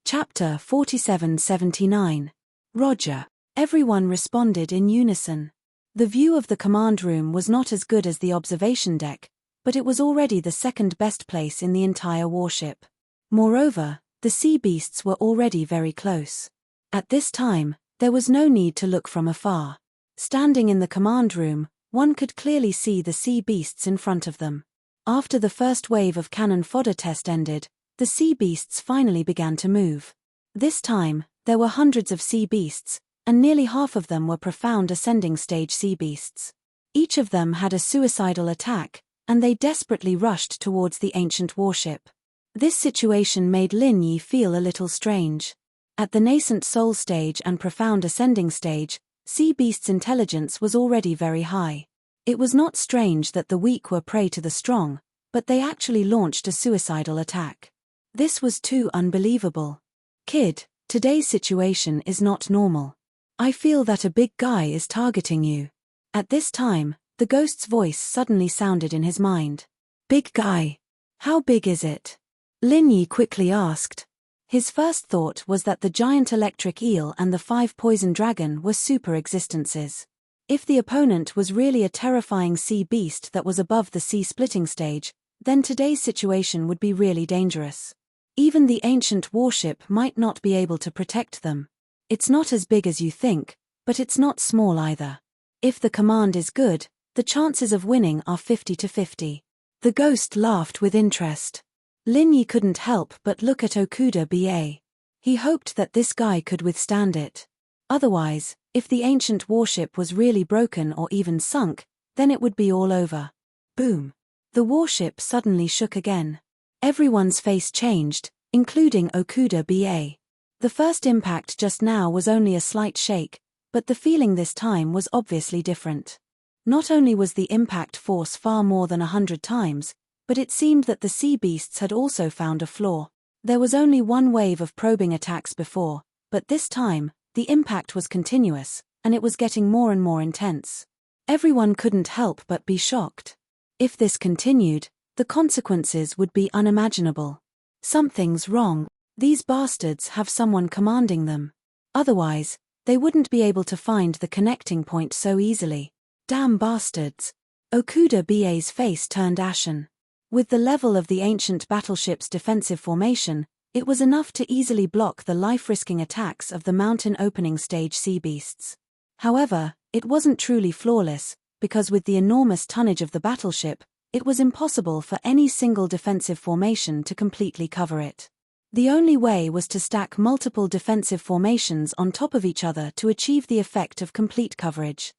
Chapter 4779. Roger. Everyone responded in unison. The view of the command room was not as good as the observation deck, but it was already the second best place in the entire warship. Moreover, the sea beasts were already very close. At this time, there was no need to look from afar. Standing in the command room, one could clearly see the sea beasts in front of them. After the first wave of cannon fodder test ended, the sea beasts finally began to move. This time, there were hundreds of sea beasts, and nearly half of them were profound ascending stage sea beasts. Each of them had a suicidal attack, and they desperately rushed towards the ancient warship. This situation made Lin Yi feel a little strange. At the nascent soul stage and profound ascending stage, sea beasts' intelligence was already very high. It was not strange that the weak were prey to the strong, but they actually launched a suicidal attack. This was too unbelievable. Kid, today's situation is not normal. I feel that a big guy is targeting you. At this time, the ghost's voice suddenly sounded in his mind. Big guy? How big is it? Lin Yi quickly asked. His first thought was that the giant electric eel and the 5 poison dragon were super existences. If the opponent was really a terrifying sea beast that was above the sea splitting stage, then today's situation would be really dangerous. Even the ancient warship might not be able to protect them. It's not as big as you think, but it's not small either. If the command is good, the chances of winning are 50-50. The ghost laughed with interest. Lin Yi couldn't help but look at Okuda BA. He hoped that this guy could withstand it. Otherwise, if the ancient warship was really broken or even sunk, then it would be all over. Boom. The warship suddenly shook again. Everyone's face changed, including Okuda BA. The first impact just now was only a slight shake, but the feeling this time was obviously different. Not only was the impact force far more than 100 times, but it seemed that the sea beasts had also found a flaw. There was only one wave of probing attacks before, but this time, the impact was continuous, and it was getting more and more intense. Everyone couldn't help but be shocked. If this continued, the consequences would be unimaginable. Something's wrong. These bastards have someone commanding them. Otherwise, they wouldn't be able to find the connecting point so easily. Damn bastards. Okuda BA's face turned ashen. With the level of the ancient battleship's defensive formation, it was enough to easily block the life-risking attacks of the mountain opening stage sea beasts. However, it wasn't truly flawless, because with the enormous tonnage of the battleship, it was impossible for any single defensive formation to completely cover it. The only way was to stack multiple defensive formations on top of each other to achieve the effect of complete coverage.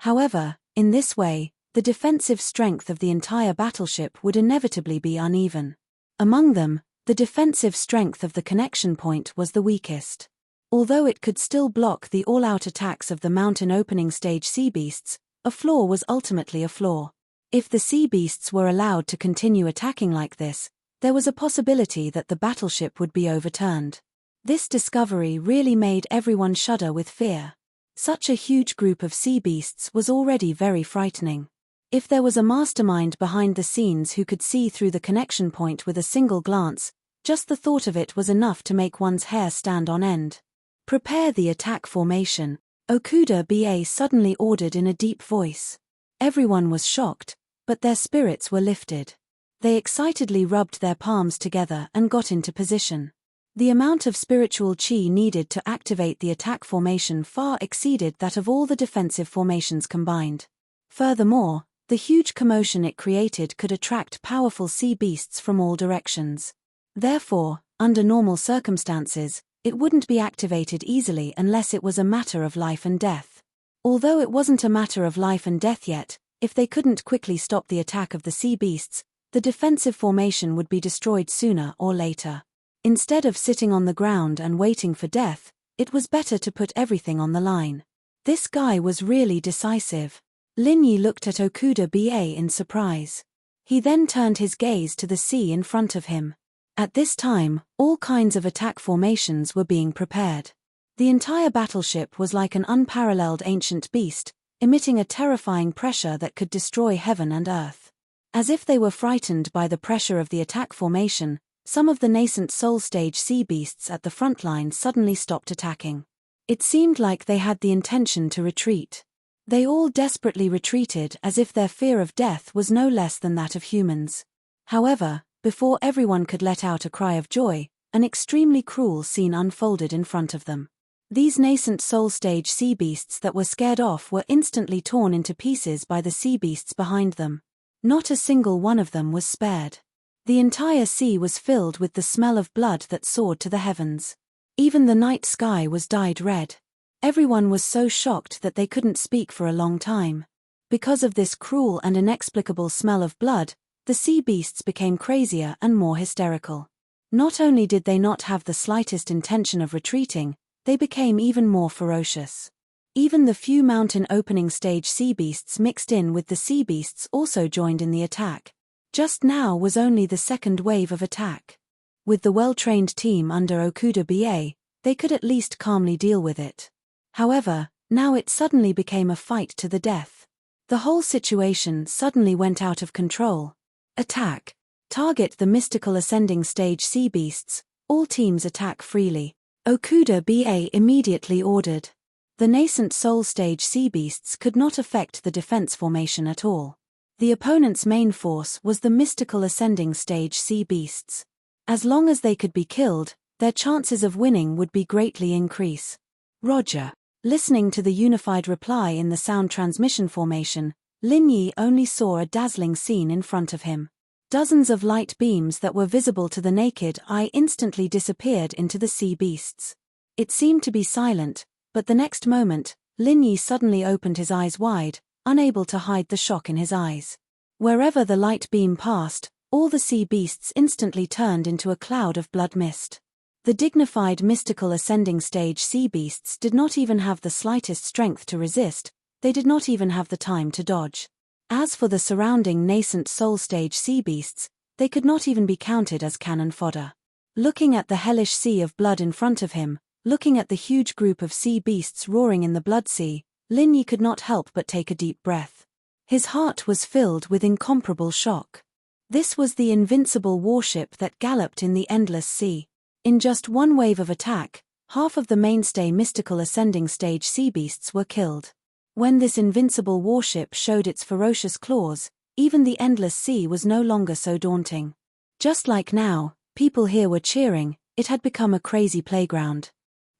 However, in this way, the defensive strength of the entire battleship would inevitably be uneven. Among them, the defensive strength of the connection point was the weakest. Although it could still block the all-out attacks of the mountain opening stage sea beasts, a flaw was ultimately a flaw. If the sea beasts were allowed to continue attacking like this, there was a possibility that the battleship would be overturned. This discovery really made everyone shudder with fear. Such a huge group of sea beasts was already very frightening. If there was a mastermind behind the scenes who could see through the connection point with a single glance, just the thought of it was enough to make one's hair stand on end. Prepare the attack formation, Okuda BA suddenly ordered in a deep voice. Everyone was shocked, but their spirits were lifted. They excitedly rubbed their palms together and got into position. The amount of spiritual chi needed to activate the attack formation far exceeded that of all the defensive formations combined. Furthermore, the huge commotion it created could attract powerful sea beasts from all directions. Therefore, under normal circumstances, it wouldn't be activated easily unless it was a matter of life and death. Although it wasn't a matter of life and death yet, if they couldn't quickly stop the attack of the sea beasts, the defensive formation would be destroyed sooner or later. Instead of sitting on the ground and waiting for death, it was better to put everything on the line. This guy was really decisive. Lin Yi looked at Okuda BA in surprise. He then turned his gaze to the sea in front of him. At this time, all kinds of attack formations were being prepared. The entire battleship was like an unparalleled ancient beast, emitting a terrifying pressure that could destroy heaven and earth. As if they were frightened by the pressure of the attack formation, some of the nascent soul stage sea beasts at the front line suddenly stopped attacking. It seemed like they had the intention to retreat. They all desperately retreated as if their fear of death was no less than that of humans. However, before everyone could let out a cry of joy, an extremely cruel scene unfolded in front of them. These nascent soul stage sea beasts that were scared off were instantly torn into pieces by the sea beasts behind them. Not a single one of them was spared. The entire sea was filled with the smell of blood that soared to the heavens. Even the night sky was dyed red. Everyone was so shocked that they couldn't speak for a long time. Because of this cruel and inexplicable smell of blood, the sea beasts became crazier and more hysterical. Not only did they not have the slightest intention of retreating, they became even more ferocious. Even the few mountain opening stage sea beasts mixed in with the sea beasts also joined in the attack. Just now was only the second wave of attack. With the well-trained team under Okuda BA, they could at least calmly deal with it. However, now it suddenly became a fight to the death. The whole situation suddenly went out of control. Attack. Target the mystical ascending stage sea beasts. All teams attack freely. Okuda BA immediately ordered. The nascent soul stage sea beasts could not affect the defense formation at all. The opponent's main force was the mystical ascending stage sea beasts. As long as they could be killed, their chances of winning would be greatly increase. Roger. Listening to the unified reply in the sound transmission formation, Lin Yi only saw a dazzling scene in front of him. Dozens of light beams that were visible to the naked eye instantly disappeared into the sea beasts. It seemed to be silent, but the next moment, Lin Yi suddenly opened his eyes wide, unable to hide the shock in his eyes. Wherever the light beam passed, all the sea beasts instantly turned into a cloud of blood mist. The dignified mystical ascending stage sea beasts did not even have the slightest strength to resist, they did not even have the time to dodge. As for the surrounding nascent soul stage sea beasts, they could not even be counted as cannon fodder. Looking at the hellish sea of blood in front of him, looking at the huge group of sea beasts roaring in the blood sea, Lin Yi could not help but take a deep breath. His heart was filled with incomparable shock. This was the invincible warship that galloped in the endless sea. In just one wave of attack, half of the mainstay mystical ascending stage sea beasts were killed. When this invincible warship showed its ferocious claws, even the endless sea was no longer so daunting. Just like now, people here were cheering, it had become a crazy playground.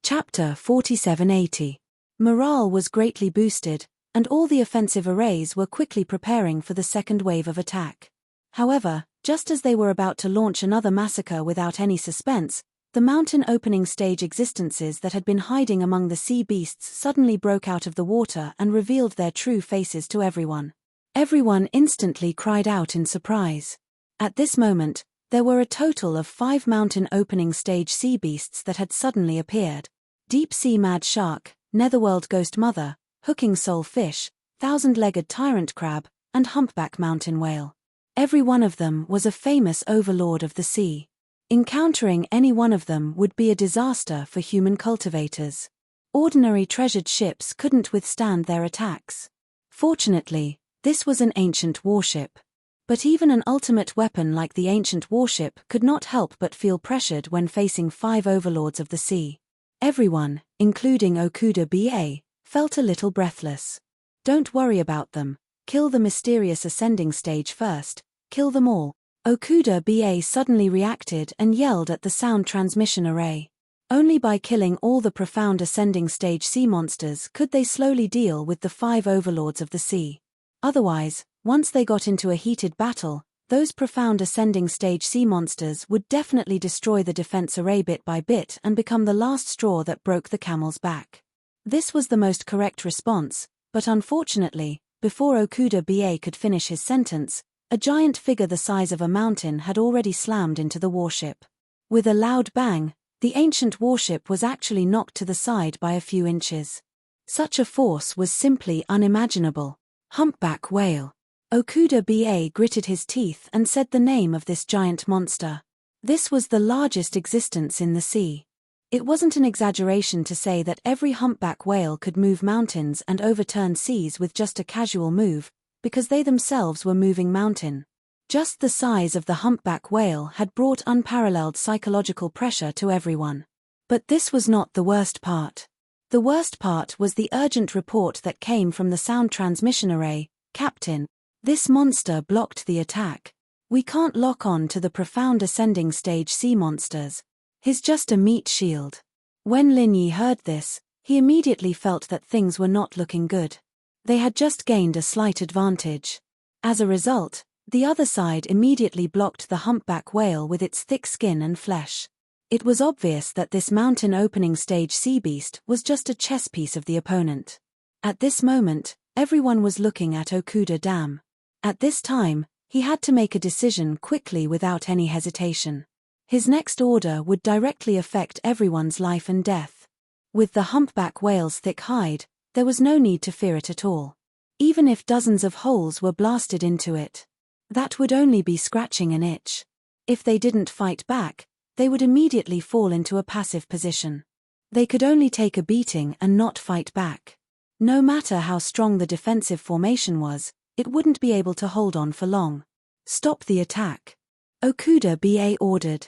Chapter 4780. Morale was greatly boosted, and all the offensive arrays were quickly preparing for the second wave of attack. However, just as they were about to launch another massacre without any suspense, the mountain opening stage existences that had been hiding among the sea beasts suddenly broke out of the water and revealed their true faces to everyone. Everyone instantly cried out in surprise. At this moment, there were a total of 5 mountain opening stage sea beasts that had suddenly appeared. Deep sea mad shark, netherworld ghost mother, hooking soul fish, thousand-legged tyrant crab, and humpback mountain whale. Every one of them was a famous overlord of the sea. Encountering any one of them would be a disaster for human cultivators. Ordinary treasured ships couldn't withstand their attacks. Fortunately, this was an ancient warship. But even an ultimate weapon like the ancient warship could not help but feel pressured when facing 5 overlords of the sea. Everyone, including Okuda BA, felt a little breathless. Don't worry about them, kill the mysterious ascending stage first, kill them all. Okuda BA suddenly reacted and yelled at the sound transmission array. Only by killing all the profound ascending stage sea monsters could they slowly deal with the 5 overlords of the sea. Otherwise, once they got into a heated battle, those profound ascending stage sea monsters would definitely destroy the defense array bit by bit and become the last straw that broke the camel's back. This was the most correct response, but unfortunately, before Okuda BA could finish his sentence, a giant figure the size of a mountain had already slammed into the warship. With a loud bang, the ancient warship was actually knocked to the side by a few inches. Such a force was simply unimaginable. Humpback whale. Okuda BA gritted his teeth and said the name of this giant monster. This was the largest existence in the sea. It wasn't an exaggeration to say that every humpback whale could move mountains and overturn seas with just a casual move, because they themselves were moving mountain. Just the size of the humpback whale had brought unparalleled psychological pressure to everyone. But this was not the worst part. The worst part was the urgent report that came from the sound transmission array. Captain, this monster blocked the attack. We can't lock on to the profound ascending stage sea monsters. He's just a meat shield. When Lin Yi heard this, he immediately felt that things were not looking good. They had just gained a slight advantage. As a result, the other side immediately blocked the humpback whale with its thick skin and flesh. It was obvious that this mountain opening stage sea beast was just a chess piece of the opponent. At this moment, everyone was looking at Okuda Dam. At this time, he had to make a decision quickly without any hesitation. His next order would directly affect everyone's life and death. With the humpback whale's thick hide, there was no need to fear it at all. Even if dozens of holes were blasted into it, that would only be scratching an itch. If they didn't fight back, they would immediately fall into a passive position. They could only take a beating and not fight back. No matter how strong the defensive formation was, it wouldn't be able to hold on for long. Stop the attack. Okuda BA ordered.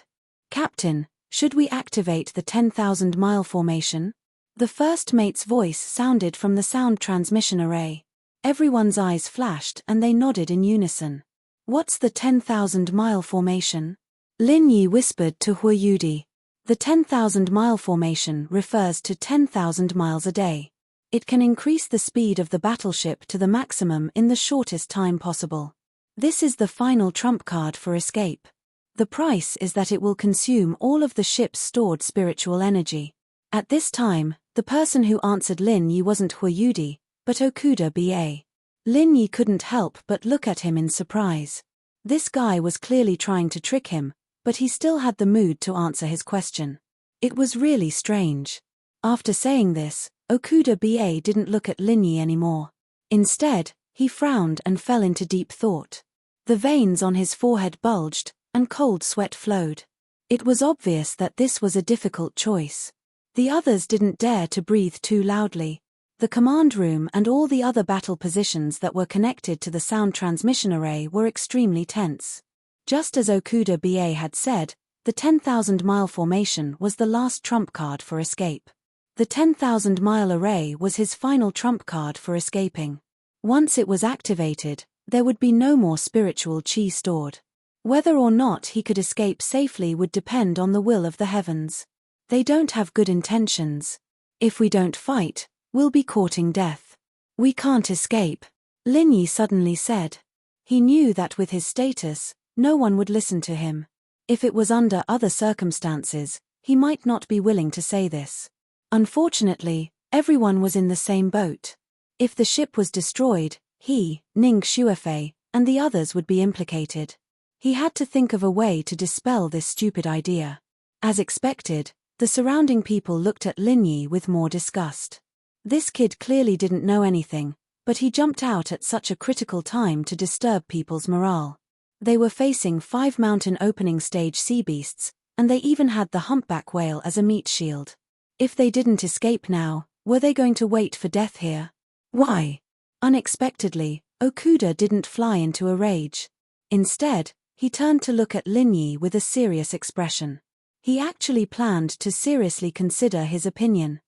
Captain, should we activate the 10,000-mile formation? The first mate's voice sounded from the sound transmission array. Everyone's eyes flashed and they nodded in unison. What's the 10,000-mile formation? Lin Yi whispered to Hu Yudi. The 10,000-mile formation refers to 10,000 miles a day. It can increase the speed of the battleship to the maximum in the shortest time possible. This is the final trump card for escape. The price is that it will consume all of the ship's stored spiritual energy. At this time, the person who answered Lin Yi wasn't Hu Yudi, but Okuda BA. Lin Yi couldn't help but look at him in surprise. This guy was clearly trying to trick him, but he still had the mood to answer his question. It was really strange. After saying this, Okuda BA didn't look at Lin Yi anymore. Instead, he frowned and fell into deep thought. The veins on his forehead bulged, and cold sweat flowed. It was obvious that this was a difficult choice. The others didn't dare to breathe too loudly. The command room and all the other battle positions that were connected to the sound transmission array were extremely tense. Just as Okuda BA had said, the 10,000-mile formation was the last trump card for escape. The 10,000-mile array was his final trump card for escaping. Once it was activated, there would be no more spiritual chi stored. Whether or not he could escape safely would depend on the will of the heavens. They don't have good intentions. If we don't fight, we'll be courting death. We can't escape, Lin Yi suddenly said. He knew that with his status, no one would listen to him. If it was under other circumstances, he might not be willing to say this. Unfortunately, everyone was in the same boat. If the ship was destroyed, he, Ning Xuefei, and the others would be implicated. He had to think of a way to dispel this stupid idea. As expected, the surrounding people looked at Lin Yi with more disgust. This kid clearly didn't know anything, but he jumped out at such a critical time to disturb people's morale. They were facing 5 mountain opening stage sea beasts, and they even had the humpback whale as a meat shield. If they didn't escape now, were they going to wait for death here? Why? Unexpectedly, Okuda didn't fly into a rage. Instead, he turned to look at Lin Yi with a serious expression. He actually planned to seriously consider his opinion.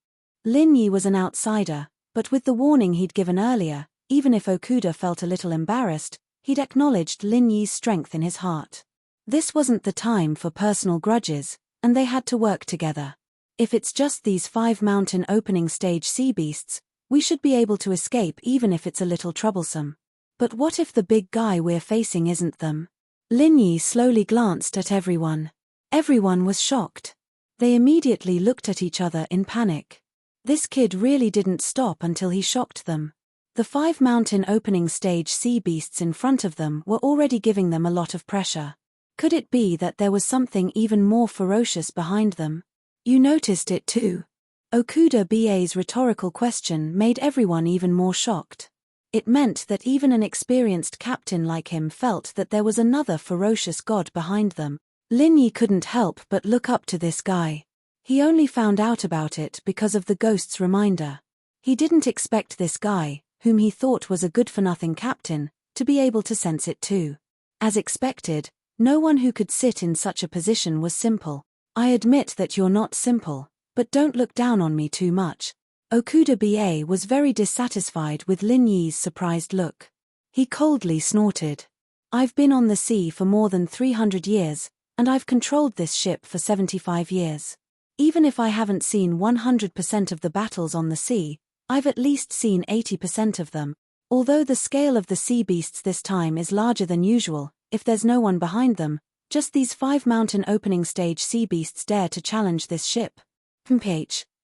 Lin Yi was an outsider, but with the warning he'd given earlier, even if Okuda felt a little embarrassed, he'd acknowledged Lin Yi's strength in his heart. This wasn't the time for personal grudges, and they had to work together. If it's just these 5 mountain opening stage sea beasts, we should be able to escape even if it's a little troublesome. But what if the big guy we're facing isn't them? Lin Yi slowly glanced at everyone. Everyone was shocked. They immediately looked at each other in panic. This kid really didn't stop until he shocked them. The 5 mountain opening stage sea beasts in front of them were already giving them a lot of pressure. Could it be that there was something even more ferocious behind them? You noticed it too. Okuda BA's rhetorical question made everyone even more shocked. It meant that even an experienced captain like him felt that there was another ferocious god behind them. Lin Yi couldn't help but look up to this guy. He only found out about it because of the ghost's reminder. He didn't expect this guy, whom he thought was a good-for-nothing captain, to be able to sense it too. As expected, no one who could sit in such a position was simple. I admit that you're not simple, but don't look down on me too much. Okuda BA was very dissatisfied with Lin Yi's surprised look. He coldly snorted. I've been on the sea for more than 300 years, and I've controlled this ship for 75 years. Even if I haven't seen 100% of the battles on the sea, I've at least seen 80% of them. Although the scale of the sea beasts this time is larger than usual, if there's no one behind them, just these 5 mountain opening stage sea beasts dare to challenge this ship.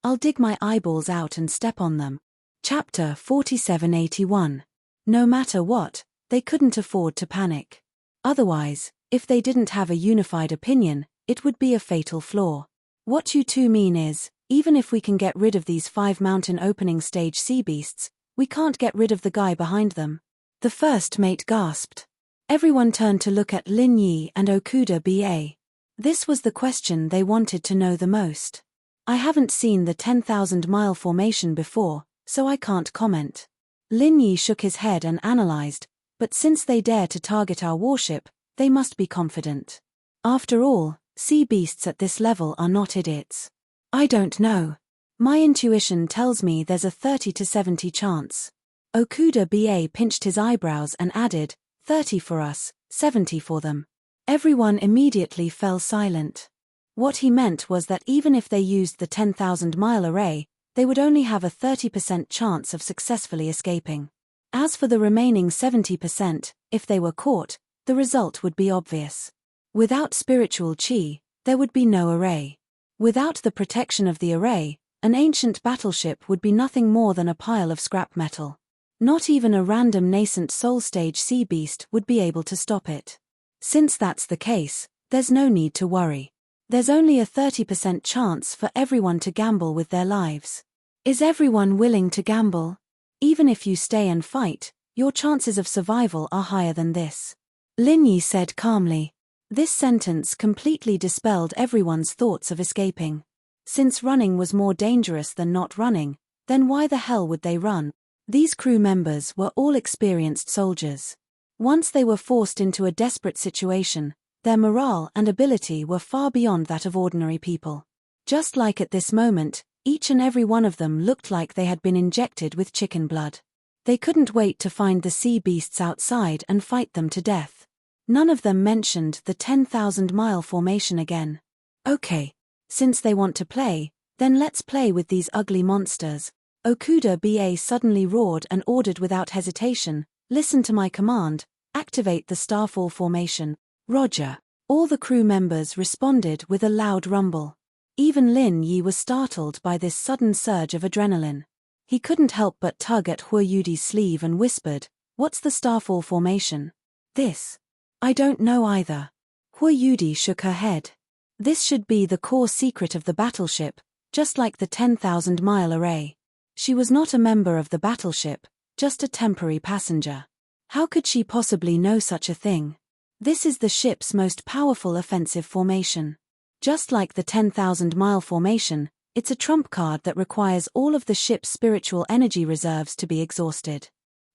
I'll dig my eyeballs out and step on them. Chapter 4781. No matter what, they couldn't afford to panic. Otherwise, if they didn't have a unified opinion, it would be a fatal flaw. What you two mean is, even if we can get rid of these 5 mountain opening stage sea beasts, we can't get rid of the guy behind them. The first mate gasped. Everyone turned to look at Lin Yi and Okuda BA. This was the question they wanted to know the most. I haven't seen the 10,000-mile formation before, so I can't comment. Lin Yi shook his head and analyzed, but since they dare to target our warship, they must be confident. After all, sea beasts at this level are not idiots. I don't know. My intuition tells me there's a 30 to 70 chance. Okuda BA pinched his eyebrows and added, 30 for us, 70 for them. Everyone immediately fell silent. What he meant was that even if they used the 10,000-mile array, they would only have a 30% chance of successfully escaping. As for the remaining 70%, if they were caught, the result would be obvious. Without spiritual chi, there would be no array. Without the protection of the array, an ancient battleship would be nothing more than a pile of scrap metal. Not even a random nascent soul stage sea beast would be able to stop it. Since that's the case, there's no need to worry. There's only a 30% chance for everyone to gamble with their lives. Is everyone willing to gamble? Even if you stay and fight, your chances of survival are higher than this. Lin Yi said calmly. This sentence completely dispelled everyone's thoughts of escaping. Since running was more dangerous than not running, then why the hell would they run? These crew members were all experienced soldiers. Once they were forced into a desperate situation, their morale and ability were far beyond that of ordinary people. Just like at this moment, each and every one of them looked like they had been injected with chicken blood. They couldn't wait to find the sea beasts outside and fight them to death. None of them mentioned the 10,000-mile formation again. Okay. Since they want to play, then let's play with these ugly monsters. Okuda BA suddenly roared and ordered without hesitation, listen to my command, activate the starfall formation. Roger. All the crew members responded with a loud rumble. Even Lin Yi was startled by this sudden surge of adrenaline. He couldn't help but tug at Hui Yudi's sleeve and whispered, "What's the starfall formation?" "This. I don't know either." Hui Yudi shook her head. This should be the core secret of the battleship, just like the 10,000-mile array. She was not a member of the battleship, just a temporary passenger. How could she possibly know such a thing? This is the ship's most powerful offensive formation. Just like the 10,000-mile formation, it's a trump card that requires all of the ship's spiritual energy reserves to be exhausted.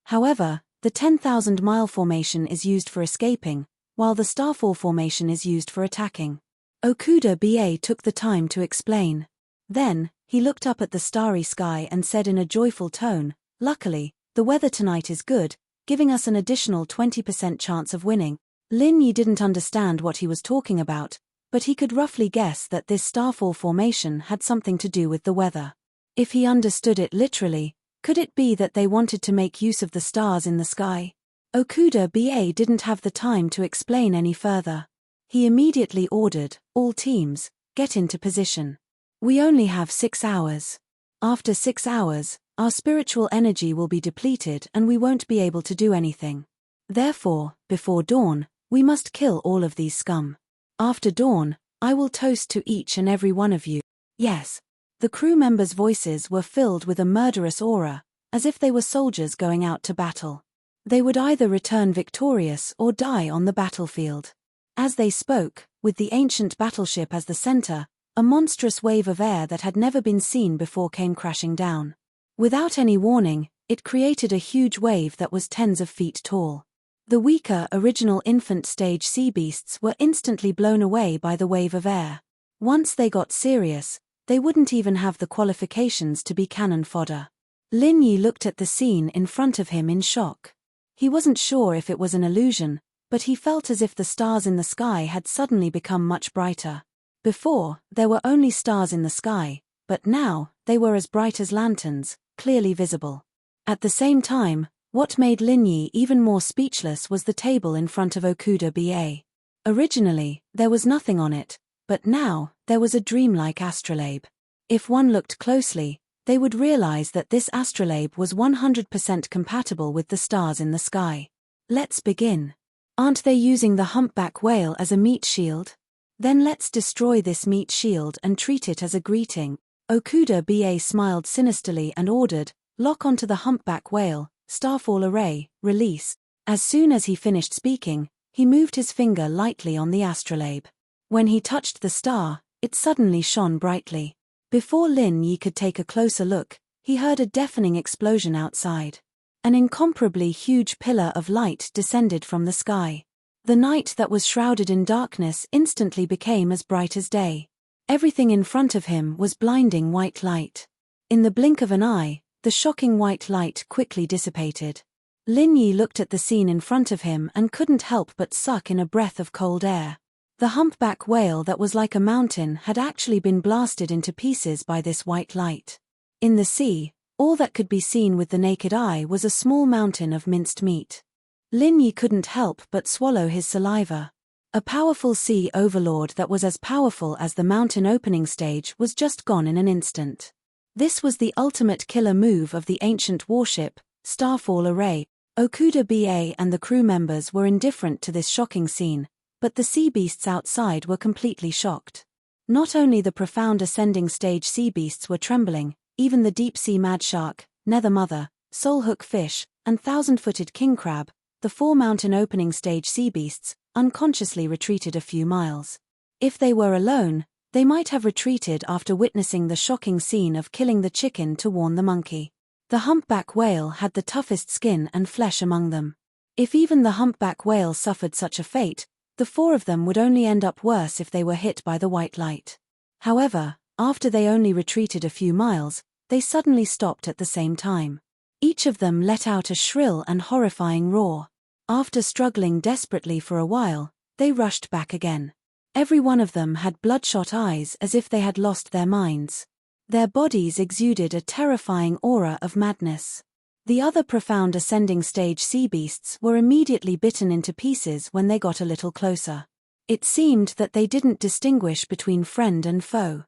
However, the 10,000-mile formation is used for escaping, while the starfall formation is used for attacking. Okuda BA took the time to explain. Then, he looked up at the starry sky and said in a joyful tone, "Luckily, the weather tonight is good, giving us an additional 20% chance of winning." Lin Yi didn't understand what he was talking about, but he could roughly guess that this starfall formation had something to do with the weather. If he understood it literally, could it be that they wanted to make use of the stars in the sky? Okuda BA didn't have the time to explain any further. He immediately ordered, "All teams, get into position. We only have 6 hours. After 6 hours, our spiritual energy will be depleted and we won't be able to do anything. Therefore, before dawn, we must kill all of these scum. After dawn, I will toast to each and every one of you." Yes. The crew members' voices were filled with a murderous aura, as if they were soldiers going out to battle. They would either return victorious or die on the battlefield. As they spoke, with the ancient battleship as the center, a monstrous wave of air that had never been seen before came crashing down. Without any warning, it created a huge wave that was tens of feet tall. The weaker original infant stage sea beasts were instantly blown away by the wave of air. Once they got serious, they wouldn't even have the qualifications to be cannon fodder. Lin Yi looked at the scene in front of him in shock. He wasn't sure if it was an illusion, but he felt as if the stars in the sky had suddenly become much brighter. Before, there were only stars in the sky, but now, they were as bright as lanterns, clearly visible. At the same time, what made Lin Yi even more speechless was the table in front of Okuda Ba. Originally, there was nothing on it, but now, there was a dreamlike astrolabe. If one looked closely, they would realize that this astrolabe was 100% compatible with the stars in the sky. Let's begin. Aren't they using the humpback whale as a meat shield? Then let's destroy this meat shield and treat it as a greeting. Okuda Ba smiled sinisterly and ordered, lock onto the humpback whale, starfall array, release. As soon as he finished speaking, he moved his finger lightly on the astrolabe. When he touched the star, it suddenly shone brightly. Before Lin Yi could take a closer look, he heard a deafening explosion outside. An incomparably huge pillar of light descended from the sky. The night that was shrouded in darkness instantly became as bright as day. Everything in front of him was blinding white light. In the blink of an eye, the shocking white light quickly dissipated. Lin Yi looked at the scene in front of him and couldn't help but suck in a breath of cold air. The humpback whale that was like a mountain had actually been blasted into pieces by this white light. In the sea, all that could be seen with the naked eye was a small mountain of minced meat. Lin Yi couldn't help but swallow his saliva. A powerful sea overlord that was as powerful as the mountain opening stage was just gone in an instant. This was the ultimate killer move of the ancient warship, Starfall Array. Okuda Ba and the crew members were indifferent to this shocking scene, but the sea beasts outside were completely shocked. Not only the profound ascending stage sea beasts were trembling, even the deep-sea mad shark, nether mother, soulhook fish, and thousand-footed king crab, the four mountain opening stage sea beasts, unconsciously retreated a few miles. If they were alone, they might have retreated after witnessing the shocking scene of killing the chicken to warn the monkey. The humpback whale had the toughest skin and flesh among them. If even the humpback whale suffered such a fate, the four of them would only end up worse if they were hit by the white light. However, after they only retreated a few miles, they suddenly stopped at the same time. Each of them let out a shrill and horrifying roar. After struggling desperately for a while, they rushed back again. Every one of them had bloodshot eyes as if they had lost their minds. Their bodies exuded a terrifying aura of madness. The other profound ascending stage sea beasts were immediately bitten into pieces when they got a little closer. It seemed that they didn't distinguish between friend and foe.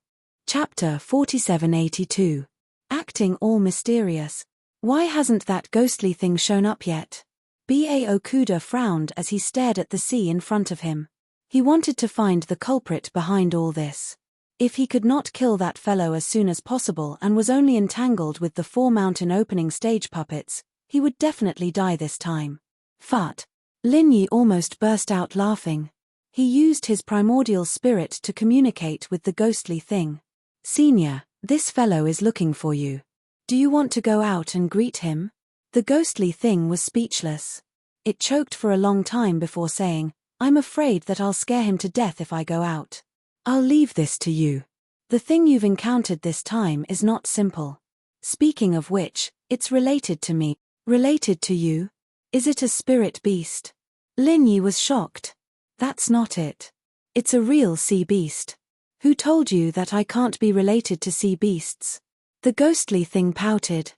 Chapter 4782. Acting all mysterious. Why hasn't that ghostly thing shown up yet? B.A. Okuda frowned as he stared at the sea in front of him. He wanted to find the culprit behind all this. If he could not kill that fellow as soon as possible and was only entangled with the four mountain opening stage puppets, he would definitely die this time. Fut! Lin Yi almost burst out laughing. He used his primordial spirit to communicate with the ghostly thing. Senior, this fellow is looking for you. Do you want to go out and greet him? The ghostly thing was speechless. It choked for a long time before saying, I'm afraid that I'll scare him to death if I go out. I'll leave this to you. The thing you've encountered this time is not simple. Speaking of which, it's related to me. Related to you? Is it a spirit beast? Lin Yi was shocked. That's not it. It's a real sea beast. Who told you that I can't be related to sea beasts? The ghostly thing pouted.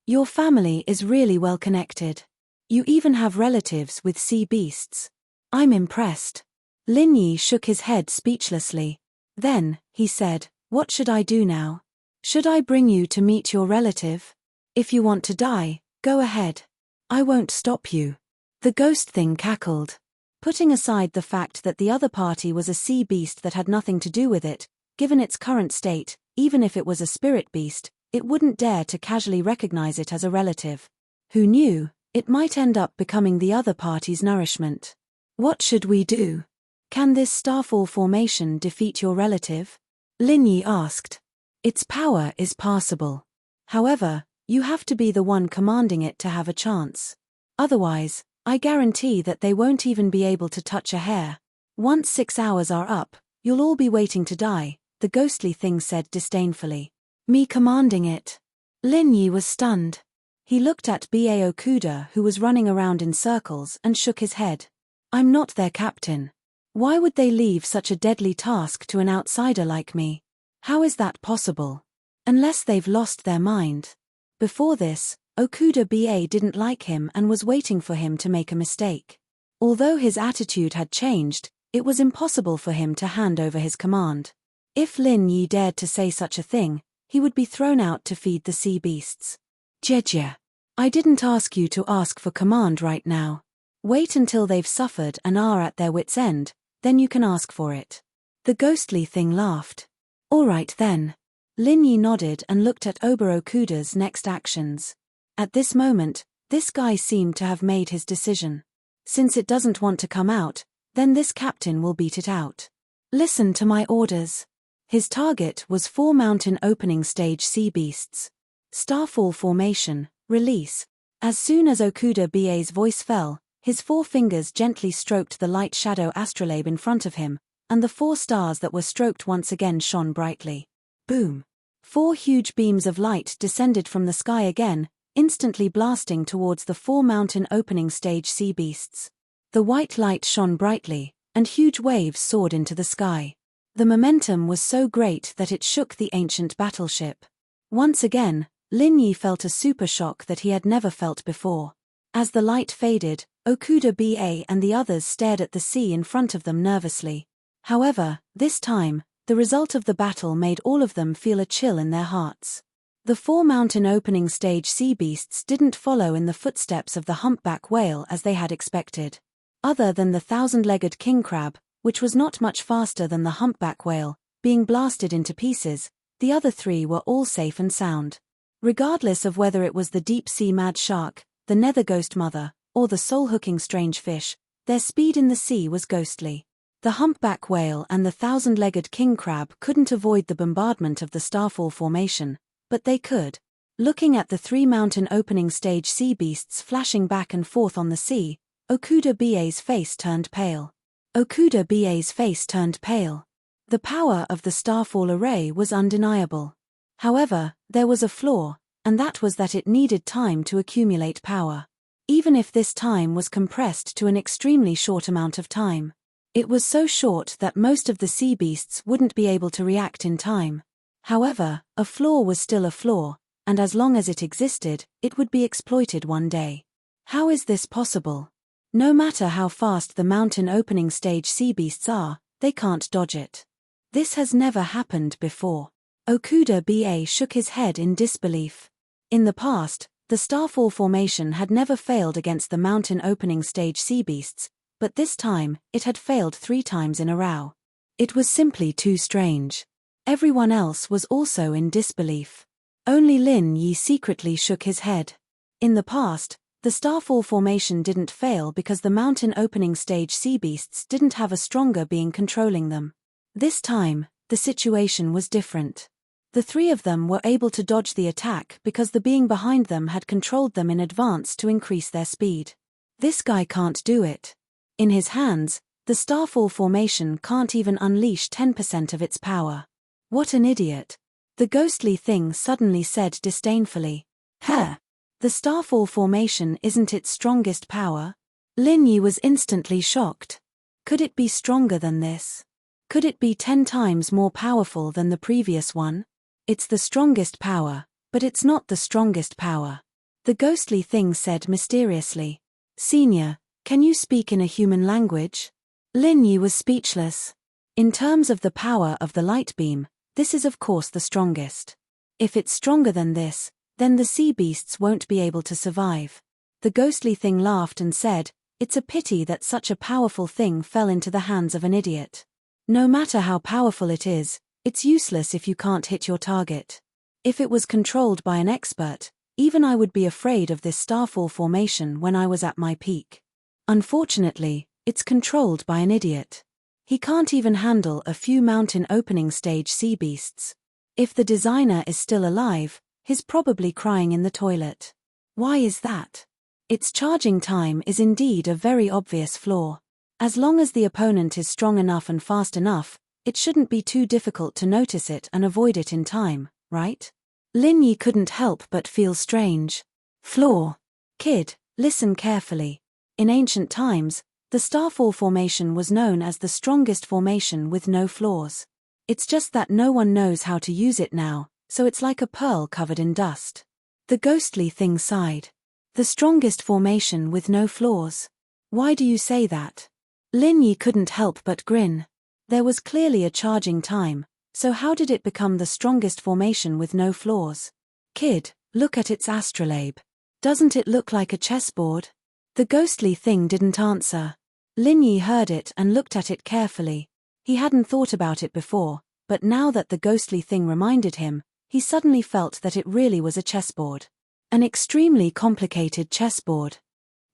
Your family is really well connected. You even have relatives with sea beasts. I'm impressed. Lin Yi shook his head speechlessly. Then, he said, what should I do now? Should I bring you to meet your relative? If you want to die, go ahead. I won't stop you. The ghost thing cackled. Putting aside the fact that the other party was a sea beast that had nothing to do with it, given its current state, even if it was a spirit beast, it wouldn't dare to casually recognize it as a relative. Who knew, it might end up becoming the other party's nourishment. What should we do? Can this starfall formation defeat your relative? Lin Yi asked. Its power is passable. However, you have to be the one commanding it to have a chance. Otherwise, I guarantee that they won't even be able to touch a hair. Once 6 hours are up, you'll all be waiting to die, the ghostly thing said disdainfully. Me commanding it. Lin Yi was stunned. He looked at Ba Okuda, who was running around in circles, and shook his head. I'm not their captain. Why would they leave such a deadly task to an outsider like me? How is that possible? Unless they've lost their mind. Before this, Okuda Ba didn't like him and was waiting for him to make a mistake. Although his attitude had changed, it was impossible for him to hand over his command. If Lin Yi dared to say such a thing, he would be thrown out to feed the sea beasts. Jejia. I didn't ask you to ask for command right now. Wait until they've suffered and are at their wits' end, then you can ask for it. The ghostly thing laughed. All right then. Lin Yi nodded and looked at Oba Okuda's next actions. At this moment, this guy seemed to have made his decision. Since it doesn't want to come out, then this captain will beat it out. Listen to my orders. His target was 4 mountain opening stage sea beasts. Starfall formation, release. As soon as Okuda Ba's voice fell, his 4 fingers gently stroked the light shadow astrolabe in front of him, and the 4 stars that were stroked once again shone brightly. Boom! 4 huge beams of light descended from the sky again, instantly blasting towards the 4 mountain opening stage sea beasts. The white light shone brightly, and huge waves soared into the sky. The momentum was so great that it shook the ancient battleship. Once again, Lin Yi felt a super shock that he had never felt before. As the light faded, Okuda Ba and the others stared at the sea in front of them nervously. However, this time, the result of the battle made all of them feel a chill in their hearts. The 4 mountain opening stage sea beasts didn't follow in the footsteps of the humpback whale as they had expected. Other than the 1,000-legged king crab, which was not much faster than the humpback whale, being blasted into pieces, the other 3 were all safe and sound. Regardless of whether it was the deep-sea mad shark, the nether ghost mother, or the soul-hooking strange fish, their speed in the sea was ghostly. The humpback whale and the 1,000-legged king crab couldn't avoid the bombardment of the starfall formation, but they could. Looking at the 3 mountain opening stage sea beasts flashing back and forth on the sea, Okuda Ba's face turned pale. Okuda Ba's face turned pale. The power of the starfall array was undeniable. However, there was a flaw, and that was that it needed time to accumulate power. Even if this time was compressed to an extremely short amount of time. It was so short that most of the sea beasts wouldn't be able to react in time. However, a flaw was still a flaw, and as long as it existed, it would be exploited one day. How is this possible? No matter how fast the mountain opening stage sea beasts are, they can't dodge it. This has never happened before. Okuda Ba shook his head in disbelief. In the past, the starfall formation had never failed against the mountain opening stage sea beasts, but this time, it had failed 3 times in a row. It was simply too strange. Everyone else was also in disbelief. Only Lin Yi secretly shook his head. In the past, the starfall formation didn't fail because the mountain opening stage sea beasts didn't have a stronger being controlling them. This time, the situation was different. The 3 of them were able to dodge the attack because the being behind them had controlled them in advance to increase their speed. This guy can't do it. In his hands, the starfall formation can't even unleash 10% of its power. What an idiot. The ghostly thing suddenly said disdainfully. Huh. The starfall formation isn't its strongest power? Lin Yi was instantly shocked. Could it be stronger than this? Could it be 10 times more powerful than the previous one? It's the strongest power, but it's not the strongest power. The ghostly thing said mysteriously. Senior, can you speak in a human language? Lin Yi was speechless. In terms of the power of the light beam, this is of course the strongest. If it's stronger than this, then the sea beasts won't be able to survive. The ghostly thing laughed and said, it's a pity that such a powerful thing fell into the hands of an idiot. No matter how powerful it is, it's useless if you can't hit your target. If it was controlled by an expert, even I would be afraid of this starfall formation when I was at my peak. Unfortunately, it's controlled by an idiot. He can't even handle a few mountain opening stage sea beasts. If the designer is still alive, he's probably crying in the toilet. Why is that? Its charging time is indeed a very obvious flaw. As long as the opponent is strong enough and fast enough, it shouldn't be too difficult to notice it and avoid it in time, right? Lin Yi couldn't help but feel strange. Flaw. Kid, listen carefully. In ancient times, the starfall formation was known as the strongest formation with no flaws. It's just that no one knows how to use it now, so it's like a pearl covered in dust. The ghostly thing sighed. The strongest formation with no flaws. Why do you say that? Lin Yi couldn't help but grin. There was clearly a charging time, so how did it become the strongest formation with no flaws? Kid, look at its astrolabe. Doesn't it look like a chessboard? The ghostly thing didn't answer. Lin Yi heard it and looked at it carefully. He hadn't thought about it before, but now that the ghostly thing reminded him, he suddenly felt that it really was a chessboard. An extremely complicated chessboard.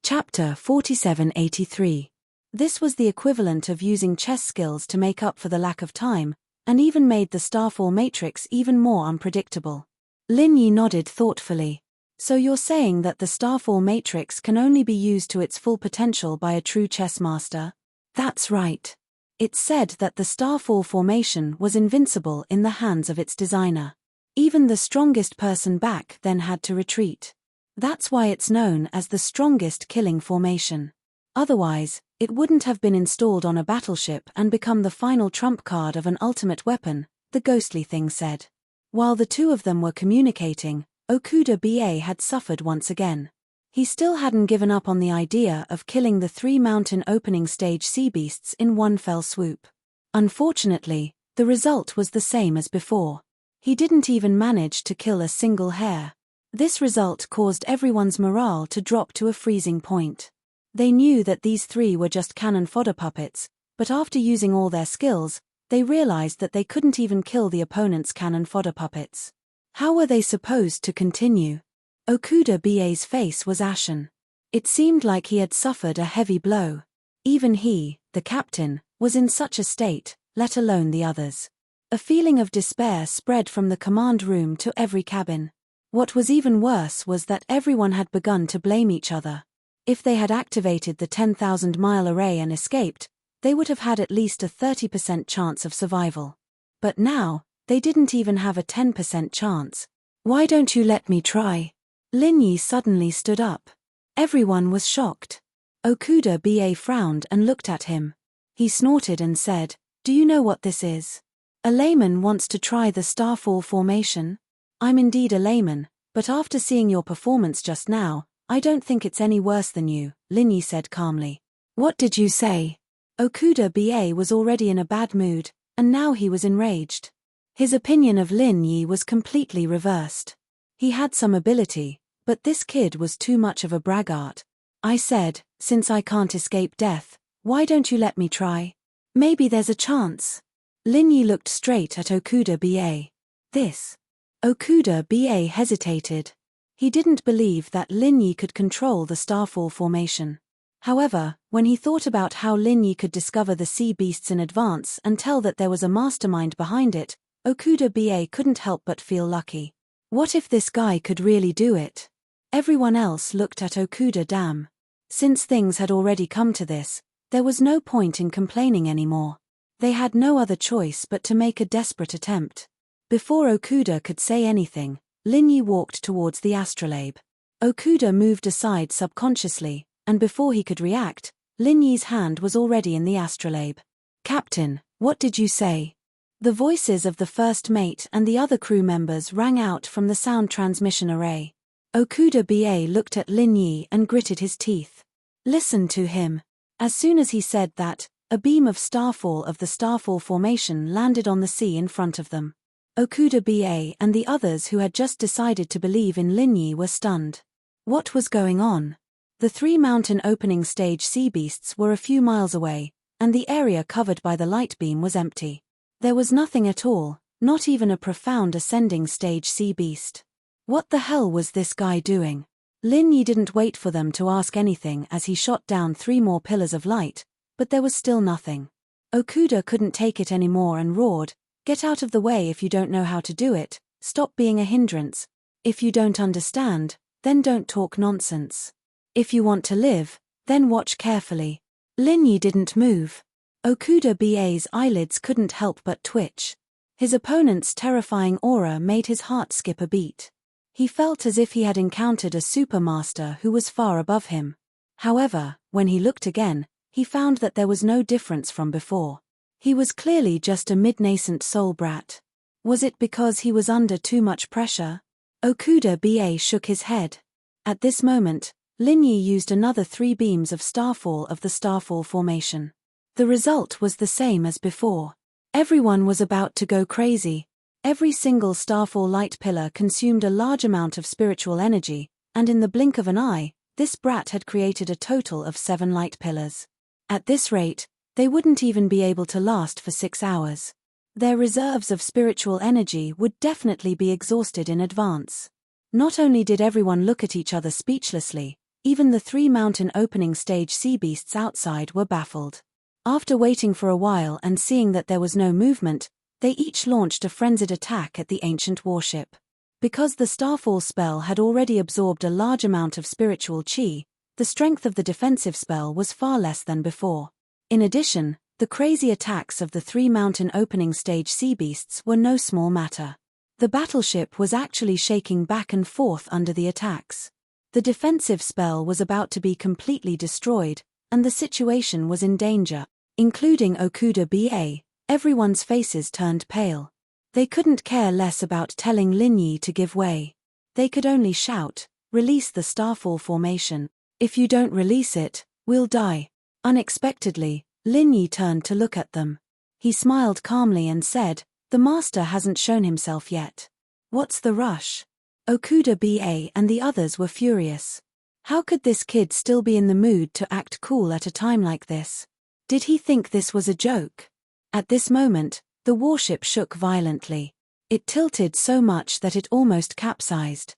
Chapter 4783. This was the equivalent of using chess skills to make up for the lack of time, and even made the starfall matrix even more unpredictable. Lin Yi nodded thoughtfully. So you're saying that the starfall matrix can only be used to its full potential by a true chess master? That's right. It's said that the starfall formation was invincible in the hands of its designer. Even the strongest person back then had to retreat. That's why it's known as the strongest killing formation. Otherwise, it wouldn't have been installed on a battleship and become the final trump card of an ultimate weapon, the ghostly thing said. While the two of them were communicating, Okuda BA had suffered once again. He still hadn't given up on the idea of killing the 3 mountain opening stage sea beasts in one fell swoop. Unfortunately, the result was the same as before. He didn't even manage to kill a single hare. This result caused everyone's morale to drop to a freezing point. They knew that these 3 were just cannon fodder puppets, but after using all their skills, they realized that they couldn't even kill the opponent's cannon fodder puppets. How were they supposed to continue? Okuda BA's face was ashen. It seemed like he had suffered a heavy blow. Even he, the captain, was in such a state, let alone the others. A feeling of despair spread from the command room to every cabin. What was even worse was that everyone had begun to blame each other. If they had activated the 10,000-mile array and escaped, they would have had at least a 30% chance of survival. But now, they didn't even have a 10% chance. Why don't you let me try? Lin Yi suddenly stood up. Everyone was shocked. Okuda BA frowned and looked at him. He snorted and said, "Do you know what this is? A layman wants to try the starfall formation? I'm indeed a layman, but after seeing your performance just now, I don't think it's any worse than you," Lin Yi said calmly. "What did you say?" Okuda BA was already in a bad mood, and now he was enraged. His opinion of Lin Yi was completely reversed. He had some ability, but this kid was too much of a braggart. "I said, since I can't escape death, why don't you let me try? Maybe there's a chance." Lin Yi looked straight at Okuda BA. This. Okuda BA hesitated. He didn't believe that Lin Yi could control the starfall formation. However, when he thought about how Lin Yi could discover the sea beasts in advance and tell that there was a mastermind behind it, Okuda BA couldn't help but feel lucky. What if this guy could really do it? Everyone else looked at Okuda Dam. Since things had already come to this, there was no point in complaining anymore. They had no other choice but to make a desperate attempt. Before Okuda could say anything, Lin Yi walked towards the astrolabe. Okuda moved aside subconsciously, and before he could react, Lin Yi's hand was already in the astrolabe. "Captain, what did you say?" The voices of the first mate and the other crew members rang out from the sound transmission array. Okuda BA looked at Lin Yi and gritted his teeth. Listen to him. As soon as he said that, a beam of starfall of the starfall formation landed on the sea in front of them. Okuda BA and the others who had just decided to believe in Lin Yi were stunned. What was going on? The 3 mountain opening stage sea beasts were a few miles away, and the area covered by the light beam was empty. There was nothing at all, not even a profound ascending stage sea beast. What the hell was this guy doing? Lin Yi didn't wait for them to ask anything as he shot down 3 more pillars of light, but there was still nothing. Okuda couldn't take it anymore and roared, "Get out of the way if you don't know how to do it, stop being a hindrance. If you don't understand, then don't talk nonsense." If you want to live, then watch carefully. Linyi didn't move. Okuda Ba's eyelids couldn't help but twitch. His opponent's terrifying aura made his heart skip a beat. He felt as if he had encountered a supermaster who was far above him. However, when he looked again, he found that there was no difference from before. He was clearly just a mid-nascent soul brat. Was it because he was under too much pressure? Okuda Ba shook his head. At this moment, Linyi used another 3 beams of Starfall of the Starfall formation. The result was the same as before. Everyone was about to go crazy. Every single Starfall light pillar consumed a large amount of spiritual energy, and in the blink of an eye, this brat had created a total of 7 light pillars. At this rate, they wouldn't even be able to last for 6 hours. Their reserves of spiritual energy would definitely be exhausted in advance. Not only did everyone look at each other speechlessly, even the 3 mountain opening stage sea beasts outside were baffled. After waiting for a while and seeing that there was no movement, they each launched a frenzied attack at the ancient warship. Because the Starfall spell had already absorbed a large amount of spiritual chi, the strength of the defensive spell was far less than before. In addition, the crazy attacks of the 3 mountain opening stage sea beasts were no small matter. The battleship was actually shaking back and forth under the attacks. The defensive spell was about to be completely destroyed, and the situation was in danger. Including Okuda Ba, everyone's faces turned pale. They couldn't care less about telling Linyi to give way. They could only shout, "Release the Starfall formation. If you don't release it, we'll die." Unexpectedly, Linyi turned to look at them. He smiled calmly and said, "The master hasn't shown himself yet. What's the rush?" Okuda Ba and the others were furious. How could this kid still be in the mood to act cool at a time like this? Did he think this was a joke? At this moment, the warship shook violently. It tilted so much that it almost capsized.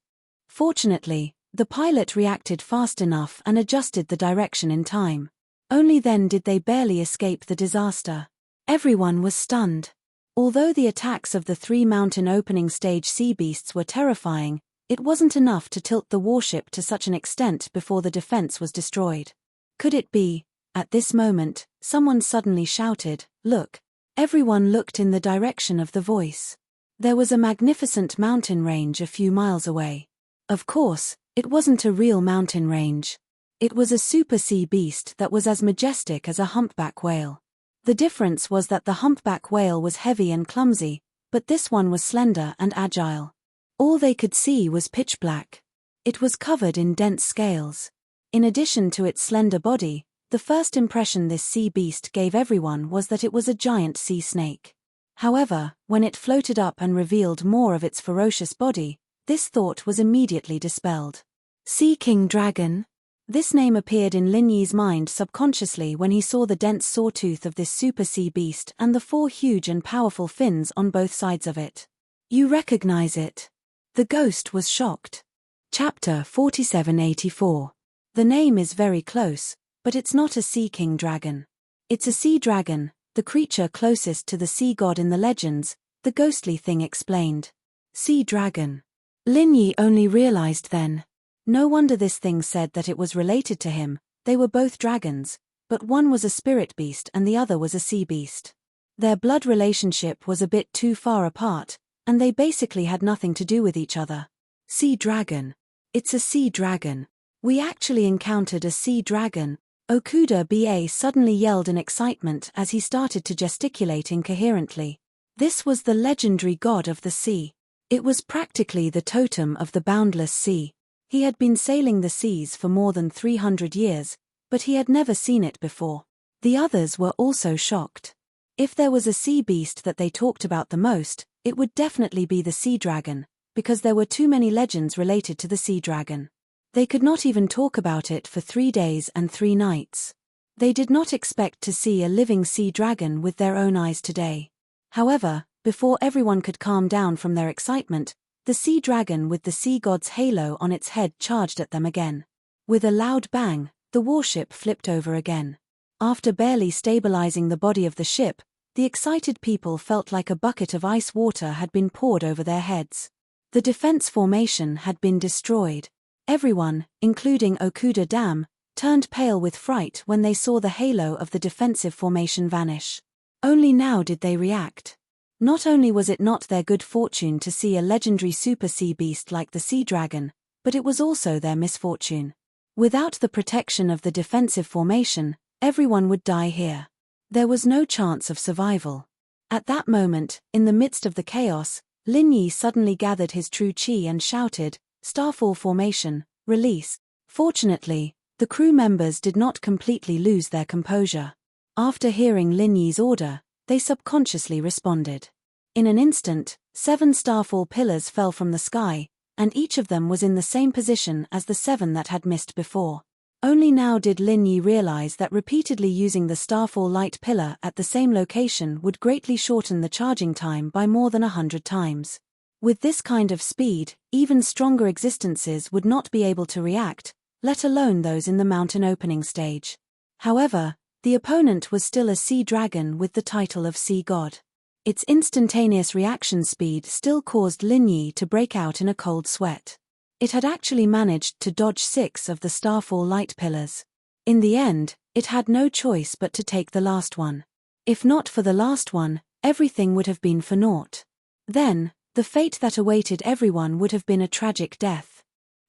Fortunately, the pilot reacted fast enough and adjusted the direction in time. Only then did they barely escape the disaster. Everyone was stunned. Although the attacks of the 3 mountain opening stage sea beasts were terrifying, it wasn't enough to tilt the warship to such an extent before the defense was destroyed. Could it be? At this moment, someone suddenly shouted, "Look!" Everyone looked in the direction of the voice. There was a magnificent mountain range a few miles away. Of course, it wasn't a real mountain range. It was a super sea beast that was as majestic as a humpback whale. The difference was that the humpback whale was heavy and clumsy, but this one was slender and agile. All they could see was pitch black. It was covered in dense scales. In addition to its slender body, the first impression this sea beast gave everyone was that it was a giant sea snake. However, when it floated up and revealed more of its ferocious body, this thought was immediately dispelled. Sea King Dragon? This name appeared in Linyi's mind subconsciously when he saw the dense sawtooth of this super sea beast and the 4 huge and powerful fins on both sides of it. You recognize it? The ghost was shocked. Chapter 4784. The name is very close, but it's not a Sea King dragon. It's a sea dragon, the creature closest to the sea god in the legends, the ghostly thing explained. Sea dragon. Linyi only realized then. No wonder this thing said that it was related to him. They were both dragons, but one was a spirit beast and the other was a sea beast. Their blood relationship was a bit too far apart, and they basically had nothing to do with each other. Sea dragon. It's a sea dragon. We actually encountered a sea dragon. Okuda Ba suddenly yelled in excitement as he started to gesticulate incoherently. This was the legendary god of the sea. It was practically the totem of the boundless sea. He had been sailing the seas for more than 300 years, but he had never seen it before. The others were also shocked. If there was a sea beast that they talked about the most, it would definitely be the sea dragon, because there were too many legends related to the sea dragon. They could not even talk about it for 3 days and 3 nights. They did not expect to see a living sea dragon with their own eyes today. However, before everyone could calm down from their excitement, the sea dragon with the sea god's halo on its head charged at them again. With a loud bang, the warship flipped over again. After barely stabilizing the body of the ship, the excited people felt like a bucket of ice water had been poured over their heads. The defense formation had been destroyed. Everyone, including Okuda Dam, turned pale with fright when they saw the halo of the defensive formation vanish. Only now did they react. Not only was it not their good fortune to see a legendary super sea beast like the sea dragon, but it was also their misfortune. Without the protection of the defensive formation, everyone would die here. There was no chance of survival. At that moment, in the midst of the chaos, Lin Yi suddenly gathered his true chi and shouted, "Starfall formation, release." Fortunately, the crew members did not completely lose their composure. After hearing Lin Yi's order, they subconsciously responded. In an instant, 7 starfall pillars fell from the sky, and each of them was in the same position as the 7 that had missed before. Only now did Lin Yi realize that repeatedly using the starfall light pillar at the same location would greatly shorten the charging time by more than 100 times. With this kind of speed, even stronger existences would not be able to react, let alone those in the mountain opening stage. However, the opponent was still a sea dragon with the title of Sea God. Its instantaneous reaction speed still caused Lin Yi to break out in a cold sweat. It had actually managed to dodge 6 of the starfall light pillars. In the end, it had no choice but to take the last one. If not for the last one, everything would have been for naught. Then, the fate that awaited everyone would have been a tragic death.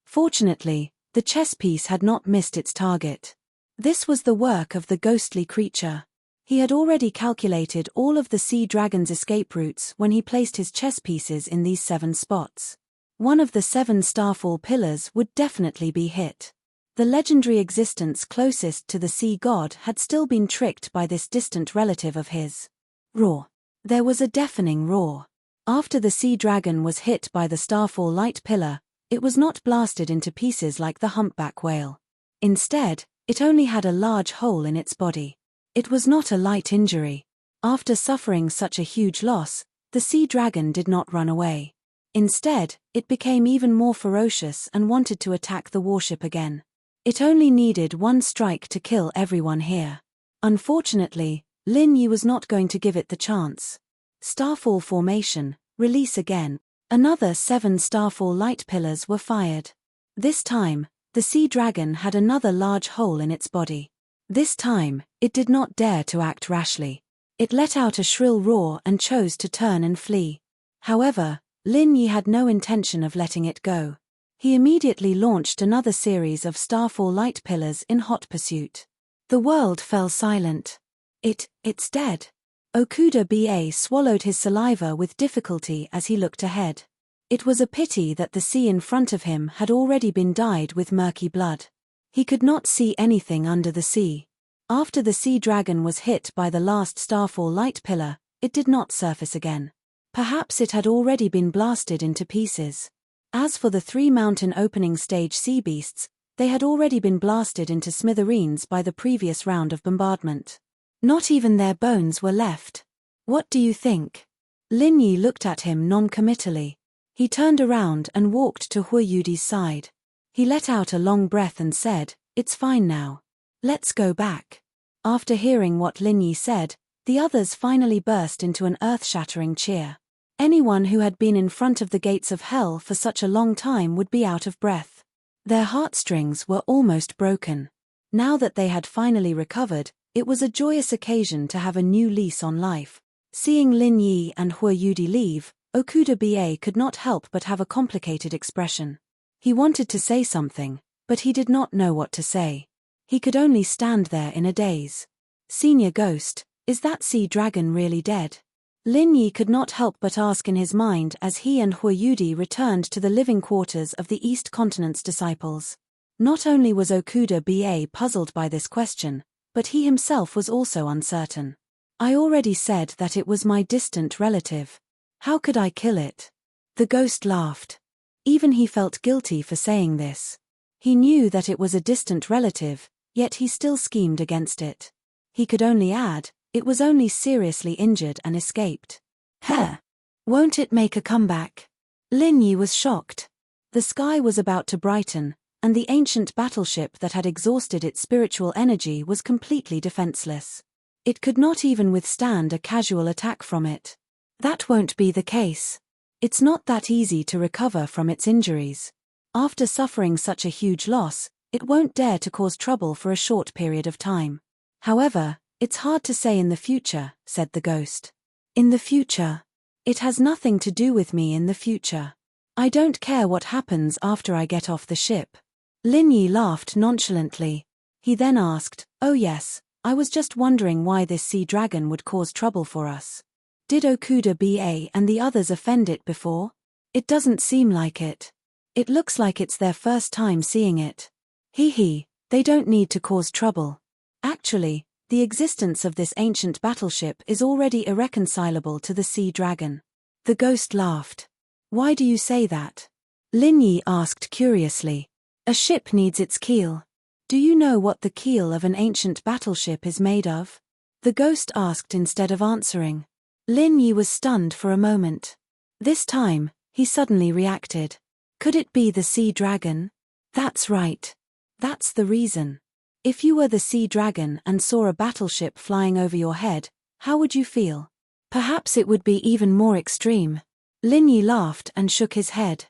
Fortunately, the chess piece had not missed its target. This was the work of the ghostly creature. He had already calculated all of the sea dragon's escape routes when he placed his chess pieces in these 7 spots. One of the 7 starfall pillars would definitely be hit. The legendary existence closest to the sea god had still been tricked by this distant relative of his. Roar. There was a deafening roar. After the sea dragon was hit by the starfall light pillar, it was not blasted into pieces like the humpback whale. Instead, it only had a large hole in its body. It was not a light injury. After suffering such a huge loss, the sea dragon did not run away. Instead, it became even more ferocious and wanted to attack the warship again. It only needed one strike to kill everyone here. Unfortunately, Lin Yi was not going to give it the chance. Starfall formation, release again. Another 7 starfall light pillars were fired. This time, the sea dragon had another large hole in its body. This time, it did not dare to act rashly. It let out a shrill roar and chose to turn and flee. However, Lin Yi had no intention of letting it go. He immediately launched another series of starfall light pillars in hot pursuit. The world fell silent. It's dead. Okuda BA swallowed his saliva with difficulty as he looked ahead. It was a pity that the sea in front of him had already been dyed with murky blood. He could not see anything under the sea. After the sea dragon was hit by the last starfall light pillar, it did not surface again. Perhaps it had already been blasted into pieces. As for the 3 mountain opening stage sea beasts, they had already been blasted into smithereens by the previous round of bombardment. Not even their bones were left. What do you think? Lin Yi looked at him non-committally. He turned around and walked to Huayudi's side. He let out a long breath and said, "It's fine now. Let's go back." After hearing what Lin Yi said, the others finally burst into an earth-shattering cheer. Anyone who had been in front of the gates of hell for such a long time would be out of breath. Their heartstrings were almost broken. Now that they had finally recovered, it was a joyous occasion to have a new lease on life. Seeing Lin Yi and Huayudi leave, Okuda BA could not help but have a complicated expression. He wanted to say something, but he did not know what to say. He could only stand there in a daze. "Senior Ghost, is that sea dragon really dead?" Lin Yi could not help but ask in his mind as he and Huayudi returned to the living quarters of the East Continent's disciples. Not only was Okuda BA puzzled by this question, but he himself was also uncertain. "I already said that it was my distant relative. How could I kill it?" The ghost laughed. Even he felt guilty for saying this. He knew that it was a distant relative, yet he still schemed against it. He could only add, it was only seriously injured and escaped. "Huh! Won't it make a comeback?" Lin Yi was shocked. The sky was about to brighten, and the ancient battleship that had exhausted its spiritual energy was completely defenseless. It could not even withstand a casual attack from it. That won't be the case. It's not that easy to recover from its injuries. After suffering such a huge loss, it won't dare to cause trouble for a short period of time. However, it's hard to say in the future, said the ghost. In the future? It has nothing to do with me in the future. I don't care what happens after I get off the ship. Lin Yi laughed nonchalantly. He then asked, oh yes, I was just wondering why this sea dragon would cause trouble for us. Did Okuda BA and the others offend it before? It doesn't seem like it. It looks like it's their first time seeing it. They don't need to cause trouble. Actually, the existence of this ancient battleship is already irreconcilable to the sea dragon. The ghost laughed. Why do you say that? Lin Yi asked curiously. A ship needs its keel. Do you know what the keel of an ancient battleship is made of? The ghost asked instead of answering. Lin Yi was stunned for a moment. This time, he suddenly reacted. Could it be the sea dragon? That's right. That's the reason. If you were the sea dragon and saw a battleship flying over your head, how would you feel? Perhaps it would be even more extreme. Lin Yi laughed and shook his head.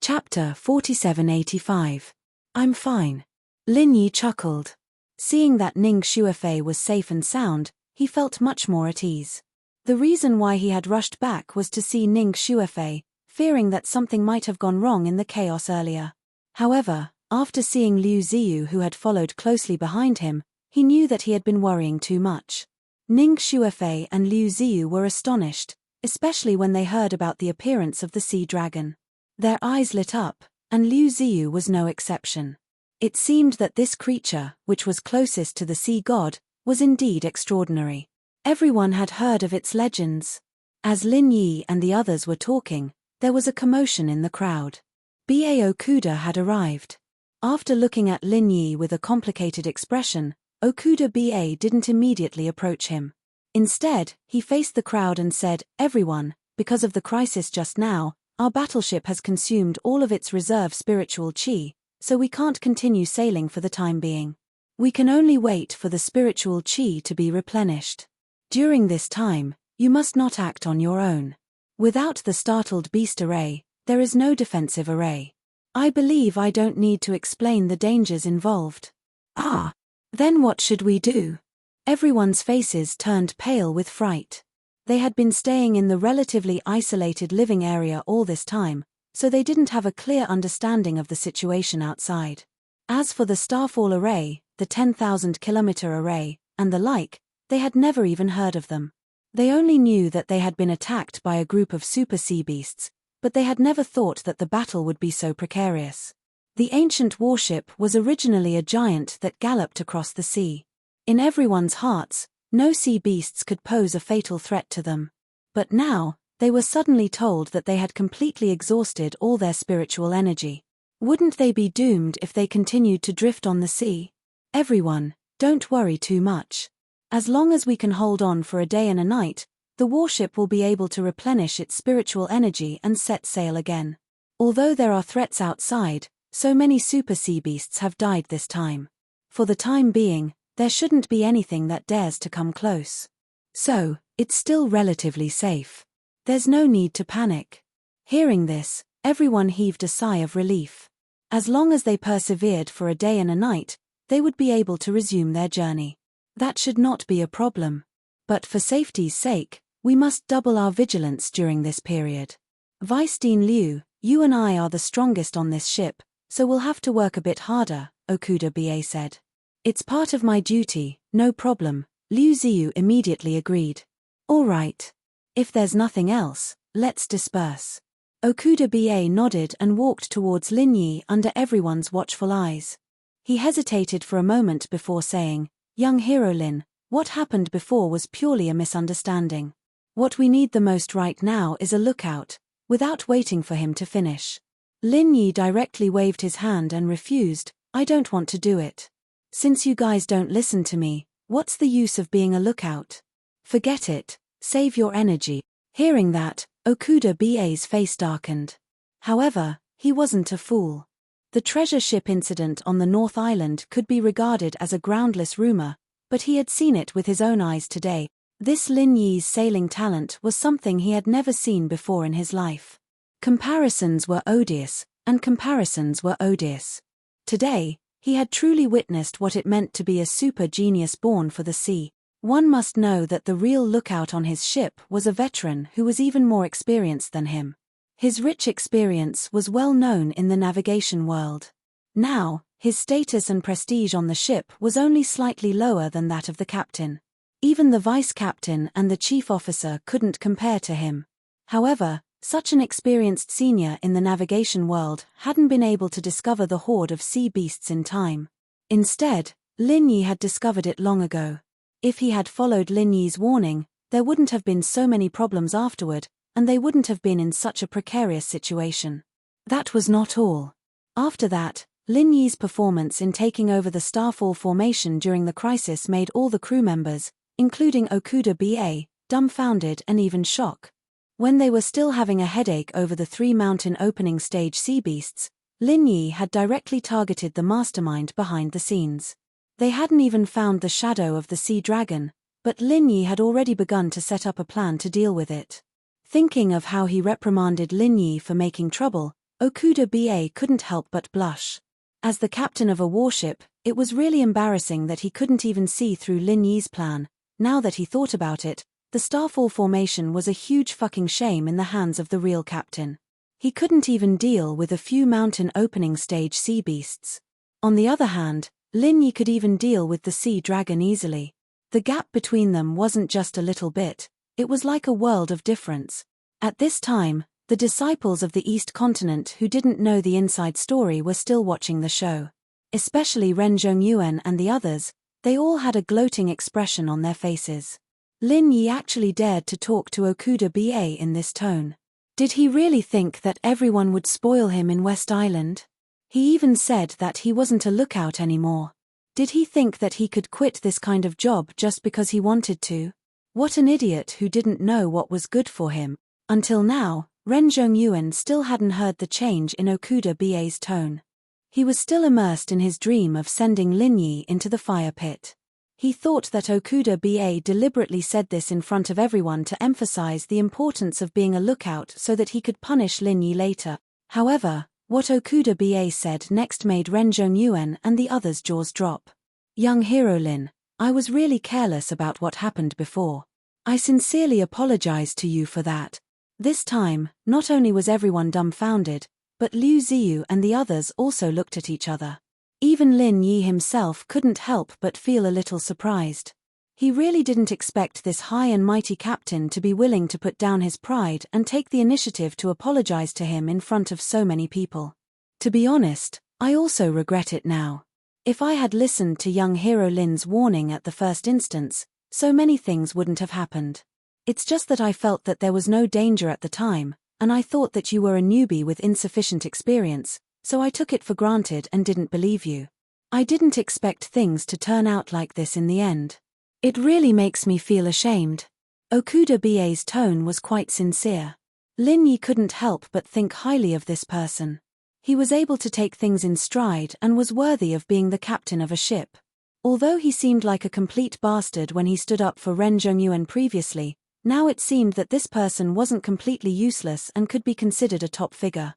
Chapter 4785. I'm fine. Lin Yi chuckled. Seeing that Ning Shuefei was safe and sound, he felt much more at ease. The reason why he had rushed back was to see Ning Shuefei, fearing that something might have gone wrong in the chaos earlier. However, after seeing Liu Ziyu who had followed closely behind him, he knew that he had been worrying too much. Ning Shuefei and Liu Ziyu were astonished, especially when they heard about the appearance of the sea dragon. Their eyes lit up, and Liu Ziyu was no exception. It seemed that this creature, which was closest to the sea god, was indeed extraordinary. Everyone had heard of its legends. As Lin Yi and the others were talking, there was a commotion in the crowd. B.A. Okuda had arrived. After looking at Lin Yi with a complicated expression, Okuda B.A. didn't immediately approach him. Instead, he faced the crowd and said, everyone, because of the crisis just now, our battleship has consumed all of its reserve spiritual chi, so we can't continue sailing for the time being. We can only wait for the spiritual chi to be replenished. During this time, you must not act on your own. Without the startled beast array, there is no defensive array. I believe I don't need to explain the dangers involved. Ah! Then what should we do? Everyone's faces turned pale with fright. They had been staying in the relatively isolated living area all this time, so they didn't have a clear understanding of the situation outside. As for the Starfall array, the 10,000-kilometer array, and the like, they had never even heard of them. They only knew that they had been attacked by a group of super sea beasts, but they had never thought that the battle would be so precarious. The ancient warship was originally a giant that galloped across the sea. In everyone's hearts, no sea beasts could pose a fatal threat to them. But now, they were suddenly told that they had completely exhausted all their spiritual energy. Wouldn't they be doomed if they continued to drift on the sea? Everyone, don't worry too much. As long as we can hold on for a day and a night, the warship will be able to replenish its spiritual energy and set sail again. Although there are threats outside, so many super sea beasts have died this time. For the time being, there shouldn't be anything that dares to come close. So, it's still relatively safe. There's no need to panic. Hearing this, everyone heaved a sigh of relief. As long as they persevered for a day and a night, they would be able to resume their journey. That should not be a problem. But for safety's sake, we must double our vigilance during this period. Vice Dean Liu, you and I are the strongest on this ship, so we'll have to work a bit harder, Okuda BA said. It's part of my duty, no problem, Liu Ziyu immediately agreed. All right. If there's nothing else, let's disperse. Okuda BA nodded and walked towards Lin Yi under everyone's watchful eyes. He hesitated for a moment before saying, Young hero Lin, what happened before was purely a misunderstanding. What we need the most right now is a lookout, without waiting for him to finish. Lin Yi directly waved his hand and refused, I don't want to do it. Since you guys don't listen to me, what's the use of being a lookout? Forget it, save your energy. Hearing that, Okuda BA's face darkened. However, he wasn't a fool. The treasure ship incident on the North Island could be regarded as a groundless rumor, but he had seen it with his own eyes today. This Lin Yi's sailing talent was something he had never seen before in his life. Comparisons were odious, and comparisons were odious. Today, he had truly witnessed what it meant to be a super genius born for the sea. One must know that the real lookout on his ship was a veteran who was even more experienced than him. His rich experience was well known in the navigation world. Now, his status and prestige on the ship was only slightly lower than that of the captain. Even the vice captain and the chief officer couldn't compare to him. However, such an experienced senior in the navigation world hadn't been able to discover the horde of sea beasts in time. Instead, Lin Yi had discovered it long ago. If he had followed Lin Yi's warning, there wouldn't have been so many problems afterward, and they wouldn't have been in such a precarious situation. That was not all. After that, Lin Yi's performance in taking over the Starfall formation during the crisis made all the crew members, including Okuda BA, dumbfounded and even shocked. When they were still having a headache over the 3 mountain opening stage sea beasts, Lin Yi had directly targeted the mastermind behind the scenes. They hadn't even found the shadow of the sea dragon, but Lin Yi had already begun to set up a plan to deal with it. Thinking of how he reprimanded Lin Yi for making trouble, Okuda BA couldn't help but blush. As the captain of a warship, it was really embarrassing that he couldn't even see through Lin Yi's plan. Now that he thought about it, the Starfall formation was a huge fucking shame in the hands of the real captain. He couldn't even deal with a few mountain opening stage sea beasts. On the other hand, Lin Yi could even deal with the sea dragon easily. The gap between them wasn't just a little bit, it was like a world of difference. At this time, the disciples of the East Continent who didn't know the inside story were still watching the show. Especially Ren Zhongyuan and the others, they all had a gloating expression on their faces. Lin Yi actually dared to talk to Okuda BA in this tone. Did he really think that everyone would spoil him in West Island? He even said that he wasn't a lookout anymore. Did he think that he could quit this kind of job just because he wanted to? What an idiot who didn't know what was good for him. Until now, Ren Zhongyuan still hadn't heard the change in Okuda BA's tone. He was still immersed in his dream of sending Lin Yi into the fire pit. He thought that Okuda BA deliberately said this in front of everyone to emphasize the importance of being a lookout so that he could punish Lin Yi later. However, what Okuda BA said next made Ren Zhongyuan and the others' jaws drop. Young hero Lin, I was really careless about what happened before. I sincerely apologize to you for that. This time, not only was everyone dumbfounded, but Liu Ziyu and the others also looked at each other. Even Lin Yi himself couldn't help but feel a little surprised. He really didn't expect this high and mighty captain to be willing to put down his pride and take the initiative to apologize to him in front of so many people. To be honest, I also regret it now. If I had listened to young hero Lin's warning at the first instance, so many things wouldn't have happened. It's just that I felt that there was no danger at the time, and I thought that you were a newbie with insufficient experience, so I took it for granted and didn't believe you. I didn't expect things to turn out like this in the end. It really makes me feel ashamed. Okuda BA's tone was quite sincere. Lin Yi couldn't help but think highly of this person. He was able to take things in stride and was worthy of being the captain of a ship. Although he seemed like a complete bastard when he stood up for Ren Zhongyuan previously, now it seemed that this person wasn't completely useless and could be considered a top figure.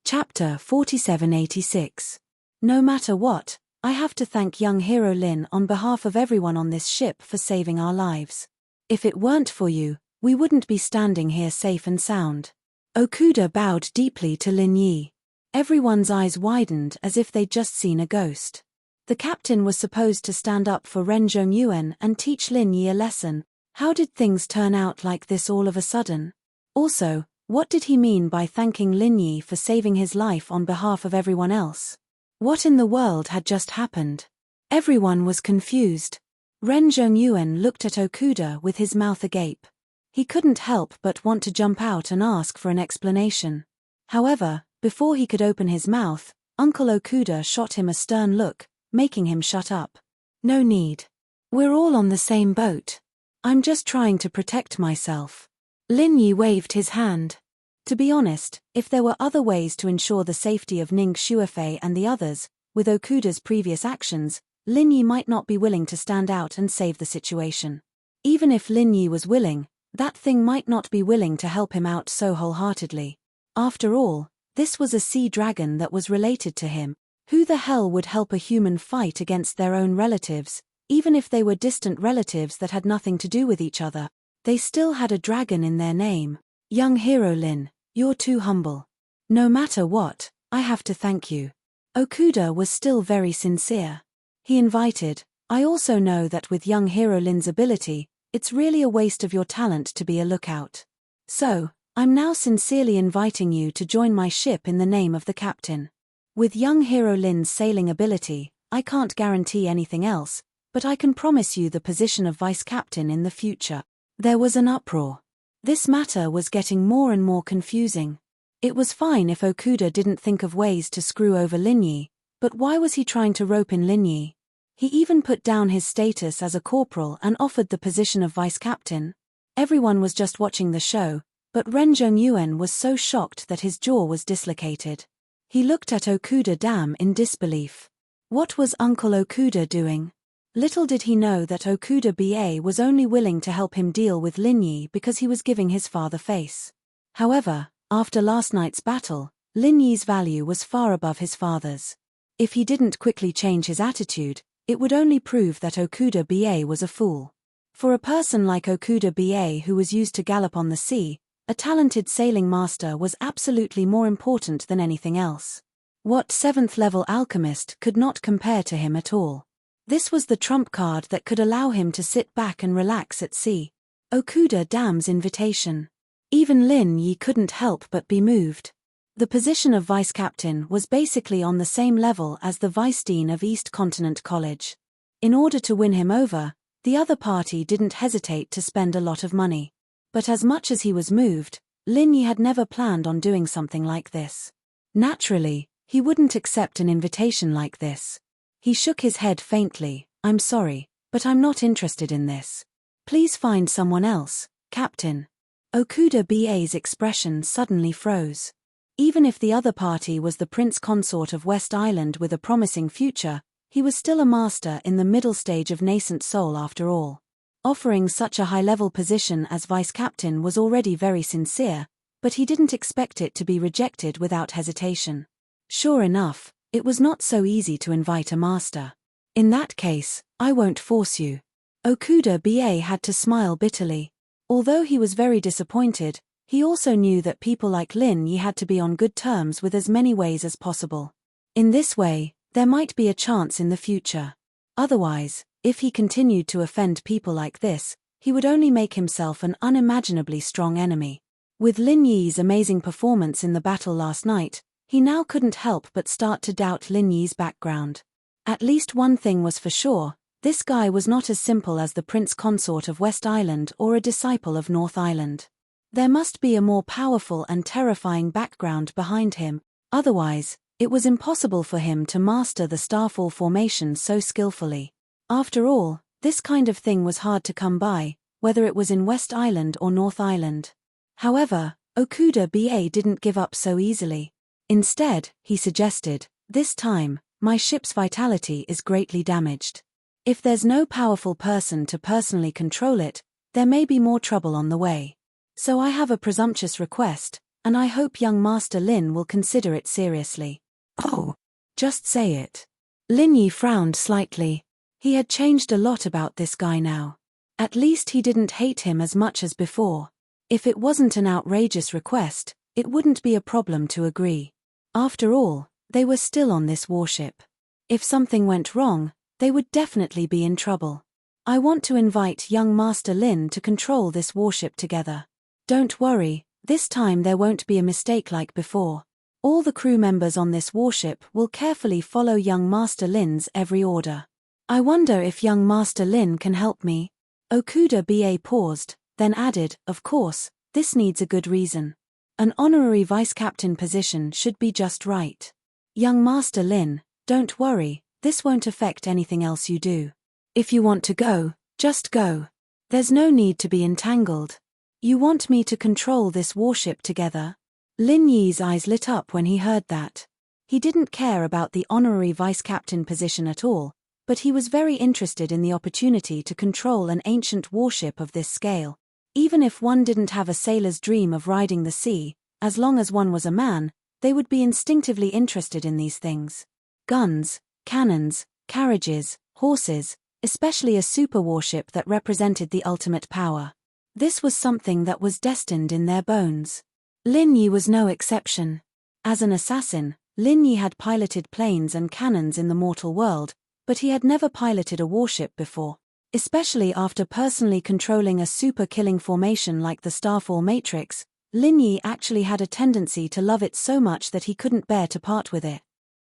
Chapter 4786. No matter what, I have to thank young hero Lin on behalf of everyone on this ship for saving our lives. If it weren't for you, we wouldn't be standing here safe and sound. Okuda bowed deeply to Lin Yi. Everyone's eyes widened as if they'd just seen a ghost. The captain was supposed to stand up for Ren Zhongyuan and teach Lin Yi a lesson. How did things turn out like this all of a sudden? Also, what did he mean by thanking Lin Yi for saving his life on behalf of everyone else? What in the world had just happened? Everyone was confused. Ren Zhongyuan looked at Okuda with his mouth agape. He couldn't help but want to jump out and ask for an explanation. However, before he could open his mouth, Uncle Okuda shot him a stern look, making him shut up. No need. We're all on the same boat. I'm just trying to protect myself. Lin Yi waved his hand. To be honest, if there were other ways to ensure the safety of Ning Shuofei and the others, with Okuda's previous actions, Lin Yi might not be willing to stand out and save the situation. Even if Lin Yi was willing, that thing might not be willing to help him out so wholeheartedly. After all, This was a sea dragon that was related to him. Who the hell would help a human fight against their own relatives, even if they were distant relatives that had nothing to do with each other? They still had a dragon in their name. Young hero Lin, you're too humble. No matter what, I have to thank you. Okuda was still very sincere. He invited, I also know that with young hero Lin's ability, it's really a waste of your talent to be a lookout. So, I'm now sincerely inviting you to join my ship in the name of the captain. With young hero Lin's sailing ability, I can't guarantee anything else, but I can promise you the position of vice captain in the future. There was an uproar. This matter was getting more and more confusing. It was fine if Okuda didn't think of ways to screw over Linyi, but why was he trying to rope in Linyi? He even put down his status as a corporal and offered the position of vice captain. Everyone was just watching the show, but Ren Zhongyuan was so shocked that his jaw was dislocated. He looked at Okuda Dam in disbelief. What was Uncle Okuda doing? Little did he know that Okuda BA was only willing to help him deal with Linyi because he was giving his father face. However, after last night's battle, Linyi's value was far above his father's. If he didn't quickly change his attitude, it would only prove that Okuda BA was a fool. For a person like Okuda BA who was used to gallop on the sea, a talented sailing master was absolutely more important than anything else. What 7th-level alchemist could not compare to him at all? This was the trump card that could allow him to sit back and relax at sea. Okuda Dam's invitation. Even Lin Yi couldn't help but be moved. The position of vice captain was basically on the same level as the vice dean of East Continent College. In order to win him over, the other party didn't hesitate to spend a lot of money. But as much as he was moved, Lin Yi had never planned on doing something like this. Naturally, he wouldn't accept an invitation like this. He shook his head faintly. I'm sorry, but I'm not interested in this. Please find someone else, Captain. Okuda BA's expression suddenly froze. Even if the other party was the prince consort of West Island with a promising future, he was still a master in the middle stage of nascent soul after all. Offering such a high-level position as vice captain was already very sincere, but he didn't expect it to be rejected without hesitation. Sure enough, it was not so easy to invite a master. In that case, I won't force you. Okuda BA had to smile bitterly. Although he was very disappointed, he also knew that people like Lin Yi had to be on good terms with as many ways as possible. In this way, there might be a chance in the future. Otherwise, if he continued to offend people like this, he would only make himself an unimaginably strong enemy. With Lin Yi's amazing performance in the battle last night, he now couldn't help but start to doubt Lin Yi's background. At least one thing was for sure, this guy was not as simple as the prince consort of West Island or a disciple of North Island. There must be a more powerful and terrifying background behind him, otherwise, it was impossible for him to master the starfall formation so skillfully. After all, this kind of thing was hard to come by, whether it was in West Island or North Island. However, Okuda BA didn't give up so easily. Instead, he suggested, this time, my ship's vitality is greatly damaged. If there's no powerful person to personally control it, there may be more trouble on the way. So I have a presumptuous request, and I hope young Master Lin will consider it seriously. Oh, just say it. Lin Yi frowned slightly. He had changed a lot about this guy now. At least he didn't hate him as much as before. If it wasn't an outrageous request, it wouldn't be a problem to agree. After all, they were still on this warship. If something went wrong, they would definitely be in trouble. I want to invite young Master Lin to control this warship together. Don't worry, this time there won't be a mistake like before. All the crew members on this warship will carefully follow young Master Lin's every order. I wonder if young Master Lin can help me. Okuda BA paused, then added, of course, this needs a good reason. An honorary vice captain position should be just right. Young Master Lin, don't worry, this won't affect anything else you do. If you want to go, just go. There's no need to be entangled. You want me to control this warship together? Lin Yi's eyes lit up when he heard that. He didn't care about the honorary vice captain position at all, but he was very interested in the opportunity to control an ancient warship of this scale. Even if one didn't have a sailor's dream of riding the sea, as long as one was a man, They would be instinctively interested in these things. Guns, cannons, carriages, horses, especially a super warship that represented the ultimate power. This was something that was destined in their bones. Lin Yi was no exception. As an assassin, Lin Yi had piloted planes and cannons in the mortal world, but he had never piloted a warship before. Especially after personally controlling a super-killing formation like the Starfall Matrix, Lin Yi actually had a tendency to love it so much that he couldn't bear to part with it.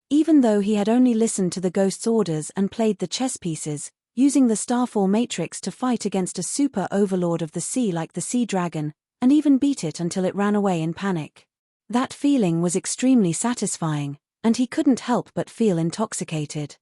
Even though he had only listened to the ghost's orders and played the chess pieces, using the Starfall Matrix to fight against a super-overlord of the sea like the Sea Dragon, and even beat it until it ran away in panic. That feeling was extremely satisfying, and he couldn't help but feel intoxicated.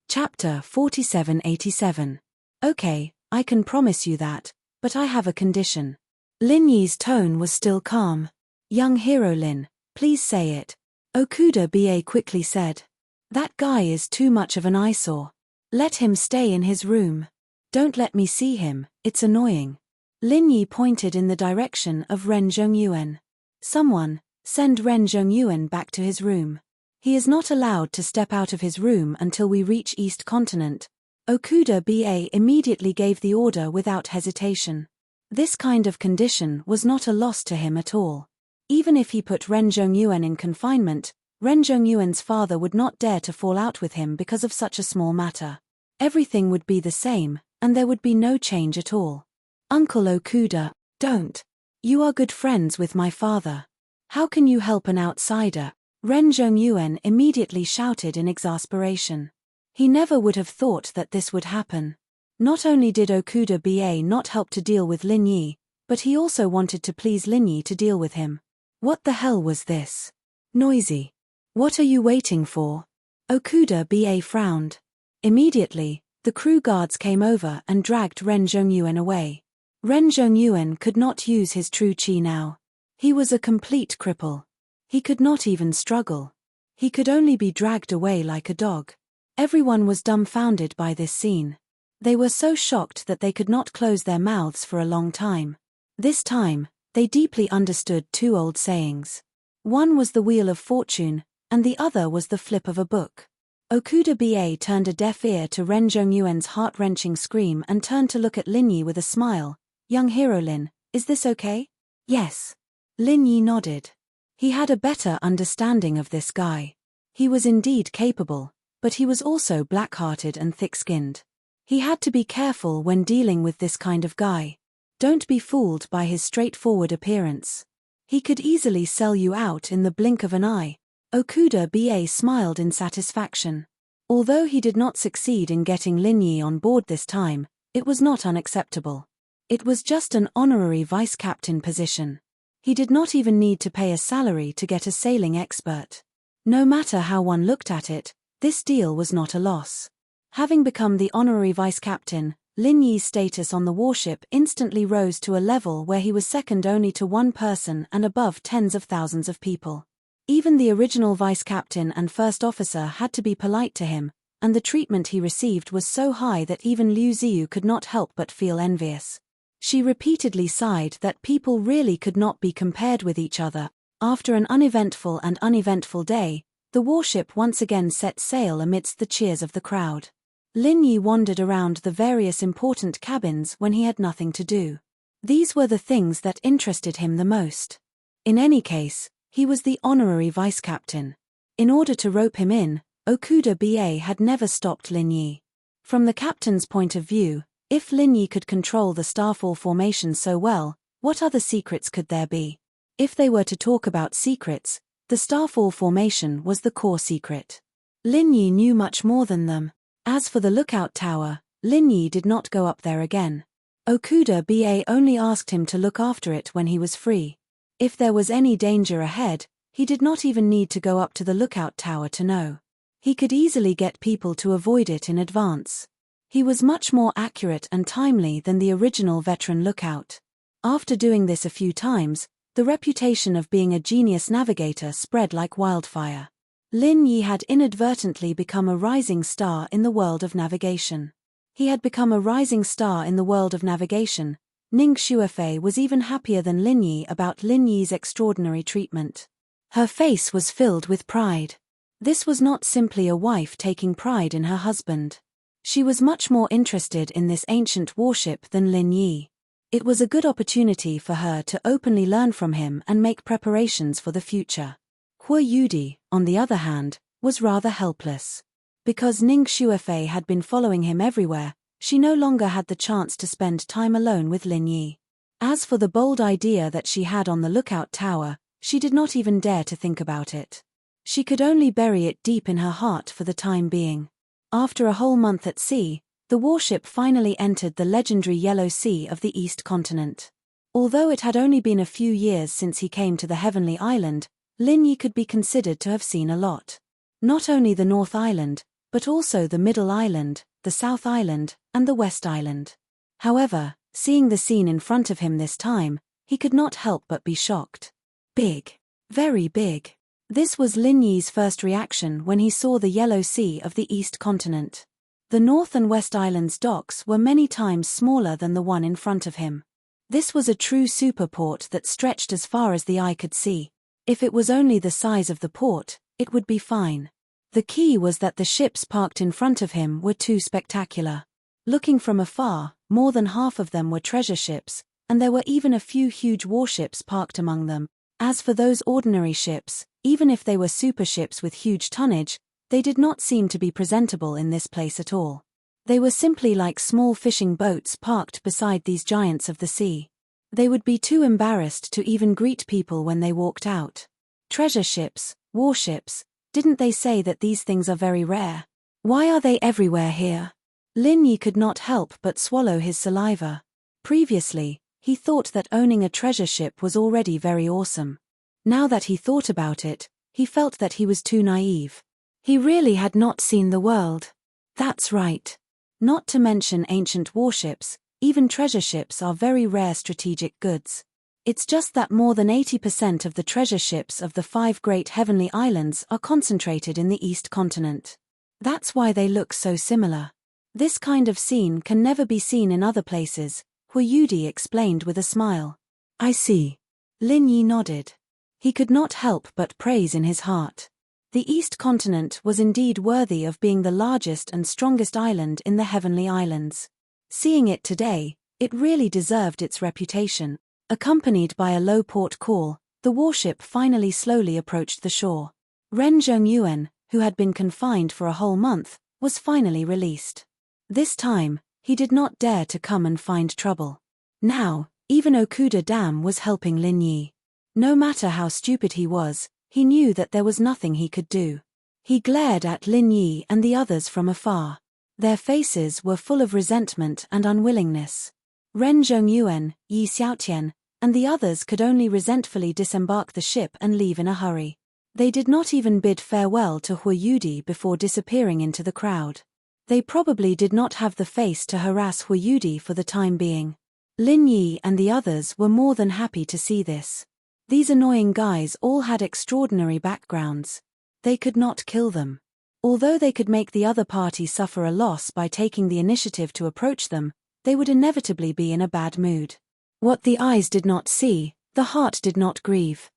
Chapter 4787. Okay, I can promise you that, but I have a condition. Lin Yi's tone was still calm. Young hero Lin, please say it. Okuda Ba quickly said. That guy is too much of an eyesore. Let him stay in his room. Don't let me see him, it's annoying. Lin Yi pointed in the direction of Ren Zhongyuan. Someone, send Ren Zhongyuan back to his room. He is not allowed to step out of his room until we reach East Continent. Okuda Ba immediately gave the order without hesitation. This kind of condition was not a loss to him at all. Even if he put Ren Zhongyuan in confinement, Ren Zhongyuan's father would not dare to fall out with him because of such a small matter. Everything would be the same, and there would be no change at all. Uncle Okuda, don't. You are good friends with my father. How can you help an outsider? Ren Zhongyuan immediately shouted in exasperation. He never would have thought that this would happen. Not only did Okuda Ba not help to deal with Lin Yi, but he also wanted to please Lin Yi to deal with him. What the hell was this? Noisy. What are you waiting for? Okuda Ba frowned. Immediately, the crew guards came over and dragged Ren Zhongyuan away. Ren Zhongyuan could not use his true chi now. He was a complete cripple. He could not even struggle. He could only be dragged away like a dog. Everyone was dumbfounded by this scene. They were so shocked that they could not close their mouths for a long time. This time, they deeply understood two old sayings. One was the Wheel of Fortune, and the other was the flip of a book. Okuda Ba turned a deaf ear to Ren Zhongyuan's heart-wrenching scream and turned to look at Lin Yi with a smile. Young hero Lin, is this okay? Yes. Lin Yi nodded. He had a better understanding of this guy. He was indeed capable, but he was also black-hearted and thick-skinned. He had to be careful when dealing with this kind of guy. Don't be fooled by his straightforward appearance. He could easily sell you out in the blink of an eye. Okuda Ba smiled in satisfaction. Although he did not succeed in getting Lin Yi on board this time, it was not unacceptable. It was just an honorary vice-captain position. He did not even need to pay a salary to get a sailing expert. No matter how one looked at it, this deal was not a loss. Having become the honorary vice-captain, Lin Yi's status on the warship instantly rose to a level where he was second only to one person and above tens of thousands of people. Even the original vice-captain and first officer had to be polite to him, and the treatment he received was so high that even Liu Ziyu could not help but feel envious. She repeatedly sighed that people really could not be compared with each other. After an uneventful day, the warship once again set sail amidst the cheers of the crowd. Lin Yi wandered around the various important cabins when he had nothing to do. These were the things that interested him the most. In any case, he was the honorary vice-captain. In order to rope him in, Okuda Ba had never stopped Lin Yi. From the captain's point of view, if Lin Yi could control the Starfall formation so well, what other secrets could there be? If they were to talk about secrets, the Starfall formation was the core secret. Lin Yi knew much more than them. As for the lookout tower, Lin Yi did not go up there again. Okuda Ba only asked him to look after it when he was free. If there was any danger ahead, he did not even need to go up to the lookout tower to know. He could easily get people to avoid it in advance. He was much more accurate and timely than the original veteran lookout. After doing this a few times, the reputation of being a genius navigator spread like wildfire. Lin Yi had inadvertently become a rising star in the world of navigation. He had become a rising star in the world of navigation. Ning Xuefei was even happier than Lin Yi about Lin Yi's extraordinary treatment. Her face was filled with pride. This was not simply a wife taking pride in her husband. She was much more interested in this ancient warship than Lin Yi. It was a good opportunity for her to openly learn from him and make preparations for the future. Hu Yudi, on the other hand, was rather helpless. Because Ning Shuefei had been following him everywhere, she no longer had the chance to spend time alone with Lin Yi. As for the bold idea that she had on the lookout tower, she did not even dare to think about it. She could only bury it deep in her heart for the time being. After a whole month at sea, the warship finally entered the legendary Yellow Sea of the East Continent. Although it had only been a few years since he came to the Heavenly Island, Lin Yi could be considered to have seen a lot. Not only the North Island, but also the Middle Island, the South Island, and the West Island. However, seeing the scene in front of him this time, he could not help but be shocked. Big. Very big. This was Lin Yi's first reaction when he saw the Yellow Sea of the East Continent. The North and West Islands' docks were many times smaller than the one in front of him. This was a true superport that stretched as far as the eye could see. If it was only the size of the port, it would be fine. The key was that the ships parked in front of him were too spectacular. Looking from afar, more than half of them were treasure ships, and there were even a few huge warships parked among them. As for those ordinary ships, even if they were superships with huge tonnage, they did not seem to be presentable in this place at all. They were simply like small fishing boats parked beside these giants of the sea. They would be too embarrassed to even greet people when they walked out. Treasure ships, warships, didn't they say that these things are very rare? Why are they everywhere here? Lin Yi could not help but swallow his saliva. Previously, he thought that owning a treasure ship was already very awesome. Now that he thought about it, he felt that he was too naive. He really had not seen the world. That's right. Not to mention ancient warships, even treasure ships are very rare strategic goods. It's just that more than 80% of the treasure ships of the 5 great heavenly islands are concentrated in the East Continent. That's why they look so similar. This kind of scene can never be seen in other places, Hu Yudi explained with a smile. I see. Lin Yi nodded. He could not help but praise in his heart. The East Continent was indeed worthy of being the largest and strongest island in the Heavenly Islands. Seeing it today, it really deserved its reputation. Accompanied by a low port call, the warship finally slowly approached the shore. Ren Zhongyuan, who had been confined for a whole month, was finally released. This time, he did not dare to come and find trouble. Now, even Okuda Dam was helping Lin Yi. No matter how stupid he was, he knew that there was nothing he could do. He glared at Lin Yi and the others from afar. Their faces were full of resentment and unwillingness. Ren Zhongyuan, Yi Xiaotian, and the others could only resentfully disembark the ship and leave in a hurry. They did not even bid farewell to Hu Yudi before disappearing into the crowd. They probably did not have the face to harass Hu Yudi for the time being. Lin Yi and the others were more than happy to see this. These annoying guys all had extraordinary backgrounds. They could not kill them. Although they could make the other party suffer a loss by taking the initiative to approach them, they would inevitably be in a bad mood. What the eyes did not see, the heart did not grieve.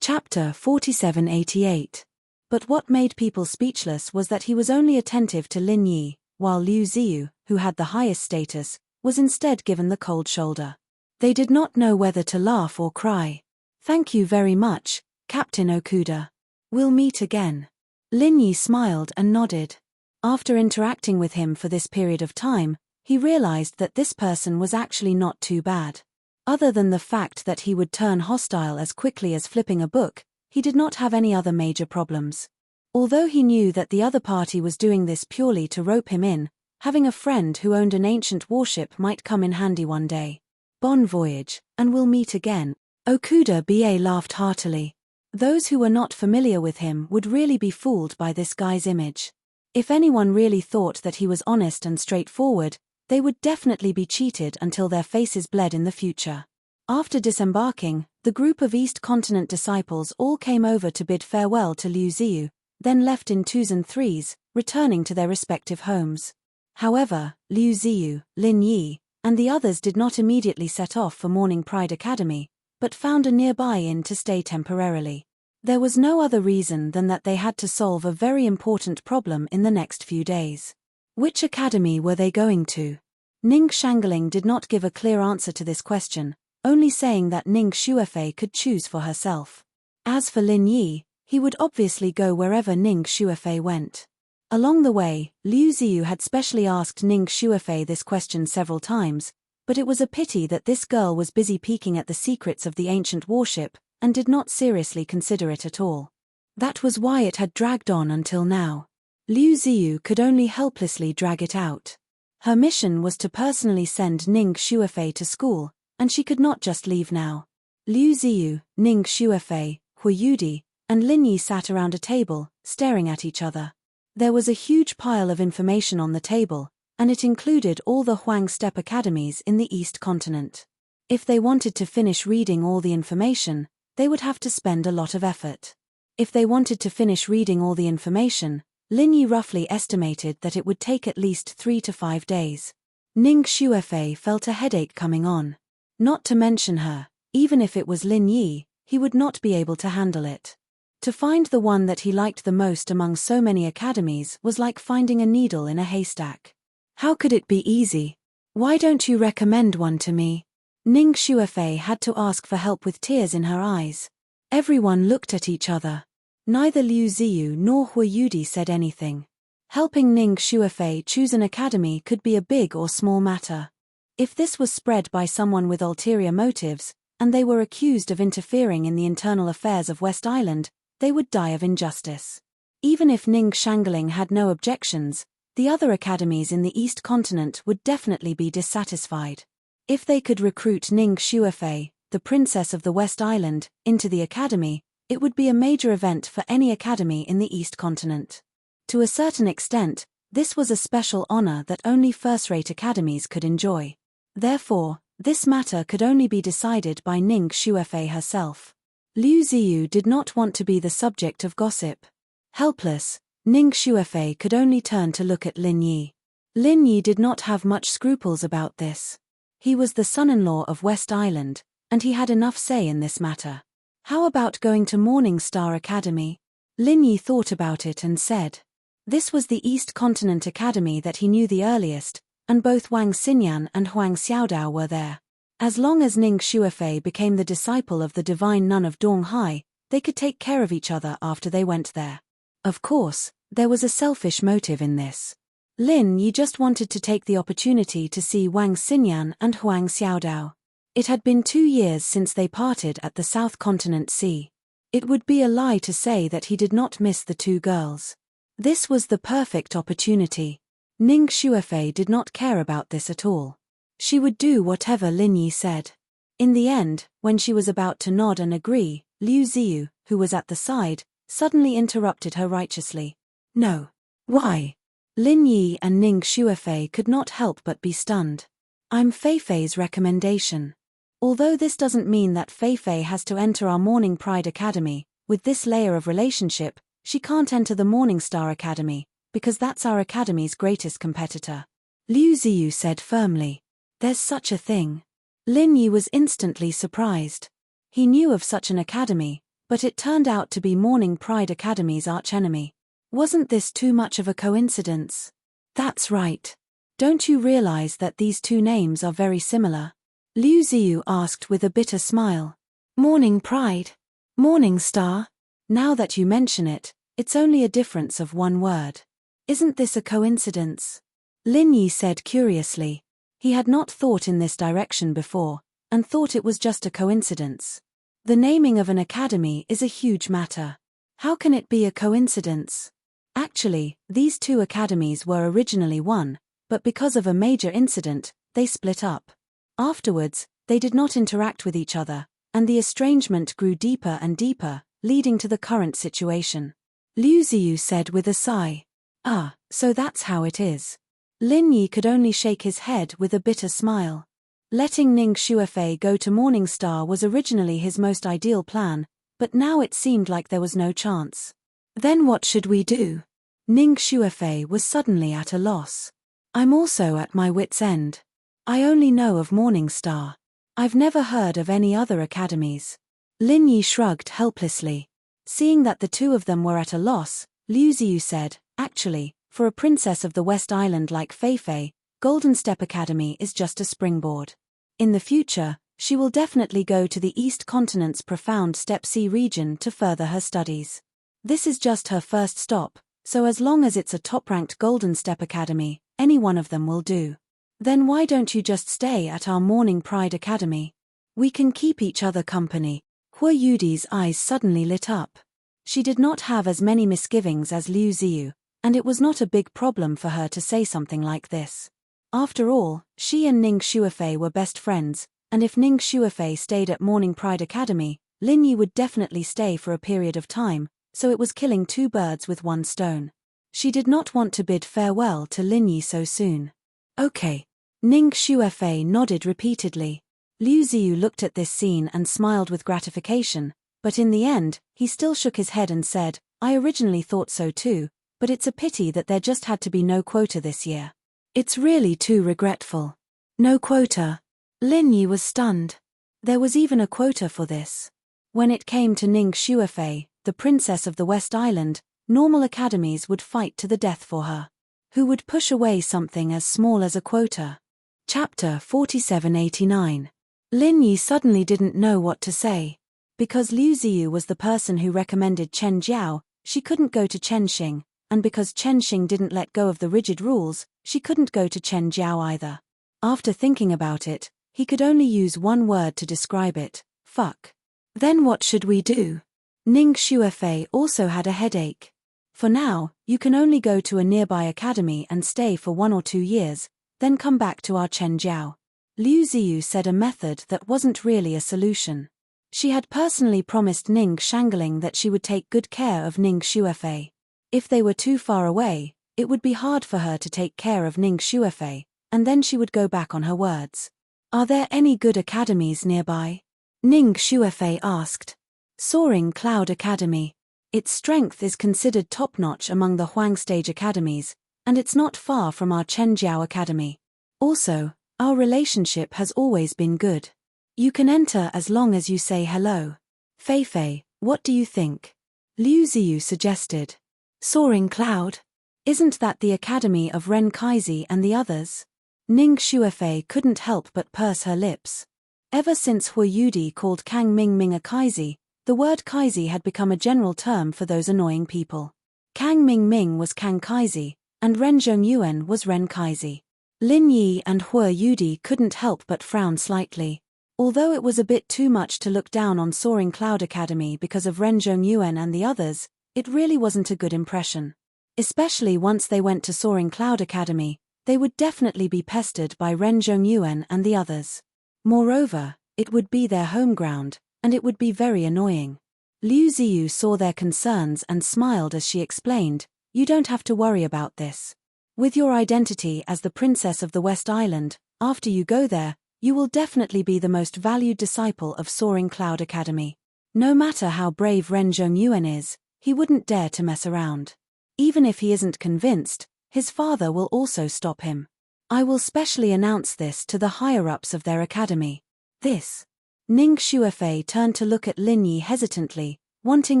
Chapter 4788. But what made people speechless was that he was only attentive to Lin Yi, while Liu Ziyu, who had the highest status, was instead given the cold shoulder. They did not know whether to laugh or cry. Thank you very much, Captain Okuda. We'll meet again. Lin Yi smiled and nodded. After interacting with him for this period of time, he realized that this person was actually not too bad. Other than the fact that he would turn hostile as quickly as flipping a book, he did not have any other major problems. Although he knew that the other party was doing this purely to rope him in, having a friend who owned an ancient warship might come in handy one day. Bon voyage, and we'll meet again. Okuda-ba laughed heartily. Those who were not familiar with him would really be fooled by this guy's image. If anyone really thought that he was honest and straightforward, they would definitely be cheated until their faces bled in the future. After disembarking, the group of East Continent disciples all came over to bid farewell to Liu Ziyu, then left in 2s and 3s, returning to their respective homes. However, Liu Ziyu, Lin Yi, and the others did not immediately set off for Morning Pride Academy, but found a nearby inn to stay temporarily. There was no other reason than that they had to solve a very important problem in the next few days. Which academy were they going to? Ning Shangeling did not give a clear answer to this question, only saying that Ning Shuefei could choose for herself. As for Lin Yi, he would obviously go wherever Ning Shuefei went. Along the way, Liu Ziyu had specially asked Ning Shuefei this question several times, but it was a pity that this girl was busy peeking at the secrets of the ancient warship, and did not seriously consider it at all. That was why it had dragged on until now. Liu Ziyu could only helplessly drag it out. Her mission was to personally send Ning Shuefei to school, and she could not just leave now. Liu Ziyu, Ning Shuefei, Hu Yudi, and Lin Yi sat around a table, staring at each other. There was a huge pile of information on the table, and it included all the Huang Steppe academies in the East continent. If they wanted to finish reading all the information, they would have to spend a lot of effort. If they wanted to finish reading all the information, Lin Yi roughly estimated that it would take at least 3 to 5 days. Ning Shuefei felt a headache coming on. Not to mention her, even if it was Lin Yi, he would not be able to handle it. To find the one that he liked the most among so many academies was like finding a needle in a haystack. How could it be easy? Why don't you recommend one to me? Ning Shuefei had to ask for help with tears in her eyes. Everyone looked at each other. Neither Liu Ziyu nor Hu Yudi said anything. Helping Ning Shuefei choose an academy could be a big or small matter. If this was spread by someone with ulterior motives, and they were accused of interfering in the internal affairs of West Island, they would die of injustice. Even if Ning Shangeling had no objections, the other academies in the East continent would definitely be dissatisfied. If they could recruit Ning Shuefei, the princess of the West Island, into the academy, it would be a major event for any academy in the East continent. To a certain extent, this was a special honor that only first-rate academies could enjoy. Therefore, this matter could only be decided by Ning Shuefei herself. Liu Ziyu did not want to be the subject of gossip. Helpless, Ning Shuefei could only turn to look at Lin Yi. Lin Yi did not have much scruples about this. He was the son-in-law of West Island, and he had enough say in this matter. How about going to Morning Star Academy? Lin Yi thought about it and said. This was the East Continent Academy that he knew the earliest, and both Wang Xinyan and Huang Xiaodao were there. As long as Ning Shuefei became the disciple of the divine nun of Donghai, they could take care of each other after they went there. Of course, there was a selfish motive in this. Lin Yi just wanted to take the opportunity to see Wang Xinyan and Huang Xiaodao. It had been 2 years since they parted at the South Continent Sea. It would be a lie to say that he did not miss the two girls. This was the perfect opportunity. Ning Shuefei did not care about this at all. She would do whatever Lin Yi said. In the end, when she was about to nod and agree, Liu Ziyu, who was at the side, suddenly interrupted her righteously. No. Why? Lin Yi and Ning Shuefei could not help but be stunned. I'm Feifei's recommendation. Although this doesn't mean that Feifei has to enter our Morning Pride Academy, with this layer of relationship, she can't enter the Morning Star Academy, because that's our academy's greatest competitor. Liu Ziyu said firmly. There's such a thing. Lin Yi was instantly surprised. He knew of such an academy, but it turned out to be Morning Pride Academy's archenemy. Wasn't this too much of a coincidence? That's right. Don't you realize that these two names are very similar? Liu Ziyu asked with a bitter smile. Morning Pride? Morning Star? Now that you mention it, it's only a difference of one word. Isn't this a coincidence? Lin Yi said curiously. He had not thought in this direction before, and thought it was just a coincidence. The naming of an academy is a huge matter. How can it be a coincidence? Actually, these two academies were originally one, but because of a major incident, they split up. Afterwards, they did not interact with each other, and the estrangement grew deeper and deeper, leading to the current situation. Liu Ziyu said with a sigh. Ah, so that's how it is. Lin Yi could only shake his head with a bitter smile. Letting Ning Shuefei go to Morning Star was originally his most ideal plan, but now it seemed like there was no chance. Then what should we do? Ning Shuefei was suddenly at a loss. I'm also at my wit's end. I only know of Morning Star. I've never heard of any other academies. Lin Yi shrugged helplessly. Seeing that the two of them were at a loss, Liu Ziyu said, "Actually, for a princess of the West Island like Fei Fei, Golden Step Academy is just a springboard. In the future, she will definitely go to the East Continent's profound Step Sea region to further her studies. This is just her first stop, so as long as it's a top-ranked Golden Step Academy, any one of them will do. Then why don't you just stay at our Morning Pride Academy? We can keep each other company." Hua Yudi's eyes suddenly lit up. She did not have as many misgivings as Liu Ziyu, and it was not a big problem for her to say something like this. After all, she and Ning Shuofei were best friends, and if Ning Shuofei stayed at Morning Pride Academy, Lin Yi would definitely stay for a period of time, so it was killing two birds with one stone. She did not want to bid farewell to Lin Yi so soon. "Okay." Ning Shuofei nodded repeatedly. Liu Ziyu looked at this scene and smiled with gratification, but in the end, he still shook his head and said, "I originally thought so too, but it's a pity that there just had to be no quota this year. It's really too regretful." No quota. Lin Yi was stunned. There was even a quota for this. When it came to Ning Shuofei, the princess of the West Island, normal academies would fight to the death for her. Who would push away something as small as a quota? Chapter 4789. Lin Yi suddenly didn't know what to say. Because Liu Ziyu was the person who recommended Chen Jiao, she couldn't go to Chen Xing, and because Chen Xing didn't let go of the rigid rules, she couldn't go to Chen Jiao either. After thinking about it, he could only use one word to describe it: fuck. Then what should we do? Ning Shuofei also had a headache. For now, you can only go to a nearby academy and stay for 1 or 2 years, then come back to our Chen Jiao. Liu Ziyu said a method that wasn't really a solution. She had personally promised Ning Shangling that she would take good care of Ning Shuofei. If they were too far away, it would be hard for her to take care of Ning Shuofei, and then she would go back on her words. "Are there any good academies nearby?" Ning Shuofei asked. Soaring Cloud Academy. Its strength is considered top-notch among the Huang Stage academies, and it's not far from our Chenjiao Academy. Also, our relationship has always been good. You can enter as long as you say hello. Fei Fei, what do you think? Liu Ziyu suggested. Soaring Cloud? Isn't that the academy of Ren Kaizi and the others? Ning Shuofei couldn't help but purse her lips. Ever since Hua Yudi called Kang Ming Ming a Kaizi, the word Kaizi had become a general term for those annoying people. Kang Ming Ming was Kang Kaizi, and Ren Zhongyuan was Ren Kaizi. Lin Yi and Hua Yudi couldn't help but frown slightly. Although it was a bit too much to look down on Soaring Cloud Academy because of Ren Zhongyuan and the others, it really wasn't a good impression. Especially once they went to Soaring Cloud Academy, they would definitely be pestered by Ren Zhongyuan and the others. Moreover, it would be their home ground, and it would be very annoying. Liu Ziyu saw their concerns and smiled as she explained, "You don't have to worry about this. With your identity as the Princess of the West Island, after you go there, you will definitely be the most valued disciple of Soaring Cloud Academy. No matter how brave Ren Zhongyuan is, he wouldn't dare to mess around. Even if he isn't convinced, his father will also stop him. I will specially announce this to the higher-ups of their academy." This. Ning Shuofei turned to look at Lin Yi hesitantly, wanting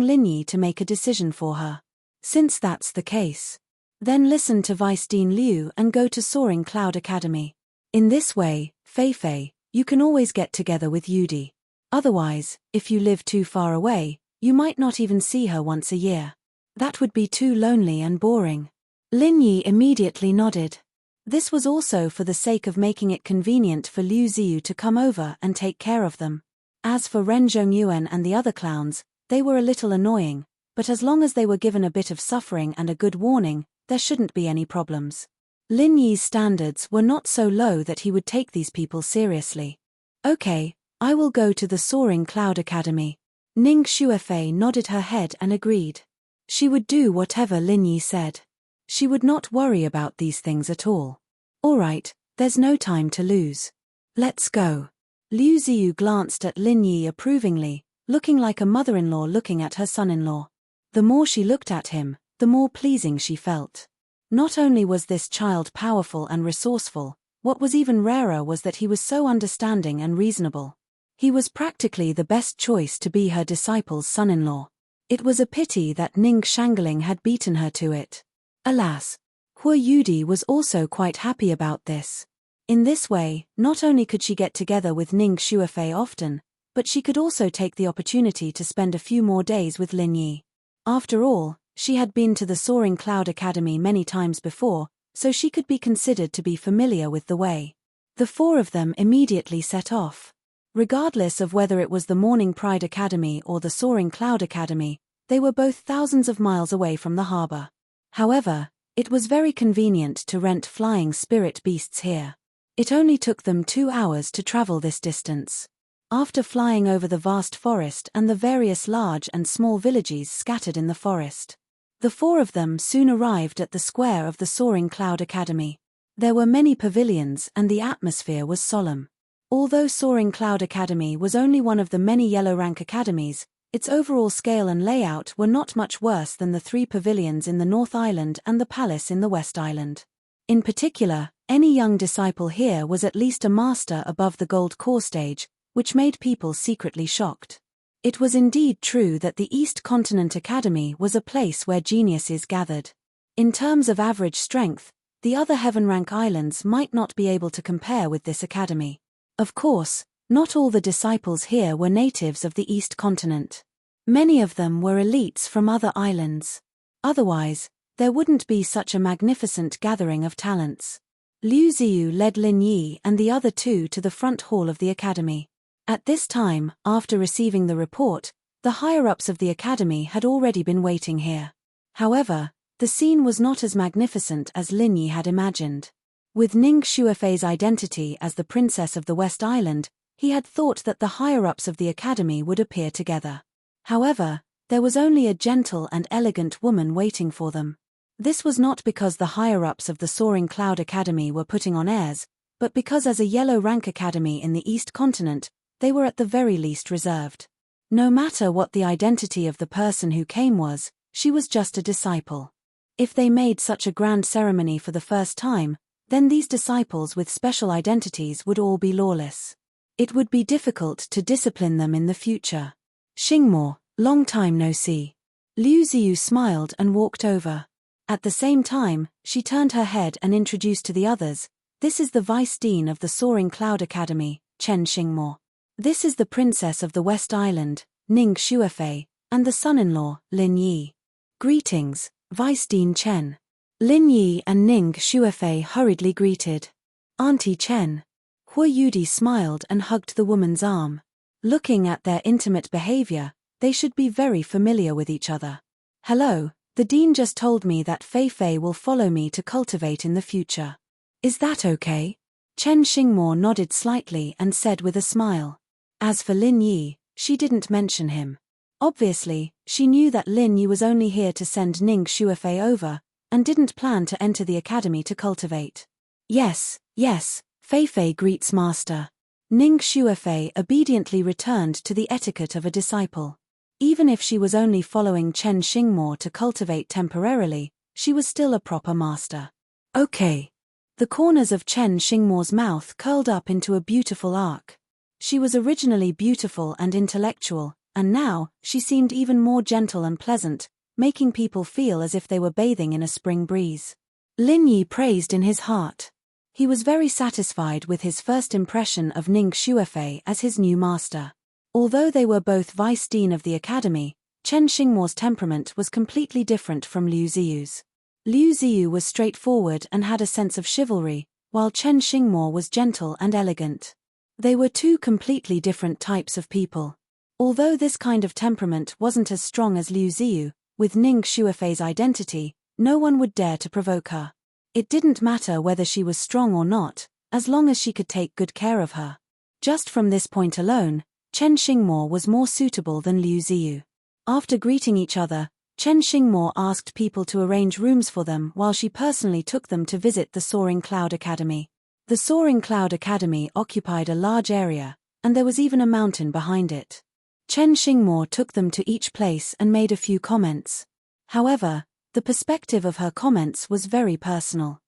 Lin Yi to make a decision for her. Since that's the case, then listen to Vice Dean Liu and go to Soaring Cloud Academy. In this way, Fei Fei, you can always get together with Yudi. Otherwise, if you live too far away, you might not even see her once a year. That would be too lonely and boring. Lin Yi immediately nodded. This was also for the sake of making it convenient for Liu Ziyu to come over and take care of them. As for Ren Zhongyuan and the other clowns, they were a little annoying, but as long as they were given a bit of suffering and a good warning, there shouldn't be any problems. Lin Yi's standards were not so low that he would take these people seriously. Okay, I will go to the Soaring Cloud Academy. Ning Shuofei nodded her head and agreed. She would do whatever Lin Yi said. She would not worry about these things at all. Alright, there's no time to lose. Let's go. Liu Ziyu glanced at Lin Yi approvingly, looking like a mother-in-law looking at her son-in-law. The more she looked at him, the more pleasing she felt. Not only was this child powerful and resourceful, what was even rarer was that he was so understanding and reasonable. He was practically the best choice to be her disciple's son-in-law. It was a pity that Ning Shangling had beaten her to it. Alas! Hua Yudi was also quite happy about this. In this way, not only could she get together with Ning Shuofei often, but she could also take the opportunity to spend a few more days with Lin Yi. After all, she had been to the Soaring Cloud Academy many times before, so she could be considered to be familiar with the way. The four of them immediately set off. Regardless of whether it was the Morning Pride Academy or the Soaring Cloud Academy, they were both thousands of miles away from the harbor. However, it was very convenient to rent flying spirit beasts here. It only took them 2 hours to travel this distance. After flying over the vast forest and the various large and small villages scattered in the forest, the four of them soon arrived at the square of the Soaring Cloud Academy. There were many pavilions and the atmosphere was solemn. Although Soaring Cloud Academy was only one of the many yellow rank academies, its overall scale and layout were not much worse than the 3 pavilions in the North Island and the palace in the West Island. In particular, any young disciple here was at least a master above the gold core stage, which made people secretly shocked. It was indeed true that the East Continent Academy was a place where geniuses gathered. In terms of average strength, the other heaven rank islands might not be able to compare with this academy. Of course, not all the disciples here were natives of the East Continent. Many of them were elites from other islands. Otherwise, there wouldn't be such a magnificent gathering of talents. Liu Ziyu led Lin Yi and the other 2 to the front hall of the academy. At this time, after receiving the report, the higher-ups of the academy had already been waiting here. However, the scene was not as magnificent as Lin Yi had imagined. With Ning Shuofei's identity as the Princess of the West Island, he had thought that the higher-ups of the academy would appear together. However, there was only a gentle and elegant woman waiting for them. This was not because the higher-ups of the Soaring Cloud Academy were putting on airs, but because as a yellow rank academy in the East Continent, they were at the very least reserved. No matter what the identity of the person who came was, she was just a disciple. If they made such a grand ceremony for the first time, then these disciples with special identities would all be lawless. It would be difficult to discipline them in the future. Xingmo, long time no see. Liu Ziyu smiled and walked over. At the same time, she turned her head and introduced to the others, "This is the Vice Dean of the Soaring Cloud Academy, Chen Xingmo. This is the Princess of the West Island, Ning Shuofei, and the son-in-law, Lin Yi. Greetings, Vice Dean Chen." Lin Yi and Ning Shuofei hurriedly greeted. "Auntie Chen." Hua Yudi smiled and hugged the woman's arm. Looking at their intimate behavior, they should be very familiar with each other. "Hello, the dean just told me that Fei Fei will follow me to cultivate in the future. Is that okay?" Chen Xingmo nodded slightly and said with a smile. As for Lin Yi, she didn't mention him. Obviously, she knew that Lin Yi was only here to send Ning Shuofei over, and didn't plan to enter the academy to cultivate. Yes, Fei Fei greets master." Ning Shuofei obediently returned to the etiquette of a disciple. Even if she was only following Chen Xingmo to cultivate temporarily, she was still a proper master. "Okay." The corners of Chen Xingmo's mouth curled up into a beautiful arc. She was originally beautiful and intellectual, and now, she seemed even more gentle and pleasant, making people feel as if they were bathing in a spring breeze. Lin Yi praised in his heart. He was very satisfied with his first impression of Ning Shuofei as his new master. Although they were both vice dean of the academy, Chen Xingmo's temperament was completely different from Liu Ziyu's. Liu Ziyu was straightforward and had a sense of chivalry, while Chen Xingmo was gentle and elegant. They were 2 completely different types of people. Although this kind of temperament wasn't as strong as Liu Ziyu, with Ning Shuofei's identity, no one would dare to provoke her. It didn't matter whether she was strong or not, as long as she could take good care of her. Just from this point alone, Chen Xingmo was more suitable than Liu Ziyu. After greeting each other, Chen Xingmo asked people to arrange rooms for them while she personally took them to visit the Soaring Cloud Academy. The Soaring Cloud Academy occupied a large area, and there was even a mountain behind it. Chen Xingmo took them to each place and made a few comments. However, the perspective of her comments was very personal.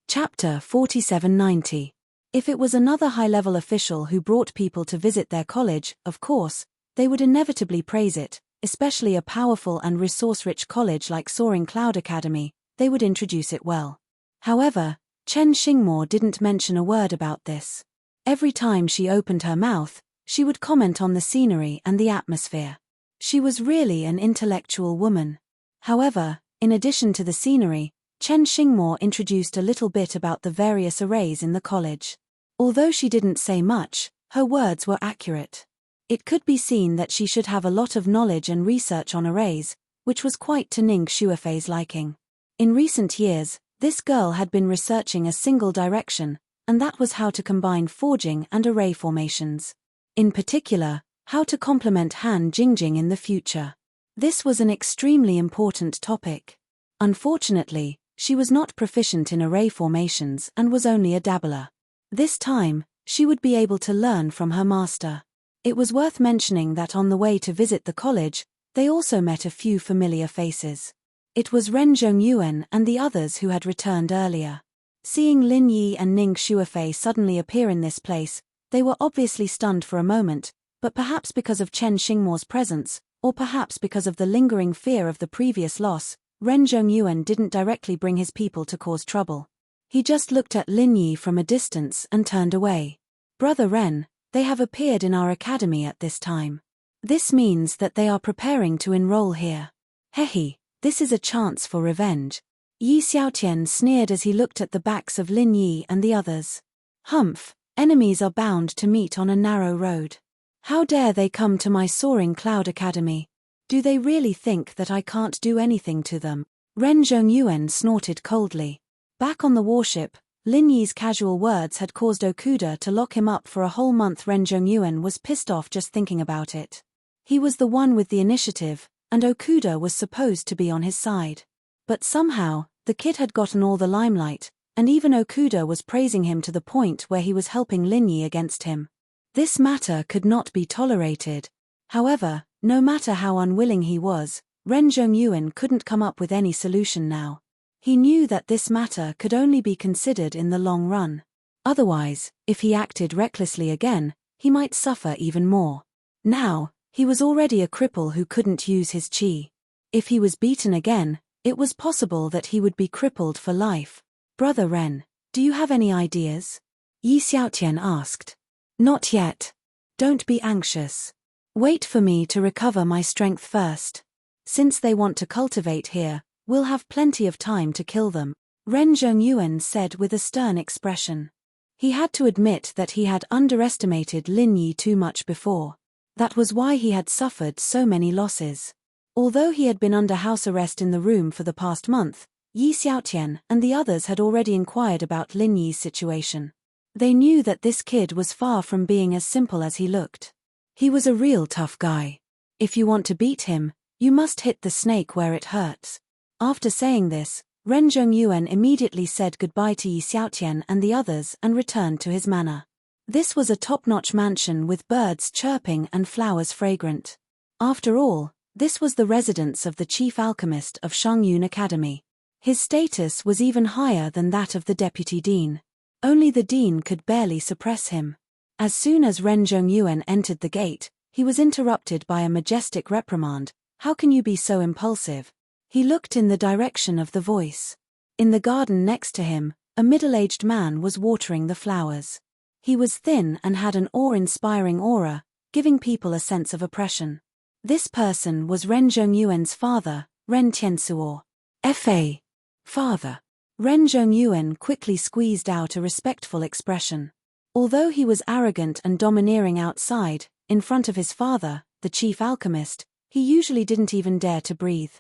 Chapter 4790. If it was another high-level official who brought people to visit their college, of course, they would inevitably praise it, especially a powerful and resource-rich college like Soaring Cloud Academy, they would introduce it well. However, Chen Xingmo didn't mention a word about this. Every time she opened her mouth, she would comment on the scenery and the atmosphere. She was really an intellectual woman. However, in addition to the scenery, Chen Xingmo introduced a little bit about the various arrays in the college. Although she didn't say much, her words were accurate. It could be seen that she should have a lot of knowledge and research on arrays, which was quite to Ning Shuofei's liking. In recent years, this girl had been researching a single direction, and that was how to combine forging and array formations. In particular, how to complement Han Jingjing in the future. This was an extremely important topic. Unfortunately, she was not proficient in array formations and was only a dabbler. This time, she would be able to learn from her master. It was worth mentioning that on the way to visit the college, they also met a few familiar faces. It was Ren Zhongyuan and the others who had returned earlier. Seeing Lin Yi and Ning Shuofei suddenly appear in this place, they were obviously stunned for a moment, but perhaps because of Chen Xingmo's presence, or perhaps because of the lingering fear of the previous loss, Ren Zhongyuan didn't directly bring his people to cause trouble. He just looked at Lin Yi from a distance and turned away. "Brother Ren, they have appeared in our academy at this time. This means that they are preparing to enroll here. Hehe, this is a chance for revenge." Yi Xiaotian sneered as he looked at the backs of Lin Yi and the others. "Humph, enemies are bound to meet on a narrow road. How dare they come to my Soaring Cloud Academy? Do they really think that I can't do anything to them?" Ren Zhongyuan snorted coldly. Back on the warship, Lin Yi's casual words had caused Okuda to lock him up for a whole month. Ren Zhongyuan was pissed off just thinking about it. He was the one with the initiative, and Okuda was supposed to be on his side. But somehow, the kid had gotten all the limelight, and even Okuda was praising him to the point where he was helping Lin Yi against him. This matter could not be tolerated. However, no matter how unwilling he was, Ren Zhongyuan couldn't come up with any solution now. He knew that this matter could only be considered in the long run. Otherwise, if he acted recklessly again, he might suffer even more. Now, he was already a cripple who couldn't use his qi. If he was beaten again, it was possible that he would be crippled for life. "Brother Ren, do you have any ideas?" Yi Xiaotian asked. "Not yet. Don't be anxious. Wait for me to recover my strength first. Since they want to cultivate here, we'll have plenty of time to kill them," Ren Zhongyuan said with a stern expression. He had to admit that he had underestimated Lin Yi too much before. That was why he had suffered so many losses. Although he had been under house arrest in the room for the past month, Yi Xiaotian and the others had already inquired about Lin Yi's situation. They knew that this kid was far from being as simple as he looked. He was a real tough guy. If you want to beat him, you must hit the snake where it hurts. After saying this, Ren Zhongyuan immediately said goodbye to Yi Xiaotian and the others and returned to his manor. This was a top-notch mansion with birds chirping and flowers fragrant. After all, this was the residence of the chief alchemist of Shangyun Academy. His status was even higher than that of the deputy dean. Only the dean could barely suppress him. As soon as Ren Zhongyuan entered the gate, he was interrupted by a majestic reprimand. "How can you be so impulsive?" He looked in the direction of the voice. In the garden next to him, a middle-aged man was watering the flowers. He was thin and had an awe-inspiring aura, giving people a sense of oppression. This person was Ren Zhongyuan's father, Ren Tiansuo. Fa. Father. Ren Zhongyuan quickly squeezed out a respectful expression. Although he was arrogant and domineering outside, in front of his father, the chief alchemist, he usually didn't even dare to breathe.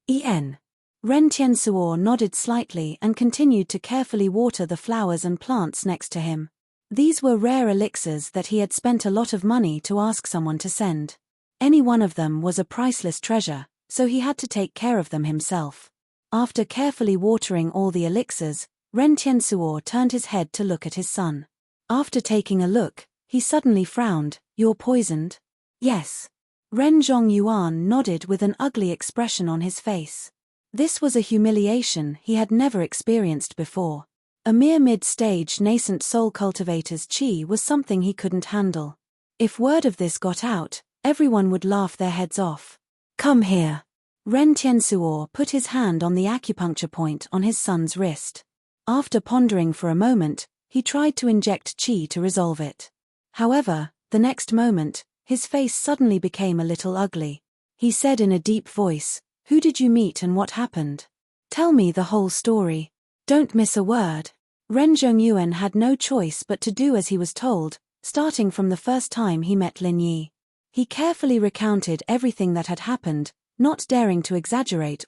En. Ren Tiansuo nodded slightly and continued to carefully water the flowers and plants next to him. These were rare elixirs that he had spent a lot of money to ask someone to send. Any one of them was a priceless treasure, so he had to take care of them himself. After carefully watering all the elixirs, Ren Tiansuo turned his head to look at his son. After taking a look, he suddenly frowned. "You're poisoned?" "Yes." Ren Zhongyuan nodded with an ugly expression on his face. This was a humiliation he had never experienced before. A mere mid-stage nascent soul cultivator's qi was something he couldn't handle. If word of this got out, everyone would laugh their heads off. Come here. Ren Tiansuo put his hand on the acupuncture point on his son's wrist. After pondering for a moment, he tried to inject qi to resolve it. However, the next moment, his face suddenly became a little ugly. He said in a deep voice, "Who did you meet and what happened? Tell me the whole story. Don't miss a word." Ren Zhongyuan had no choice but to do as he was told, starting from the first time he met Lin Yi. He carefully recounted everything that had happened, not daring to exaggerate.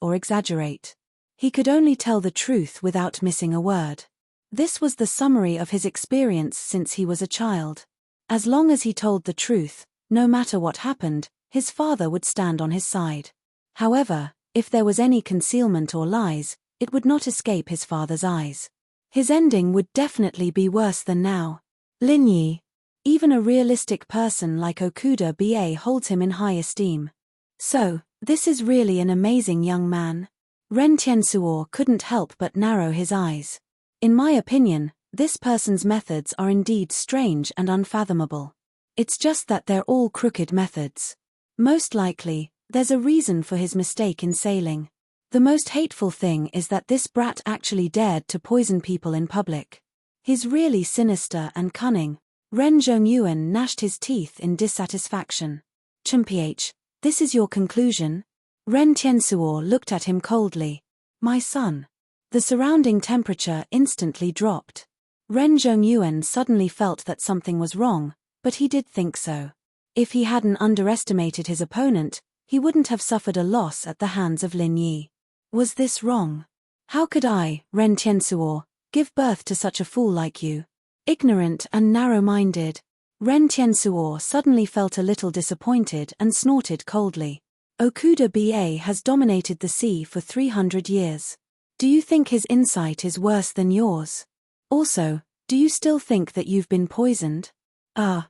He could only tell the truth without missing a word. This was the summary of his experience since he was a child. As long as he told the truth, no matter what happened, his father would stand on his side. However, if there was any concealment or lies, it would not escape his father's eyes. His ending would definitely be worse than now. Lin Yi. Even a realistic person like Okuda Ba holds him in high esteem. So, this is really an amazing young man. Ren Tiansuo couldn't help but narrow his eyes. In my opinion, this person's methods are indeed strange and unfathomable. It's just that they're all crooked methods. Most likely, there's a reason for his mistake in sailing. The most hateful thing is that this brat actually dared to poison people in public. He's really sinister and cunning. Ren Zhongyuan gnashed his teeth in dissatisfaction. Chumph, this is your conclusion? Ren Tiansuo looked at him coldly. My son. The surrounding temperature instantly dropped. Ren Zhongyuan suddenly felt that something was wrong, but he did think so. If he hadn't underestimated his opponent, he wouldn't have suffered a loss at the hands of Lin Yi. Was this wrong? How could I, Ren Tiansuo, give birth to such a fool like you? Ignorant and narrow-minded. Ren Tiansuo suddenly felt a little disappointed and snorted coldly. Okuda Ba has dominated the sea for 300 years. Do you think his insight is worse than yours? Also, do you still think that you've been poisoned?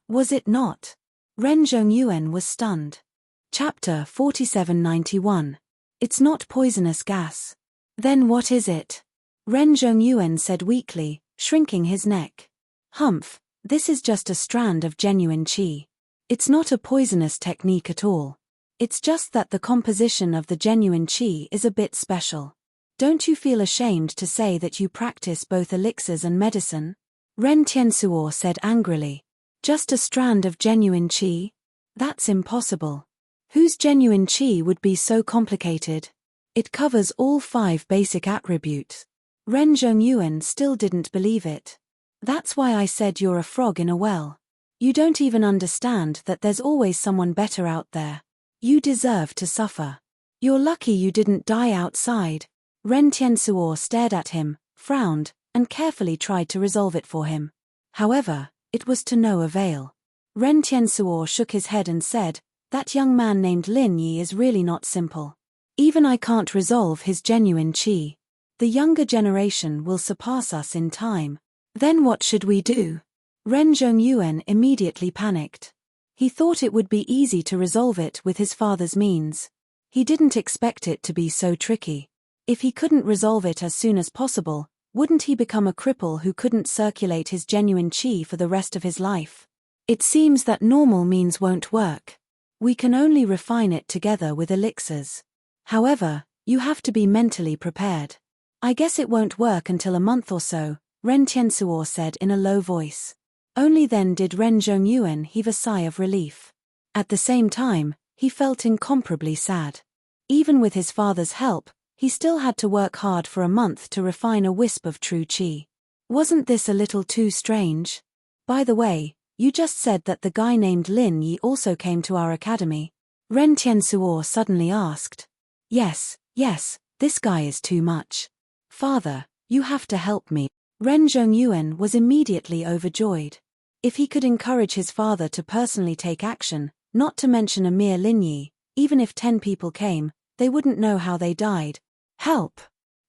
Was it not? Ren Zhongyuan was stunned. Chapter 4791. It's not poisonous gas. Then what is it? Ren Zhongyuan said weakly, shrinking his neck. Humph, this is just a strand of genuine qi. It's not a poisonous technique at all. It's just that the composition of the genuine qi is a bit special. Don't you feel ashamed to say that you practice both elixirs and medicine? Ren Tiansuo said angrily. Just a strand of genuine qi? That's impossible. Whose genuine qi would be so complicated? It covers all 5 basic attributes. Ren Zhongyuan still didn't believe it. That's why I said you're a frog in a well. You don't even understand that there's always someone better out there. You deserve to suffer. You're lucky you didn't die outside. Ren Tiansuo stared at him, frowned, and carefully tried to resolve it for him. However, it was to no avail. Ren Tiansuo shook his head and said, that young man named Lin Yi is really not simple. Even I can't resolve his genuine qi. The younger generation will surpass us in time. Then what should we do? Ren Zhongyuan immediately panicked. He thought it would be easy to resolve it with his father's means. He didn't expect it to be so tricky. If he couldn't resolve it as soon as possible, wouldn't he become a cripple who couldn't circulate his genuine qi for the rest of his life? It seems that normal means won't work. We can only refine it together with elixirs. However, you have to be mentally prepared. I guess it won't work until a month or so, Ren Tiansuo said in a low voice. Only then did Ren Zhongyuan heave a sigh of relief. At the same time, he felt incomparably sad. Even with his father's help, he still had to work hard for a month to refine a wisp of true qi. Wasn't this a little too strange? By the way, you just said that the guy named Lin Yi also came to our academy. Ren Tiansuo suddenly asked. Yes, this guy is too much. Father, you have to help me. Ren Zhongyuan was immediately overjoyed. If he could encourage his father to personally take action, not to mention a mere Lin Yi, even if 10 people came, they wouldn't know how they died. Help!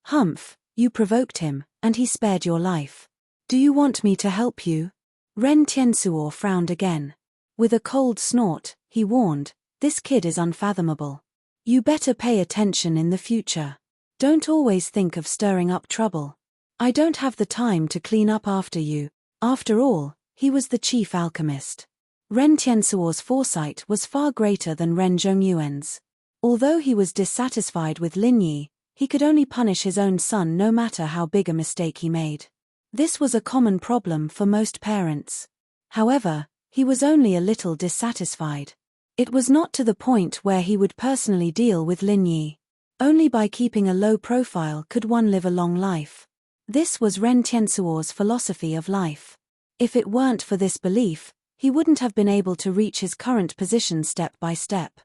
Humph, you provoked him, and he spared your life. Do you want me to help you? Ren Tiansuo frowned again. With a cold snort, he warned, this kid is unfathomable. You better pay attention in the future. Don't always think of stirring up trouble. I don't have the time to clean up after you. After all, he was the chief alchemist. Ren Tiansuo's foresight was far greater than Ren Zhongyuan's. Although he was dissatisfied with Lin Yi, he could only punish his own son no matter how big a mistake he made. This was a common problem for most parents. However, he was only a little dissatisfied. It was not to the point where he would personally deal with Lin Yi. Only by keeping a low profile could one live a long life. This was Ren Tiansuo's philosophy of life. If it weren't for this belief, he wouldn't have been able to reach his current position step by step.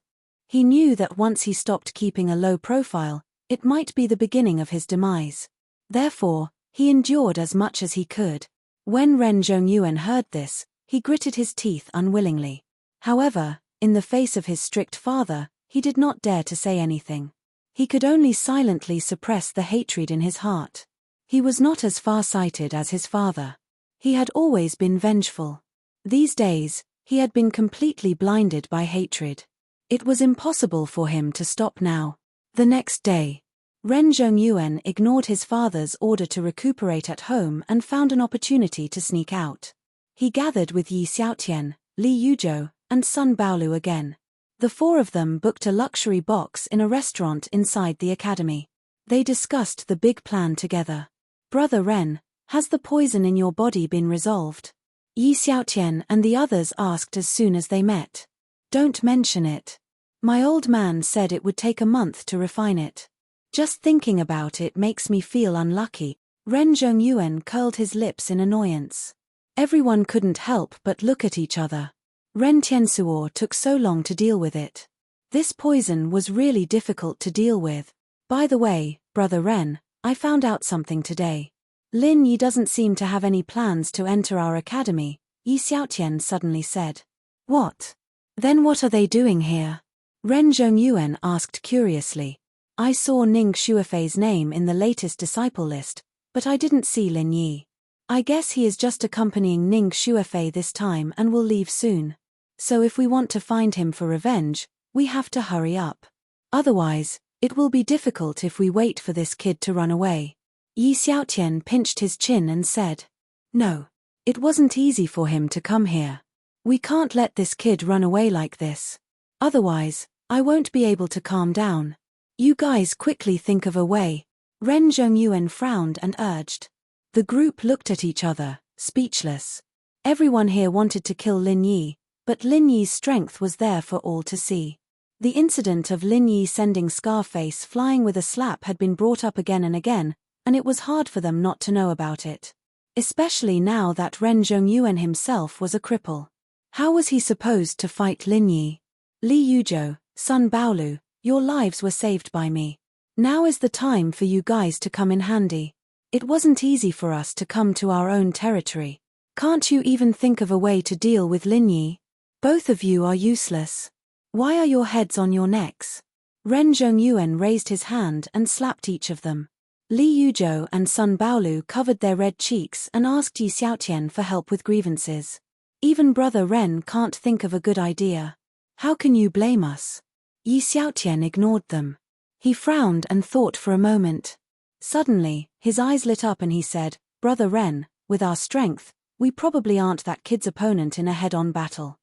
He knew that once he stopped keeping a low profile, it might be the beginning of his demise. Therefore, he endured as much as he could. When Ren Zhongyuan heard this, he gritted his teeth unwillingly. However, in the face of his strict father, he did not dare to say anything. He could only silently suppress the hatred in his heart. He was not as far-sighted as his father. He had always been vengeful. These days, he had been completely blinded by hatred. It was impossible for him to stop now. The next day, Ren Zhongyuan ignored his father's order to recuperate at home and found an opportunity to sneak out. He gathered with Yi Xiaotian, Li Yuzhou, and Sun Baolu again. The four of them booked a luxury box in a restaurant inside the academy. They discussed the big plan together. "Brother Ren, has the poison in your body been resolved?" Yi Xiaotian and the others asked as soon as they met. "Don't mention it. My old man said it would take a month to refine it. Just thinking about it makes me feel unlucky." Ren Zhongyuan curled his lips in annoyance. Everyone couldn't help but look at each other. Ren Tiansuo took so long to deal with it. This poison was really difficult to deal with. "By the way, Brother Ren, I found out something today. Lin Yi doesn't seem to have any plans to enter our academy," Yi Xiaotian suddenly said. "What? Then what are they doing here?" Ren Zhongyuan asked curiously. "I saw Ning Shuofei's name in the latest disciple list, but I didn't see Lin Yi. I guess he is just accompanying Ning Shuofei this time and will leave soon. So if we want to find him for revenge, we have to hurry up. Otherwise, it will be difficult if we wait for this kid to run away." Yi Xiaotian pinched his chin and said, "No. It wasn't easy for him to come here. We can't let this kid run away like this. Otherwise, I won't be able to calm down. You guys quickly think of a way." Ren Zhongyuan frowned and urged. The group looked at each other, speechless. Everyone here wanted to kill Lin Yi, but Lin Yi's strength was there for all to see. The incident of Lin Yi sending Scarface flying with a slap had been brought up again and again, and it was hard for them not to know about it. Especially now that Ren Zhongyuan himself was a cripple. How was he supposed to fight Lin Yi? "Li Yuzhou, Sun Baolu, your lives were saved by me. Now is the time for you guys to come in handy. It wasn't easy for us to come to our own territory. Can't you even think of a way to deal with Lin Yi? Both of you are useless. Why are your heads on your necks?" Ren Zhongyuan raised his hand and slapped each of them. Li Yuzhou and Sun Baolu covered their red cheeks and asked Yi Xiaotian for help with grievances. "Even Brother Ren can't think of a good idea. How can you blame us?" Yi Xiaotian ignored them. He frowned and thought for a moment. Suddenly, his eyes lit up and he said, "Brother Ren, with our strength, we probably aren't that kid's opponent in a head-on battle.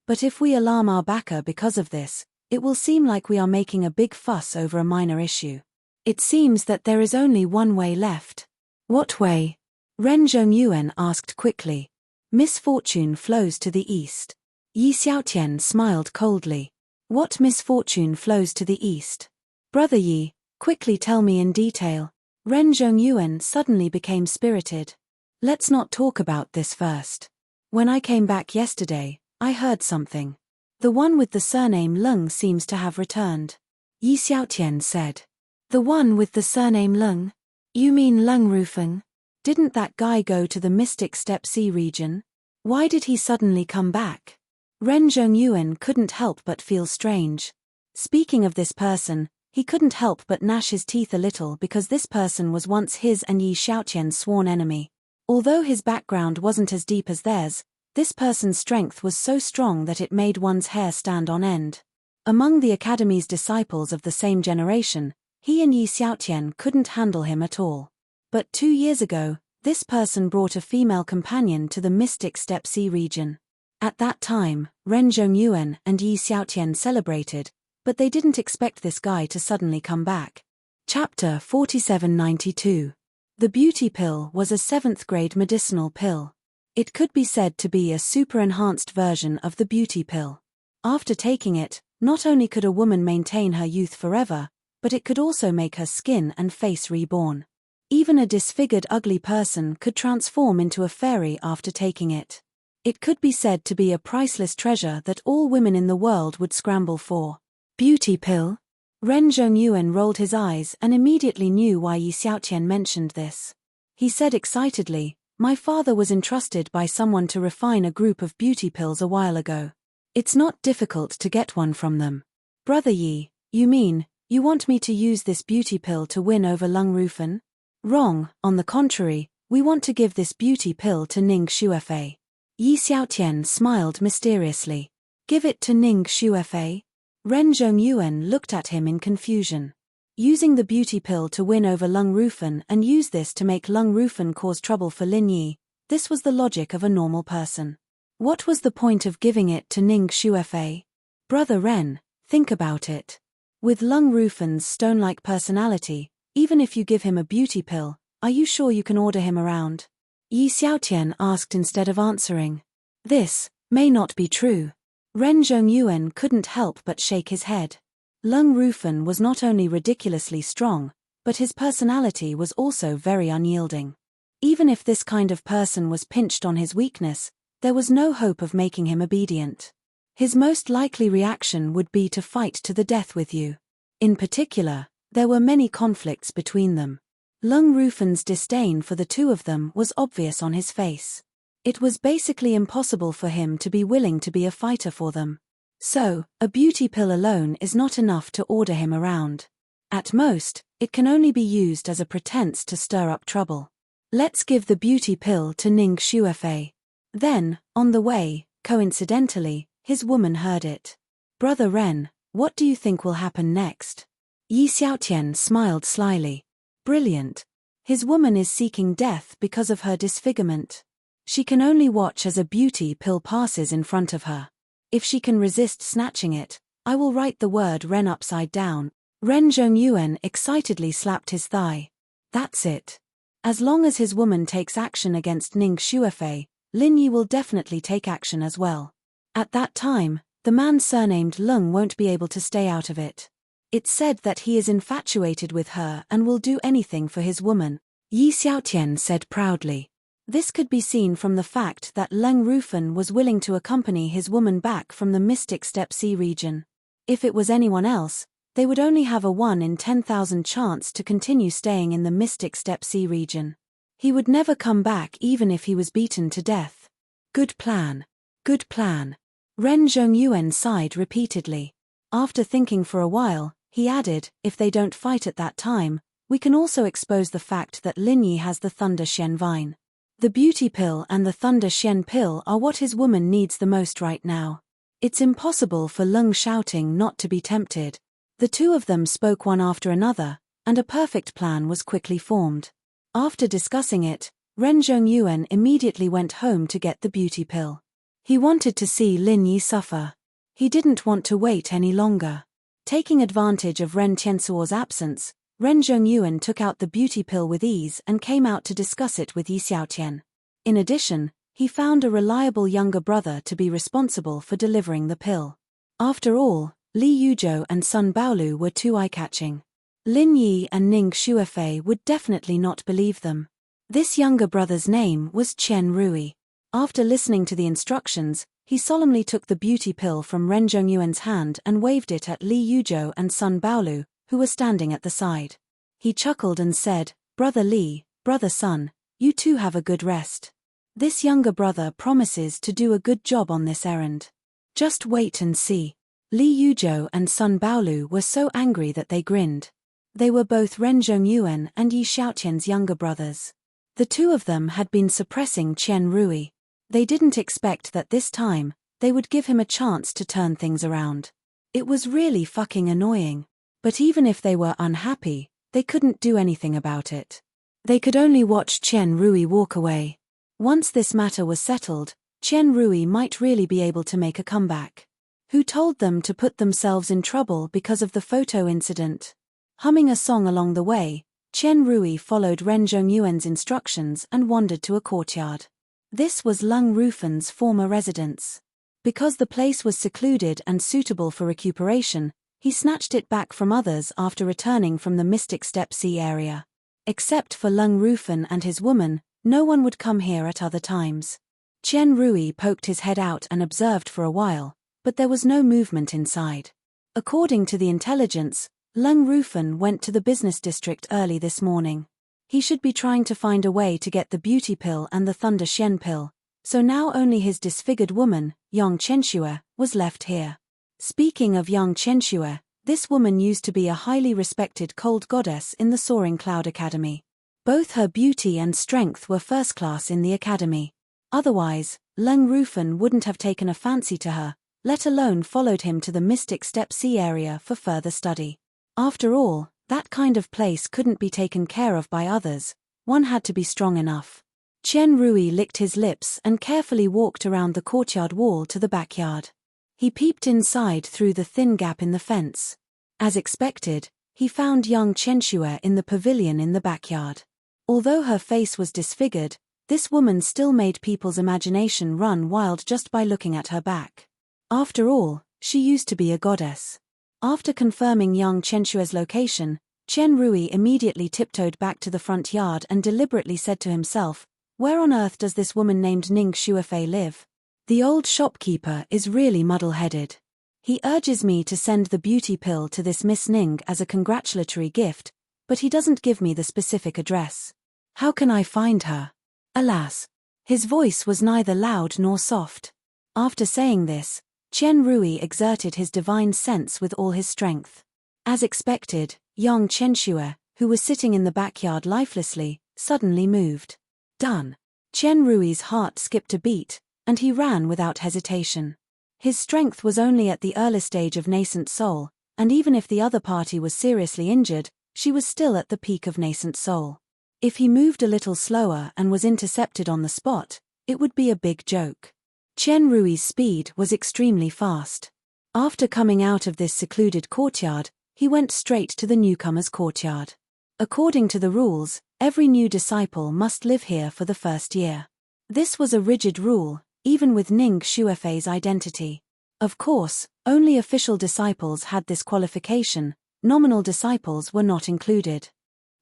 But if we alarm our backer because of this, it will seem like we are making a big fuss over a minor issue. It seems that there is only one way left." "What way?" Ren Zhongyuan asked quickly. "Misfortune flows to the east." Yi Xiaotian smiled coldly. "What misfortune flows to the east? Brother Yi, quickly tell me in detail." Ren Zhongyuan suddenly became spirited. "Let's not talk about this first. When I came back yesterday, I heard something. The one with the surname Leng seems to have returned." Yi Xiaotian said. "The one with the surname Leng? You mean Leng Rufeng? Didn't that guy go to the Mystic Steppe Sea region? Why did he suddenly come back?" Ren Zhongyuan couldn't help but feel strange. Speaking of this person, he couldn't help but gnash his teeth a little because this person was once his and Yi Xiaotian's sworn enemy. Although his background wasn't as deep as theirs, this person's strength was so strong that it made one's hair stand on end. Among the Academy's disciples of the same generation, he and Yi Xiaotian couldn't handle him at all. But 2 years ago, this person brought a female companion to the Mystic Steppe Sea region. At that time, Ren Zhongyuan and Yi Xiaotian celebrated, but they didn't expect this guy to suddenly come back. Chapter 4792. The beauty pill was a 7th grade medicinal pill. It could be said to be a super-enhanced version of the beauty pill. After taking it, not only could a woman maintain her youth forever, but it could also make her skin and face reborn. Even a disfigured ugly person could transform into a fairy after taking it. It could be said to be a priceless treasure that all women in the world would scramble for. Beauty pill? Ren Zhongyuan rolled his eyes and immediately knew why Yi Xiaotian mentioned this. He said excitedly, "My father was entrusted by someone to refine a group of beauty pills a while ago. It's not difficult to get one from them." "Brother Yi, you mean, you want me to use this beauty pill to win over Lung Rufan?" "Wrong, on the contrary, we want to give this beauty pill to Ning Shuefei." Yi Xiaotian smiled mysteriously. "Give it to Ning Shuefei?" Ren Zhongyuan looked at him in confusion. Using the beauty pill to win over Lung Rufan and use this to make Lung Rufan cause trouble for Lin Yi, this was the logic of a normal person. What was the point of giving it to Ning Shuefei? "Brother Ren, think about it. With Lung Rufan's stone-like personality, even if you give him a beauty pill, are you sure you can order him around?" Yi Xiaotian asked instead of answering. "This may not be true." Ren Zhongyuan couldn't help but shake his head. Lung Rufan was not only ridiculously strong, but his personality was also very unyielding. Even if this kind of person was pinched on his weakness, there was no hope of making him obedient. His most likely reaction would be to fight to the death with you. In particular, there were many conflicts between them. Lung Rufan's disdain for the two of them was obvious on his face. It was basically impossible for him to be willing to be a fighter for them. So, a beauty pill alone is not enough to order him around. At most, it can only be used as a pretense to stir up trouble. Let's give the beauty pill to Ning Shuefei. Then, on the way, coincidentally, his woman heard it. "Brother Ren, what do you think will happen next?" Yi Xiaotian smiled slyly. "Brilliant. His woman is seeking death because of her disfigurement. She can only watch as a beauty pill passes in front of her. If she can resist snatching it, I will write the word Ren upside down." Ren Zhongyuan excitedly slapped his thigh. "That's it. As long as his woman takes action against Ning Shuefei, Lin Yi will definitely take action as well. At that time, the man surnamed Lung won't be able to stay out of it. It's said that he is infatuated with her and will do anything for his woman," Yi Xiaotian said proudly. This could be seen from the fact that Lung Rufan was willing to accompany his woman back from the Mystic Steppe Sea region. If it was anyone else, they would only have a 1 in 10,000 chance to continue staying in the Mystic Steppe Sea region. He would never come back even if he was beaten to death. Good plan. Good plan. Ren Zhongyuan sighed repeatedly. After thinking for a while, he added, "If they don't fight at that time, we can also expose the fact that Lin Yi has the Thunder Shen Vine. The beauty pill and the Thunder Shen pill are what his woman needs the most right now. It's impossible for Lung Shouting not to be tempted." The two of them spoke one after another, and a perfect plan was quickly formed. After discussing it, Ren Zhongyuan immediately went home to get the beauty pill. He wanted to see Lin Yi suffer. He didn't want to wait any longer. Taking advantage of Ren Tiansuo's absence, Ren Zhongyuan took out the beauty pill with ease and came out to discuss it with Yi Xiaotian. In addition, he found a reliable younger brother to be responsible for delivering the pill. After all, Li Yuzhou and Sun Baolu were too eye-catching. Lin Yi and Ning Shuefei would definitely not believe them. This younger brother's name was Chen Rui. After listening to the instructions, he solemnly took the beauty pill from Ren Zhongyuan's hand and waved it at Li Yuzhou and Sun Baolu, who were standing at the side. He chuckled and said, "Brother Li, brother Sun, you two have a good rest. This younger brother promises to do a good job on this errand. Just wait and see." Li Yuzhou and Sun Baolu were so angry that they grinned. They were both Ren Zhongyuan and Yi Xiaotian's younger brothers. The two of them had been suppressing Chen Rui. They didn't expect that this time, they would give him a chance to turn things around. It was really fucking annoying. But even if they were unhappy, they couldn't do anything about it. They could only watch Chen Rui walk away. Once this matter was settled, Chen Rui might really be able to make a comeback. who told them to put themselves in trouble because of the photo incident. Humming a song along the way, Chen Rui followed Ren Zhongyuan's instructions and wandered to a courtyard. This was Lung Rufan's former residence. Because the place was secluded and suitable for recuperation, he snatched it back from others after returning from the Mystic Step Sea area. Except for Lung Rufan and his woman, no one would come here at other times. Chen Rui poked his head out and observed for a while, but there was no movement inside. According to the intelligence, Lung Rufan went to the business district early this morning. He should be trying to find a way to get the beauty pill and the Thunder Shen pill, so now only his disfigured woman, Yang Chenxue, was left here. Speaking of Yang Chenxue, this woman used to be a highly respected cold goddess in the Soaring Cloud Academy. Both her beauty and strength were first class in the academy. Otherwise, Lung Rufan wouldn't have taken a fancy to her, let alone followed him to the Mystic Step Sea area for further study. After all, that kind of place couldn't be taken care of by others, one had to be strong enough. Chen Rui licked his lips and carefully walked around the courtyard wall to the backyard. He peeped inside through the thin gap in the fence. As expected, he found Yang Chenxue in the pavilion in the backyard. Although her face was disfigured, this woman still made people's imagination run wild just by looking at her back. After all, she used to be a goddess. After confirming Yang Chenxue's location, Chen Rui immediately tiptoed back to the front yard and deliberately said to himself, "Where on earth does this woman named Ning Xuefei live? The old shopkeeper is really muddle-headed. He urges me to send the beauty pill to this Miss Ning as a congratulatory gift, but he doesn't give me the specific address. How can I find her?" Alas! His voice was neither loud nor soft. After saying this, Chen Rui exerted his divine sense with all his strength. As expected, Yang Chenxue, who was sitting in the backyard lifelessly, suddenly moved. Done. Chen Rui's heart skipped a beat, and he ran without hesitation. His strength was only at the early stage of nascent soul, and even if the other party was seriously injured, she was still at the peak of nascent soul. If he moved a little slower and was intercepted on the spot, it would be a big joke. Chen Rui's speed was extremely fast. After coming out of this secluded courtyard, he went straight to the newcomer's courtyard. According to the rules, every new disciple must live here for the first year. This was a rigid rule, even with Ning Xuefei's identity. Of course, only official disciples had this qualification, nominal disciples were not included.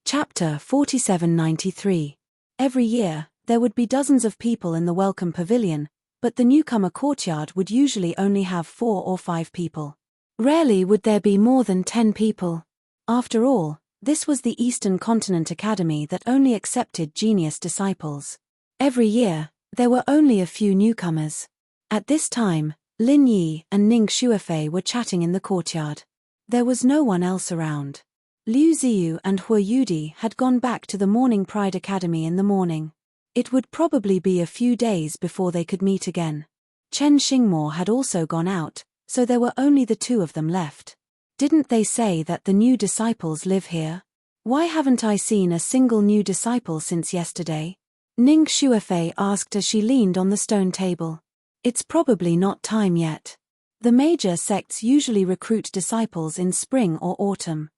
Chapter 4793. Every year, there would be dozens of people in the welcome pavilion, but the newcomer courtyard would usually only have 4 or 5 people. Rarely would there be more than 10 people. After all, this was the Eastern Continent Academy that only accepted genius disciples. Every year, there were only a few newcomers. At this time, Lin Yi and Ning Xuefei were chatting in the courtyard. There was no one else around. Liu Ziyu and Hua Yudi had gone back to the Morning Pride Academy in the morning. It would probably be a few days before they could meet again. Chen Xingmo had also gone out, so there were only the 2 of them left. Didn't they say that the new disciples live here? Why haven't I seen a single new disciple since yesterday? Ning Xuefei asked as she leaned on the stone table. It's probably not time yet. The major sects usually recruit disciples in spring or autumn.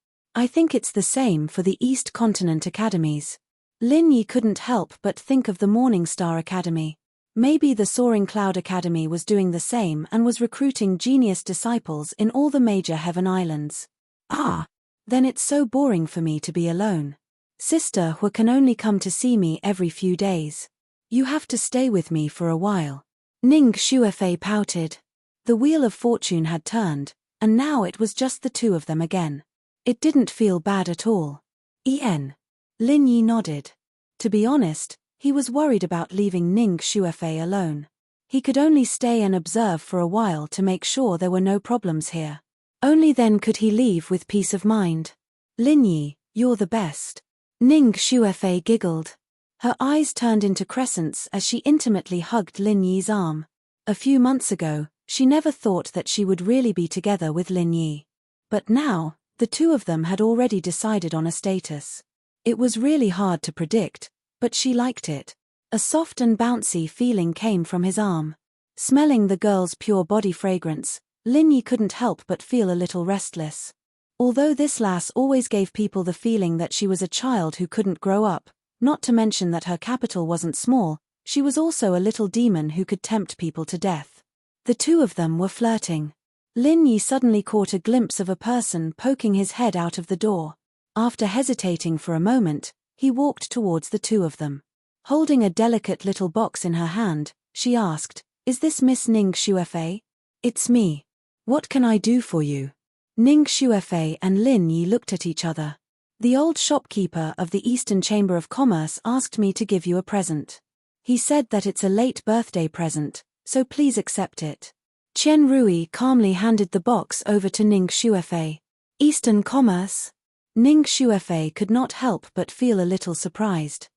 I think it's the same for the East Continent academies. Lin Yi couldn't help but think of the Morning Star Academy. Maybe the Soaring Cloud Academy was doing the same and was recruiting genius disciples in all the major heaven islands. Ah! Then it's so boring for me to be alone. Sister Hua can only come to see me every few days. You have to stay with me for a while. Ning Xuefei pouted. The wheel of fortune had turned, and now it was just the 2 of them again. It didn't feel bad at all. En. Lin Yi nodded. To be honest, he was worried about leaving Ning Xuefei alone. He could only stay and observe for a while to make sure there were no problems here. Only then could he leave with peace of mind. Lin Yi, you're the best. Ning Xuefei giggled. Her eyes turned into crescents as she intimately hugged Lin Yi's arm. A few months ago, she never thought that she would really be together with Lin Yi. But now, the 2 of them had already decided on a status. It was really hard to predict, but she liked it. A soft and bouncy feeling came from his arm. Smelling the girl's pure body fragrance, Lin Yi couldn't help but feel a little restless. Although this lass always gave people the feeling that she was a child who couldn't grow up, not to mention that her capital wasn't small, she was also a little demon who could tempt people to death. The two of them were flirting. Lin Yi suddenly caught a glimpse of a person poking his head out of the door. After hesitating for a moment, he walked towards the two of them. Holding a delicate little box in her hand, she asked, "Is this Miss Ning Xuefei?" "It's me. What can I do for you?" Ning Xuefei and Lin Yi looked at each other. "The old shopkeeper of the Eastern Chamber of Commerce asked me to give you a present. He said that it's a late birthday present, so please accept it." Qian Rui calmly handed the box over to Ning Xuefei. "Eastern Commerce?" Ning Xuefei could not help but feel a little surprised.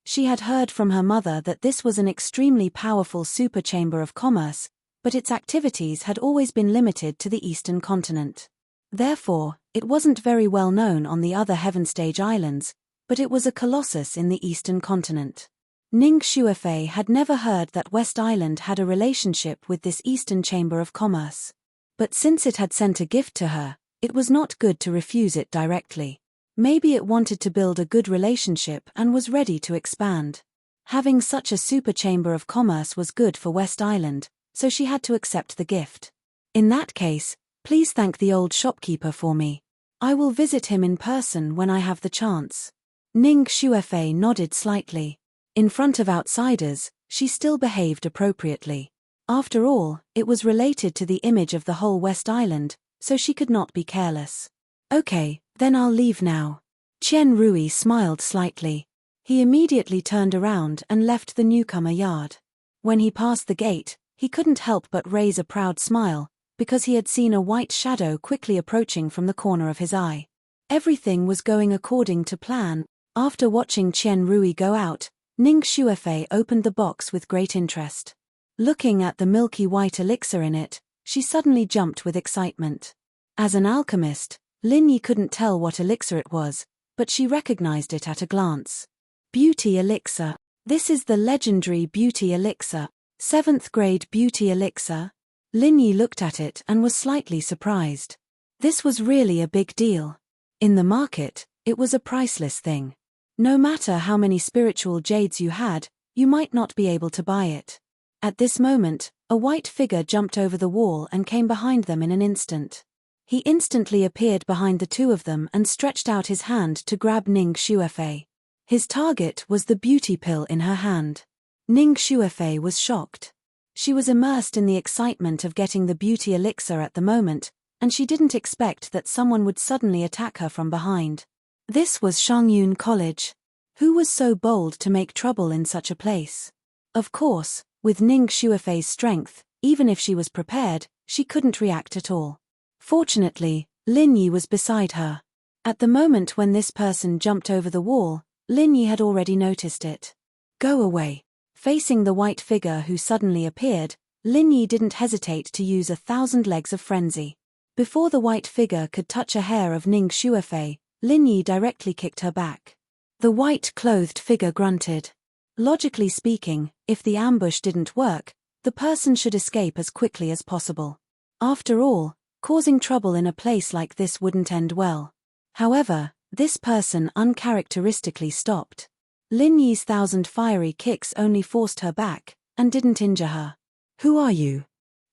She had heard from her mother that this was an extremely powerful super chamber of commerce, but its activities had always been limited to the Eastern continent. Therefore, it wasn't very well known on the other Heaven Stage islands, but it was a colossus in the Eastern continent. Ning Xuefei had never heard that West Island had a relationship with this Eastern Chamber of Commerce. But since it had sent a gift to her, it was not good to refuse it directly. Maybe it wanted to build a good relationship and was ready to expand. Having such a super chamber of commerce was good for West Island, so she had to accept the gift. "In that case, please thank the old shopkeeper for me. I will visit him in person when I have the chance." Ning Xuefei nodded slightly. In front of outsiders, she still behaved appropriately. After all, it was related to the image of the whole West Island, so she could not be careless. "Okay, then I'll leave now." Qian Rui smiled slightly. He immediately turned around and left the newcomer yard. When he passed the gate, he couldn't help but raise a proud smile, because he had seen a white shadow quickly approaching from the corner of his eye. Everything was going according to plan. After watching Qian Rui go out, Ning Xuefei opened the box with great interest. Looking at the milky white elixir in it, she suddenly jumped with excitement. As an alchemist, Lin Yi couldn't tell what elixir it was, but she recognized it at a glance. Beauty elixir. This is the legendary beauty elixir. 7th grade beauty elixir. Lin Yi looked at it and was slightly surprised. This was really a big deal. In the market, it was a priceless thing. No matter how many spiritual jades you had, you might not be able to buy it. At this moment, a white figure jumped over the wall and came behind them in an instant. He instantly appeared behind the two of them and stretched out his hand to grab Ning Xuefei. His target was the beauty pill in her hand. Ning Xuefei was shocked. She was immersed in the excitement of getting the beauty elixir at the moment, and she didn't expect that someone would suddenly attack her from behind. This was Shangyun College. Who was so bold to make trouble in such a place? Of course, with Ning Xuefei's strength, even if she was prepared, she couldn't react at all. Fortunately, Lin Yi was beside her. At the moment when this person jumped over the wall, Lin Yi had already noticed it. "Go away." Facing the white figure who suddenly appeared, Lin Yi didn't hesitate to use 1,000 legs of frenzy. Before the white figure could touch a hair of Ning Xuefei, Lin Yi directly kicked her back. The white-clothed figure grunted. Logically speaking, if the ambush didn't work, the person should escape as quickly as possible. After all, causing trouble in a place like this wouldn't end well. However, this person uncharacteristically stopped. Lin Yi's 1,000 fiery kicks only forced her back, and didn't injure her. "Who are you?"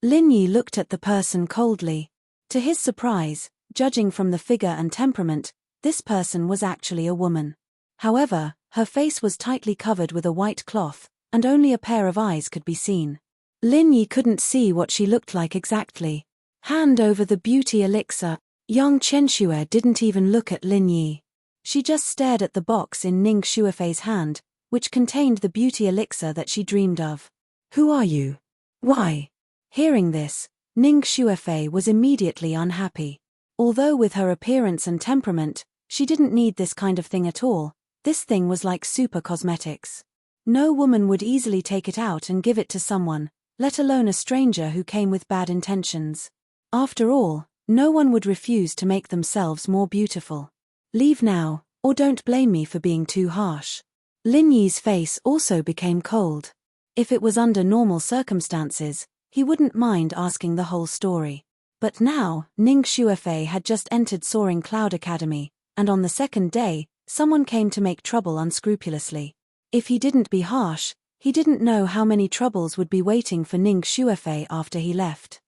Lin Yi looked at the person coldly. To his surprise, judging from the figure and temperament, this person was actually a woman. However, her face was tightly covered with a white cloth, and only a pair of eyes could be seen. Lin Yi couldn't see what she looked like exactly. "Hand over the beauty elixir." Yang Chenxue didn't even look at Lin Yi. She just stared at the box in Ning Xuefei's hand, which contained the beauty elixir that she dreamed of. "Who are you? Why?" Hearing this, Ning Xuefei was immediately unhappy. Although with her appearance and temperament, she didn't need this kind of thing at all, this thing was like super cosmetics. No woman would easily take it out and give it to someone, let alone a stranger who came with bad intentions. After all, no one would refuse to make themselves more beautiful. "Leave now, or don't blame me for being too harsh." Lin Yi's face also became cold. If it was under normal circumstances, he wouldn't mind asking the whole story. But now, Ning Shuefei had just entered Soaring Cloud Academy, and on the second day, someone came to make trouble unscrupulously. If he didn't be harsh, he didn't know how many troubles would be waiting for Ning Shuefei after he left.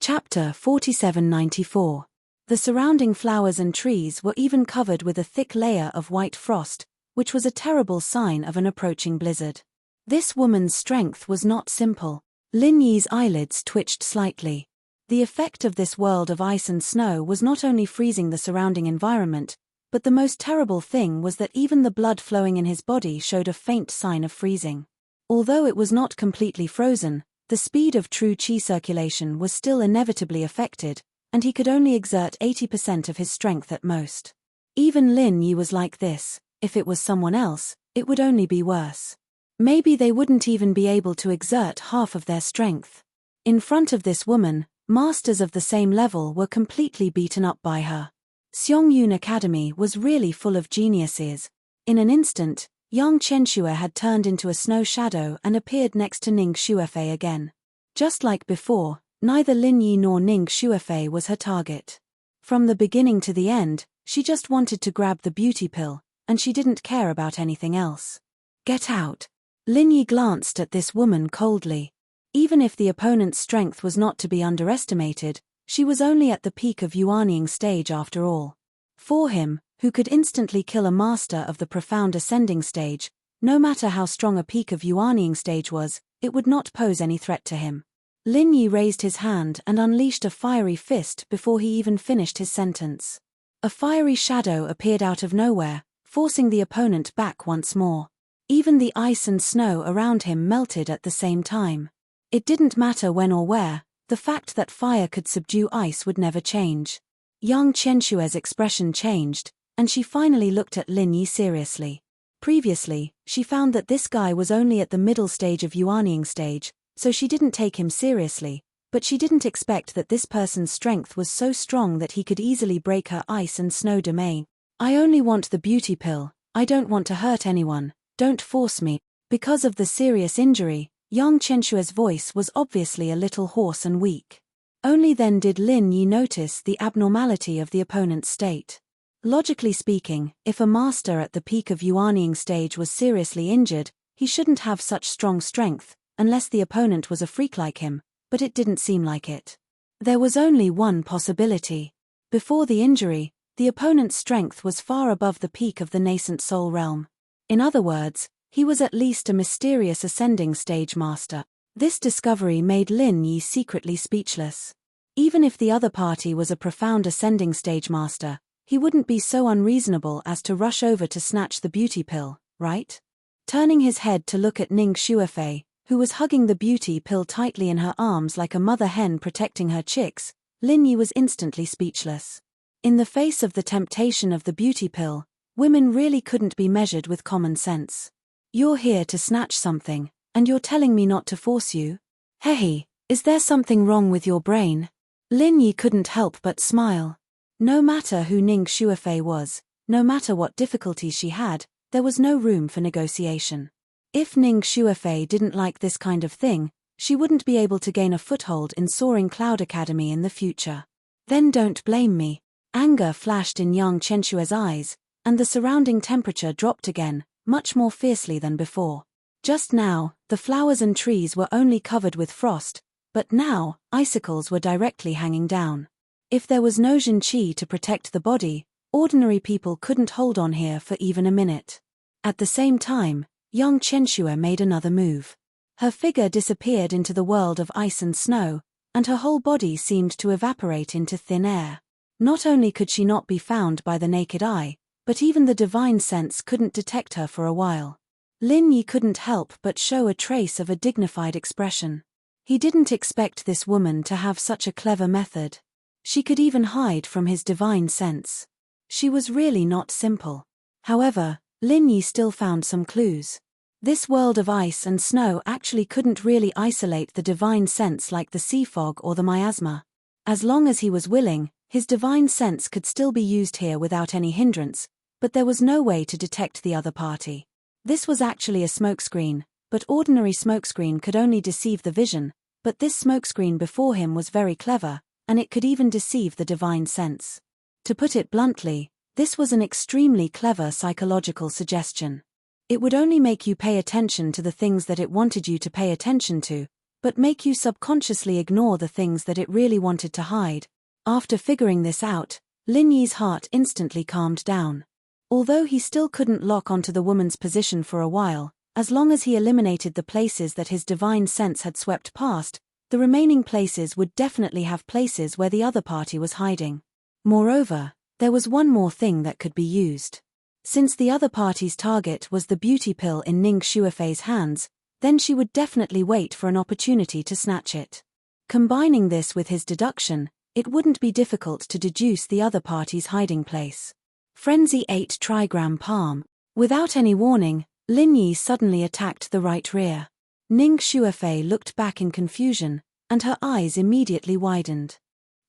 Chapter 4794. The surrounding flowers and trees were even covered with a thick layer of white frost, which was a terrible sign of an approaching blizzard. This woman's strength was not simple. Lin Yi's eyelids twitched slightly. The effect of this world of ice and snow was not only freezing the surrounding environment, but the most terrible thing was that even the blood flowing in his body showed a faint sign of freezing. Although it was not completely frozen, the speed of true qi circulation was still inevitably affected, and he could only exert 80% of his strength at most. Even Lin Yi was like this. If it was someone else, it would only be worse. Maybe they wouldn't even be able to exert half of their strength. In front of this woman, masters of the same level were completely beaten up by her. Xiongyun Academy was really full of geniuses. In an instant, Yang Chenxue had turned into a snow shadow and appeared next to Ning Shuefei again. Just like before, neither Lin Yi nor Ning Shuefei was her target. From the beginning to the end, she just wanted to grab the beauty pill, and she didn't care about anything else. Get out. Lin Yi glanced at this woman coldly. Even if the opponent's strength was not to be underestimated, she was only at the peak of Yuanying stage after all. For him, who could instantly kill a master of the profound ascending stage, no matter how strong a peak of Yuanying stage was, it would not pose any threat to him. Lin Yi raised his hand and unleashed a fiery fist before he even finished his sentence. A fiery shadow appeared out of nowhere, forcing the opponent back once more. Even the ice and snow around him melted at the same time. It didn't matter when or where, the fact that fire could subdue ice would never change. Yang Chenxue's expression changed, and she finally looked at Lin Yi seriously. Previously, she found that this guy was only at the middle stage of Yuanying stage, so she didn't take him seriously, but she didn't expect that this person's strength was so strong that he could easily break her ice and snow domain. I only want the beauty pill, I don't want to hurt anyone, don't force me. Because of the serious injury, Yang Chenxue's voice was obviously a little hoarse and weak. Only then did Lin Yi notice the abnormality of the opponent's state. Logically speaking, if a master at the peak of Yuanying stage was seriously injured, he shouldn't have such strong strength, unless the opponent was a freak like him, but it didn't seem like it. There was only one possibility. Before the injury, the opponent's strength was far above the peak of the nascent soul realm. In other words, he was at least a mysterious ascending stage master. This discovery made Lin Yi secretly speechless. Even if the other party was a profound ascending stage master, he wouldn't be so unreasonable as to rush over to snatch the beauty pill, right? Turning his head to look at Ning Shuefei, who was hugging the beauty pill tightly in her arms like a mother hen protecting her chicks, Lin Yi was instantly speechless. In the face of the temptation of the beauty pill, women really couldn't be measured with common sense. You're here to snatch something, and you're telling me not to force you? Hey, is there something wrong with your brain? Lin Yi couldn't help but smile. No matter who Ning Shuefei was, no matter what difficulties she had, there was no room for negotiation. If Ning Shuefei didn't like this kind of thing, she wouldn't be able to gain a foothold in Soaring Cloud Academy in the future. Then don't blame me. Anger flashed in Yang Chenxue's eyes, and the surrounding temperature dropped again, much more fiercely than before. Just now, the flowers and trees were only covered with frost, but now, icicles were directly hanging down. If there was no Jin Qi to protect the body, ordinary people couldn't hold on here for even a minute. At the same time, Yang Chenxue made another move. Her figure disappeared into the world of ice and snow, and her whole body seemed to evaporate into thin air. Not only could she not be found by the naked eye, but even the divine sense couldn't detect her for a while. Lin Yi couldn't help but show a trace of a dignified expression. He didn't expect this woman to have such a clever method. She could even hide from his divine sense. She was really not simple. However, Lin Yi still found some clues. This world of ice and snow actually couldn't really isolate the divine sense like the sea fog or the miasma. As long as he was willing, his divine sense could still be used here without any hindrance, but there was no way to detect the other party. This was actually a smokescreen, but ordinary smokescreen could only deceive the vision, but this smokescreen before him was very clever, and it could even deceive the divine sense. To put it bluntly, this was an extremely clever psychological suggestion. It would only make you pay attention to the things that it wanted you to pay attention to, but make you subconsciously ignore the things that it really wanted to hide. After figuring this out, Lin Yi's heart instantly calmed down. Although he still couldn't lock onto the woman's position for a while, as long as he eliminated the places that his divine sense had swept past, the remaining places would definitely have places where the other party was hiding. Moreover, there was one more thing that could be used. Since the other party's target was the beauty pill in Ning Shuofei's hands, then she would definitely wait for an opportunity to snatch it. Combining this with his deduction, it wouldn't be difficult to deduce the other party's hiding place. Frenzy 8 trigram palm. Without any warning, Lin Yi suddenly attacked the right rear. Ning Shuofei looked back in confusion, and her eyes immediately widened.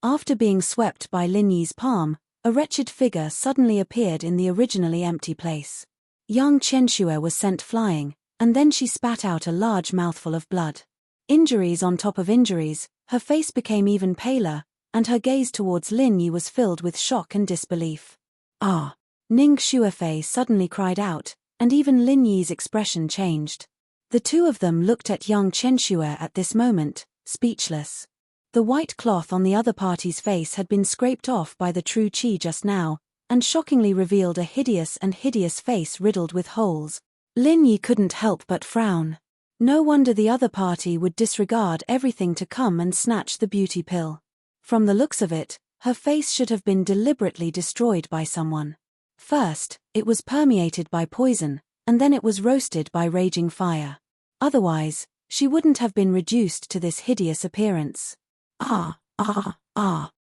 After being swept by Lin Yi's palm, a wretched figure suddenly appeared in the originally empty place. Young Chenxue was sent flying, and then she spat out a large mouthful of blood. Injuries on top of injuries, her face became even paler, and her gaze towards Lin Yi was filled with shock and disbelief. "Ah!" Ning Shuofei suddenly cried out, and even Lin Yi's expression changed. The two of them looked at young Chenxue at this moment, speechless. The white cloth on the other party's face had been scraped off by the true qi just now, and shockingly revealed a hideous face riddled with holes. Lin Yi couldn't help but frown. No wonder the other party would disregard everything to come and snatch the beauty pill. From the looks of it, her face should have been deliberately destroyed by someone. First, it was permeated by poison, and then it was roasted by raging fire. Otherwise, she wouldn't have been reduced to this hideous appearance.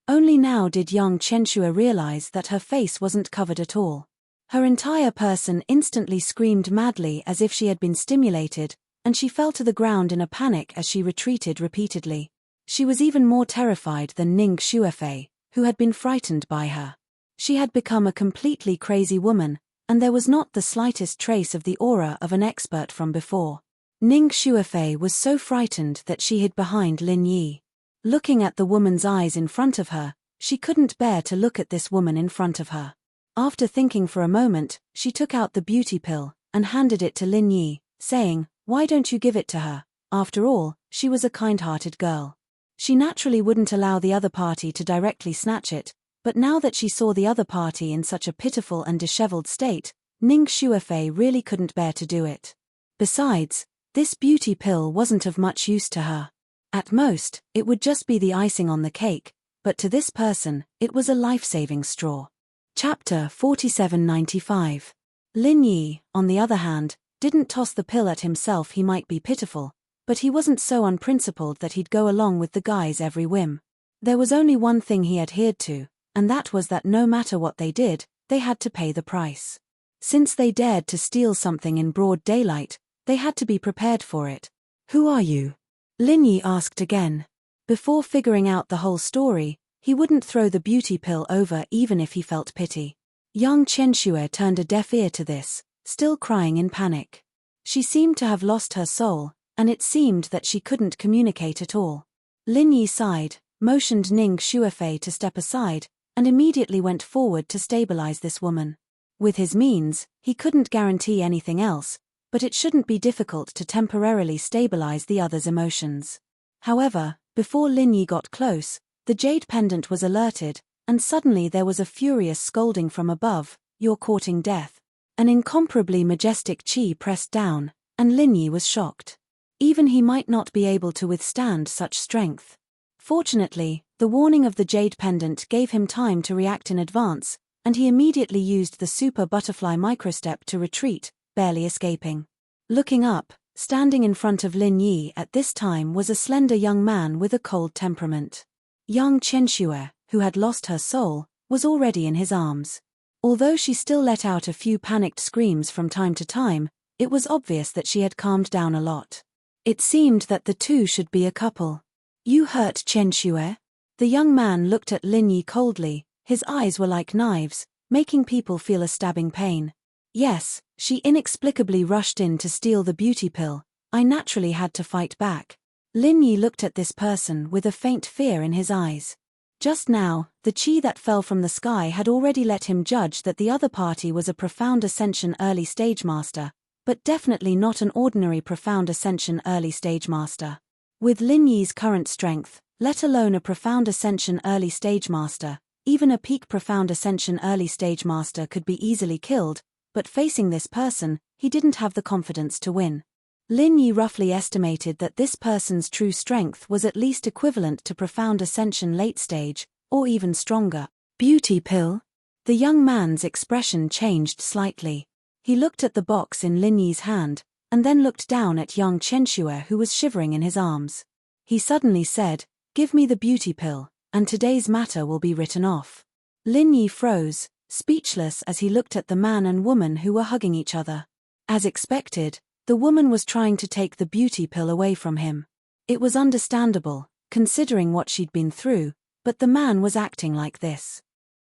Only now did young Chenxue realize that her face wasn't covered at all. Her entire person instantly screamed madly as if she had been stimulated, and she fell to the ground in a panic as she retreated repeatedly. She was even more terrified than Ning Shuofei, who had been frightened by her. She had become a completely crazy woman, and there was not the slightest trace of the aura of an expert from before. Ning Shuofei was so frightened that she hid behind Lin Yi. Looking at the woman's eyes in front of her, she couldn't bear to look at this woman in front of her. After thinking for a moment, she took out the beauty pill and handed it to Lin Yi, saying, "Why don't you give it to her? After all, she was a kind-hearted girl." She naturally wouldn't allow the other party to directly snatch it, but now that she saw the other party in such a pitiful and disheveled state, Ning Shuofei really couldn't bear to do it. Besides, this beauty pill wasn't of much use to her. At most, it would just be the icing on the cake, but to this person, it was a life-saving straw. Chapter 4795. Lin Yi, on the other hand, didn't toss the pill at himself. He might be pitiful, but he wasn't so unprincipled that he'd go along with the guy's every whim. There was only one thing he adhered to, and that was that no matter what they did, they had to pay the price. Since they dared to steal something in broad daylight, they had to be prepared for it. "Who are you?" Lin Yi asked again. Before figuring out the whole story, he wouldn't throw the beauty pill over even if he felt pity. Young Chenxue turned a deaf ear to this, still crying in panic. She seemed to have lost her soul, and it seemed that she couldn't communicate at all. Lin Yi sighed, motioned Ning Shuofei to step aside, and immediately went forward to stabilize this woman. With his means, he couldn't guarantee anything else, but it shouldn't be difficult to temporarily stabilize the other's emotions. However, before Lin Yi got close, the jade pendant was alerted, and suddenly there was a furious scolding from above, "You're courting death." An incomparably majestic qi pressed down, and Lin Yi was shocked. Even he might not be able to withstand such strength. Fortunately, the warning of the jade pendant gave him time to react in advance, and he immediately used the super butterfly microstep to retreat, barely escaping. Looking up, standing in front of Lin Yi at this time was a slender young man with a cold temperament. Young Chenxue, who had lost her soul, was already in his arms. Although she still let out a few panicked screams from time to time, it was obvious that she had calmed down a lot. It seemed that the two should be a couple. "You hurt Chenxue?" The young man looked at Lin Yi coldly, his eyes were like knives, making people feel a stabbing pain. "Yes," she inexplicably rushed in to steal the beauty pill. "I naturally had to fight back." Lin Yi looked at this person with a faint fear in his eyes. Just now, the chi that fell from the sky had already let him judge that the other party was a profound ascension early stage master, but definitely not an ordinary profound ascension early stage master. With Lin Yi's current strength, let alone a profound ascension early stage master, even a peak profound ascension early stage master could be easily killed, but facing this person, he didn't have the confidence to win. Lin Yi roughly estimated that this person's true strength was at least equivalent to profound ascension late stage, or even stronger. Beauty pill? The young man's expression changed slightly. He looked at the box in Lin Yi's hand, and then looked down at young Chenxue who was shivering in his arms. He suddenly said, "Give me the beauty pill, and today's matter will be written off." Lin Yi froze, speechless as he looked at the man and woman who were hugging each other. As expected, the woman was trying to take the beauty pill away from him. It was understandable, considering what she'd been through, but the man was acting like this.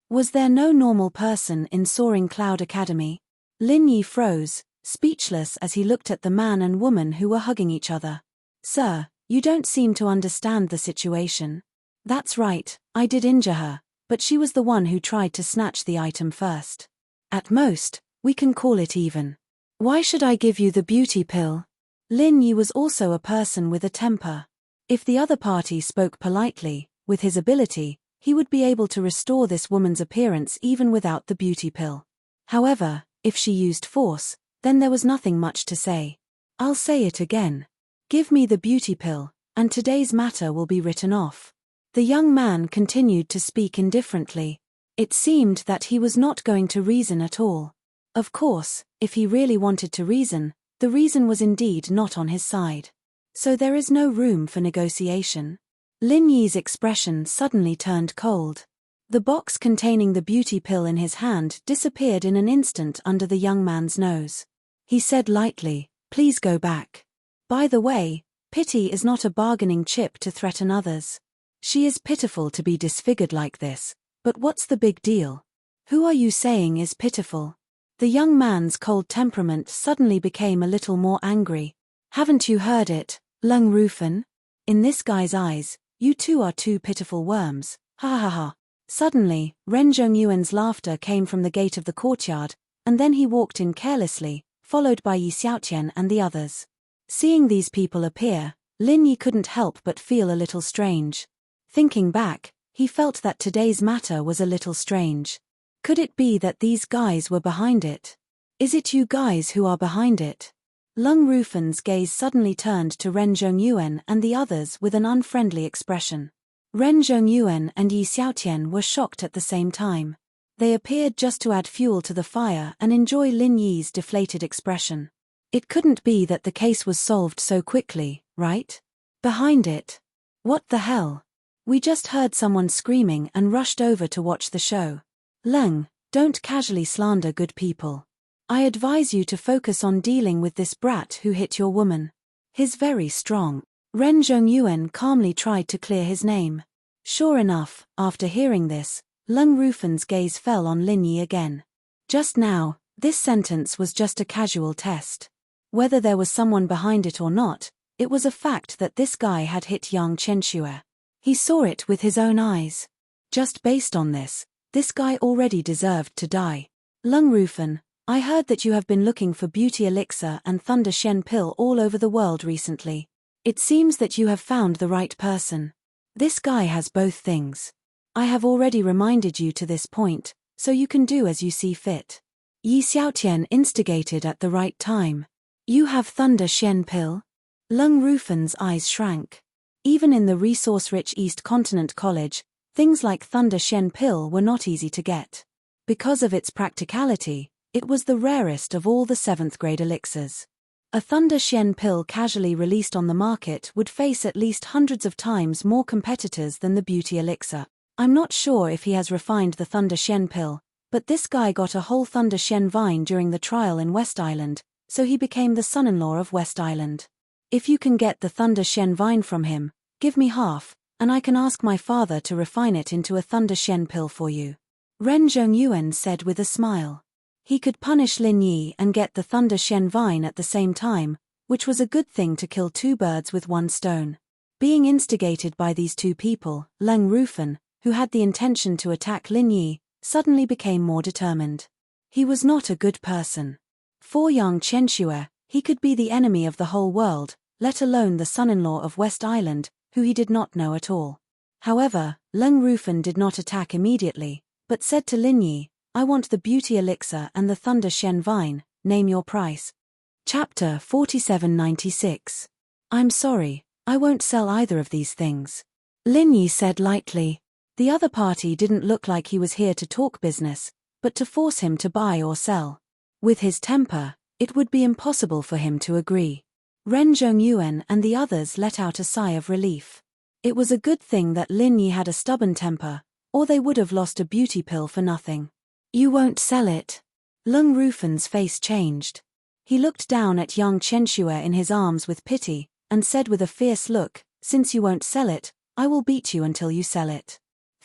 Was there no normal person in Soaring Cloud Academy? Lin Yi froze, speechless as he looked at the man and woman who were hugging each other. "Sir, you don't seem to understand the situation. That's right, I did injure her, but she was the one who tried to snatch the item first. At most, we can call it even. Why should I give you the beauty pill?" Lin Yi was also a person with a temper. If the other party spoke politely, with his ability, he would be able to restore this woman's appearance even without the beauty pill. However, if she used force, then there was nothing much to say. "I'll say it again. Give me the beauty pill, and today's matter will be written off." The young man continued to speak indifferently. It seemed that he was not going to reason at all. Of course, if he really wanted to reason, the reason was indeed not on his side. So there is no room for negotiation. Lin Yi's expression suddenly turned cold. The box containing the beauty pill in his hand disappeared in an instant under the young man's nose. He said lightly, "Please go back. By the way, pity is not a bargaining chip to threaten others. She is pitiful to be disfigured like this, but what's the big deal? Who are you saying is pitiful?" The young man's cold temperament suddenly became a little more angry. "Haven't you heard it, Lung Rufan? In this guy's eyes, you two are two pitiful worms, ha ha ha." Suddenly, Ren Zhongyuan's laughter came from the gate of the courtyard, and then he walked in carelessly, followed by Yi Xiaotian and the others. Seeing these people appear, Lin Yi couldn't help but feel a little strange. Thinking back, he felt that today's matter was a little strange. Could it be that these guys were behind it? Is it you guys who are behind it? Lung Rufan's gaze suddenly turned to Ren Zhongyuan and the others with an unfriendly expression. Ren Zhongyuan and Yi Xiaotian were shocked at the same time. They appeared just to add fuel to the fire and enjoy Lin Yi's deflated expression. It couldn't be that the case was solved so quickly, right? Behind it? What the hell? We just heard someone screaming and rushed over to watch the show. Lung, don't casually slander good people. I advise you to focus on dealing with this brat who hit your woman. He's very strong. Ren Zhongyuan calmly tried to clear his name. Sure enough, after hearing this, Lung Rufan's gaze fell on Lin Yi again. Just now, this sentence was just a casual test. Whether there was someone behind it or not, it was a fact that this guy had hit young Chenxue. He saw it with his own eyes. Just based on this guy already deserved to die. Lung Rufan, I heard that you have been looking for beauty elixir and thunder shen pill all over the world recently. It seems that you have found the right person. This guy has both things. I have already reminded you to this point, so you can do as you see fit. Yi Xiaotian instigated at the right time. You have thunder shen pill? Lung Rufan's eyes shrank. Even in the resource-rich East Continent College, things like thunder shen pill were not easy to get. Because of its practicality, it was the rarest of all the 7th grade elixirs. A thunder shen pill casually released on the market would face at least hundreds of times more competitors than the beauty elixir. I'm not sure if he has refined the thunder shen pill, but this guy got a whole thunder shen vine during the trial in West Island, so he became the son-in-law of West Island. If you can get the thunder shen vine from him, give me half, and I can ask my father to refine it into a thunder shen pill for you. Ren Zhongyuan said with a smile. He could punish Lin Yi and get the thunder shen vine at the same time, which was a good thing to kill two birds with one stone. Being instigated by these two people, Lung Rufan, who had the intention to attack Lin Yi, suddenly became more determined. He was not a good person. For young Qianxue, he could be the enemy of the whole world, let alone the son-in-law of West Island, who he did not know at all. However, Leng Rufen did not attack immediately, but said to Lin Yi, "I want the beauty elixir and the thunder shen vine, name your price." Chapter 4796. "I'm sorry, I won't sell either of these things," Lin Yi said lightly. The other party didn't look like he was here to talk business, but to force him to buy or sell. With his temper, it would be impossible for him to agree. Ren Zhongyuan and the others let out a sigh of relief. It was a good thing that Lin Yi had a stubborn temper, or they would have lost a beauty pill for nothing. "You won't sell it?" Leng Rufen's face changed. He looked down at young Qianxue in his arms with pity, and said with a fierce look, "Since you won't sell it, I will beat you until you sell it.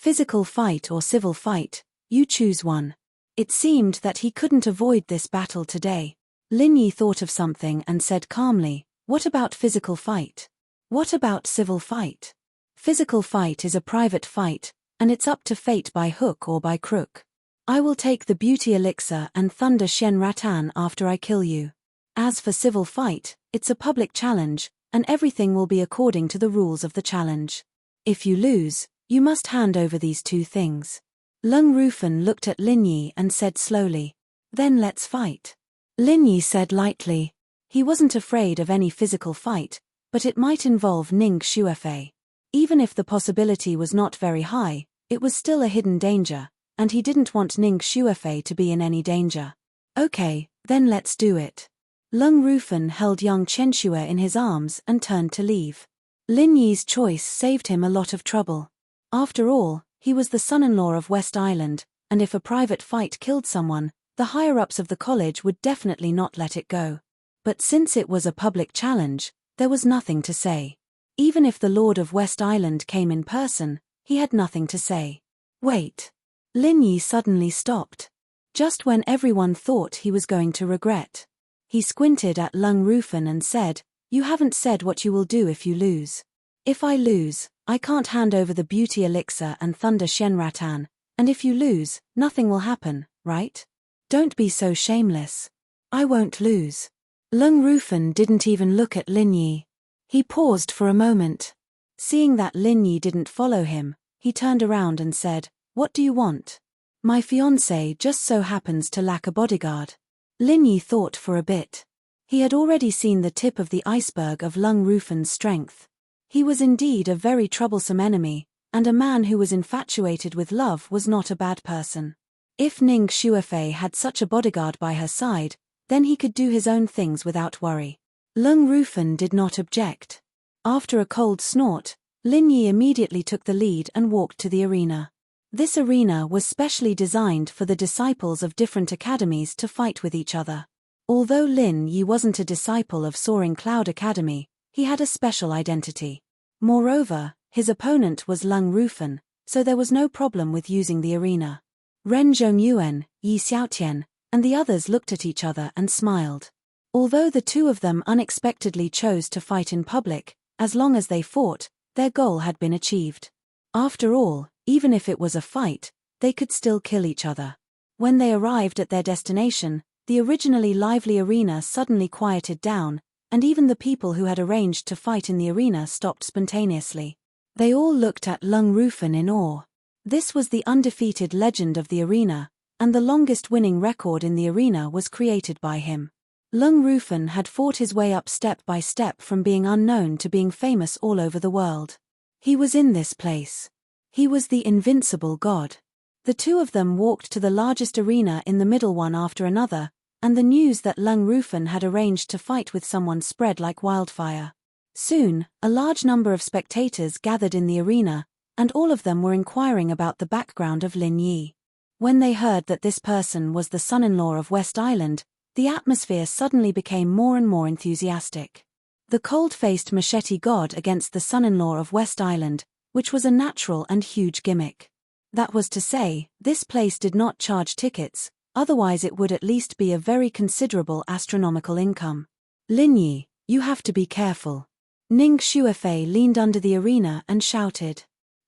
Physical fight or civil fight, you choose one." It seemed that he couldn't avoid this battle today. Lin Yi thought of something and said calmly, "What about physical fight? What about civil fight?" "Physical fight is a private fight, and it's up to fate by hook or by crook. I will take the beauty elixir and thunder shen rattan after I kill you. As for civil fight, it's a public challenge, and everything will be according to the rules of the challenge. If you lose, you must hand over these two things." Leng Rufen looked at Lin Yi and said slowly, "Then let's fight." Lin Yi said lightly. He wasn't afraid of any physical fight, but it might involve Ning Xuefei. Even if the possibility was not very high, it was still a hidden danger, and he didn't want Ning Xuefei to be in any danger. "Okay, then let's do it." Leng Rufen held young Qianxue in his arms and turned to leave. Lin Yi's choice saved him a lot of trouble. After all, he was the son-in-law of West Island, and if a private fight killed someone, the higher-ups of the college would definitely not let it go. But since it was a public challenge, there was nothing to say. Even if the Lord of West Island came in person, he had nothing to say. "Wait." Lin Yi suddenly stopped. Just when everyone thought he was going to regret. He squinted at Leng Rufen and said, "You haven't said what you will do if you lose." "If I lose, I can't hand over the beauty elixir and thunder shen rattan, and if you lose, nothing will happen, right? Don't be so shameless." "I won't lose." Leng Rufen didn't even look at Lin Yi. He paused for a moment. Seeing that Lin Yi didn't follow him, he turned around and said, "What do you want?" "My fiancé just so happens to lack a bodyguard." Lin Yi thought for a bit. He had already seen the tip of the iceberg of Leng Rufen's strength. He was indeed a very troublesome enemy, and a man who was infatuated with love was not a bad person. If Ning Xuefei had such a bodyguard by her side, then he could do his own things without worry. Leng Rufen did not object. After a cold snort, Lin Yi immediately took the lead and walked to the arena. This arena was specially designed for the disciples of different academies to fight with each other. Although Lin Yi wasn't a disciple of Soaring Cloud Academy, he had a special identity. Moreover, his opponent was Leng Rufen, so there was no problem with using the arena. Ren Zhongyuan, Yi Xiaotian, and the others looked at each other and smiled. Although the two of them unexpectedly chose to fight in public, as long as they fought, their goal had been achieved. After all, even if it was a fight, they could still kill each other. When they arrived at their destination, the originally lively arena suddenly quieted down, and even the people who had arranged to fight in the arena stopped spontaneously. They all looked at Leng Rufen in awe. This was the undefeated legend of the arena, and the longest winning record in the arena was created by him. Leng Rufen had fought his way up step by step from being unknown to being famous all over the world. He was in this place. He was the invincible god. The two of them walked to the largest arena in the middle one after another, and the news that Leng Rufen had arranged to fight with someone spread like wildfire. Soon, a large number of spectators gathered in the arena, and all of them were inquiring about the background of Lin Yi. When they heard that this person was the son-in-law of West Island, the atmosphere suddenly became more and more enthusiastic. The cold-faced machete god against the son-in-law of West Island, which was a natural and huge gimmick. That was to say, this place did not charge tickets, otherwise it would at least be a very considerable astronomical income. "Lin Yi, you have to be careful." Ning Xuefei leaned under the arena and shouted.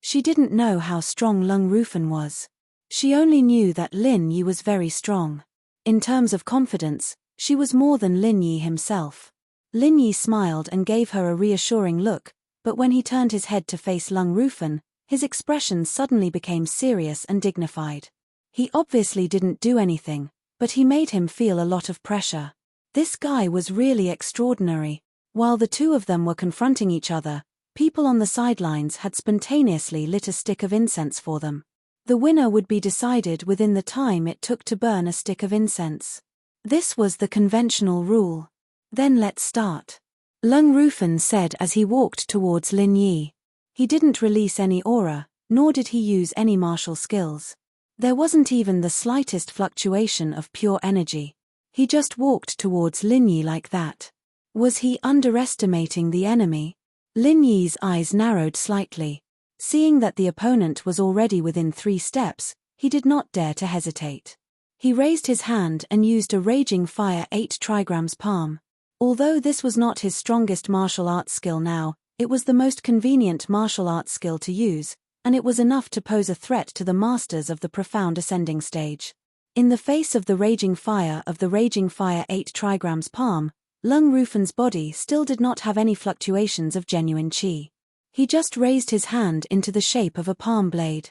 She didn't know how strong Lung Rufan was. She only knew that Lin Yi was very strong. In terms of confidence, she was more than Lin Yi himself. Lin Yi smiled and gave her a reassuring look, but when he turned his head to face Lung Rufan, his expression suddenly became serious and dignified. He obviously didn't do anything, but he made him feel a lot of pressure. This guy was really extraordinary. While the two of them were confronting each other, people on the sidelines had spontaneously lit a stick of incense for them. The winner would be decided within the time it took to burn a stick of incense. This was the conventional rule. Then let's start. Lung Rufan said as he walked towards Lin Yi. He didn't release any aura, nor did he use any martial skills. There wasn't even the slightest fluctuation of pure energy. He just walked towards Lin Yi like that. Was he underestimating the enemy? Lin Yi's eyes narrowed slightly. Seeing that the opponent was already within 3 steps, he did not dare to hesitate. He raised his hand and used a Raging Fire 8 trigrams palm. Although this was not his strongest martial arts skill now, it was the most convenient martial arts skill to use, and it was enough to pose a threat to the masters of the profound ascending stage. In the face of the Raging Fire 8 trigrams palm, Lung Rufan's body still did not have any fluctuations of genuine qi. He just raised his hand into the shape of a palm blade.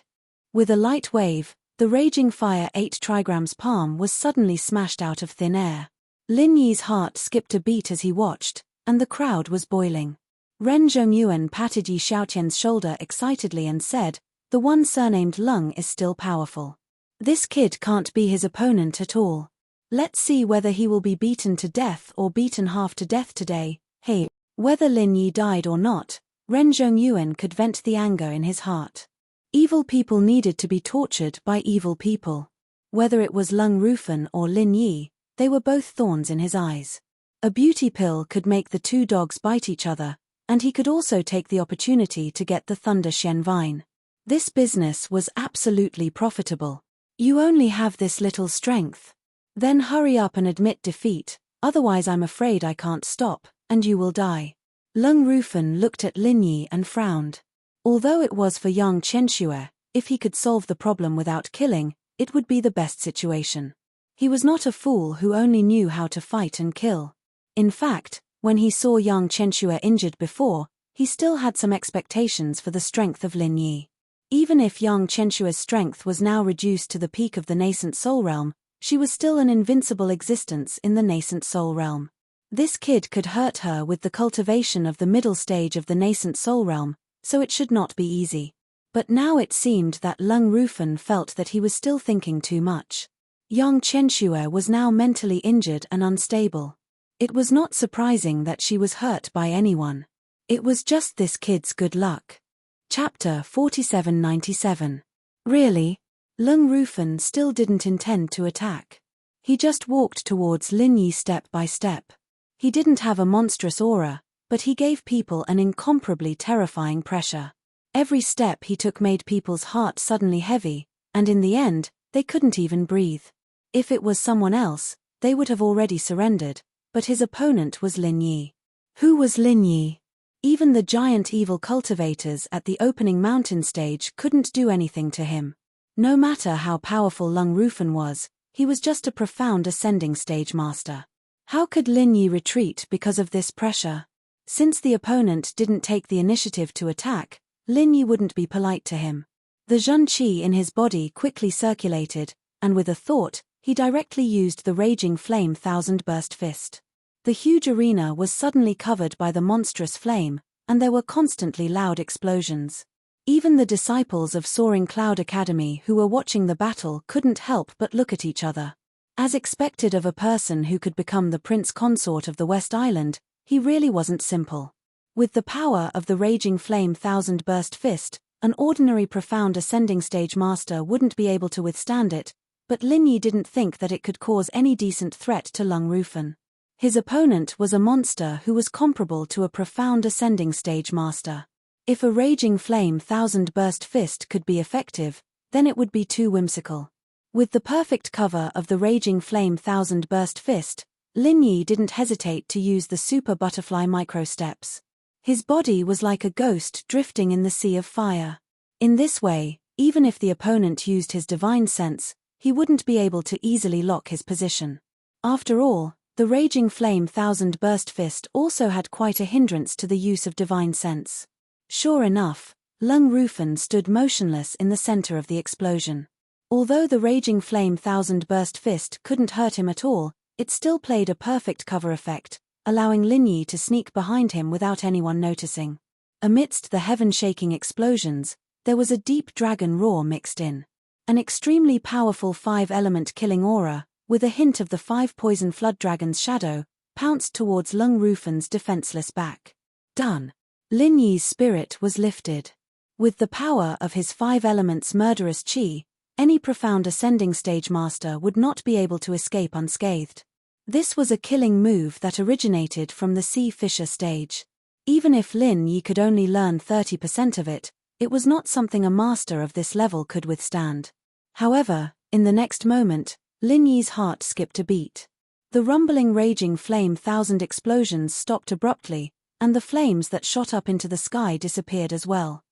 With a light wave, the Raging Fire 8 trigrams palm was suddenly smashed out of thin air. Lin Yi's heart skipped a beat as he watched, and the crowd was boiling. Ren Zhongyuan patted Yi Xiaotian's shoulder excitedly and said, "The one surnamed Lung is still powerful. This kid can't be his opponent at all. Let's see whether he will be beaten to death or beaten half to death today." Hey, whether Lin Yi died or not, Ren Zhongyuan could vent the anger in his heart. Evil people needed to be tortured by evil people. Whether it was Lung Rufan or Lin Yi, they were both thorns in his eyes. A beauty pill could make the two dogs bite each other, and he could also take the opportunity to get the Thunder Shen Vine. This business was absolutely profitable. You only have this little strength. Then hurry up and admit defeat, otherwise I'm afraid I can't stop, and you will die. Lung Rufan looked at Lin Yi and frowned. Although it was for young Chenxue, if he could solve the problem without killing, it would be the best situation. He was not a fool who only knew how to fight and kill. In fact, when he saw young Chenxue injured before, he still had some expectations for the strength of Lin Yi. Even if young Chenxue's strength was now reduced to the peak of the nascent soul realm, she was still an invincible existence in the nascent soul realm. This kid could hurt her with the cultivation of the middle stage of the nascent soul realm, so it should not be easy. But now it seemed that Lung Rufan felt that he was still thinking too much. Young Chenxue was now mentally injured and unstable. It was not surprising that she was hurt by anyone. It was just this kid's good luck. Chapter 4797. Really? Lung Rufan still didn't intend to attack. He just walked towards Lin Yi step by step. He didn't have a monstrous aura, but he gave people an incomparably terrifying pressure. Every step he took made people's hearts suddenly heavy, and in the end, they couldn't even breathe. If it was someone else, they would have already surrendered, but his opponent was Lin Yi. Who was Lin Yi? Even the giant evil cultivators at the opening mountain stage couldn't do anything to him. No matter how powerful Lung Rufan was, he was just a profound ascending stage master. How could Lin Yi retreat because of this pressure? Since the opponent didn't take the initiative to attack, Lin Yi wouldn't be polite to him. The Zhen Qi in his body quickly circulated, and with a thought, he directly used the Raging Flame Thousand Burst Fist. The huge arena was suddenly covered by the monstrous flame, and there were constantly loud explosions. Even the disciples of Soaring Cloud Academy who were watching the battle couldn't help but look at each other. As expected of a person who could become the prince consort of the West Island, he really wasn't simple. With the power of the Raging Flame Thousand Burst Fist, an ordinary profound ascending stage master wouldn't be able to withstand it, but Lin Yi didn't think that it could cause any decent threat to Lung Rufan. His opponent was a monster who was comparable to a profound ascending stage master. If a Raging Flame Thousand Burst Fist could be effective, then it would be too whimsical. With the perfect cover of the Raging Flame Thousand Burst Fist, Lin Yi didn't hesitate to use the Super Butterfly micro steps. His body was like a ghost drifting in the sea of fire. In this way, even if the opponent used his divine sense, he wouldn't be able to easily lock his position. After all, the raging flame thousand burst fist also had quite a hindrance to the use of divine sense. Sure enough, Lung Rufan stood motionless in the center of the explosion. Although the raging flame thousand burst fist couldn't hurt him at all, it still played a perfect cover effect, allowing Lin Yi to sneak behind him without anyone noticing. Amidst the heaven-shaking explosions, there was a deep dragon roar mixed in. An extremely powerful 5-element killing aura, with a hint of the 5 poison flood dragon's shadow, pounced towards Lung Rufan's defenseless back. Done. Lin Yi's spirit was lifted. With the power of his 5 elements murderous chi, any profound ascending stage master would not be able to escape unscathed. This was a killing move that originated from the Sea Fisher stage. Even if Lin Yi could only learn 30% of it, it was not something a master of this level could withstand. However, in the next moment, Lin Yi's heart skipped a beat. The rumbling raging flame thousand explosions stopped abruptly, and the flames that shot up into the sky disappeared as well.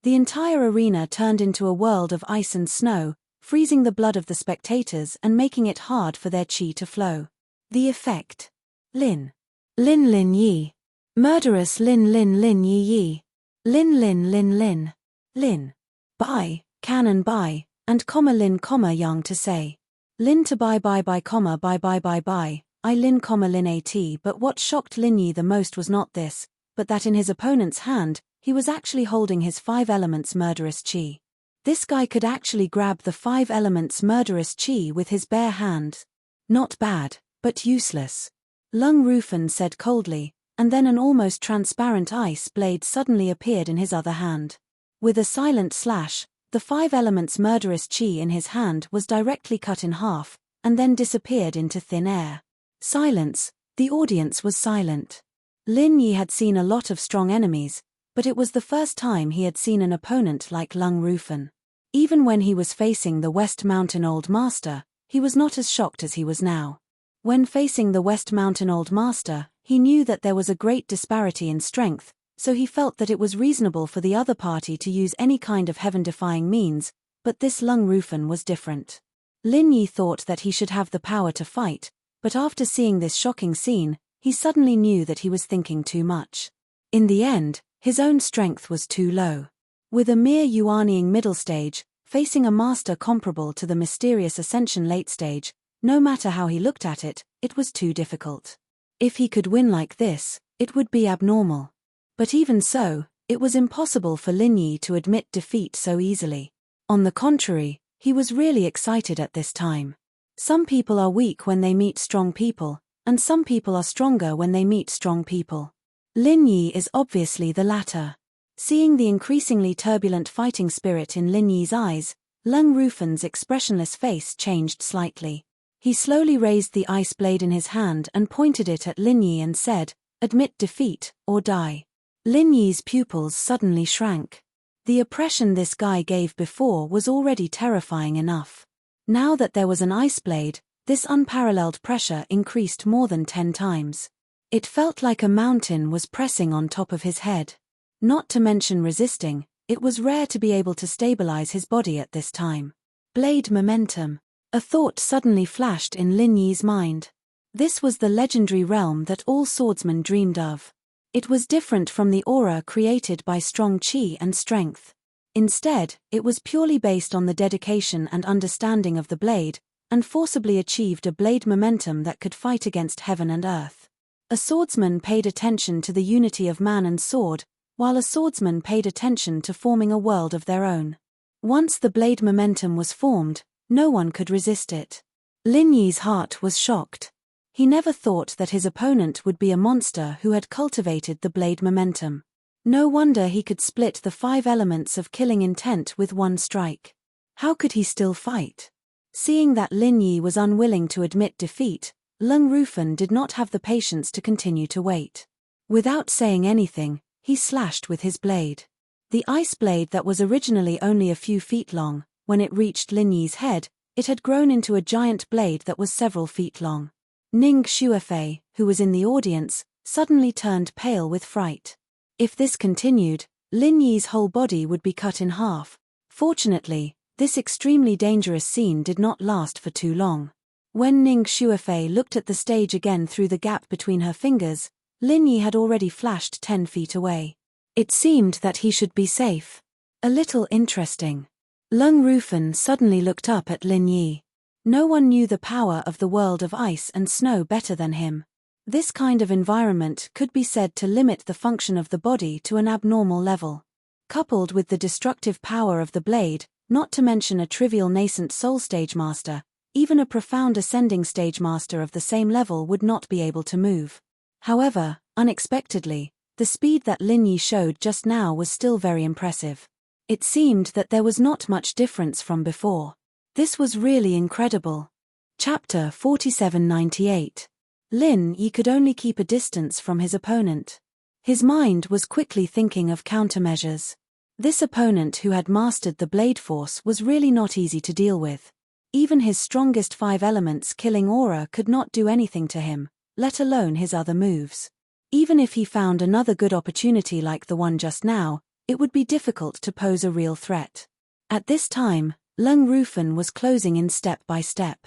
The entire arena turned into a world of ice and snow, freezing the blood of the spectators and making it hard for their chi to flow. The effect. Lin Yi. Murderous Lin Yi Yi. Lin. Bye, canon bye, and Lin yang to say. Lin to bye, I Lin Lin at. But what shocked Lin Yi the most was not this, but that in his opponent's hand, he was actually holding his 5 elements murderous chi. This guy could actually grab the 5 elements murderous chi with his bare hand. Not bad, but useless. Lung Rufan said coldly, and then an almost transparent ice blade suddenly appeared in his other hand. With a silent slash, the 5 elements murderous chi in his hand was directly cut in half, and then disappeared into thin air. Silence. The audience was silent. Lin Yi had seen a lot of strong enemies, but it was the first time he had seen an opponent like Lung Rufan. Even when he was facing the West Mountain Old Master, he was not as shocked as he was now. When facing the West Mountain Old Master, he knew that there was a great disparity in strength, so he felt that it was reasonable for the other party to use any kind of heaven-defying means, but this Lung Rufan was different. Lin Yi thought that he should have the power to fight, but after seeing this shocking scene, he suddenly knew that he was thinking too much. In the end, his own strength was too low. With a mere Yuaniing middle stage, facing a master comparable to the mysterious Ascension late stage, no matter how he looked at it, it was too difficult. If he could win like this, it would be abnormal. But even so, it was impossible for Lin Yi to admit defeat so easily. On the contrary, he was really excited at this time. Some people are weak when they meet strong people, and some people are stronger when they meet strong people. Lin Yi is obviously the latter. Seeing the increasingly turbulent fighting spirit in Lin Yi's eyes, Lung Rufan's expressionless face changed slightly. He slowly raised the ice blade in his hand and pointed it at Lin Yi and said, "Admit defeat, or die." Lin Yi's pupils suddenly shrank. The oppression this guy gave before was already terrifying enough. Now that there was an ice blade, this unparalleled pressure increased more than 10 times. It felt like a mountain was pressing on top of his head. Not to mention resisting, it was rare to be able to stabilize his body at this time. Blade momentum. A thought suddenly flashed in Lin Yi's mind. This was the legendary realm that all swordsmen dreamed of. It was different from the aura created by strong chi and strength. Instead, it was purely based on the dedication and understanding of the blade, and forcibly achieved a blade momentum that could fight against heaven and earth. A swordsman paid attention to the unity of man and sword, while a swordsman paid attention to forming a world of their own. Once the blade momentum was formed, no one could resist it. Lin Yi's heart was shocked. He never thought that his opponent would be a monster who had cultivated the blade momentum. No wonder he could split the 5 elements of killing intent with one strike. How could he still fight? Seeing that Lin Yi was unwilling to admit defeat, Lung Rufan did not have the patience to continue to wait. Without saying anything, he slashed with his blade. The ice blade that was originally only a few feet long, when it reached Lin Yi's head, it had grown into a giant blade that was several feet long. Ning Xuefei, who was in the audience, suddenly turned pale with fright. If this continued, Lin Yi's whole body would be cut in half, Fortunately, this extremely dangerous scene did not last for too long. When Ning Shuifei looked at the stage again through the gap between her fingers, Lin Yi had already flashed 10 feet away. It seemed that he should be safe. A little interesting. Lung Rufen suddenly looked up at Lin Yi. No one knew the power of the world of ice and snow better than him. This kind of environment could be said to limit the function of the body to an abnormal level. Coupled with the destructive power of the blade, not to mention a trivial nascent soul stage master, even a profound ascending stage master of the same level would not be able to move. However, unexpectedly, the speed that Lin Yi showed just now was still very impressive. It seemed that there was not much difference from before. This was really incredible. Chapter 4798. Lin Yi could only keep a distance from his opponent. His mind was quickly thinking of countermeasures. This opponent who had mastered the blade force was really not easy to deal with. Even his strongest 5 elements killing aura could not do anything to him, let alone his other moves. Even if he found another good opportunity like the one just now, it would be difficult to pose a real threat. At this time, Lung Rufen was closing in step by step.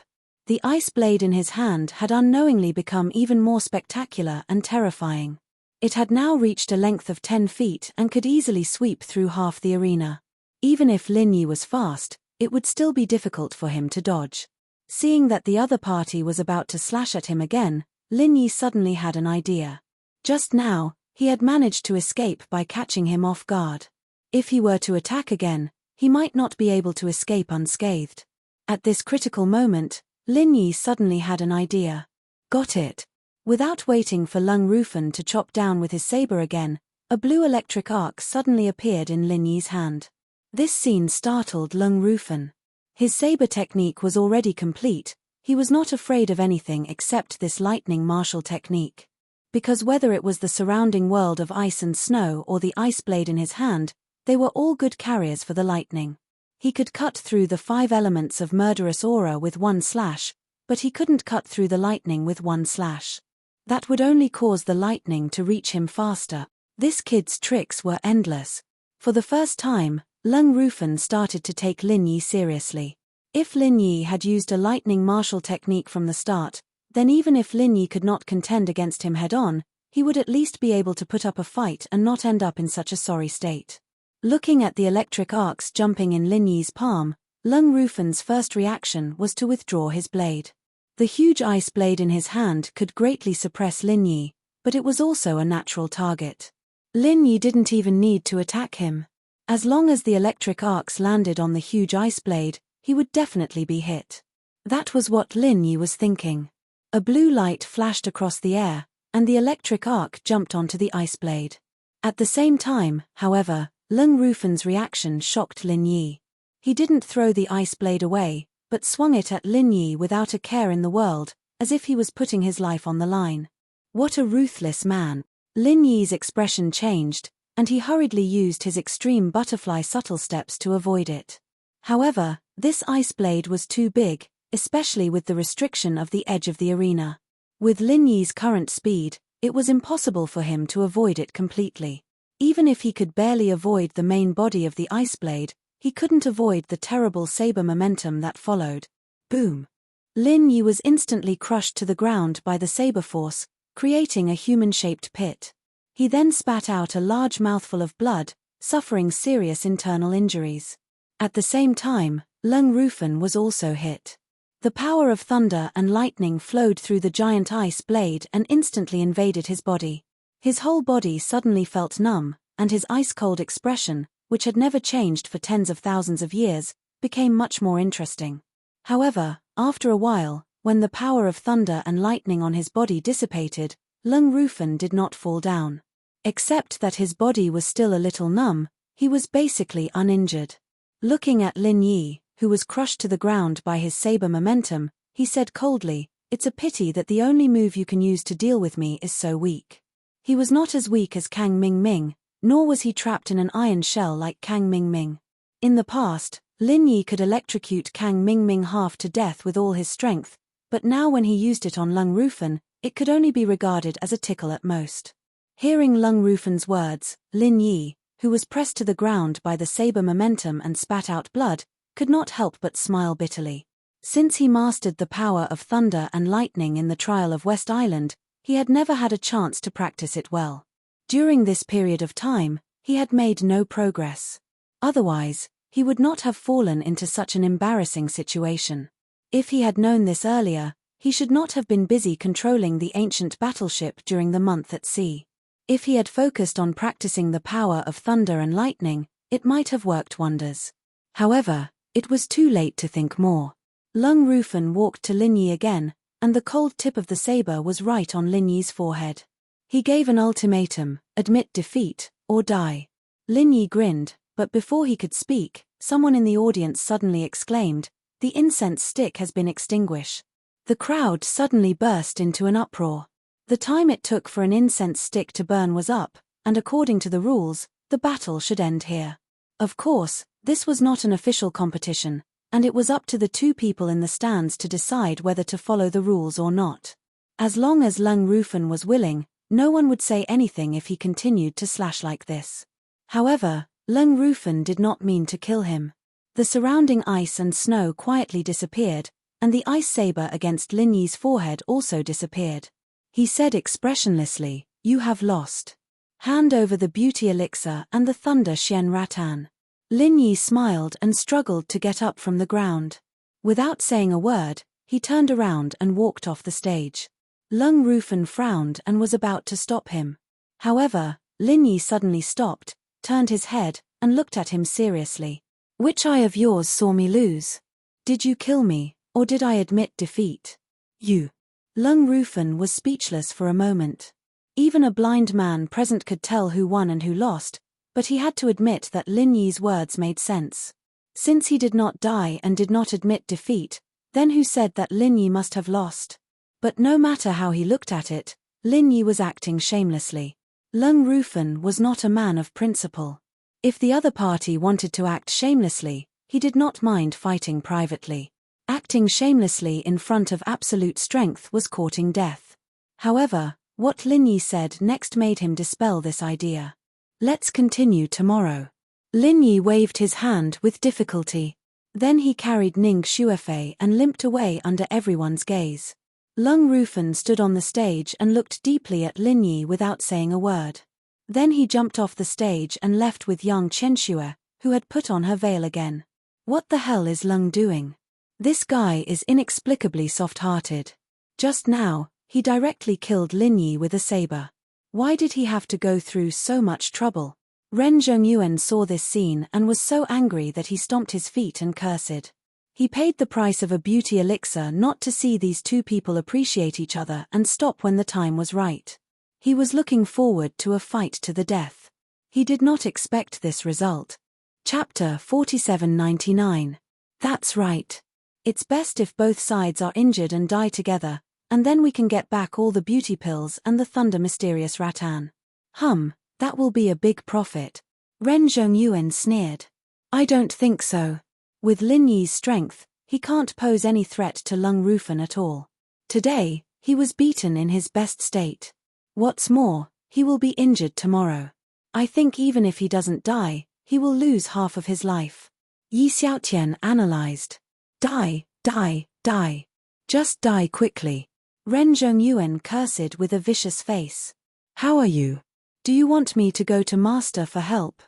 The ice blade in his hand had unknowingly become even more spectacular and terrifying. It had now reached a length of 10 feet and could easily sweep through half the arena. Even if Lin Yi was fast, it would still be difficult for him to dodge. Seeing that the other party was about to slash at him again, Lin Yi suddenly had an idea. Just now, he had managed to escape by catching him off guard. If he were to attack again, he might not be able to escape unscathed. At this critical moment, Lin Yi suddenly had an idea. Got it. Without waiting for Lung Rufen to chop down with his saber again, a blue electric arc suddenly appeared in Lin Yi's hand. This scene startled Lung Rufen. His saber technique was already complete, he was not afraid of anything except this lightning martial technique. Because whether it was the surrounding world of ice and snow or the ice blade in his hand, they were all good carriers for the lightning. He could cut through the 5 elements of murderous aura with one slash, but he couldn't cut through the lightning with one slash. That would only cause the lightning to reach him faster. This kid's tricks were endless. For the first time, Lung Rufen started to take Lin Yi seriously. If Lin Yi had used a lightning martial technique from the start, then even if Lin Yi could not contend against him head-on, he would at least be able to put up a fight and not end up in such a sorry state. Looking at the electric arcs jumping in Lin Yi's palm, Lung Rufen's first reaction was to withdraw his blade. The huge ice blade in his hand could greatly suppress Lin Yi, but it was also a natural target. Lin Yi didn't even need to attack him. As long as the electric arcs landed on the huge ice blade, he would definitely be hit. That was what Lin Yi was thinking. A blue light flashed across the air, and the electric arc jumped onto the ice blade. At the same time, however, Lung Rufen's reaction shocked Lin Yi. He didn't throw the ice blade away, but swung it at Lin Yi without a care in the world, as if he was putting his life on the line. What a ruthless man! Lin Yi's expression changed, and he hurriedly used his extreme butterfly subtle steps to avoid it. However, this ice blade was too big, especially with the restriction of the edge of the arena. With Lin Yi's current speed, it was impossible for him to avoid it completely. Even if he could barely avoid the main body of the ice blade, he couldn't avoid the terrible saber momentum that followed. Boom! Lin Yi was instantly crushed to the ground by the saber force, creating a human-shaped pit. He then spat out a large mouthful of blood, suffering serious internal injuries. At the same time, Lung Rufen was also hit. The power of thunder and lightning flowed through the giant ice blade and instantly invaded his body. His whole body suddenly felt numb, and his ice-cold expression, which had never changed for tens of thousands of years, became much more interesting. However, after a while, when the power of thunder and lightning on his body dissipated, Lung Rufen did not fall down. Except that his body was still a little numb, he was basically uninjured. Looking at Lin Yi, who was crushed to the ground by his saber momentum, he said coldly, "It's a pity that the only move you can use to deal with me is so weak." He was not as weak as Kang Ming, nor was he trapped in an iron shell like Kang Ming. In the past, Lin Yi could electrocute Kang Ming half to death with all his strength, but now when he used it on Lung Rufen, it could only be regarded as a tickle at most. Hearing Lung Rufen's words, Lin Yi, who was pressed to the ground by the saber momentum and spat out blood, could not help but smile bitterly. Since he mastered the power of thunder and lightning in the trial of West Island, he had never had a chance to practice it well. During this period of time, he had made no progress. Otherwise, he would not have fallen into such an embarrassing situation. If he had known this earlier, he should not have been busy controlling the ancient battleship during the month at sea. If he had focused on practicing the power of thunder and lightning, it might have worked wonders. However, it was too late to think more. Lung Rufan walked to Lin Yi again, and the cold tip of the saber was right on Lin Yi's forehead. He gave an ultimatum: admit defeat, or die. Lin Yi grinned, but before he could speak, someone in the audience suddenly exclaimed, "The incense stick has been extinguished." The crowd suddenly burst into an uproar. The time it took for an incense stick to burn was up, and according to the rules, the battle should end here. Of course, this was not an official competition, and it was up to the two people in the stands to decide whether to follow the rules or not. As long as Lung Rufan was willing, no one would say anything if he continued to slash like this. However, Lung Rufan did not mean to kill him. The surrounding ice and snow quietly disappeared, and the ice saber against Lin Yi's forehead also disappeared. He said expressionlessly, "You have lost. Hand over the beauty elixir and the thunder Xian Rattan." Lin Yi smiled and struggled to get up from the ground. Without saying a word, he turned around and walked off the stage. Lung Rufan frowned and was about to stop him. However, Lin Yi suddenly stopped, turned his head, and looked at him seriously. "Which eye of yours saw me lose? Did you kill me, or did I admit defeat?" "You." Lung Rufan was speechless for a moment. Even a blind man present could tell who won and who lost, but he had to admit that Lin Yi's words made sense. Since he did not die and did not admit defeat, then who said that Lin Yi must have lost? But no matter how he looked at it, Lin Yi was acting shamelessly. Lung Rufan was not a man of principle. If the other party wanted to act shamelessly, he did not mind fighting privately. Acting shamelessly in front of absolute strength was courting death. However, what Lin Yi said next made him dispel this idea. "Let's continue tomorrow." Lin Yi waved his hand with difficulty. Then he carried Ning Shuefei and limped away under everyone's gaze. Lung Rufan stood on the stage and looked deeply at Lin Yi without saying a word. Then he jumped off the stage and left with young Chenxue, who had put on her veil again. What the hell is Lung doing? This guy is inexplicably soft-hearted. Just now, he directly killed Lin Yi with a saber. Why did he have to go through so much trouble? Ren Zhongyuan saw this scene and was so angry that he stomped his feet and cursed. He paid the price of a beauty elixir not to see these two people appreciate each other and stop when the time was right. He was looking forward to a fight to the death. He did not expect this result. Chapter 4799. That's right. It's best if both sides are injured and die together, and then we can get back all the beauty pills and the thunder mysterious rattan. That will be a big profit. Ren Zhongyuan sneered. I don't think so. With Lin Yi's strength, he can't pose any threat to Lung Rufan at all. Today, he was beaten in his best state. What's more, he will be injured tomorrow. I think even if he doesn't die, he will lose half of his life. Yi Xiaotian analyzed. Die, die, die. Just die quickly. Ren Zhongyuan cursed with a vicious face. How are you? Do you want me to go to Master for help?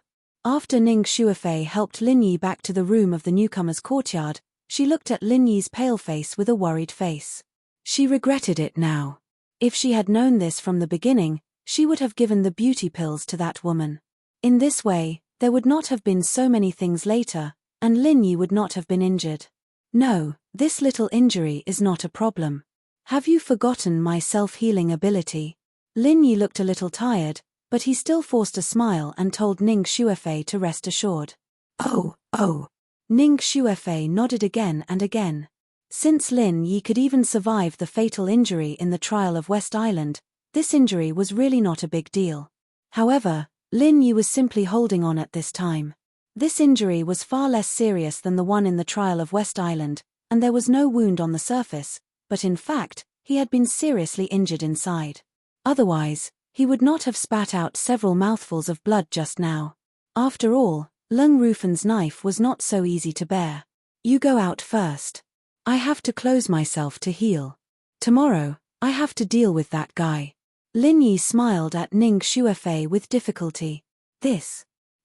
After Ning Shuefei helped Lin Yi back to the room of the newcomer's courtyard, she looked at Lin Yi's pale face with a worried face. She regretted it now. If she had known this from the beginning, she would have given the beauty pills to that woman. In this way, there would not have been so many things later, and Lin Yi would not have been injured. No, this little injury is not a problem. Have you forgotten my self-healing ability? Lin Yi looked a little tired, but he still forced a smile and told Ning Shuefei to rest assured. Oh. Ning Shuefei nodded again and again. Since Lin Yi could even survive the fatal injury in the trial of West Island, this injury was really not a big deal. However, Lin Yi was simply holding on at this time. This injury was far less serious than the one in the trial of West Island, and there was no wound on the surface, but in fact, he had been seriously injured inside. Otherwise, he would not have spat out several mouthfuls of blood just now. After all, Lung Rufen's knife was not so easy to bear. You go out first. I have to close myself to heal. Tomorrow, I have to deal with that guy. Lin Yi smiled at Ning Shuefei with difficulty.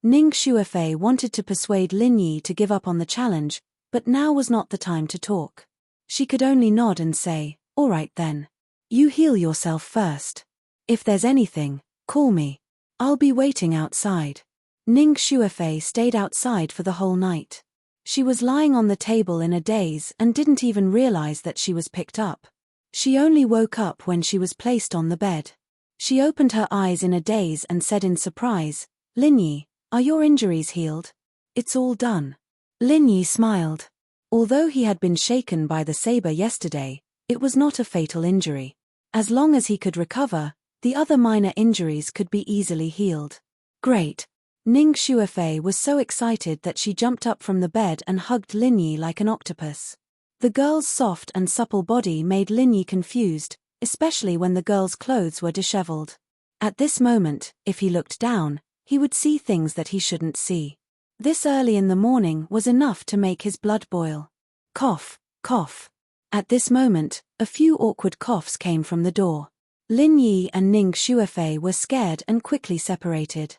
Ning Shuefei wanted to persuade Lin Yi to give up on the challenge, but now was not the time to talk. She could only nod and say, all right then. You heal yourself first. If there's anything, call me. I'll be waiting outside. Ning Shuefei stayed outside for the whole night. She was lying on the table in a daze and didn't even realize that she was picked up. She only woke up when she was placed on the bed. She opened her eyes in a daze and said in surprise, Lin Yi, are your injuries healed? It's all done. Lin Yi smiled. Although he had been shaken by the saber yesterday, it was not a fatal injury. As long as he could recover, the other minor injuries could be easily healed. Great. Ning Shuefei was so excited that she jumped up from the bed and hugged Lin Yi like an octopus. The girl's soft and supple body made Lin Yi confused, especially when the girl's clothes were disheveled. At this moment, if he looked down, he would see things that he shouldn't see. This early in the morning was enough to make his blood boil. Cough, cough. At this moment, a few awkward coughs came from the door. Lin Yi and Ning Shuefei were scared and quickly separated.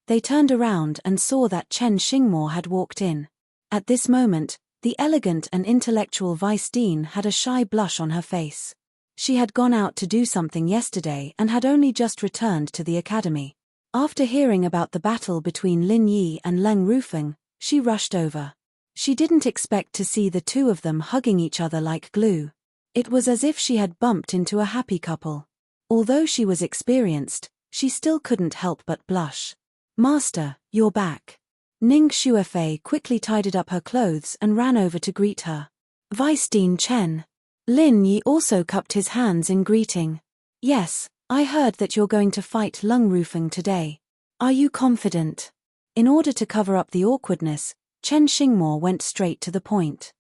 They turned around and saw that Chen Xingmo had walked in. At this moment, the elegant and intellectual Vice Dean had a shy blush on her face. She had gone out to do something yesterday and had only just returned to the academy. After hearing about the battle between Lin Yi and Lung Rufen, she rushed over. She didn't expect to see the two of them hugging each other like glue. It was as if she had bumped into a happy couple. Although she was experienced, she still couldn't help but blush. Master, you're back. Ning Shuefei quickly tidied up her clothes and ran over to greet her. Vice Dean Chen. Lin Yi also cupped his hands in greeting. Yes, I heard that you're going to fight Lung Rufen today. Are you confident? In order to cover up the awkwardness, Chen Xingmo went straight to the point.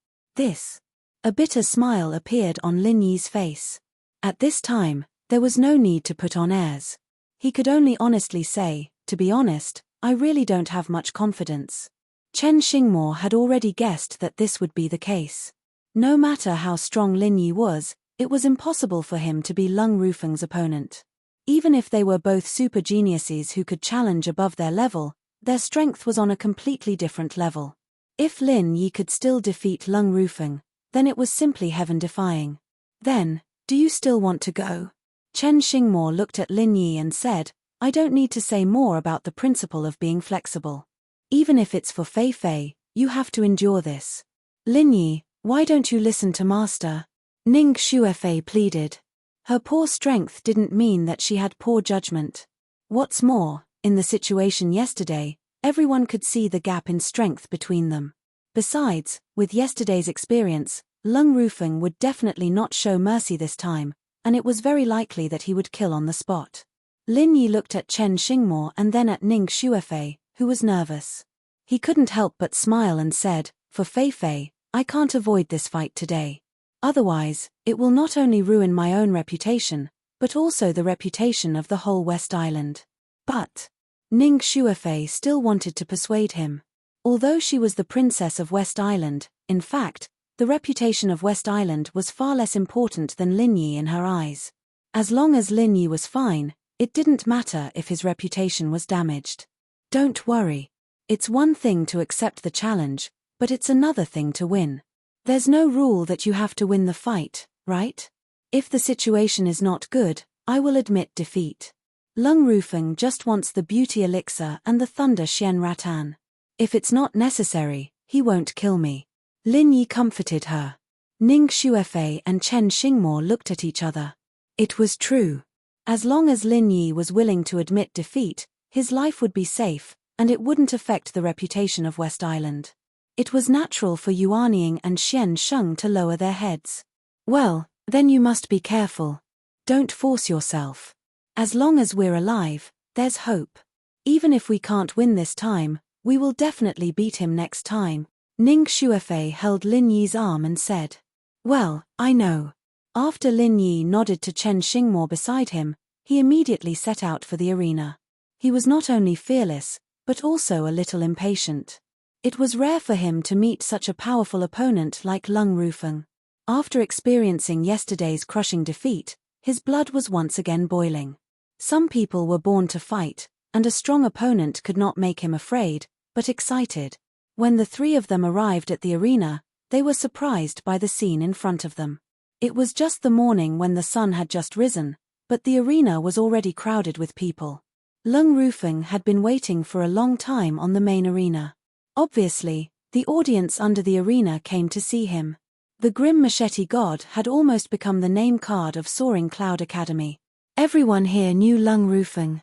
A bitter smile appeared on Lin Yi's face. At this time, there was no need to put on airs. He could only honestly say, to be honest, I really don't have much confidence. Chen Xingmo had already guessed that this would be the case. No matter how strong Lin Yi was, it was impossible for him to be Lung Rufen's opponent. Even if they were both super geniuses who could challenge above their level, their strength was on a completely different level. If Lin Yi could still defeat Lung Rufen, then it was simply heaven-defying. Then, do you still want to go? Chen Xingmo looked at Lin Yi and said, I don't need to say more about the principle of being flexible. Even if it's for Fei Fei, you have to endure this. Lin Yi, why don't you listen to Master? Ning Shuefei pleaded. Her poor strength didn't mean that she had poor judgment. What's more, in the situation yesterday, everyone could see the gap in strength between them. Besides, with yesterday's experience, Lung Rufen would definitely not show mercy this time, and it was very likely that he would kill on the spot. Lin Yi looked at Chen Xingmo and then at Ning Shuefei, who was nervous. He couldn't help but smile and said, for Fei Fei, I can't avoid this fight today. Otherwise, it will not only ruin my own reputation, but also the reputation of the whole West Island. But Ning Shuefei still wanted to persuade him. Although she was the princess of West Island, in fact, the reputation of West Island was far less important than Lin Yi in her eyes. As long as Lin Yi was fine, it didn't matter if his reputation was damaged. Don't worry. It's one thing to accept the challenge, but it's another thing to win. There's no rule that you have to win the fight, right? If the situation is not good, I will admit defeat. Lung Rufen just wants the beauty elixir and the thunder Xian Rattan. If it's not necessary, he won't kill me. Lin Yi comforted her. Ning Shuefei and Chen Xingmo looked at each other. It was true. As long as Lin Yi was willing to admit defeat, his life would be safe, and it wouldn't affect the reputation of West Island. It was natural for Yuanying and Xian Sheng to lower their heads. Well, then you must be careful. Don't force yourself. As long as we're alive, there's hope. Even if we can't win this time, we will definitely beat him next time. Ning Shuefei held Lin Yi's arm and said, well, I know. After Lin Yi nodded to Chen Xingmo beside him, he immediately set out for the arena. He was not only fearless, but also a little impatient. It was rare for him to meet such a powerful opponent like Lung Rufeng. After experiencing yesterday's crushing defeat, his blood was once again boiling. Some people were born to fight, and a strong opponent could not make him afraid, but excited. When the three of them arrived at the arena, they were surprised by the scene in front of them. It was just the morning when the sun had just risen, but the arena was already crowded with people. Lung Rufeng had been waiting for a long time on the main arena. Obviously, the audience under the arena came to see him. The Grim Machete God had almost become the name card of Soaring Cloud Academy. Everyone here knew Lung Rufeng.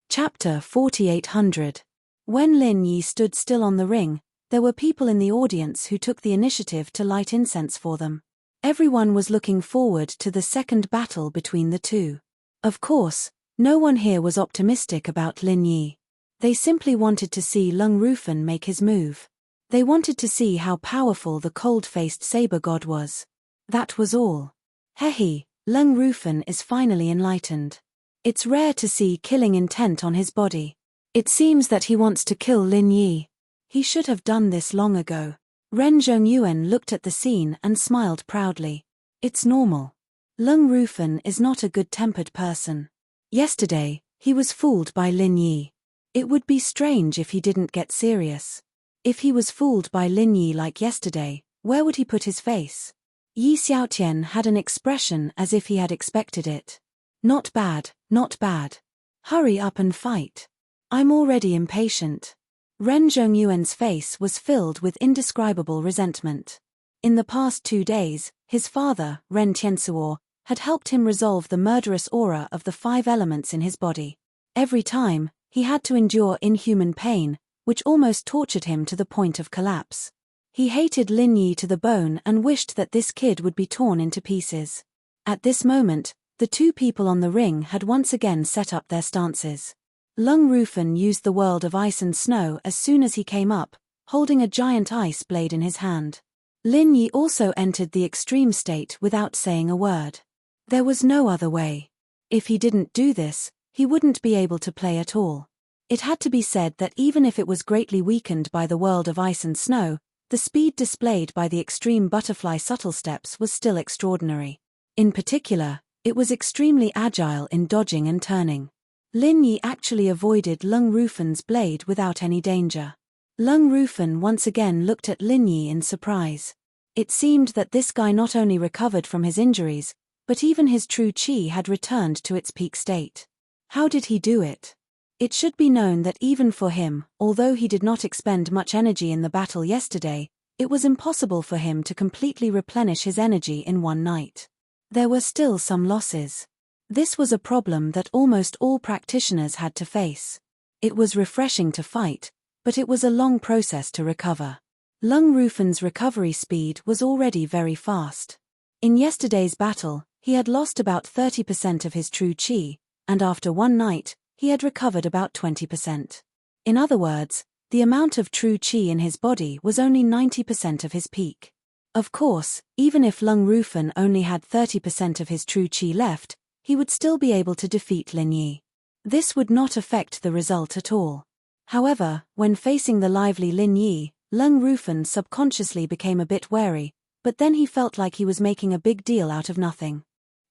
Chapter 4800. When Lin Yi stood still on the ring, there were people in the audience who took the initiative to light incense for them. Everyone was looking forward to the second battle between the two. Of course, no one here was optimistic about Lin Yi. They simply wanted to see Lung Rufeng make his move. They wanted to see how powerful the cold-faced saber god was. That was all. Hehe, Lung Rufeng is finally enlightened. It's rare to see killing intent on his body. It seems that he wants to kill Lin Yi. He should have done this long ago. Ren Zhongyuan looked at the scene and smiled proudly. It's normal. Lung Rufeng is not a good-tempered person. Yesterday, he was fooled by Lin Yi. It would be strange if he didn't get serious. If he was fooled by Lin Yi like yesterday, where would he put his face? Yi Xiaotian had an expression as if he had expected it. Not bad, not bad. Hurry up and fight. I'm already impatient. Ren Zhongyuan's face was filled with indescribable resentment. In the past 2 days, his father, Ren Tiansuo, had helped him resolve the murderous aura of the 5 elements in his body. Every time, he had to endure inhuman pain, which almost tortured him to the point of collapse. He hated Lin Yi to the bone and wished that this kid would be torn into pieces. At this moment, the 2 people on the ring had once again set up their stances. Lung Rufeng used the world of ice and snow as soon as he came up, holding a giant ice blade in his hand. Lin Yi also entered the extreme state without saying a word. There was no other way. If he didn't do this, he wouldn't be able to play at all. It had to be said that even if it was greatly weakened by the world of ice and snow, the speed displayed by the extreme butterfly subtle steps was still extraordinary. In particular, it was extremely agile in dodging and turning. Lin Yi actually avoided Lung Rufeng's blade without any danger. Lung Rufeng once again looked at Lin Yi in surprise. It seemed that this guy not only recovered from his injuries, but even his true chi had returned to its peak state. How did he do it? It should be known that even for him, although he did not expend much energy in the battle yesterday, it was impossible for him to completely replenish his energy in one night. There were still some losses. This was a problem that almost all practitioners had to face. It was refreshing to fight, but it was a long process to recover. Lung Rufeng's recovery speed was already very fast. In yesterday's battle, he had lost about 30% of his true chi, and after one night, he had recovered about 20%. In other words, the amount of true chi in his body was only 90% of his peak. Of course, even if Lung Rufeng only had 30% of his true chi left, he would still be able to defeat Lin Yi. This would not affect the result at all. However, when facing the lively Lin Yi, Lung Rufeng subconsciously became a bit wary, but then he felt like he was making a big deal out of nothing.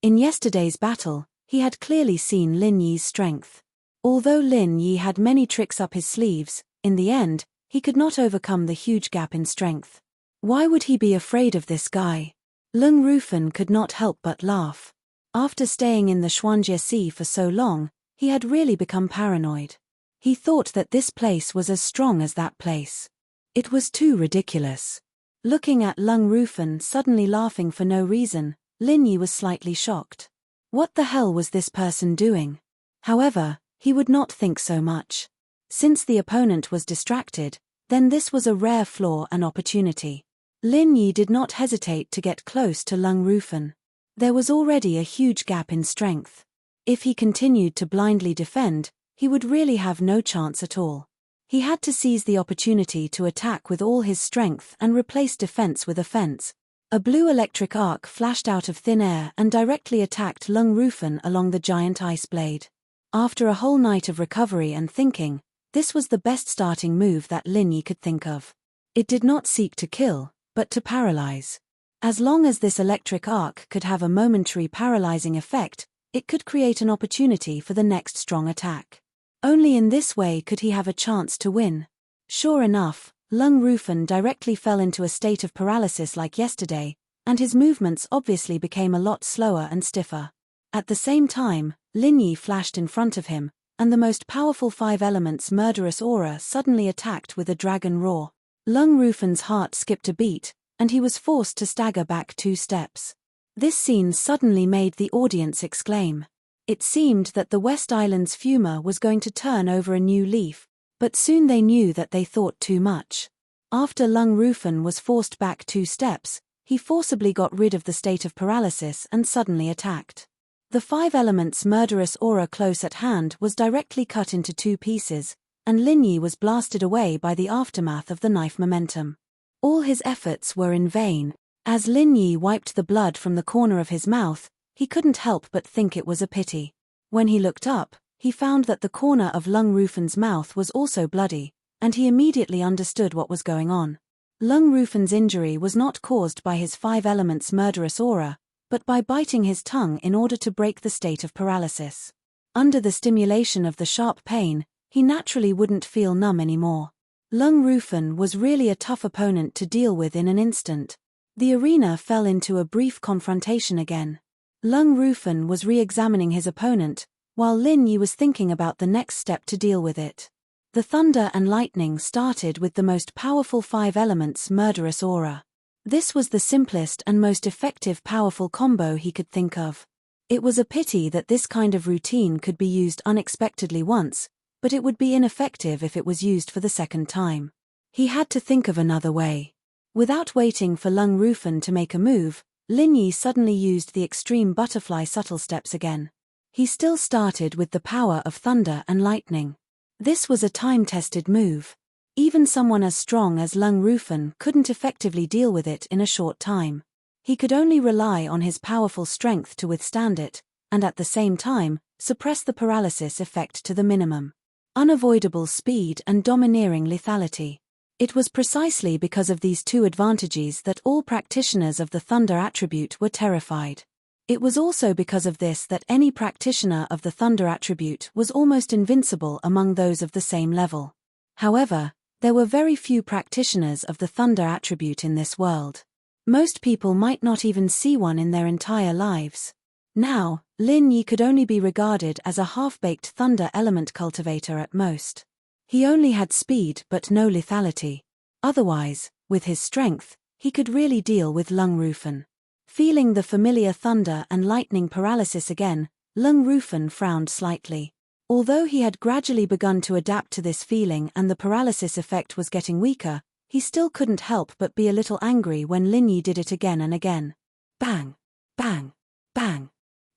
In yesterday's battle, he had clearly seen Lin Yi's strength. Although Lin Yi had many tricks up his sleeves, in the end, he could not overcome the huge gap in strength. Why would he be afraid of this guy? Lung Rufeng could not help but laugh. After staying in the Xuanjie Sea for so long, he had really become paranoid. He thought that this place was as strong as that place. It was too ridiculous. Looking at Lung Rufeng suddenly laughing for no reason, Lin Yi was slightly shocked. What the hell was this person doing? However, he would not think so much. Since the opponent was distracted, then this was a rare flaw and opportunity. Lin Yi did not hesitate to get close to Lung Rufeng. There was already a huge gap in strength. If he continued to blindly defend, he would really have no chance at all. He had to seize the opportunity to attack with all his strength and replace defense with offense. A blue electric arc flashed out of thin air and directly attacked Lung Rufeng along the giant ice blade. After a whole night of recovery and thinking, This was the best starting move that Lin Yi could think of. It did not seek to kill, but to paralyze. As long as this electric arc could have a momentary paralyzing effect, it could create an opportunity for the next strong attack. Only in this way could he have a chance to win. Sure enough, Lung Rufan directly fell into a state of paralysis like yesterday, and his movements obviously became a lot slower and stiffer. At the same time, Lin Yi flashed in front of him, and the most powerful 5 elements murderous aura suddenly attacked with a dragon roar. Lung Rufan's heart skipped a beat, and he was forced to stagger back 2 steps. This scene suddenly made the audience exclaim. It seemed that the West Island's Fuma was going to turn over a new leaf, but soon they knew that they thought too much. After Lung Rufan was forced back 2 steps, he forcibly got rid of the state of paralysis and suddenly attacked. The 5 elements murderous aura close at hand was directly cut into 2 pieces, and Lin Yi was blasted away by the aftermath of the knife momentum. All his efforts were in vain. As Lin Yi wiped the blood from the corner of his mouth, he couldn't help but think it was a pity. When he looked up, he found that the corner of Lung Rufan's mouth was also bloody, and he immediately understood what was going on. Lung Rufan's injury was not caused by his 5 elements murderous aura, but by biting his tongue in order to break the state of paralysis. Under the stimulation of the sharp pain, he naturally wouldn't feel numb anymore. Lung Rufan was really a tough opponent to deal with in an instant. The arena fell into a brief confrontation again. Lung Rufan was re-examining his opponent, while Lin Yi was thinking about the next step to deal with it. The thunder and lightning started with the most powerful 5 elements murderous aura. This was the simplest and most effective powerful combo he could think of. It was a pity that this kind of routine could be used unexpectedly once, but it would be ineffective if it was used for the second time. He had to think of another way. Without waiting for Lung Rufan to make a move, Lin Yi suddenly used the extreme butterfly subtle steps again. He still started with the power of thunder and lightning. This was a time-tested move. Even someone as strong as Lung Rufan couldn't effectively deal with it in a short time. He could only rely on his powerful strength to withstand it, and at the same time, suppress the paralysis effect to the minimum. Unavoidable speed and domineering lethality. It was precisely because of these 2 advantages that all practitioners of the thunder attribute were terrified. It was also because of this that any practitioner of the thunder attribute was almost invincible among those of the same level. However, there were very few practitioners of the thunder attribute in this world. Most people might not even see one in their entire lives. Now, Lin Yi could only be regarded as a half-baked thunder element cultivator at most. He only had speed but no lethality. Otherwise, with his strength, he could really deal with Lung Rufan. Feeling the familiar thunder and lightning paralysis again, Lung Rufan frowned slightly. Although he had gradually begun to adapt to this feeling and the paralysis effect was getting weaker, he still couldn't help but be a little angry when Lin Yi did it again and again. Bang! Bang! Bang!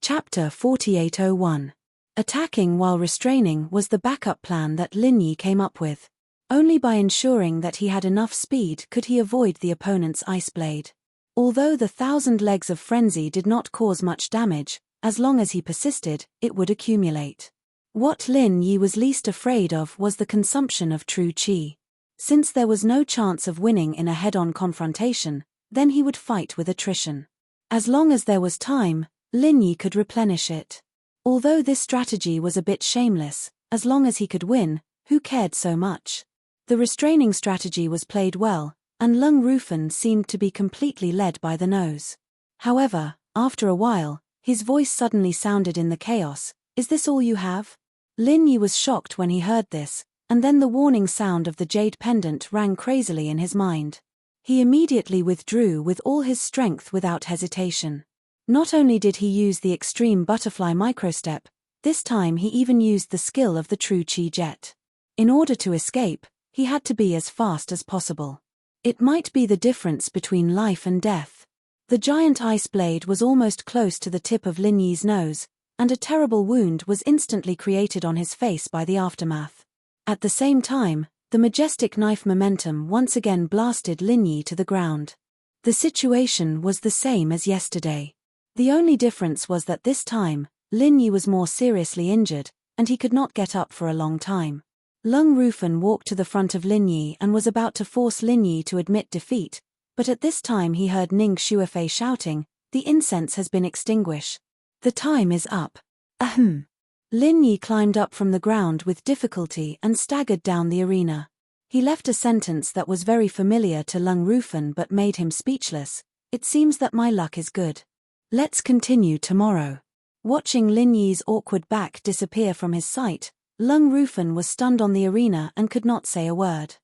Chapter 4801. Attacking while restraining was the backup plan that Lin Yi came up with. Only by ensuring that he had enough speed could he avoid the opponent's ice blade. Although the 1,000 legs of frenzy did not cause much damage, as long as he persisted, it would accumulate. What Lin Yi was least afraid of was the consumption of true qi. Since there was no chance of winning in a head-on confrontation, then he would fight with attrition. As long as there was time, Lin Yi could replenish it. Although this strategy was a bit shameless, as long as he could win, who cared so much? The restraining strategy was played well, and Lung Rufan seemed to be completely led by the nose. However, after a while, his voice suddenly sounded in the chaos. "Is this all you have?" Lin Yi was shocked when he heard this, and then the warning sound of the jade pendant rang crazily in his mind. He immediately withdrew with all his strength without hesitation. Not only did he use the extreme butterfly microstep, this time he even used the skill of the true qi jet. In order to escape, he had to be as fast as possible. It might be the difference between life and death. The giant ice blade was almost close to the tip of Lin Yi's nose, and a terrible wound was instantly created on his face by the aftermath. At the same time, the majestic knife momentum once again blasted Lin Yi to the ground. The situation was the same as yesterday. The only difference was that this time, Lin Yi was more seriously injured, and he could not get up for a long time. Lung Rufan walked to the front of Lin Yi and was about to force Lin Yi to admit defeat, but at this time he heard Ning Shuifei shouting, "The incense has been extinguished. The time is up." Ahem. Lin Yi climbed up from the ground with difficulty and staggered down the arena. He left a sentence that was very familiar to Lung Rufan but made him speechless. "It seems that my luck is good. Let's continue tomorrow." Watching Lin Yi's awkward back disappear from his sight, Lung Rufan was stunned on the arena and could not say a word.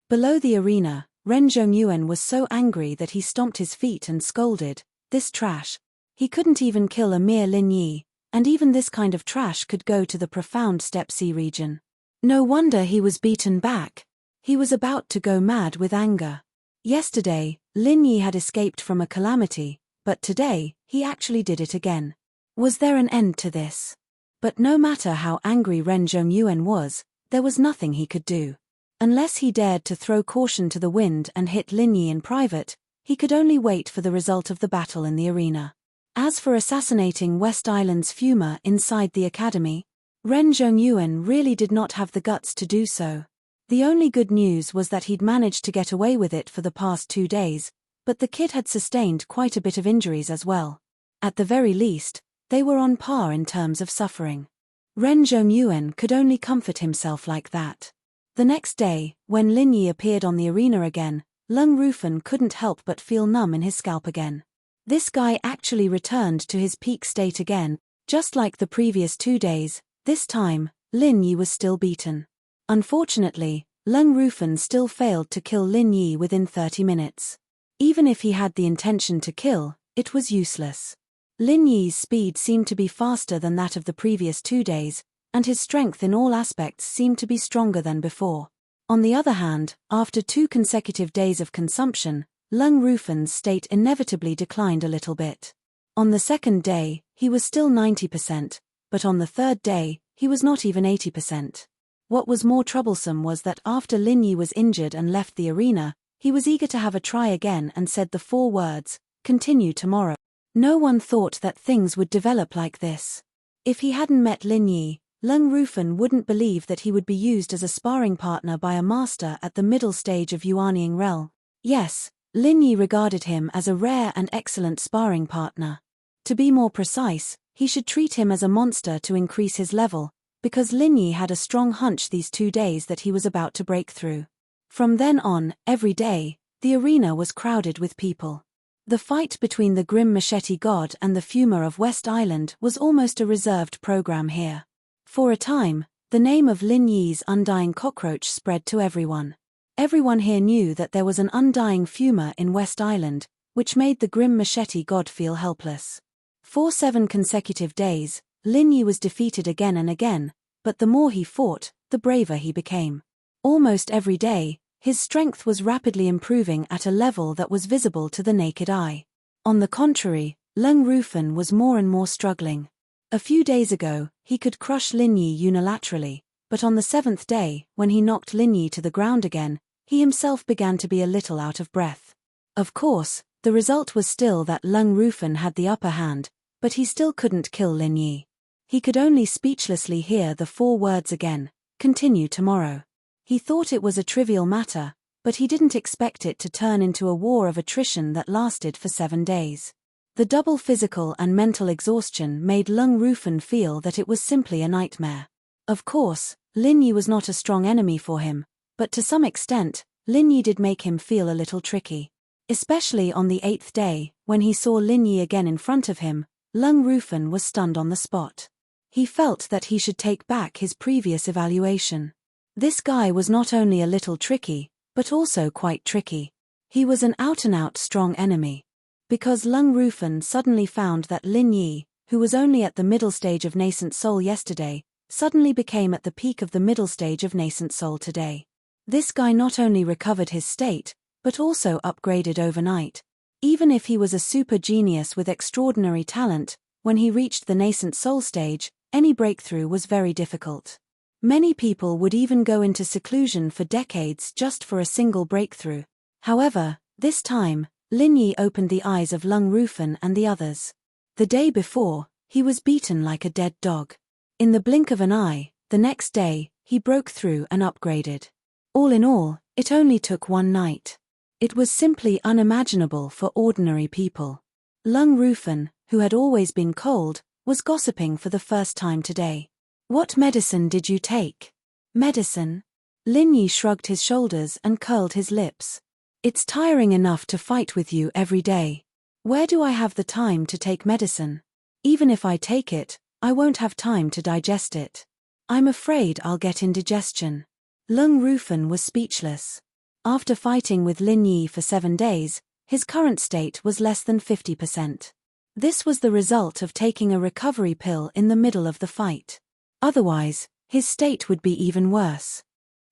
Below the arena, Ren Zhongyuan was so angry that he stomped his feet and scolded, "This trash. He couldn't even kill a mere Lin Yi, and even this kind of trash could go to the profound steppe sea region. No wonder he was beaten back." He was about to go mad with anger. Yesterday, Lin Yi had escaped from a calamity, but today, he actually did it again. Was there an end to this? But no matter how angry Ren Zhongyuan was, there was nothing he could do. Unless he dared to throw caution to the wind and hit Lin Yi in private, he could only wait for the result of the battle in the arena. As for assassinating West Island's Fuma inside the academy, Ren Zhongyuan really did not have the guts to do so. The only good news was that he'd managed to get away with it for the past 2 days, but the kid had sustained quite a bit of injuries as well. At the very least, they were on par in terms of suffering. Ren Zhongyuan could only comfort himself like that. The next day, when Lin Yi appeared on the arena again, Lung Rufan couldn't help but feel numb in his scalp again. This guy actually returned to his peak state again, just like the previous 2 days. This time, Lin Yi was still beaten. Unfortunately, Lung Rufan still failed to kill Lin Yi within 30 minutes. Even if he had the intention to kill, it was useless. Lin Yi's speed seemed to be faster than that of the previous 2 days, and his strength in all aspects seemed to be stronger than before. On the other hand, after 2 consecutive days of consumption, Lung Rufan's state inevitably declined a little bit. On the second day, he was still 90%, but on the third day, he was not even 80%. What was more troublesome was that after Lin Yi was injured and left the arena, he was eager to have a try again and said the 4 words, "Continue tomorrow." No one thought that things would develop like this. If he hadn't met Lin Yi, Lung Rufan wouldn't believe that he would be used as a sparring partner by a master at the middle stage of Yuanying realm. Yes, Lin Yi regarded him as a rare and excellent sparring partner. To be more precise, he should treat him as a monster to increase his level, because Lin Yi had a strong hunch these 2 days that he was about to break through. From then on, every day, the arena was crowded with people. The fight between the Grim Machete God and the Fuma of West Island was almost a reserved program here. For a time, the name of Lin Yi's undying cockroach spread to everyone. Everyone here knew that there was an undying Fuma in West Island, which made the Grim Machete God feel helpless. For 7 consecutive days, Lin Yi was defeated again and again, but the more he fought, the braver he became. Almost every day, his strength was rapidly improving at a level that was visible to the naked eye. On the contrary, Lung Rufan was more and more struggling. A few days ago, he could crush Lin Yi unilaterally, but on the 7th day, when he knocked Lin Yi to the ground again, he himself began to be a little out of breath. Of course, the result was still that Lung Rufan had the upper hand, but he still couldn't kill Lin Yi. He could only speechlessly hear the 4 words again, "Continue tomorrow." He thought it was a trivial matter, but he didn't expect it to turn into a war of attrition that lasted for 7 days. The double physical and mental exhaustion made Lung Rufan feel that it was simply a nightmare. Of course, Lin Yi was not a strong enemy for him, but to some extent, Lin Yi did make him feel a little tricky. Especially on the 8th day, when he saw Lin Yi again in front of him, Lung Rufan was stunned on the spot. He felt that he should take back his previous evaluation. This guy was not only a little tricky, but also quite tricky. He was an out-and-out strong enemy. Because Lung Rufan suddenly found that Lin Yi, who was only at the middle stage of nascent soul yesterday, suddenly became at the peak of the middle stage of nascent soul today. This guy not only recovered his state, but also upgraded overnight. Even if he was a super genius with extraordinary talent, when he reached the nascent soul stage, any breakthrough was very difficult. Many people would even go into seclusion for decades just for a single breakthrough. However, this time, Lin Yi opened the eyes of Lung Rufan and the others. The day before, he was beaten like a dead dog. In the blink of an eye, the next day, he broke through and upgraded. All in all, it only took one night. It was simply unimaginable for ordinary people. Lung Rufin, who had always been cold, was gossiping for the first time today. "What medicine did you take?" "Medicine?" Lin Yi shrugged his shoulders and curled his lips. "It's tiring enough to fight with you every day. Where do I have the time to take medicine? Even if I take it, I won't have time to digest it. I'm afraid I'll get indigestion." Lung Rufin was speechless. After fighting with Lin Yi for 7 days, his current state was less than 50%. This was the result of taking a recovery pill in the middle of the fight. Otherwise, his state would be even worse.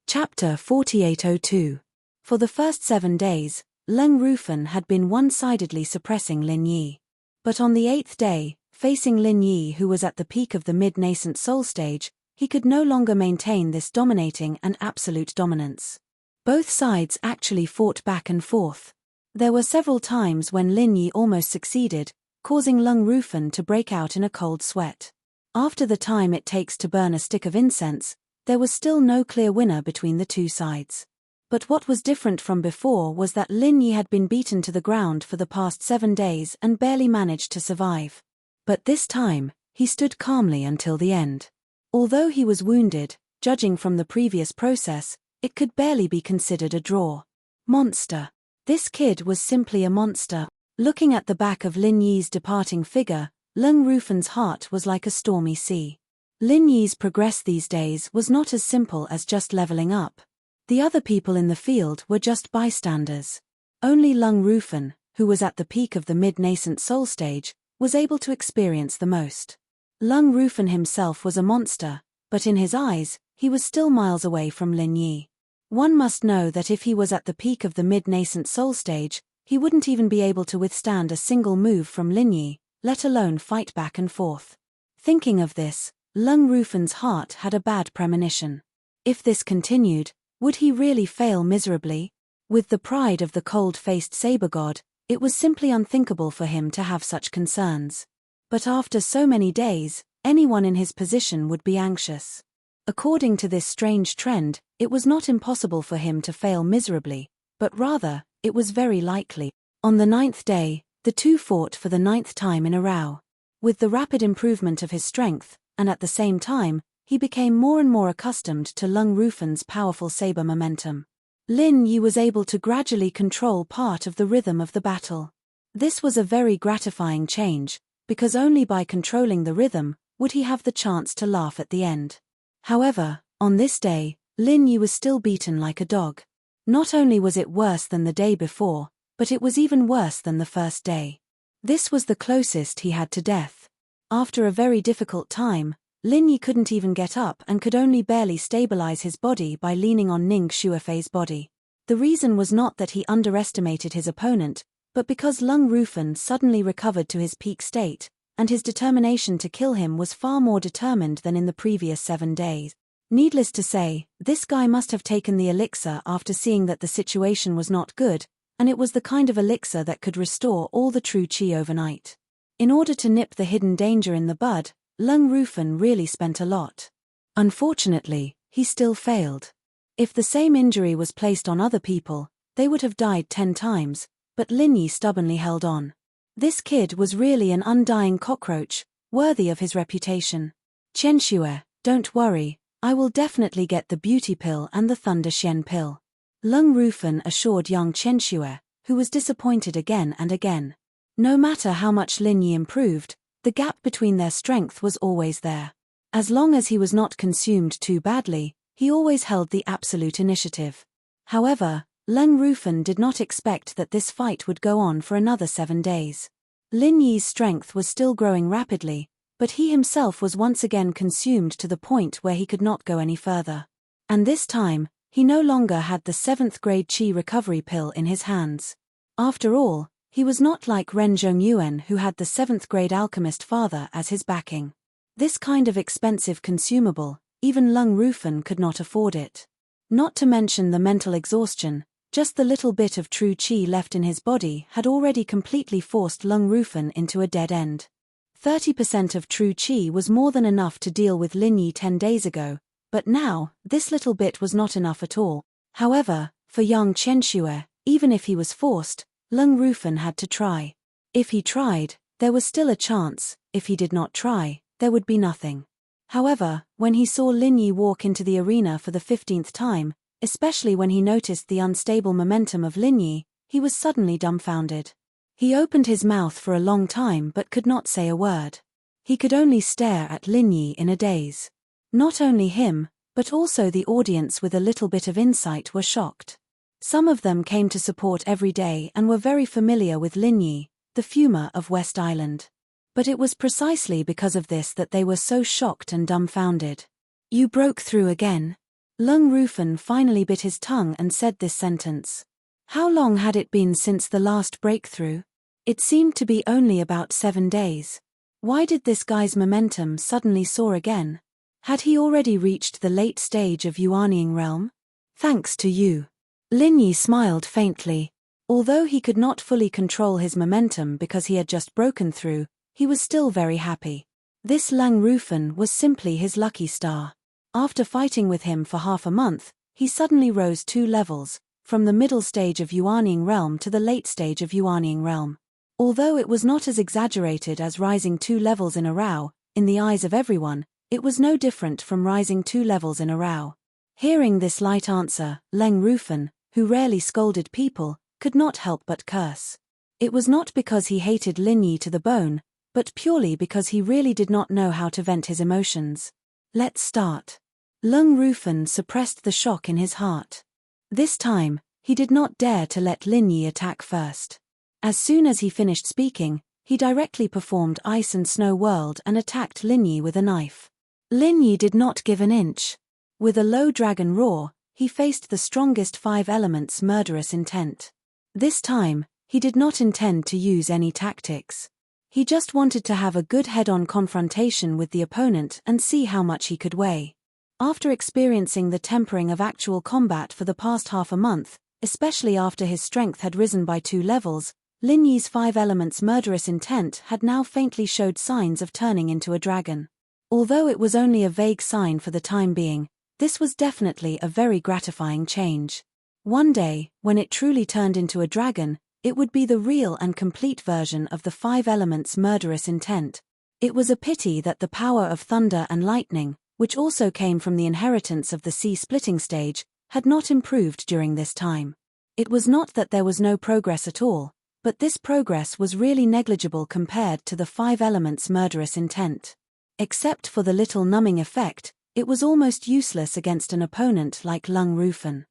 Chapter 4802. For the first 7 days, Lung Rufin had been one-sidedly suppressing Lin Yi. But on the 8th day, facing Lin Yi, who was at the peak of the mid-nascent soul stage, he could no longer maintain this dominating and absolute dominance. Both sides actually fought back and forth. There were several times when Lin Yi almost succeeded, causing Lung Rufin to break out in a cold sweat. After the time it takes to burn a stick of incense, there was still no clear winner between the two sides. But what was different from before was that Lin Yi had been beaten to the ground for the past 7 days and barely managed to survive. But this time, he stood calmly until the end. Although he was wounded, judging from the previous process, it could barely be considered a draw. Monster. This kid was simply a monster. Looking at the back of Lin Yi's departing figure, Lung Rufin's heart was like a stormy sea. Lin Yi's progress these days was not as simple as just leveling up. The other people in the field were just bystanders. Only Lung Rufin, who was at the peak of the mid-nascent soul stage, was able to experience the most. Lung Rufin himself was a monster, but in his eyes, he was still miles away from Lin Yi. One must know that if he was at the peak of the mid-nascent soul stage, he wouldn't even be able to withstand a single move from Lin Yi, let alone fight back and forth. Thinking of this, Lung Rufin's heart had a bad premonition. If this continued, would he really fail miserably? With the pride of the cold-faced saber god, it was simply unthinkable for him to have such concerns. But after so many days, anyone in his position would be anxious. According to this strange trend, it was not impossible for him to fail miserably, but rather, it was very likely. On the 9th day, the two fought for the 9th time in a row. With the rapid improvement of his strength, and at the same time, he became more and more accustomed to Lung Rufin's powerful saber momentum. Lin Yi was able to gradually control part of the rhythm of the battle. This was a very gratifying change, because only by controlling the rhythm would he have the chance to laugh at the end. However, on this day, Lin Yi was still beaten like a dog. Not only was it worse than the day before, but it was even worse than the first day. This was the closest he had to death. After a very difficult time, Lin Yi couldn't even get up and could only barely stabilize his body by leaning on Ning Shuofei's body. The reason was not that he underestimated his opponent, but because Lung Rufin suddenly recovered to his peak state, and his determination to kill him was far more determined than in the previous 7 days. Needless to say, this guy must have taken the elixir after seeing that the situation was not good, and it was the kind of elixir that could restore all the true qi overnight. In order to nip the hidden danger in the bud, Lung Rufin really spent a lot. Unfortunately, he still failed. If the same injury was placed on other people, they would have died 10 times, but Lin Yi stubbornly held on. This kid was really an undying cockroach, worthy of his reputation. "Qianxue, don't worry, I will definitely get the beauty pill and the Thunder Xian pill," Lung Rufin assured young Qianxue, who was disappointed again and again. No matter how much Lin Yi improved, the gap between their strength was always there. As long as he was not consumed too badly, he always held the absolute initiative. However, Lung Rufin did not expect that this fight would go on for another 7 days. Lin Yi's strength was still growing rapidly, but he himself was once again consumed to the point where he could not go any further. And this time, he no longer had the 7th grade Qi recovery pill in his hands. After all, he was not like Ren Zhongyuan, who had the 7th grade alchemist father as his backing. This kind of expensive consumable, even Lung Rufin could not afford it. Not to mention the mental exhaustion, just the little bit of true qi left in his body had already completely forced Lung Rufin into a dead end. 30% of true qi was more than enough to deal with Lin Yi 10 days ago, But now, this little bit was not enough at all. However, for young Qianxue, even if he was forced, Leng Rufan had to try. If he tried, there was still a chance; if he did not try, there would be nothing. However, when he saw Lin Yi walk into the arena for the 15th time, especially when he noticed the unstable momentum of Lin Yi, he was suddenly dumbfounded. He opened his mouth for a long time but could not say a word. He could only stare at Lin Yi in a daze. Not only him, but also the audience with a little bit of insight were shocked. Some of them came to support every day and were very familiar with Lin Yi, the Fuma of West Island. But it was precisely because of this that they were so shocked and dumbfounded. "You broke through again." Leng Rufan finally bit his tongue and said this sentence. How long had it been since the last breakthrough? It seemed to be only about 7 days. Why did this guy's momentum suddenly soar again? Had he already reached the late stage of Yuanying realm? Thanks to you. Lin Yi smiled faintly. Although he could not fully control his momentum because he had just broken through, he was still very happy. This Leng Rufan was simply his lucky star. After fighting with him for half a month, he suddenly rose 2 levels, from the middle stage of Yuanying realm to the late stage of Yuanying realm. Although it was not as exaggerated as rising 2 levels in a row, in the eyes of everyone, it was no different from rising 2 levels in a row. Hearing this light answer, Leng Rufan, who rarely scolded people, could not help but curse. It was not because he hated Lin Yi to the bone, but purely because he really did not know how to vent his emotions. Let's start. Leng Rufan suppressed the shock in his heart. This time, he did not dare to let Lin Yi attack first. As soon as he finished speaking, he directly performed Ice and Snow World and attacked Lin Yi with a knife. Lin Yi did not give an inch. With a low dragon roar, he faced the strongest 5 elements' murderous intent. This time, he did not intend to use any tactics. He just wanted to have a good head-on confrontation with the opponent and see how much he could weigh. After experiencing the tempering of actual combat for the past half a month, especially after his strength had risen by 2 levels, Lin Yi's 5 elements' murderous intent had now faintly showed signs of turning into a dragon. Although it was only a vague sign for the time being, this was definitely a very gratifying change. One day, when it truly turned into a dragon, it would be the real and complete version of the 5 elements' murderous intent. It was a pity that the power of thunder and lightning, which also came from the inheritance of the sea-splitting stage, had not improved during this time. It was not that there was no progress at all, but this progress was really negligible compared to the 5 elements' murderous intent. Except for the little numbing effect, it was almost useless against an opponent like Leng Rufan.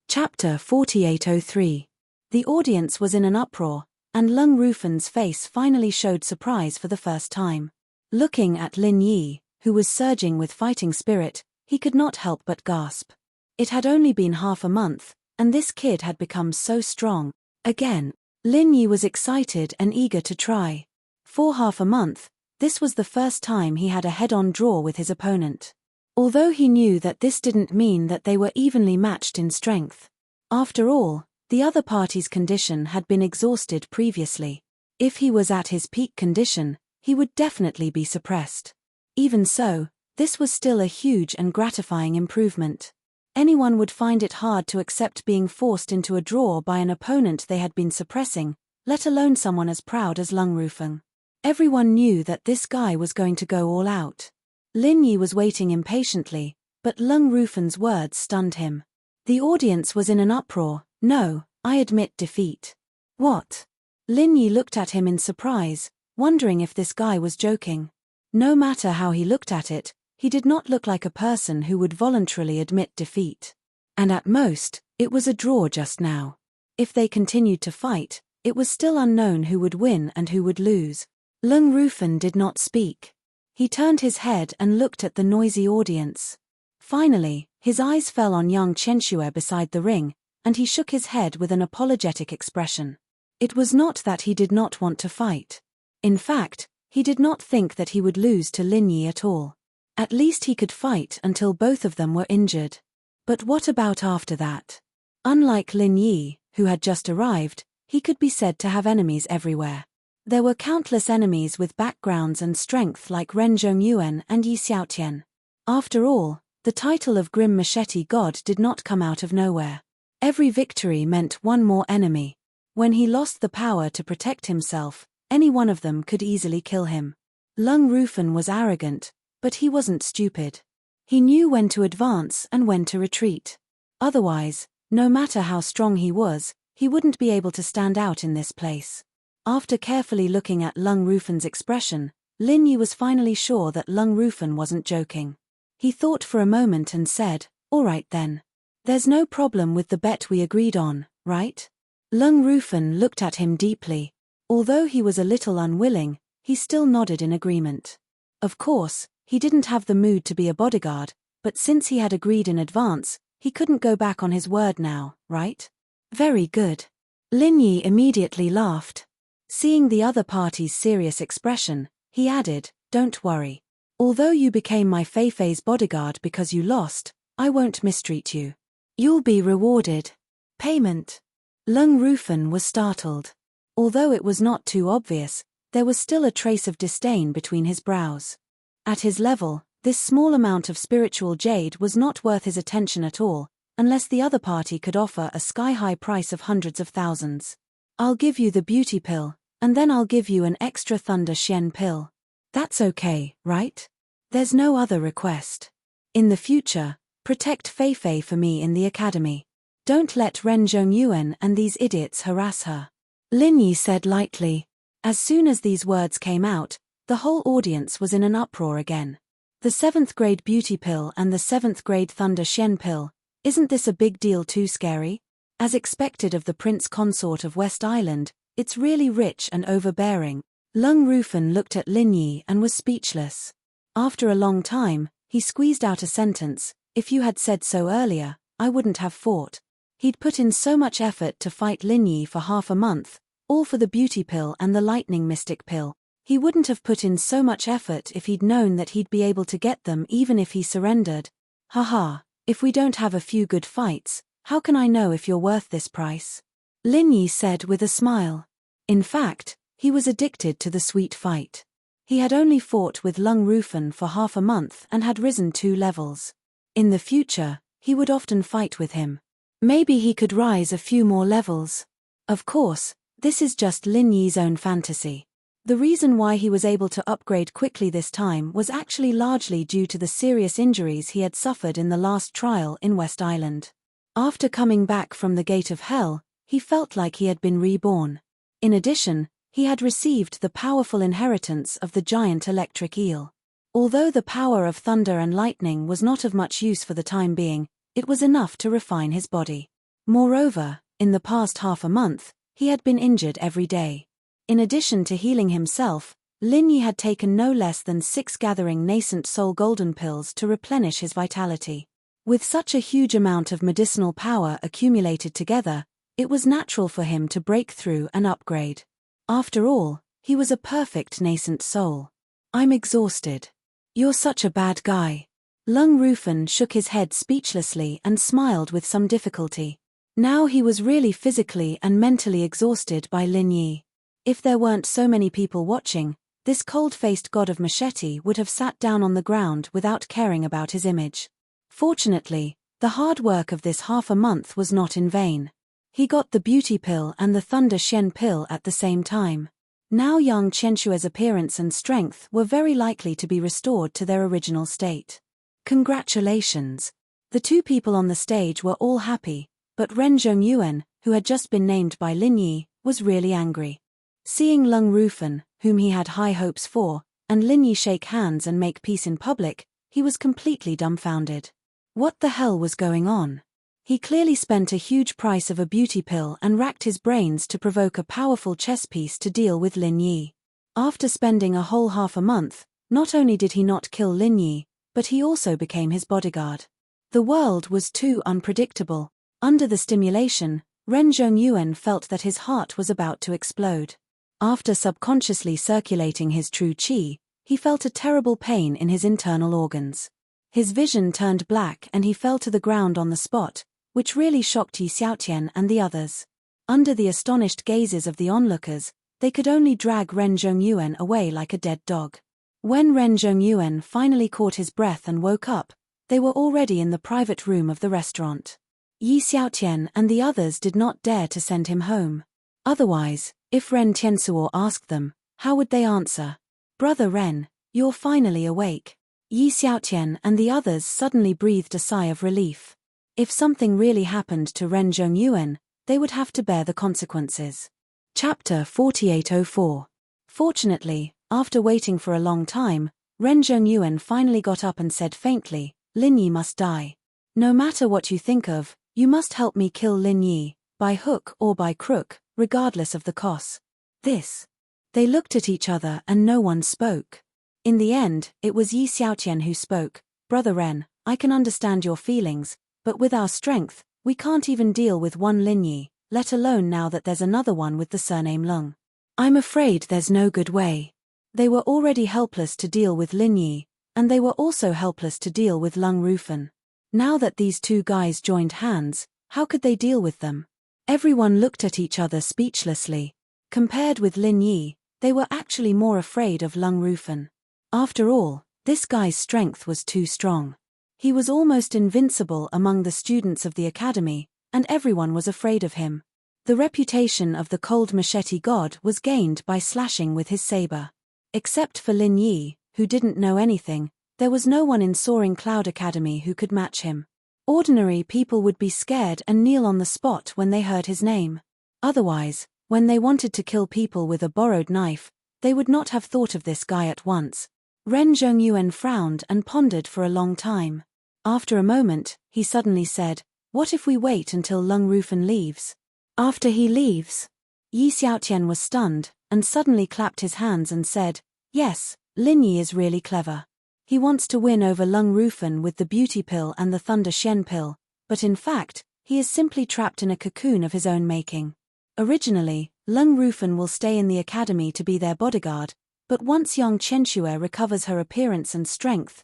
Chapter 4803. The audience was in an uproar, and Leng Rufan's face finally showed surprise for the first time. Looking at Lin Yi, who was surging with fighting spirit, he could not help but gasp. It had only been half a month, and this kid had become so strong. Again, Lin Yi was excited and eager to try. For half a month, this was the first time he had a head-on draw with his opponent. Although he knew that this didn't mean that they were evenly matched in strength. After all, the other party's condition had been exhausted previously. If he was at his peak condition, he would definitely be suppressed. Even so, this was still a huge and gratifying improvement. Anyone would find it hard to accept being forced into a draw by an opponent they had been suppressing, let alone someone as proud as Leng Rufan. Everyone knew that this guy was going to go all out. Lin Yi was waiting impatiently, but Leng Rufan's words stunned him. The audience was in an uproar. No, I admit defeat. What? Lin Yi looked at him in surprise, wondering if this guy was joking. No matter how he looked at it, he did not look like a person who would voluntarily admit defeat. And at most, it was a draw just now. If they continued to fight, it was still unknown who would win and who would lose. Leng Rufan did not speak. He turned his head and looked at the noisy audience. Finally, his eyes fell on young Qianxue beside the ring, and he shook his head with an apologetic expression. It was not that he did not want to fight. In fact, he did not think that he would lose to Lin Yi at all. At least he could fight until both of them were injured. But what about after that? Unlike Lin Yi, who had just arrived, he could be said to have enemies everywhere. There were countless enemies with backgrounds and strength like Ren Zhongyuan and Yi Xiaotian. After all, The title of Grim Machete God did not come out of nowhere. Every victory meant one more enemy. When he lost the power to protect himself, any one of them could easily kill him. Lung Rufan was arrogant, but he wasn't stupid. He knew when to advance and when to retreat. Otherwise, no matter how strong he was, he wouldn't be able to stand out in this place. After carefully looking at Lung Rufan's expression, Lin Yi was finally sure that Lung Rufan wasn't joking. He thought for a moment and said, "All right then. There's no problem with the bet we agreed on, right?" Lung Rufan looked at him deeply. Although he was a little unwilling, he still nodded in agreement. Of course, he didn't have the mood to be a bodyguard, but since he had agreed in advance, he couldn't go back on his word now, right? Very good. Lin Yi immediately laughed. Seeing the other party's serious expression, he added, "Don't worry. Although you became my Fei-Fei's bodyguard because you lost, I won't mistreat you. You'll be rewarded." Payment. Lung Rufan was startled. Although it was not too obvious, there was still a trace of disdain between his brows. At his level, this small amount of spiritual jade was not worth his attention at all, unless the other party could offer a sky-high price of hundreds of thousands. "I'll give you the beauty pill, and then I'll give you an extra Thunder Shen pill. That's okay, right? There's no other request. In the future, protect Fei-Fei for me in the academy. Don't let Ren Zhongyuan and these idiots harass her." Lin Yi said lightly. As soon as these words came out, the whole audience was in an uproar again. The 7th grade beauty pill and the 7th grade Thunder Shen pill, isn't this a big deal too scary? As expected of the prince consort of West Island, it's really rich and overbearing. Lung Rufan looked at Lin Yi and was speechless. After a long time, he squeezed out a sentence, "If you had said so earlier, I wouldn't have fought." He'd put in so much effort to fight Lin Yi for half a month, all for the beauty pill and the lightning mystic pill. He wouldn't have put in so much effort if he'd known that he'd be able to get them even if he surrendered. "Haha, if we don't have a few good fights, how can I know if you're worth this price?" Lin Yi said with a smile. In fact, he was addicted to the sweet fight. He had only fought with Lung Rufan for half a month and had risen 2 levels. In the future, he would often fight with him. Maybe he could rise a few more levels. Of course, this is just Lin Yi's own fantasy. The reason why he was able to upgrade quickly this time was actually largely due to the serious injuries he had suffered in the last trial in West Island. After coming back from the Gate of Hell, he felt like he had been reborn. In addition, he had received the powerful inheritance of the giant electric eel. Although the power of thunder and lightning was not of much use for the time being, it was enough to refine his body. Moreover, in the past half a month, he had been injured every day. In addition to healing himself, Lin Yi had taken no less than 6 gathering nascent soul golden pills to replenish his vitality. With such a huge amount of medicinal power accumulated together, it was natural for him to break through and upgrade. After all, he was a perfect nascent soul. "I'm exhausted." "You're such a bad guy." Lung Rufan shook his head speechlessly and smiled with some difficulty. Now he was really physically and mentally exhausted by Lin Yi. If there weren't so many people watching, this cold-faced god of machete would have sat down on the ground without caring about his image. Fortunately, the hard work of this half a month was not in vain. He got the beauty pill and the Thunder Shen pill at the same time. Now Yang Qianshue's appearance and strength were very likely to be restored to their original state. Congratulations. The 2 people on the stage were all happy, but Ren Zhongyuan, who had just been named by Lin Yi, was really angry. Seeing Lung Rufan, whom he had high hopes for, and Lin Yi shake hands and make peace in public, he was completely dumbfounded. What the hell was going on? He clearly spent a huge price of a beauty pill and racked his brains to provoke a powerful chess piece to deal with Lin Yi. After spending a whole half a month, not only did he not kill Lin Yi, but he also became his bodyguard. The world was too unpredictable. Under the stimulation, Ren Zhongyuan felt that his heart was about to explode. After subconsciously circulating his true qi, he felt a terrible pain in his internal organs. His vision turned black and he fell to the ground on the spot, which really shocked Yi Xiaotian and the others. Under the astonished gazes of the onlookers, they could only drag Ren Zhongyuan away like a dead dog. When Ren Zhongyuan finally caught his breath and woke up, They were already in the private room of the restaurant. Yi Xiaotian and the others did not dare to send him home. Otherwise, if Ren Tiansuo asked them, how would they answer? Brother Ren, you're finally awake. Yi Xiaotian and the others suddenly breathed a sigh of relief. If something really happened to Ren Zhongyuan, they would have to bear the consequences. Chapter 4804. Fortunately, after waiting for a long time, Ren Zhongyuan finally got up and said faintly, Lin Yi must die. No matter what you think of, you must help me kill Lin Yi, by hook or by crook, regardless of the cost. This. They looked at each other and no one spoke. In the end, it was Yi Xiaotian who spoke. Brother Ren, I can understand your feelings, but with our strength, we can't even deal with one Lin Yi, let alone now that there's another one with the surname Lung. I'm afraid there's no good way. They were already helpless to deal with Lin Yi, and they were also helpless to deal with Lung Rufan. Now that these two guys joined hands, how could they deal with them? Everyone looked at each other speechlessly. Compared with Lin Yi, they were actually more afraid of Lung Rufan. After all, this guy's strength was too strong. He was almost invincible among the students of the academy, and everyone was afraid of him. The reputation of the cold machete god was gained by slashing with his saber. Except for Lin Yi, who didn't know anything, there was no one in Soaring Cloud Academy who could match him. Ordinary people would be scared and kneel on the spot when they heard his name. Otherwise, when they wanted to kill people with a borrowed knife, they would not have thought of this guy at once. Ren Zhongyuan frowned and pondered for a long time. After a moment, he suddenly said, what if we wait until Lung Rufan leaves? After he leaves? Yi Xiaotian was stunned, and suddenly clapped his hands and said, yes, Lin Yi is really clever. He wants to win over Lung Rufan with the beauty pill and the thunder Shen pill, but in fact, he is simply trapped in a cocoon of his own making. Originally, Lung Rufan will stay in the academy to be their bodyguard, but once young Chenxue recovers her appearance and strength,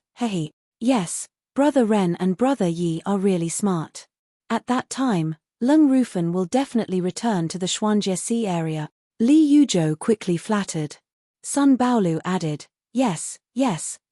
yes, Brother Ren and Brother Yi are really smart. At that time, Lung Rufan will definitely return to the Xuanjie area. Li Yuzhou quickly flattered. Sun Baolu added, yes,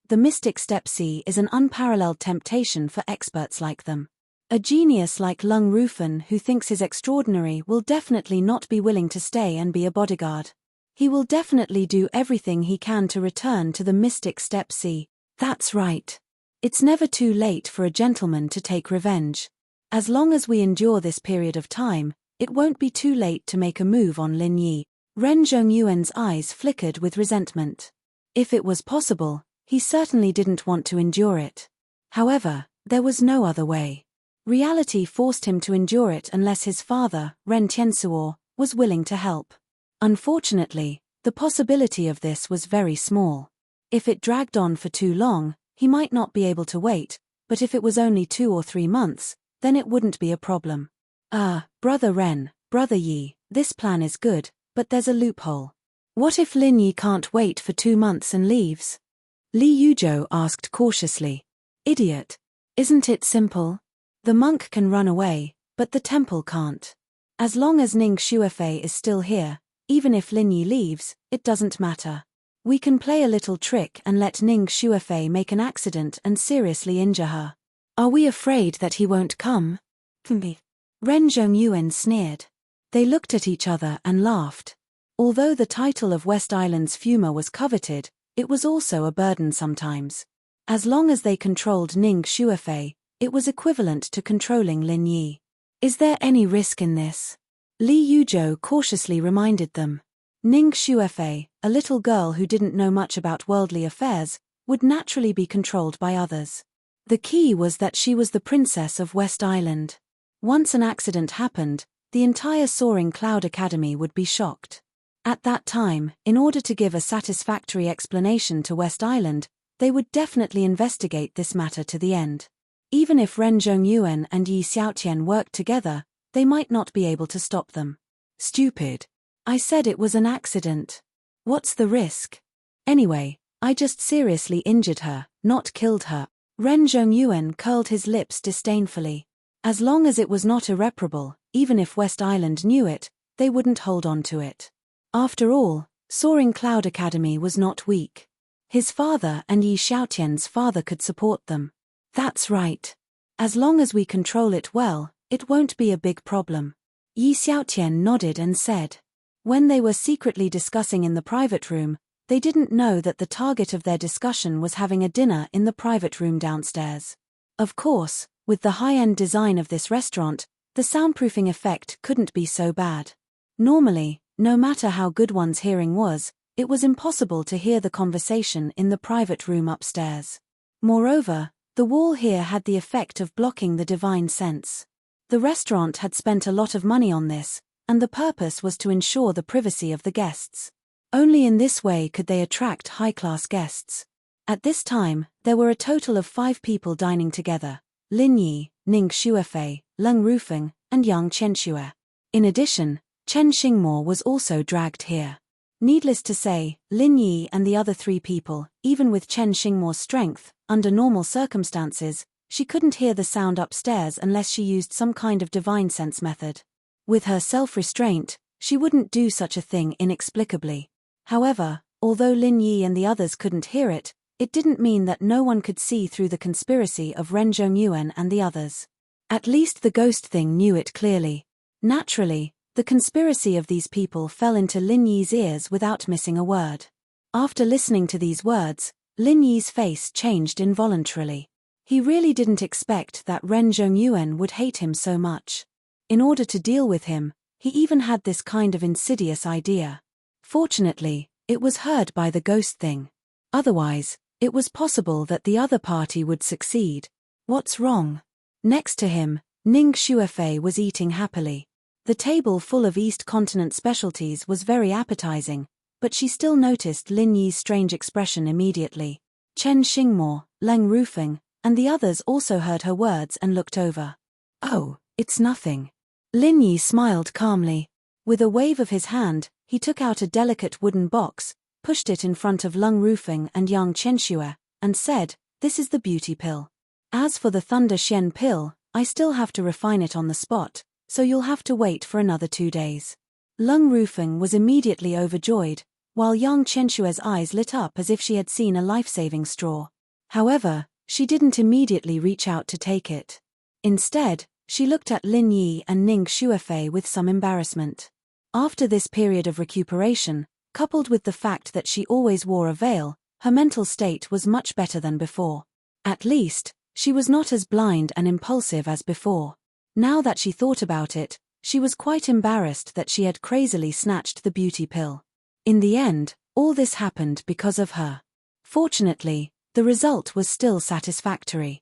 the Mystic Step C is an unparalleled temptation for experts like them. A genius like Lung Rufan who thinks he's extraordinary will definitely not be willing to stay and be a bodyguard. He will definitely do everything he can to return to the Mystic Step C. That's right. It's never too late for a gentleman to take revenge. As long as we endure this period of time, it won't be too late to make a move on Lin Yi. Ren Zhongyuan's eyes flickered with resentment. If it was possible, he certainly didn't want to endure it. However, there was no other way. Reality forced him to endure it unless his father, Ren Tiansuo, was willing to help. Unfortunately, the possibility of this was very small. If it dragged on for too long, he might not be able to wait, but if it was only 2 or 3 months, then it wouldn't be a problem. Brother Ren, Brother Yi, this plan is good, but there's a loophole. What if Lin Yi can't wait for 2 months and leaves? Li Yuzhou asked cautiously. Idiot. Isn't it simple? The monk can run away, but the temple can't. As long as Ning Xuefei is still here, even if Lin Yi leaves, it doesn't matter. We can play a little trick and let Ning Xuefei make an accident and seriously injure her. Are we afraid that he won't come? Ren Zhongyuan sneered. They looked at each other and laughed. Although the title of West Island's Fuma was coveted, it was also a burden sometimes. As long as they controlled Ning Xuefei, it was equivalent to controlling Lin Yi. Is there any risk in this? Li Yuzhou cautiously reminded them. Ning Xuefei, a little girl who didn't know much about worldly affairs, would naturally be controlled by others. The key was that she was the princess of West Island. Once an accident happened, the entire Soaring Cloud Academy would be shocked. At that time, in order to give a satisfactory explanation to West Island, they would definitely investigate this matter to the end. Even if Ren Zhongyuan and Yi Xiaotian worked together, they might not be able to stop them. Stupid. I said it was an accident. What's the risk? Anyway, I just seriously injured her, not killed her. Ren Zhongyuan curled his lips disdainfully. As long as it was not irreparable, even if West Island knew it, they wouldn't hold on to it. After all, Soaring Cloud Academy was not weak. His father and Yi Xiaotian's father could support them. That's right. As long as we control it well, it won't be a big problem. Yi Xiaotian nodded and said. When they were secretly discussing in the private room, they didn't know that the target of their discussion was having a dinner in the private room downstairs. Of course, with the high-end design of this restaurant, the soundproofing effect couldn't be so bad. Normally, no matter how good one's hearing was, it was impossible to hear the conversation in the private room upstairs. Moreover, the wall here had the effect of blocking the divine sense. The restaurant had spent a lot of money on this, and the purpose was to ensure the privacy of the guests. Only in this way could they attract high-class guests. At this time, there were a total of 5 people dining together: Lin Yi, Ning Xuefei, Leng Rufeng, and Yang Chenxue. In addition, Chen Xingmo was also dragged here. Needless to say, Lin Yi and the other 3 people, even with Chen Xingmo's strength, under normal circumstances, she couldn't hear the sound upstairs unless she used some kind of divine sense method. With her self-restraint, she wouldn't do such a thing inexplicably. However, although Lin Yi and the others couldn't hear it, it didn't mean that no one could see through the conspiracy of Ren Zhongyuan and the others. At least the ghost thing knew it clearly. Naturally, the conspiracy of these people fell into Lin Yi's ears without missing a word. After listening to these words, Lin Yi's face changed involuntarily. He really didn't expect that Ren Zhongyuan would hate him so much. In order to deal with him, he even had this kind of insidious idea. Fortunately, it was heard by the ghost thing. Otherwise, it was possible that the other party would succeed. What's wrong? Next to him, Ning Xuefei was eating happily. The table full of East Continent specialties was very appetizing, but she still noticed Lin Yi's strange expression immediately. Chen Xingmo, Leng Rufeng, and the others also heard her words and looked over. Oh, it's nothing. Lin Yi smiled calmly. With a wave of his hand, he took out a delicate wooden box, pushed it in front of Leng Rufeng and Yang Chenxue, and said, "This is the beauty pill. As for the Thunder Xian pill, I still have to refine it on the spot, so you'll have to wait for another 2 days." Leng Rufeng was immediately overjoyed, while Yang Chenxue's eyes lit up as if she had seen a life-saving straw. However, she didn't immediately reach out to take it. Instead, she looked at Lin Yi and Ning Xuefei with some embarrassment. After this period of recuperation, coupled with the fact that she always wore a veil, her mental state was much better than before. At least, she was not as blind and impulsive as before. Now that she thought about it, she was quite embarrassed that she had crazily snatched the beauty pill. In the end, all this happened because of her. Fortunately, the result was still satisfactory.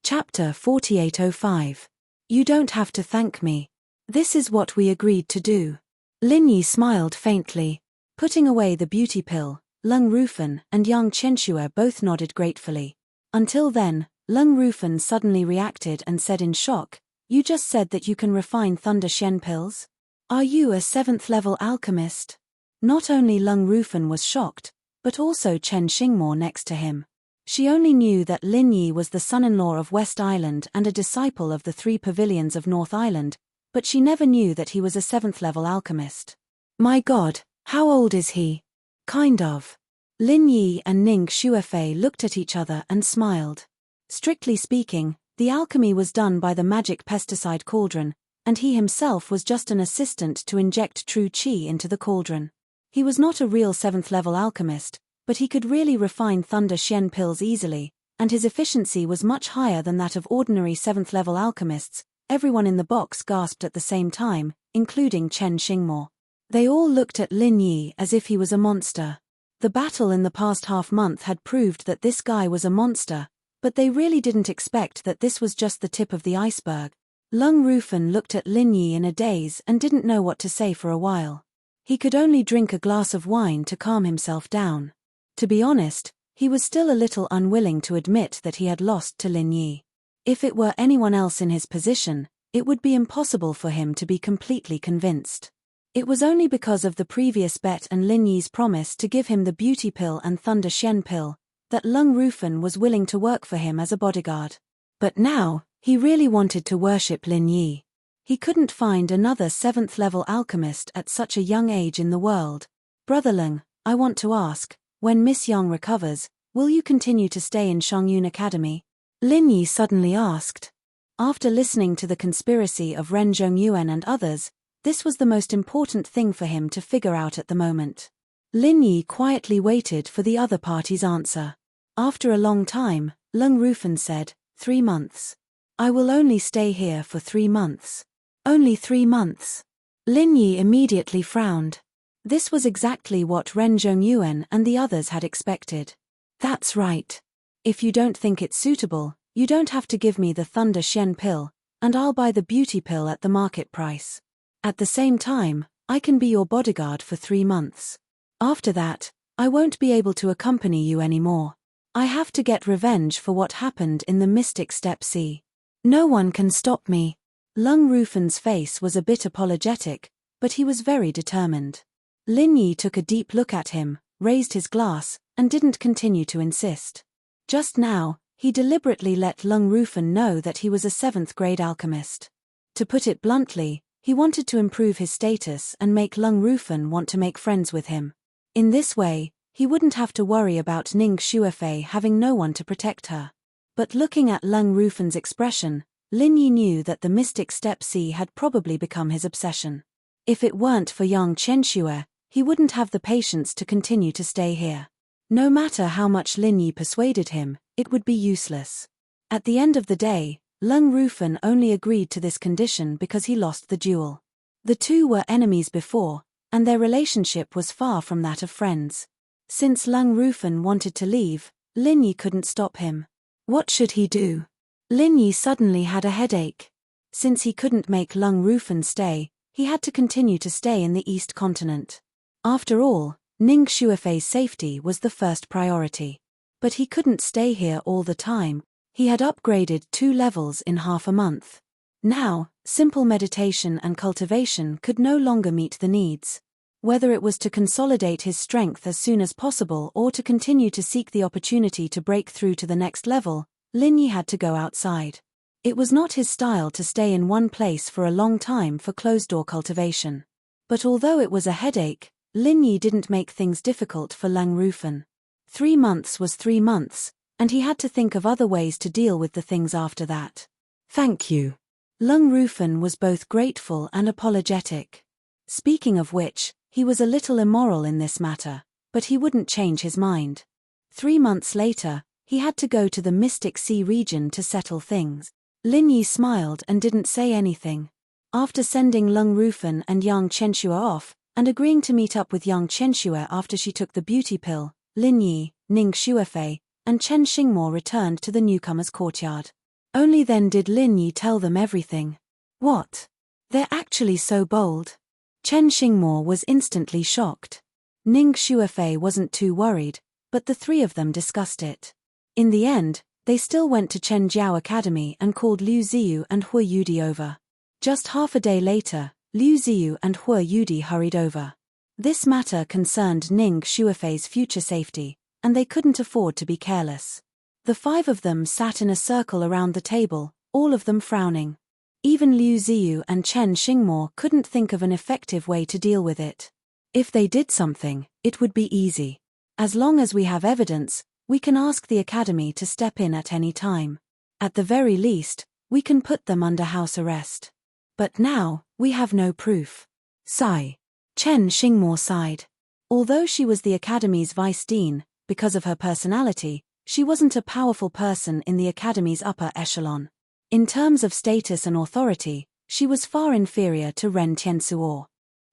Chapter 4805. You don't have to thank me. This is what we agreed to do. Lin Yi smiled faintly. Putting away the beauty pill, Leng Rufeng and Yang Chenxue both nodded gratefully. Until then, Leng Rufeng suddenly reacted and said in shock, "You just said that you can refine Thunder Xian pills? Are you a 7th-level alchemist?" Not only Leng Rufeng was shocked, but also Chen Xingmo next to him. She only knew that Lin Yi was the son-in-law of West Island and a disciple of the 3 pavilions of North Island, but she never knew that he was a 7th-level alchemist. My God, how old is he? Kind of. Lin Yi and Ning Xuefei looked at each other and smiled. Strictly speaking, the alchemy was done by the magic pesticide cauldron, and he himself was just an assistant to inject true qi into the cauldron. He was not a real 7th-level alchemist, but he could really refine Thunder Xian pills easily, and his efficiency was much higher than that of ordinary 7th-level alchemists. Everyone in the box gasped at the same time, including Chen Xingmo. They all looked at Lin Yi as if he was a monster. The battle in the past half-month had proved that this guy was a monster, but they really didn't expect that this was just the tip of the iceberg. Leng Rufeng looked at Lin Yi in a daze and didn't know what to say for a while. He could only drink a glass of wine to calm himself down. To be honest, he was still a little unwilling to admit that he had lost to Lin Yi. If it were anyone else in his position, it would be impossible for him to be completely convinced. It was only because of the previous bet and Lin Yi's promise to give him the beauty pill and Thunder Xian pill that Leng Rufeng was willing to work for him as a bodyguard. But now, he really wanted to worship Lin Yi. He couldn't find another 7th-level alchemist at such a young age in the world. Brother Leng, I want to ask, when Miss Yang recovers, will you continue to stay in Shangyun Academy? Lin Yi suddenly asked. After listening to the conspiracy of Ren Zhongyuan and others, this was the most important thing for him to figure out at the moment. Lin Yi quietly waited for the other party's answer. After a long time, Lung Rufan said, 3 months. I will only stay here for 3 months. Only 3 months. Lin Yi immediately frowned. This was exactly what Ren Zhongyuan and the others had expected. That's right. If you don't think it's suitable, you don't have to give me the Thunder Shen pill, and I'll buy the beauty pill at the market price. At the same time, I can be your bodyguard for 3 months. After that, I won't be able to accompany you anymore. I have to get revenge for what happened in the Mystic Step Sea. No one can stop me. Lung Rufan's face was a bit apologetic, but he was very determined. Lin Yi took a deep look at him, raised his glass, and didn't continue to insist. Just now, he deliberately let Lung Rufan know that he was a 7th grade alchemist. To put it bluntly, he wanted to improve his status and make Lung Rufan want to make friends with him. In this way, he wouldn't have to worry about Ning Shuefei having no one to protect her. But looking at Lung Rufan's expression, Lin Yi knew that the Mystic Step Sea had probably become his obsession. If it weren't for Yang Chenxue, he wouldn't have the patience to continue to stay here. No matter how much Lin Yi persuaded him, it would be useless. At the end of the day, Lung Rufan only agreed to this condition because he lost the duel. The two were enemies before, and their relationship was far from that of friends. Since Lung Rufan wanted to leave, Lin Yi couldn't stop him. What should he do? Lin Yi suddenly had a headache. Since he couldn't make Lung Rufan stay, he had to continue to stay in the East Continent. After all, Ning Shuefei's safety was the first priority. But he couldn't stay here all the time. He had upgraded 2 levels in half a month. Now, simple meditation and cultivation could no longer meet the needs. Whether it was to consolidate his strength as soon as possible or to continue to seek the opportunity to break through to the next level, Lin Yi had to go outside. It was not his style to stay in one place for a long time for closed-door cultivation. But although it was a headache, Lin Yi didn't make things difficult for Lung Rufan. 3 months was 3 months, and he had to think of other ways to deal with the things after that. Thank you. Lung Rufan was both grateful and apologetic. Speaking of which, he was a little immoral in this matter, but he wouldn't change his mind. 3 months later, he had to go to the Mystic Sea region to settle things. Lin Yi smiled and didn't say anything. After sending Lung Rufan and Yang Chenxue off, and agreeing to meet up with Yang Chenxue after she took the beauty pill, Lin Yi, Ning Shuefei, and Chen Xingmo returned to the newcomers' courtyard. Only then did Lin Yi tell them everything. What? They're actually so bold. Chen Xingmo was instantly shocked. Ning Shuefei wasn't too worried, but the 3 of them discussed it. In the end, they still went to Chen Jiao Academy and called Liu Ziyu and Hu Yudi over. Just half a day later, Liu Ziyu and Hu Yudi hurried over. This matter concerned Ning Shuefei's future safety, and they couldn't afford to be careless. The 5 of them sat in a circle around the table, all of them frowning. Even Liu Ziyu and Chen Xingmo couldn't think of an effective way to deal with it. If they did something, it would be easy. As long as we have evidence, we can ask the academy to step in at any time. At the very least, we can put them under house arrest. But now, we have no proof. Sigh. Chen Xingmo sighed. Although she was the academy's vice dean, because of her personality, she wasn't a powerful person in the academy's upper echelon. In terms of status and authority, she was far inferior to Ren Tiansuo.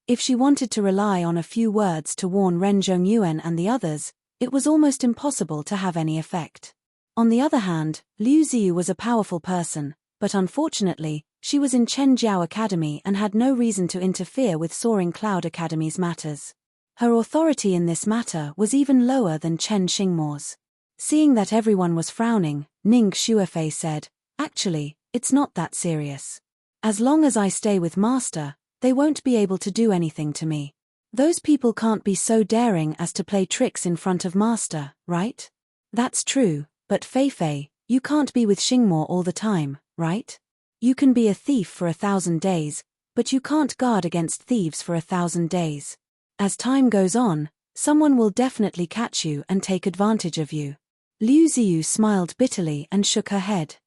If she wanted to rely on a few words to warn Ren Zhongyuan and the others, it was almost impossible to have any effect. On the other hand, Liu Ziyu was a powerful person, but unfortunately, she was in Chen Jiao Academy and had no reason to interfere with Soaring Cloud Academy's matters. Her authority in this matter was even lower than Chen Xingmo's. Seeing that everyone was frowning, Ning Shuefei said, "Actually, it's not that serious. As long as I stay with Master, they won't be able to do anything to me. Those people can't be so daring as to play tricks in front of Master, right?" "That's true, but Feifei, you can't be with Xingmo all the time, right? You can be a thief for 1,000 days, but you can't guard against thieves for 1,000 days. As time goes on, someone will definitely catch you and take advantage of you." Liu Ziyu smiled bitterly and shook her head.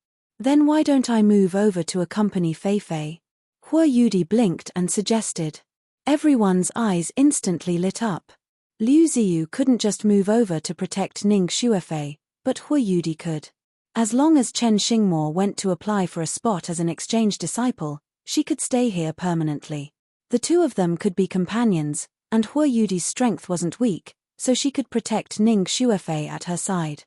Then why don't I move over to accompany Feifei? Hua Yudi blinked and suggested. Everyone's eyes instantly lit up. Liu Ziyu couldn't just move over to protect Ning Shuefei, but Hua Yudi could. As long as Chen Xingmo went to apply for a spot as an exchange disciple, she could stay here permanently. The two of them could be companions, and Hua Yudi's strength wasn't weak, so she could protect Ning Shuefei at her side.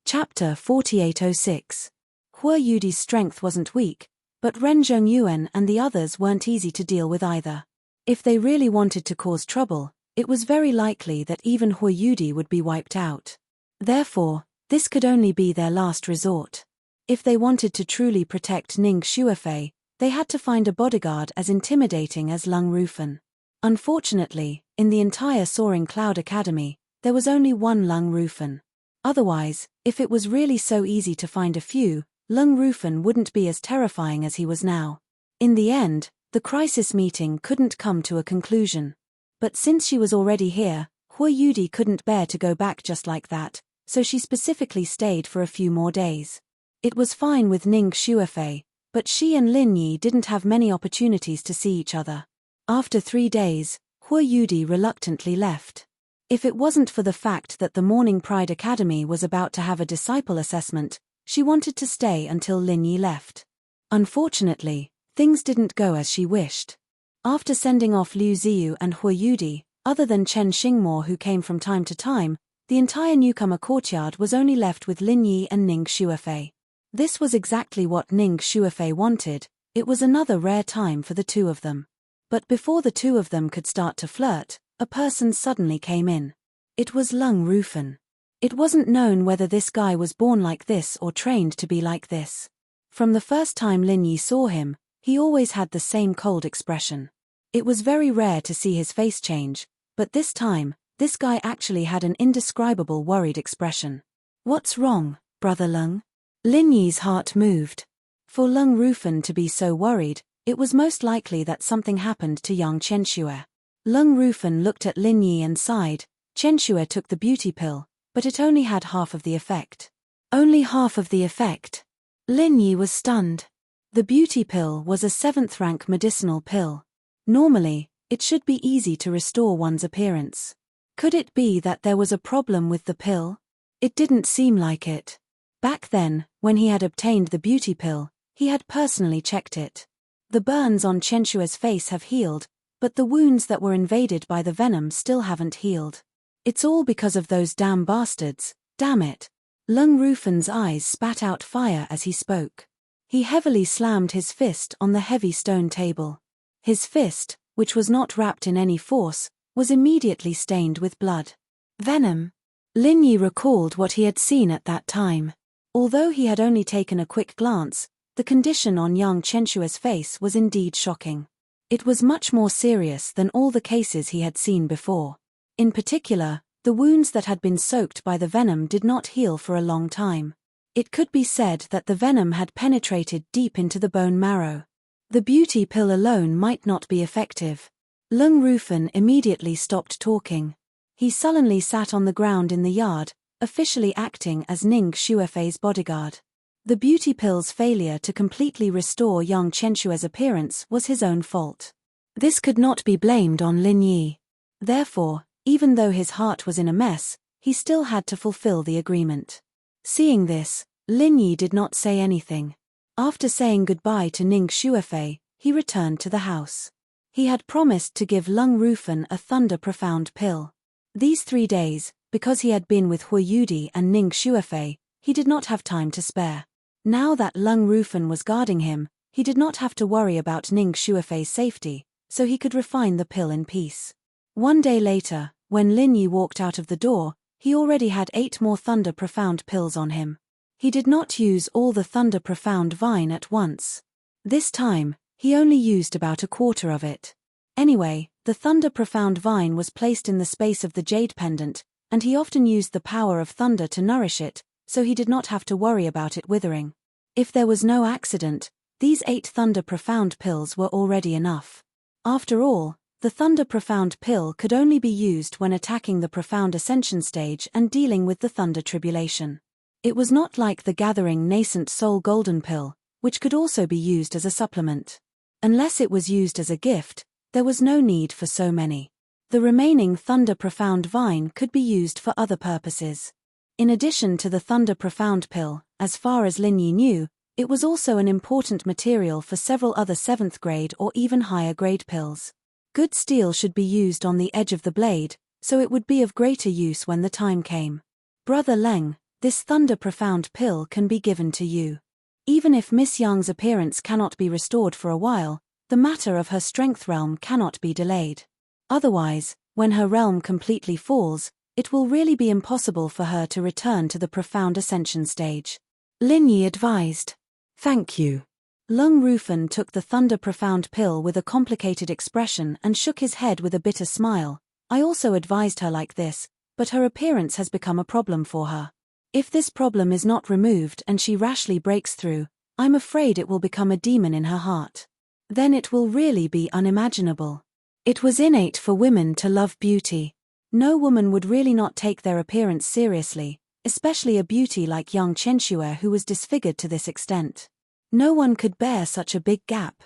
Chapter 4806. Hua Yudi's strength wasn't weak, but Ren Zhongyuan and the others weren't easy to deal with either. If they really wanted to cause trouble, it was very likely that even Hua Yudi would be wiped out. Therefore, this could only be their last resort. If they wanted to truly protect Ning Shuefei, they had to find a bodyguard as intimidating as Lung Rufen. Unfortunately, in the entire Soaring Cloud Academy, there was only one Lung Rufen. Otherwise, if it was really so easy to find a few, Lung Rufen wouldn't be as terrifying as he was now. In the end, the crisis meeting couldn't come to a conclusion. But since she was already here, Hua Yudi couldn't bear to go back just like that, so she specifically stayed for a few more days. It was fine with Ning Shuefei, but she and Lin Yi didn't have many opportunities to see each other. After 3 days, Hua Yudi reluctantly left. If it wasn't for the fact that the Morning Pride Academy was about to have a disciple assessment, she wanted to stay until Lin Yi left. Unfortunately, things didn't go as she wished. After sending off Liu Ziyu and Hua Yudi, other than Chen Xingmo who came from time to time, the entire newcomer courtyard was only left with Lin Yi and Ning Shuefei. This was exactly what Ning Shuefei wanted. It was another rare time for the two of them. But before the two of them could start to flirt, a person suddenly came in. It was Lung Rufen. It wasn't known whether this guy was born like this or trained to be like this. From the first time Lin Yi saw him, he always had the same cold expression. It was very rare to see his face change, but this time, this guy actually had an indescribable worried expression. "What's wrong, brother Lung?" Lin Yi's heart moved. For Lung Rufen to be so worried, it was most likely that something happened to young Chenxue. Lung Rufen looked at Lin Yi and sighed. Chenxue took the beauty pill, but it only had half of the effect. Only half of the effect. Lin Yi was stunned. The beauty pill was a 7th rank medicinal pill. Normally, it should be easy to restore one's appearance. Could it be that there was a problem with the pill? It didn't seem like it. Back then, when he had obtained the beauty pill, he had personally checked it. The burns on Chenxue's face have healed, but the wounds that were invaded by the venom still haven't healed. It's all because of those damn bastards, damn it. Lung Rufen's eyes spat out fire as he spoke. He heavily slammed his fist on the heavy stone table. His fist, which was not wrapped in any force, was immediately stained with blood. Venom. Lin Yi recalled what he had seen at that time. Although he had only taken a quick glance, the condition on young Chenxue's face was indeed shocking. It was much more serious than all the cases he had seen before. In particular, the wounds that had been soaked by the venom did not heal for a long time. It could be said that the venom had penetrated deep into the bone marrow. The beauty pill alone might not be effective. Lung Rufen immediately stopped talking. He sullenly sat on the ground in the yard, officially acting as Ning Shuefei's bodyguard. The beauty pill's failure to completely restore young Chenxue's appearance was his own fault. This could not be blamed on Lin Yi. Therefore, even though his heart was in a mess, he still had to fulfill the agreement. Seeing this, Lin Yi did not say anything. After saying goodbye to Ning Shuefei, he returned to the house. He had promised to give Lung Rufen a Thunder Profound pill. These 3 days, because he had been with Hua Yudi and Ning Shuefei, he did not have time to spare. Now that Lung Rufen was guarding him, he did not have to worry about Ning Shuefei's safety, so he could refine the pill in peace. 1 day later, when Lin Yi walked out of the door, he already had 8 more Thunder Profound pills on him. He did not use all the Thunder Profound vine at once. This time, he only used about a quarter of it. Anyway, the Thunder Profound vine was placed in the space of the jade pendant, and he often used the power of thunder to nourish it, so he did not have to worry about it withering. If there was no accident, these 8 Thunder Profound pills were already enough. After all, the Thunder Profound pill could only be used when attacking the Profound Ascension stage and dealing with the Thunder Tribulation. It was not like the gathering nascent soul golden pill, which could also be used as a supplement. Unless it was used as a gift, there was no need for so many. The remaining Thunder Profound Vine could be used for other purposes. In addition to the Thunder Profound pill, as far as Lin Yi knew, it was also an important material for several other 7th grade or even higher grade pills. Good steel should be used on the edge of the blade, so it would be of greater use when the time came. Brother Leng, this Thunder Profound pill can be given to you. Even if Miss Young's appearance cannot be restored for a while, the matter of her strength realm cannot be delayed. Otherwise, when her realm completely falls, it will really be impossible for her to return to the profound ascension stage. Lin Yi advised. Thank you. Lung Rufan took the Thunder Profound pill with a complicated expression and shook his head with a bitter smile. I also advised her like this, but her appearance has become a problem for her. If this problem is not removed and she rashly breaks through, I'm afraid it will become a demon in her heart. Then it will really be unimaginable. It was innate for women to love beauty. No woman would really not take their appearance seriously, especially a beauty like young Chenxue who was disfigured to this extent. No one could bear such a big gap.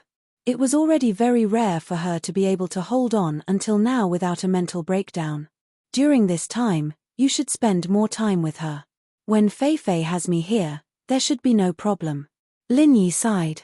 It was already very rare for her to be able to hold on until now without a mental breakdown. During this time, you should spend more time with her. When Fei Fei has me here, there should be no problem. Lin Yi sighed.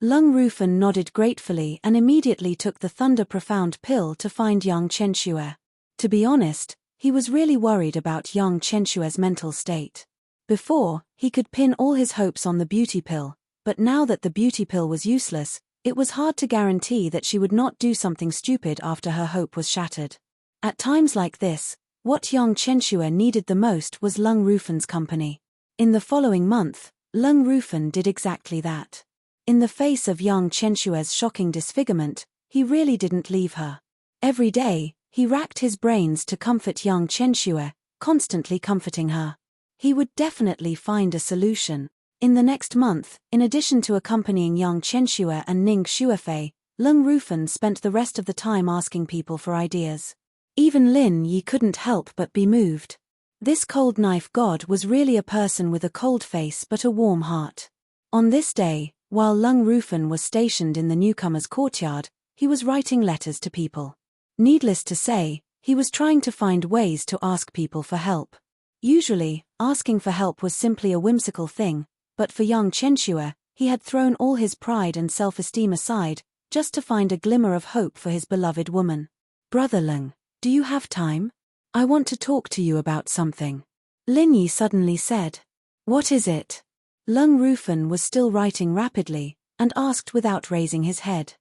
Lung Rufan nodded gratefully and immediately took the Thunder Profound pill to find young Chenxue. To be honest, he was really worried about young Chenxue's mental state. Before, he could pin all his hopes on the beauty pill, but now that the beauty pill was useless, it was hard to guarantee that she would not do something stupid after her hope was shattered. At times like this, what young Chenxue needed the most was Lung Rufan's company. In the following month, Lung Rufan did exactly that. In the face of young Chenxue's shocking disfigurement, he really didn't leave her. Every day, he racked his brains to comfort young Chenxue, constantly comforting her. He would definitely find a solution. In the next month, in addition to accompanying young Chenxue and Ning Xuefei, Lung Rufan spent the rest of the time asking people for ideas. Even Lin Yi couldn't help but be moved. This cold knife god was really a person with a cold face but a warm heart. On this day, while Lung Rufan was stationed in the newcomer's courtyard, he was writing letters to people. Needless to say, he was trying to find ways to ask people for help. Usually, asking for help was simply a whimsical thing, but for young Chenxue, he had thrown all his pride and self-esteem aside, just to find a glimmer of hope for his beloved woman. Brother Leng, do you have time? I want to talk to you about something. Lin Yi suddenly said. What is it? Lung Rufan was still writing rapidly, and asked without raising his head.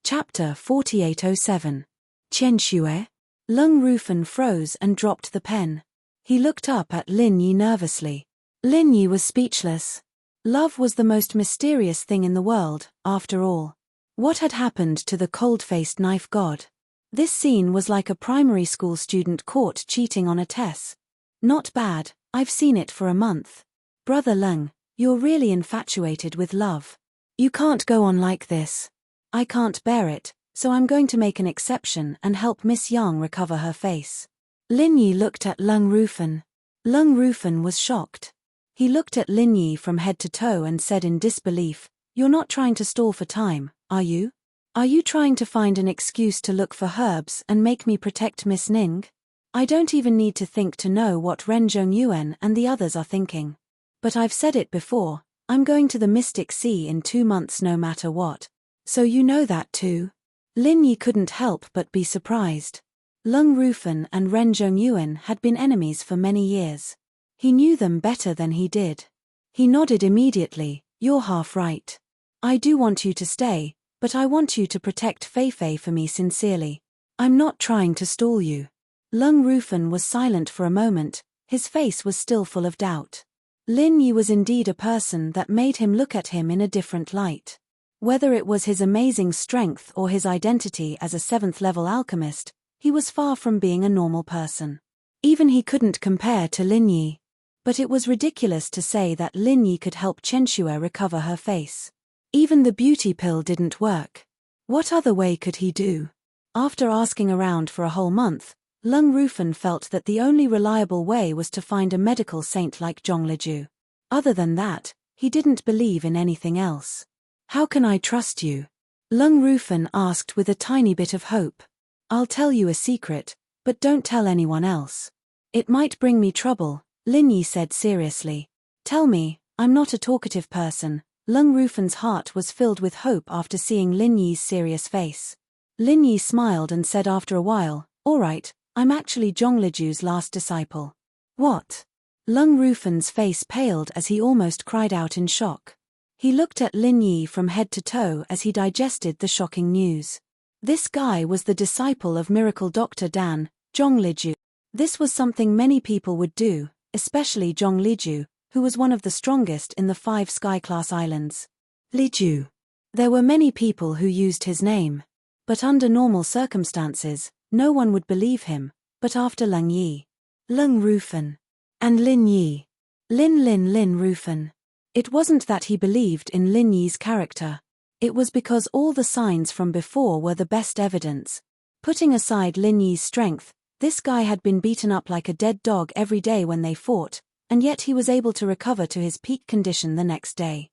Chapter 4807. Chenxue? Lung Rufan froze and dropped the pen. He looked up at Lin Yi nervously. Lin Yi was speechless. Love was the most mysterious thing in the world, after all. What had happened to the cold-faced knife god? This scene was like a primary school student caught cheating on a test. Not bad, I've seen it for a month. Brother Leng, you're really infatuated with love. You can't go on like this. I can't bear it, so I'm going to make an exception and help Miss Yang recover her face. Lin Yi looked at Lung Rufan. Lung Rufan was shocked. He looked at Lin Yi from head to toe and said in disbelief, You're not trying to stall for time, are you? Are you trying to find an excuse to look for herbs and make me protect Miss Ning? I don't even need to think to know what Ren Zhongyuan and the others are thinking. But I've said it before, I'm going to the Mystic Sea in 2 months no matter what. So you know that too? Lin Yi couldn't help but be surprised. Lung Rufan and Ren Zhongyuan had been enemies for many years. He knew them better than he did. He nodded immediately. You're half right. I do want you to stay, but I want you to protect Fei Fei for me sincerely. I'm not trying to stall you. Lung Rufan was silent for a moment, his face was still full of doubt. Lin Yi was indeed a person that made him look at him in a different light. Whether it was his amazing strength or his identity as a 7th-level alchemist, he was far from being a normal person. Even he couldn't compare to Lin Yi. But it was ridiculous to say that Lin Yi could help Chenxue recover her face. Even the beauty pill didn't work. What other way could he do? After asking around for a whole month, Lung Rufan felt that the only reliable way was to find a medical saint like Zhong Leju. Other than that, he didn't believe in anything else. How can I trust you? Lung Rufan asked with a tiny bit of hope. I'll tell you a secret, but don't tell anyone else. It might bring me trouble, Lin Yi said seriously. Tell me, I'm not a talkative person. Lung Rufan's heart was filled with hope after seeing Lin Yi's serious face. Lin Yi smiled and said after a while, all right, I'm actually Zhongliju's last disciple. What? Lung Rufan's face paled as he almost cried out in shock. He looked at Lin Yi from head to toe as he digested the shocking news. This guy was the disciple of miracle Dr. Dan, Zhongliju. This was something many people would do, especially Zhongliju, who was one of the strongest in the 5 sky-class islands. Liju. There were many people who used his name. But under normal circumstances, no one would believe him, but after Lung Yi. Lung Rufan. And Lin Yi. Lin Rufan. It wasn't that he believed in Lin Yi's character. It was because all the signs from before were the best evidence. Putting aside Lin Yi's strength, this guy had been beaten up like a dead dog every day when they fought, and yet he was able to recover to his peak condition the next day.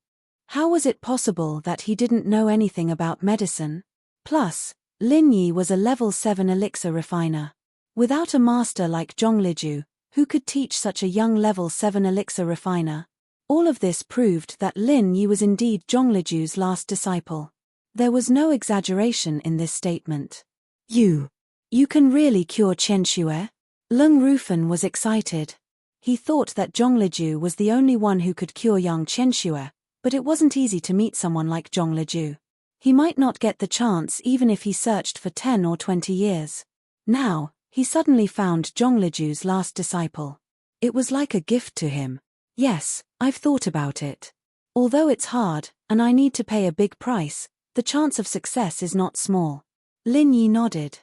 How was it possible that he didn't know anything about medicine? Plus, Lin Yi was a level 7 elixir refiner. Without a master like Zhongliju, who could teach such a young level 7 elixir refiner? All of this proved that Lin Yi was indeed Zhongliju's last disciple. There was no exaggeration in this statement. You can really cure Qianxue? Lung Rufan was excited. He thought that Zhongliju was the only one who could cure young Qianxue, but it wasn't easy to meet someone like Zhongliju. He might not get the chance even if he searched for 10 or 20 years. Now, he suddenly found Zhongliju's last disciple. It was like a gift to him. Yes, I've thought about it. Although it's hard, and I need to pay a big price, the chance of success is not small. Lin Yi nodded.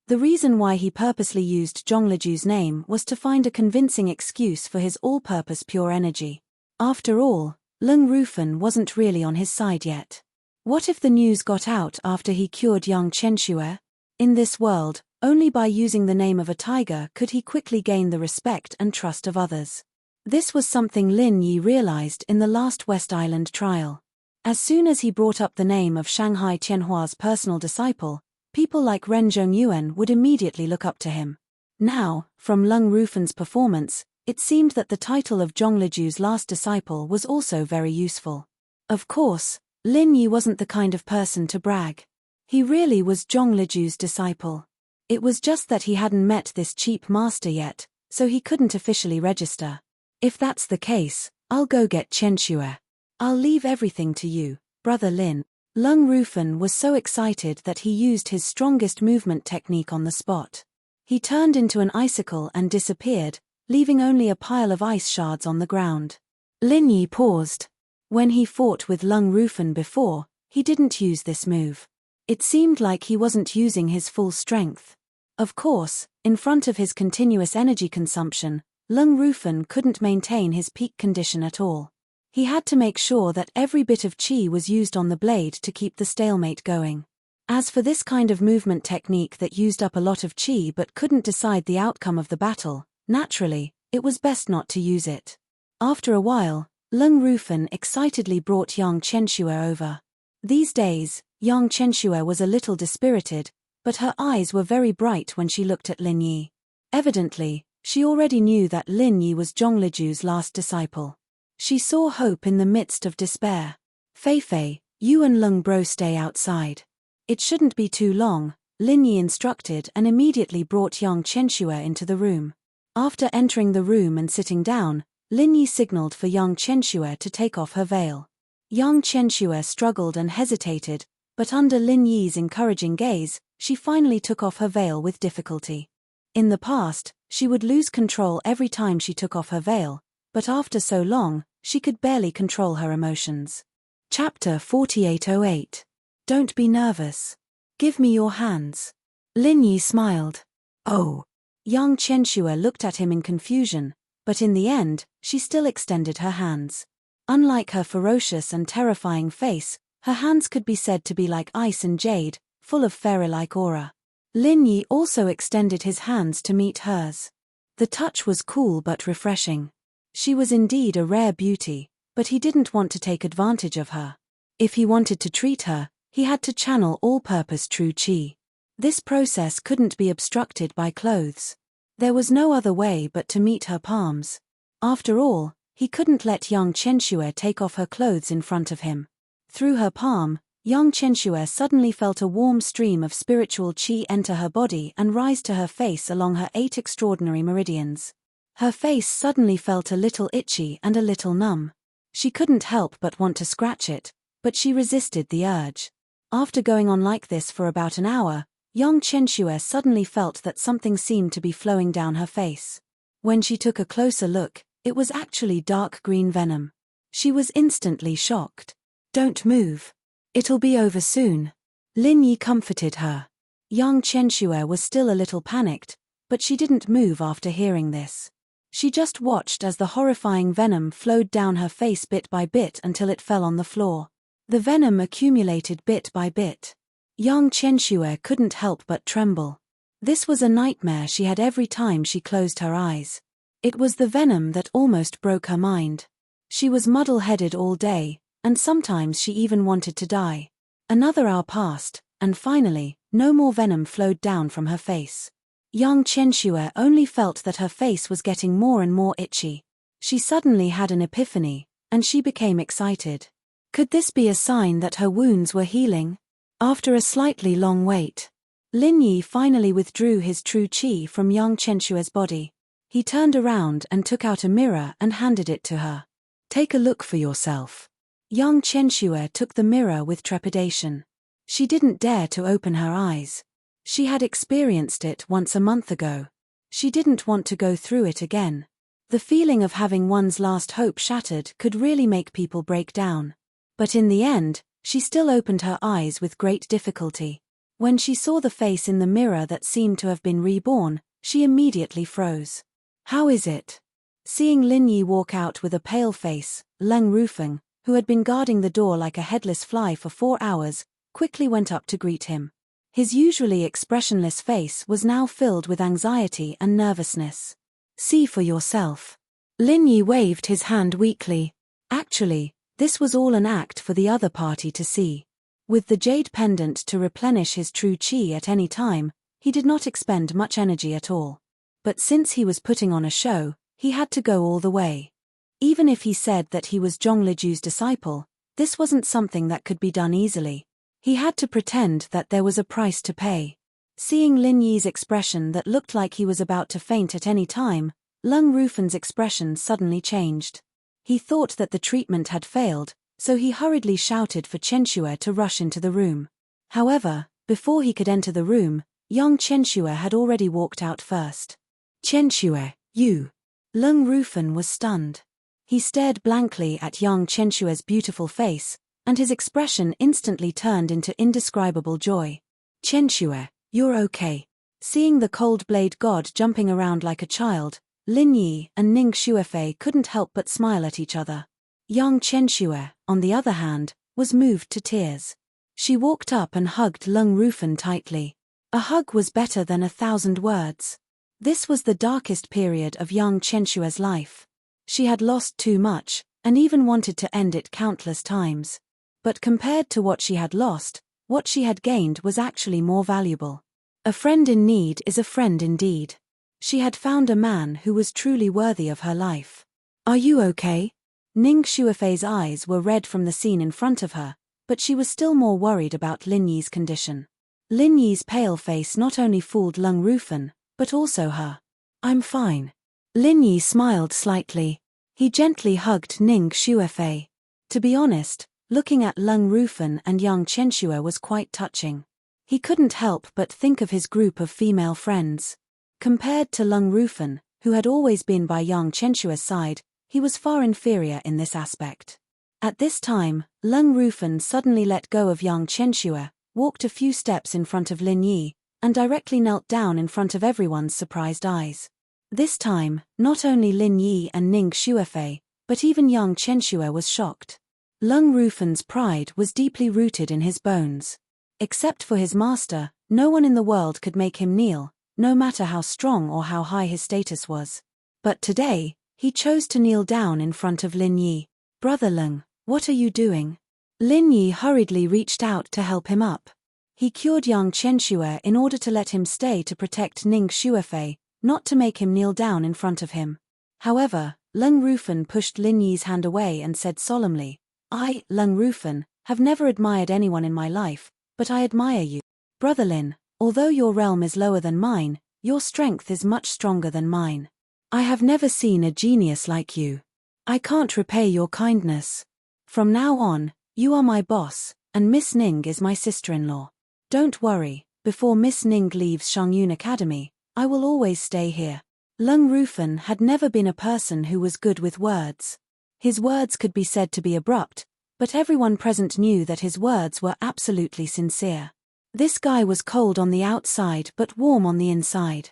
The reason why he purposely used Zhongliju's name was to find a convincing excuse for his all-purpose pure energy. After all, Lung Rufan wasn't really on his side yet. What if the news got out after he cured young Qianxue? In this world, only by using the name of a tiger could he quickly gain the respect and trust of others. This was something Lin Yi realized in the last West Island trial. As soon as he brought up the name of Shanghai Tianhua's personal disciple, people like Ren Zhongyuan would immediately look up to him. Now, from Lung Rufan's performance, it seemed that the title of Zhongliju's last disciple was also very useful. Of course, Lin Yi wasn't the kind of person to brag. He really was Zhongliju's disciple. It was just that he hadn't met this cheap master yet, so he couldn't officially register. If that's the case, I'll go get Qianxue. I'll leave everything to you, Brother Lin. Lung Rufan was so excited that he used his strongest movement technique on the spot. He turned into an icicle and disappeared, leaving only a pile of ice shards on the ground. Lin Yi paused. When he fought with Lung Rufan before, he didn't use this move. It seemed like he wasn't using his full strength. Of course, in front of his continuous energy consumption, Lung Rufan couldn't maintain his peak condition at all. He had to make sure that every bit of qi was used on the blade to keep the stalemate going. As for this kind of movement technique that used up a lot of qi but couldn't decide the outcome of the battle, naturally, it was best not to use it. After a while, Lung Rufan excitedly brought young Qianxue over. These days, young Qianxue was a little dispirited, but her eyes were very bright when she looked at Lin Yi. Evidently, she already knew that Lin Yi was Zhongliju's last disciple. She saw hope in the midst of despair. Fei, you and Lung Bro stay outside. It shouldn't be too long, Lin Yi instructed and immediately brought young Qianxue into the room. After entering the room and sitting down, Lin Yi signaled for young Qianxue to take off her veil. Young Qianxue struggled and hesitated, but under Lin Yi's encouraging gaze, she finally took off her veil with difficulty. In the past, she would lose control every time she took off her veil, but after so long, she could barely control her emotions. Chapter 4808. Don't be nervous. Give me your hands. Lin Yi smiled. Oh. Young Qianxue looked at him in confusion, but in the end, she still extended her hands. Unlike her ferocious and terrifying face, her hands could be said to be like ice and jade, full of fairy-like aura. Lin Yi also extended his hands to meet hers. The touch was cool but refreshing. She was indeed a rare beauty, but he didn't want to take advantage of her. If he wanted to treat her, he had to channel all-purpose true qi. This process couldn't be obstructed by clothes. There was no other way but to meet her palms. After all, he couldn't let young Chenxue take off her clothes in front of him. Through her palm, young Chenxue suddenly felt a warm stream of spiritual qi enter her body and rise to her face along her 8 extraordinary meridians. Her face suddenly felt a little itchy and a little numb. She couldn't help but want to scratch it, but she resisted the urge. After going on like this for about an hour, young Chenxue suddenly felt that something seemed to be flowing down her face. When she took a closer look, it was actually dark green venom. She was instantly shocked. "Don't move. It'll be over soon." Lin Yi comforted her. Young Chenxue was still a little panicked, but she didn't move after hearing this. She just watched as the horrifying venom flowed down her face bit by bit until it fell on the floor. The venom accumulated bit by bit. Young Chenxue couldn't help but tremble. This was a nightmare she had every time she closed her eyes. It was the venom that almost broke her mind. She was muddle-headed all day, and sometimes she even wanted to die. Another hour passed, and finally, no more venom flowed down from her face. Young Chenxue only felt that her face was getting more and more itchy. She suddenly had an epiphany, and she became excited. Could this be a sign that her wounds were healing? After a slightly long wait, Lin Yi finally withdrew his true qi from young Chenxue's body. He turned around and took out a mirror and handed it to her. "Take a look for yourself." Young Chenxue took the mirror with trepidation. She didn't dare to open her eyes. She had experienced it once a month ago. She didn't want to go through it again. The feeling of having one's last hope shattered could really make people break down. But in the end, she still opened her eyes with great difficulty. When she saw the face in the mirror that seemed to have been reborn, she immediately froze. "How is it?" Seeing Lin Yi walk out with a pale face, Leng Rufeng, who had been guarding the door like a headless fly for 4 hours, quickly went up to greet him. His usually expressionless face was now filled with anxiety and nervousness. "See for yourself." Lin Yi waved his hand weakly. Actually, this was all an act for the other party to see. With the jade pendant to replenish his true qi at any time, he did not expend much energy at all. But since he was putting on a show, he had to go all the way. Even if he said that he was Zhong Liju's disciple, this wasn't something that could be done easily. He had to pretend that there was a price to pay. Seeing Lin Yi's expression that looked like he was about to faint at any time, Leng Rufen's expression suddenly changed. He thought that the treatment had failed, so he hurriedly shouted for Chenxue to rush into the room. However, before he could enter the room, young Chenxue had already walked out first. "Chenxue, you!" Leng Rufen was stunned. He stared blankly at young Chenxue's beautiful face, and his expression instantly turned into indescribable joy. "Chenxue, you're okay." Seeing the cold blade god jumping around like a child, Lin Yi and Ning Xuefei couldn't help but smile at each other. Young Chenxue, on the other hand, was moved to tears. She walked up and hugged Leng Rufen tightly. A hug was better than 1,000 words. This was the darkest period of young Chenxue's life. She had lost too much, and even wanted to end it countless times. But compared to what she had lost, what she had gained was actually more valuable. A friend in need is a friend indeed. She had found a man who was truly worthy of her life. "Are you okay?" Ning Xuefei's eyes were red from the scene in front of her, but she was still more worried about Lin Yi's condition. Lin Yi's pale face not only fooled Leng Rufen, but also her. "I'm fine." Lin Yi smiled slightly. He gently hugged Ning Xuefei. To be honest, looking at Leng Rufen and young Chenxue was quite touching. He couldn't help but think of his group of female friends. Compared to Leng Rufen, who had always been by young Chenxue's side, he was far inferior in this aspect. At this time, Leng Rufen suddenly let go of young Chenxue, walked a few steps in front of Lin Yi, and directly knelt down in front of everyone's surprised eyes. This time, not only Lin Yi and Ning Xuefei, but even young Chenxue was shocked. Leng Rufen's pride was deeply rooted in his bones. Except for his master, no one in the world could make him kneel, no matter how strong or how high his status was. But today, He chose to kneel down in front of Lin Yi. "Brother Leng, what are you doing?" Lin Yi hurriedly reached out to help him up. He cured Yang Chenxue in order to let him stay to protect Ning Xuefei, not to make him kneel down in front of him. However, Leng Rufen pushed Lin Yi's hand away and said solemnly, "I, Leng Rufen, have never admired anyone in my life, but I admire you. Brother Lin, although your realm is lower than mine, your strength is much stronger than mine. I have never seen a genius like you. I can't repay your kindness. From now on, you are my boss, and Miss Ning is my sister-in-law. Don't worry, before Miss Ning leaves Shangyun Academy, I will always stay here." Leng Rufen had never been a person who was good with words. His words could be said to be abrupt, but everyone present knew that his words were absolutely sincere. This guy was cold on the outside but warm on the inside.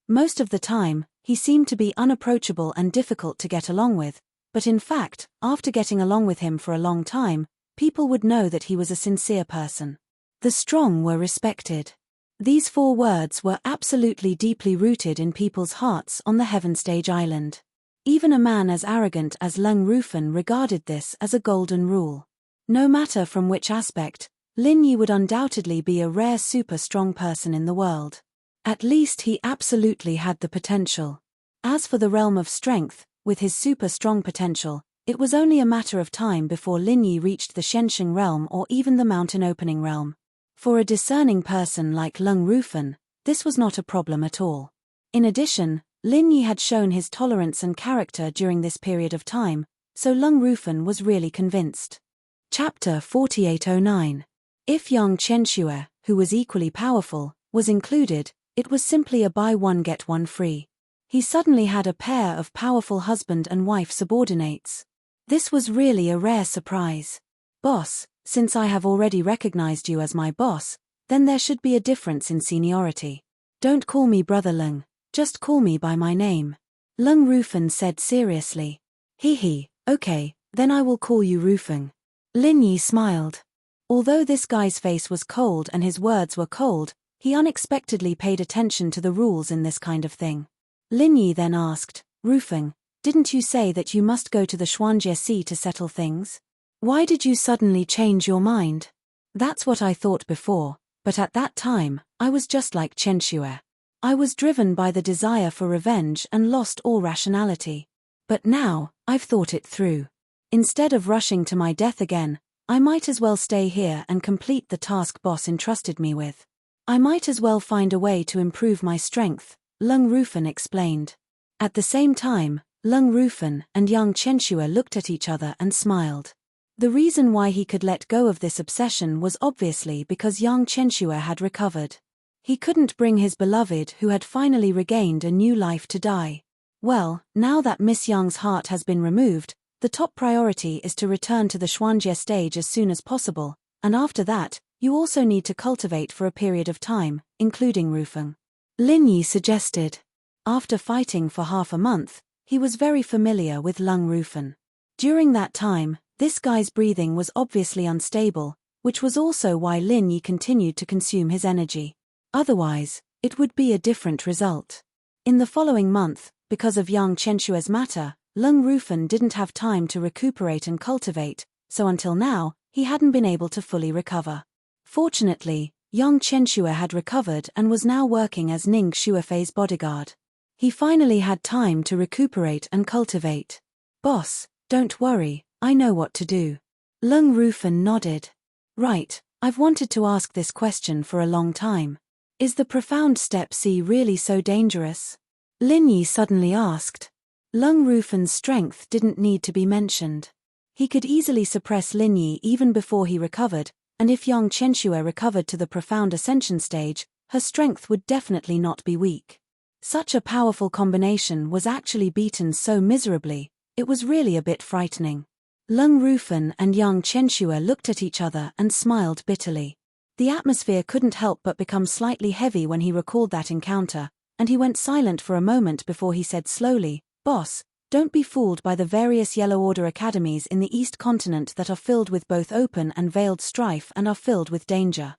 Most of the time, he seemed to be unapproachable and difficult to get along with, but in fact, after getting along with him for a long time, people would know that he was a sincere person. The strong were respected. These 4 words were absolutely deeply rooted in people's hearts on the Heaven Stage Island. Even a man as arrogant as Leng Rufen regarded this as a golden rule. No matter from which aspect, Lin Yi would undoubtedly be a rare super strong person in the world. At least he absolutely had the potential. As for the realm of strength, with his super strong potential, it was only a matter of time before Lin Yi reached the Shenxing realm or even the Mountain Opening realm. For a discerning person like Leng Rufen, this was not a problem at all. In addition, Lin Yi had shown his tolerance and character during this period of time, so Leng Rufen was really convinced. Chapter 4809. If Yang Chenxue, who was equally powerful, was included, it was simply a buy one get one free. He suddenly had a pair of powerful husband and wife subordinates. This was really a rare surprise. "Boss, since I have already recognized you as my boss, then there should be a difference in seniority. Don't call me Brother Leng, just call me by my name," Leng Rufen said seriously. Okay, then I will call you Rufeng." Lin Yi smiled. Although this guy's face was cold and his words were cold, he unexpectedly paid attention to the rules in this kind of thing. Lin Yi then asked, "Rufeng, didn't you say that you must go to the Xuanjie Sea to settle things? Why did you suddenly change your mind?" "That's what I thought before, but at that time, I was just like Chenxue. I was driven by the desire for revenge and lost all rationality. But now, I've thought it through. Instead of rushing to my death again, I might as well stay here and complete the task boss entrusted me with. I might as well find a way to improve my strength," Leng Rufen explained. At the same time, Leng Rufen and Yang Chenxue looked at each other and smiled. The reason why he could let go of this obsession was obviously because Yang Chenxue had recovered. He couldn't bring his beloved who had finally regained a new life to die. Well, now that Miss Yang's heart has been removed, the top priority is to return to the Xuanjie stage as soon as possible, and after that, you also need to cultivate for a period of time, including Rufeng," Lin Yi suggested. After fighting for half a month, he was very familiar with Leng Rufen. During that time, this guy's breathing was obviously unstable, which was also why Lin Yi continued to consume his energy. Otherwise, it would be a different result. In the following month, because of Yang Chenxue's matter, Leng Rufen didn't have time to recuperate and cultivate, so until now, he hadn't been able to fully recover. Fortunately, Yang Chenxue had recovered and was now working as Ning Xuefei's bodyguard. He finally had time to recuperate and cultivate. "Boss, don't worry, I know what to do." Leng Rufen nodded. "Right, I've wanted to ask this question for a long time. Is the profound step C really so dangerous?" Lin Yi suddenly asked. Leng Rufen's strength didn't need to be mentioned. He could easily suppress Lin Yi even before he recovered, and if Yang Chenxue recovered to the profound ascension stage, her strength would definitely not be weak. Such a powerful combination was actually beaten so miserably, it was really a bit frightening. Leng Rufen and Yang Chenxue looked at each other and smiled bitterly. The atmosphere couldn't help but become slightly heavy when he recalled that encounter, and he went silent for a moment before he said slowly, "Boss, don't be fooled by the various Yellow Order academies in the East Continent that are filled with both open and veiled strife and are filled with danger.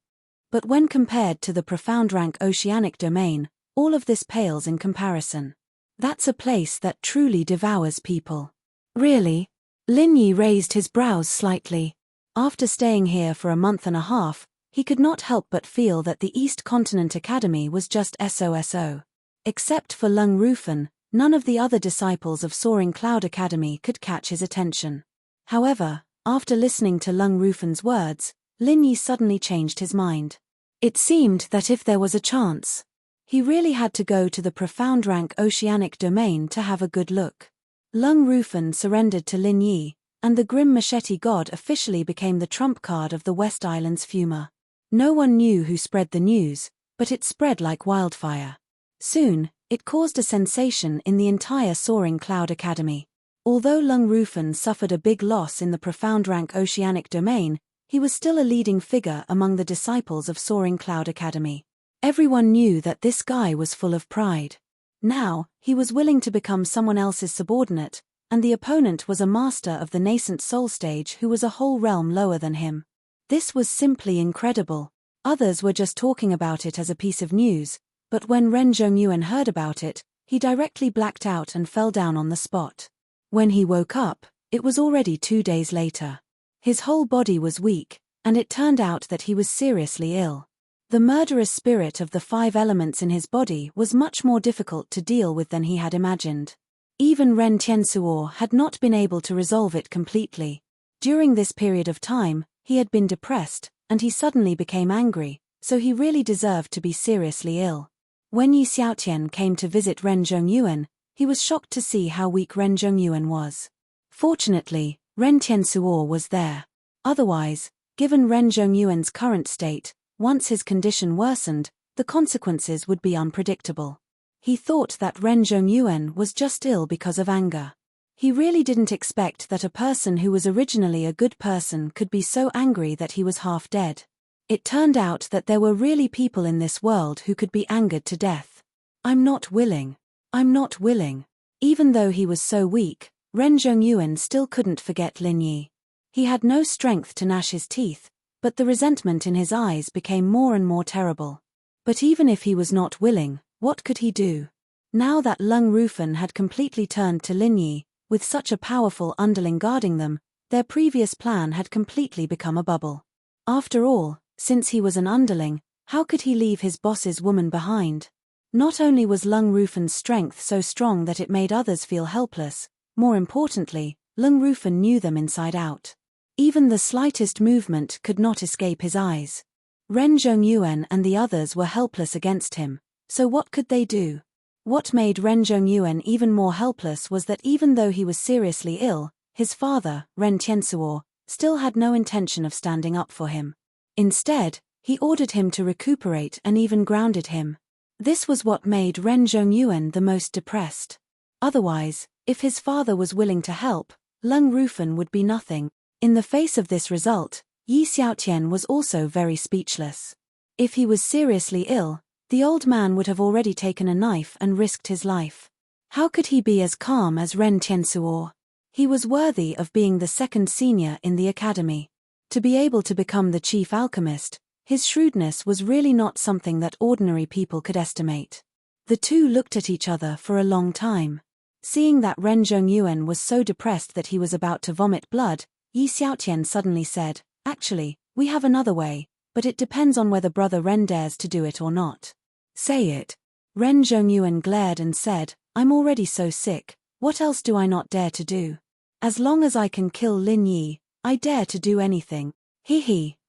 But when compared to the profound rank oceanic domain, all of this pales in comparison. That's a place that truly devours people. Really? Lin Yi raised his brows slightly. After staying here for a month and a half, he could not help but feel that the East Continent Academy was just SOSO. Except for Lung Rufan, none of the other disciples of Soaring Cloud Academy could catch his attention. However, after listening to Lung Rufan's words, Lin Yi suddenly changed his mind. It seemed that if there was a chance, he really had to go to the profound rank oceanic domain to have a good look. Lung Rufan surrendered to Lin Yi, and the Grim Machete God officially became the trump card of the West Island's Fuma. No one knew who spread the news, but it spread like wildfire. Soon, it caused a sensation in the entire Soaring Cloud Academy. Although Lung Rufan suffered a big loss in the profound rank oceanic domain, he was still a leading figure among the disciples of Soaring Cloud Academy. Everyone knew that this guy was full of pride. Now, he was willing to become someone else's subordinate, and the opponent was a master of the nascent soul stage who was a whole realm lower than him. This was simply incredible. Others were just talking about it as a piece of news, but when Ren Zhongyuan heard about it, he directly blacked out and fell down on the spot. When he woke up, it was already 2 days later. His whole body was weak, and it turned out that he was seriously ill. The murderous spirit of the 5 elements in his body was much more difficult to deal with than he had imagined. Even Ren Tiansuo had not been able to resolve it completely. During this period of time, he had been depressed, and he suddenly became angry, so he really deserved to be seriously ill. When Yi Xiaotian came to visit Ren Zhongyuan, he was shocked to see how weak Ren Zhongyuan was. Fortunately, Ren Tiansuo was there. Otherwise, given Ren Zhongyuan's current state, once his condition worsened, the consequences would be unpredictable. He thought that Ren Zhongyuan was just ill because of anger. He really didn't expect that a person who was originally a good person could be so angry that he was half dead. It turned out that there were really people in this world who could be angered to death. I'm not willing. I'm not willing. Even though he was so weak, Ren Zhongyuan still couldn't forget Lin Yi. He had no strength to gnash his teeth, but the resentment in his eyes became more and more terrible. But even if he was not willing, what could he do? Now that Lung Rufan had completely turned to Lin Yi, with such a powerful underling guarding them, their previous plan had completely become a bubble. After all, since he was an underling, how could he leave his boss's woman behind? Not only was Lung Rufan's strength so strong that it made others feel helpless, more importantly, Lung Rufan knew them inside out. Even the slightest movement could not escape his eyes. Ren Zhongyuan and the others were helpless against him, so what could they do? What made Ren Zhongyuan even more helpless was that even though he was seriously ill, his father, Ren Tiansuo, still had no intention of standing up for him. Instead, he ordered him to recuperate and even grounded him. This was what made Ren Zhongyuan the most depressed. Otherwise, if his father was willing to help, Lung Rufan would be nothing. In the face of this result, Yi Xiaotian was also very speechless. If he was seriously ill, the old man would have already taken a knife and risked his life. How could he be as calm as Ren Tiansuo? He was worthy of being the second senior in the academy. To be able to become the chief alchemist, his shrewdness was really not something that ordinary people could estimate. The two looked at each other for a long time. Seeing that Ren Zhongyuan was so depressed that he was about to vomit blood, Yi Xiaotian suddenly said, "Actually, we have another way, but it depends on whether Brother Ren dares to do it or not." "Say it." Ren Zhongyuan glared and said, "I'm already so sick, what else do I not dare to do? As long as I can kill Lin Yi, I dare to do anything.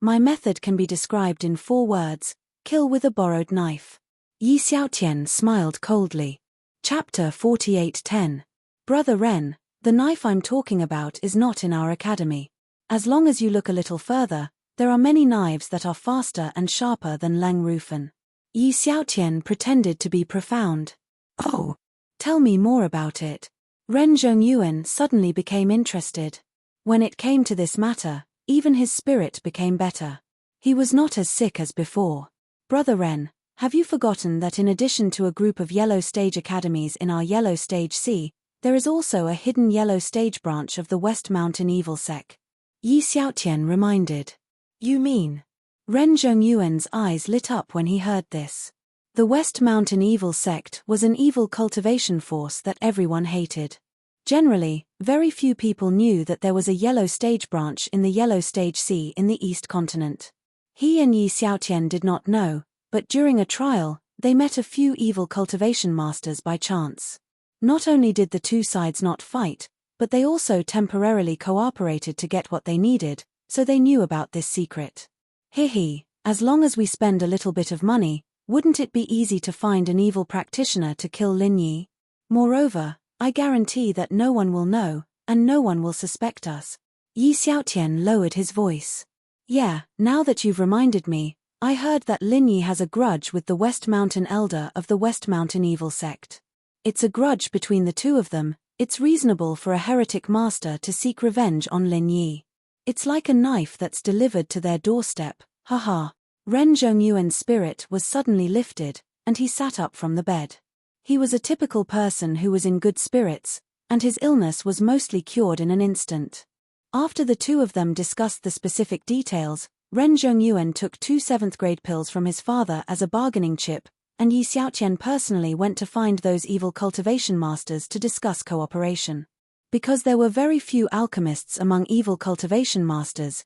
My method can be described in 4 words, kill with a borrowed knife." Yi Xiaotian smiled coldly. Chapter 48:10. Brother Ren, the knife I'm talking about is not in our academy. As long as you look a little further, there are many knives that are faster and sharper than Lung Rufan. Yi Xiaotian pretended to be profound. "Oh, tell me more about it." Ren Zhongyuan suddenly became interested. When it came to this matter, even his spirit became better. He was not as sick as before. "Brother Ren, have you forgotten that in addition to a group of Yellow Stage academies in our Yellow Stage Sea, there is also a hidden Yellow Stage branch of the West Mountain Evil Sect?" Yi Xiaotian reminded. "You mean?" Ren Zhongyuan's eyes lit up when he heard this. The West Mountain Evil Sect was an evil cultivation force that everyone hated. Generally, very few people knew that there was a Yellow Stage branch in the Yellow Stage Sea in the East Continent. He and Yi Xiaotian did not know, but during a trial, they met a few evil cultivation masters by chance. Not only did the two sides not fight, but they also temporarily cooperated to get what they needed, so they knew about this secret. Hehe, as long as we spend a little bit of money, wouldn't it be easy to find an evil practitioner to kill Lin Yi? Moreover, I guarantee that no one will know, and no one will suspect us. Yi Xiaotian lowered his voice. Yeah, now that you've reminded me, I heard that Lin Yi has a grudge with the West Mountain Elder of the West Mountain Evil Sect. It's a grudge between the two of them. It's reasonable for a heretic master to seek revenge on Lin Yi. It's like a knife that's delivered to their doorstep, haha. Ren Zhongyuan's spirit was suddenly lifted, and he sat up from the bed. He was a typical person who was in good spirits, and his illness was mostly cured in an instant. After the two of them discussed the specific details, Ren Zhongyuan took 2 7th-grade pills from his father as a bargaining chip, and Yi Xiaotian personally went to find those evil cultivation masters to discuss cooperation. Because there were very few alchemists among evil cultivation masters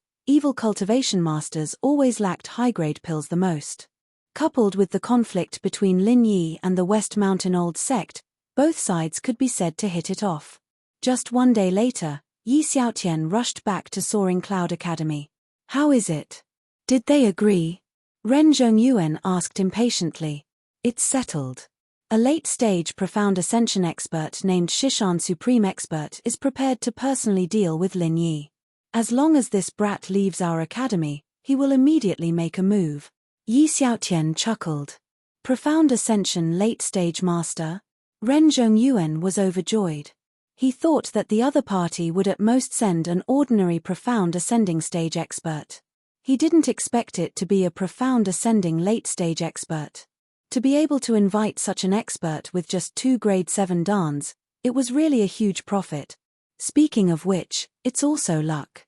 always lacked high-grade pills the most. Coupled with the conflict between Lin Yi and the West Mountain Old Sect, both sides could be said to hit it off. Just one day later, Yi Xiaotian rushed back to Soaring Cloud Academy. How is it? Did they agree? Ren Zhongyuan asked impatiently. It's settled. A late-stage profound ascension expert named Shishan Supreme Expert is prepared to personally deal with Lin Yi. As long as this brat leaves our academy, he will immediately make a move. Yi Xiaotian chuckled. Profound Ascension Late-Stage Master? Ren Zhongyuan was overjoyed. He thought that the other party would at most send an ordinary Profound Ascending Stage expert. He didn't expect it to be a Profound Ascending Late-Stage expert. To be able to invite such an expert with just 2 grade 7 dans, it was really a huge profit. Speaking of which, it's also luck.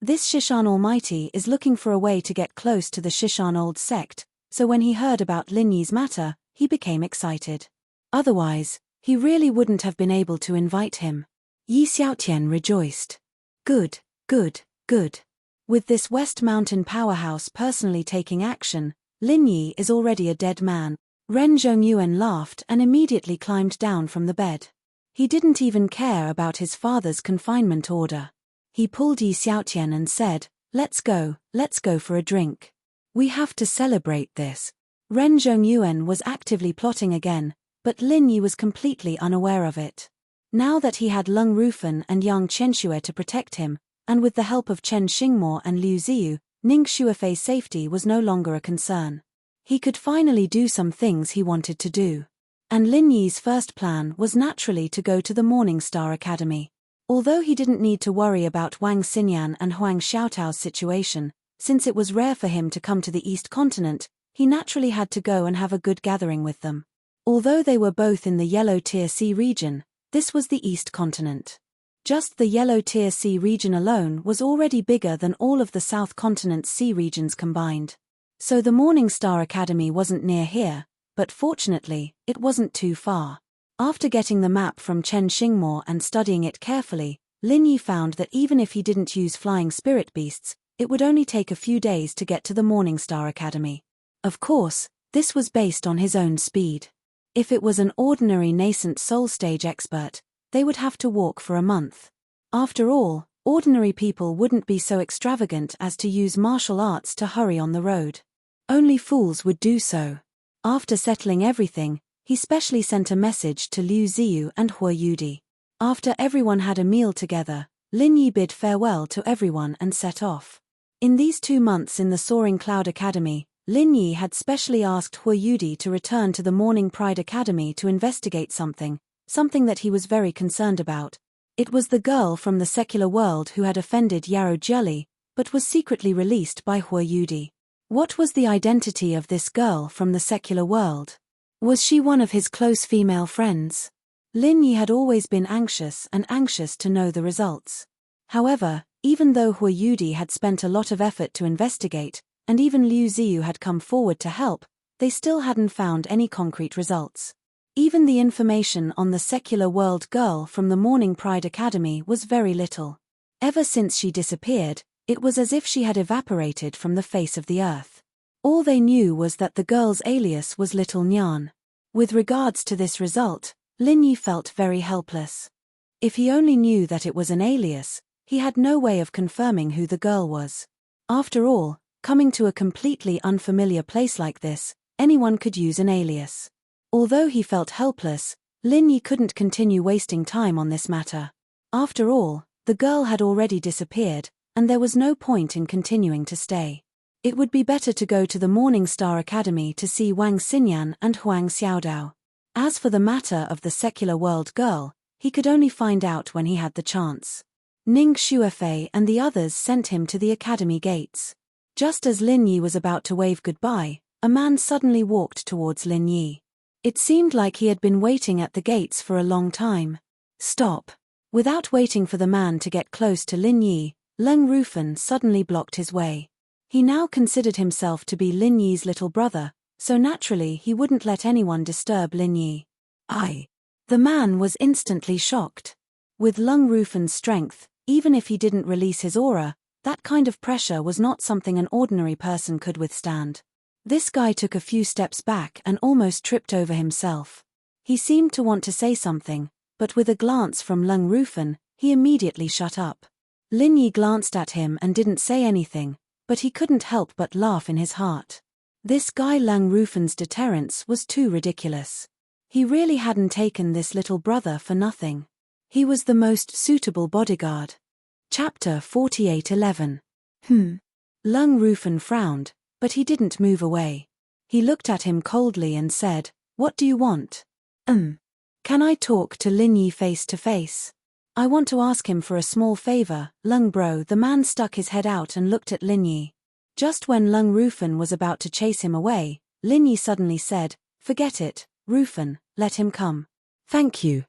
This Shishan Almighty is looking for a way to get close to the Shishan Old Sect, so when he heard about Lin Yi's matter, he became excited. Otherwise, he really wouldn't have been able to invite him. Yi Xiaotian rejoiced. Good, good, good. With this West Mountain powerhouse personally taking action, Lin Yi is already a dead man. Ren Zhongyuan laughed and immediately climbed down from the bed. He didn't even care about his father's confinement order. He pulled Yi Xiaotian and said, let's go for a drink. We have to celebrate this. Ren Zhongyuan was actively plotting again, but Lin Yi was completely unaware of it. Now that he had Lung Rufan and Yang Chenxue to protect him, and with the help of Chen Xingmo and Liu Ziyu, Ning Shuofei's safety was no longer a concern. He could finally do some things he wanted to do. And Lin Yi's first plan was naturally to go to the Morning Star Academy. Although he didn't need to worry about Wang Xinyan and Huang Xiaotao's situation, since it was rare for him to come to the East Continent, he naturally had to go and have a good gathering with them. Although they were both in the Yellow Tier Sea region, this was the East Continent. Just the Yellow Tier Sea region alone was already bigger than all of the South Continent's sea regions combined. So the Morning Star Academy wasn't near here, but fortunately, it wasn't too far. After getting the map from Chen Xingmo and studying it carefully, Lin Yi found that even if he didn't use flying spirit beasts, it would only take a few days to get to the Morning Star Academy. Of course, this was based on his own speed. If it was an ordinary nascent soul stage expert, they would have to walk for a month. After all, ordinary people wouldn't be so extravagant as to use martial arts to hurry on the road. Only fools would do so. After settling everything, he specially sent a message to Liu Ziyu and Hua Yudi. After everyone had a meal together, Lin Yi bid farewell to everyone and set off. In these 2 months in the Soaring Cloud Academy, Lin Yi had specially asked Hua Yudi to return to the Morning Pride Academy to investigate something that he was very concerned about. It was the girl from the secular world who had offended Yarrow Jelly, but was secretly released by Hua Yudi. What was the identity of this girl from the secular world? Was she one of his close female friends? Lin Yi had always been anxious to know the results. However, even though Hua Yudi had spent a lot of effort to investigate, and even Liu Ziyu had come forward to help, they still hadn't found any concrete results. Even the information on the secular world girl from the Morning Pride Academy was very little. Ever since she disappeared, it was as if she had evaporated from the face of the earth. All they knew was that the girl's alias was Little Nyan. With regards to this result, Lin Yi felt very helpless. If he only knew that it was an alias, he had no way of confirming who the girl was. After all, coming to a completely unfamiliar place like this, anyone could use an alias. Although he felt helpless, Lin Yi couldn't continue wasting time on this matter. After all, the girl had already disappeared, and there was no point in continuing to stay. It would be better to go to the Morning Star Academy to see Wang Xinyan and Huang Xiaodao. As for the matter of the secular world girl, he could only find out when he had the chance. Ning Xuefei and the others sent him to the academy gates. Just as Lin Yi was about to wave goodbye, a man suddenly walked towards Lin Yi. It seemed like he had been waiting at the gates for a long time. Stop! Without waiting for the man to get close to Lin Yi, Leng Rufen suddenly blocked his way. He now considered himself to be Lin Yi's little brother, so naturally he wouldn't let anyone disturb Lin Yi. The man was instantly shocked. With Leng Rufen's strength, even if he didn't release his aura, that kind of pressure was not something an ordinary person could withstand. This guy took a few steps back and almost tripped over himself. He seemed to want to say something, but with a glance from Leng Rufen, he immediately shut up. Lin Yi glanced at him and didn't say anything, but he couldn't help but laugh in his heart. This guy Leng Rufen's deterrence was too ridiculous. He really hadn't taken this little brother for nothing. He was the most suitable bodyguard. Chapter 48:11. Leng Rufen frowned, but he didn't move away. He looked at him coldly and said, "What do you want?" Can I talk to Lin Yi face to face? I want to ask him for a small favor, Leng bro. The man stuck his head out and looked at Lin Yi. Just when Leng Rufen was about to chase him away, Lin Yi suddenly said, "Forget it, Rufen, let him come." Thank you.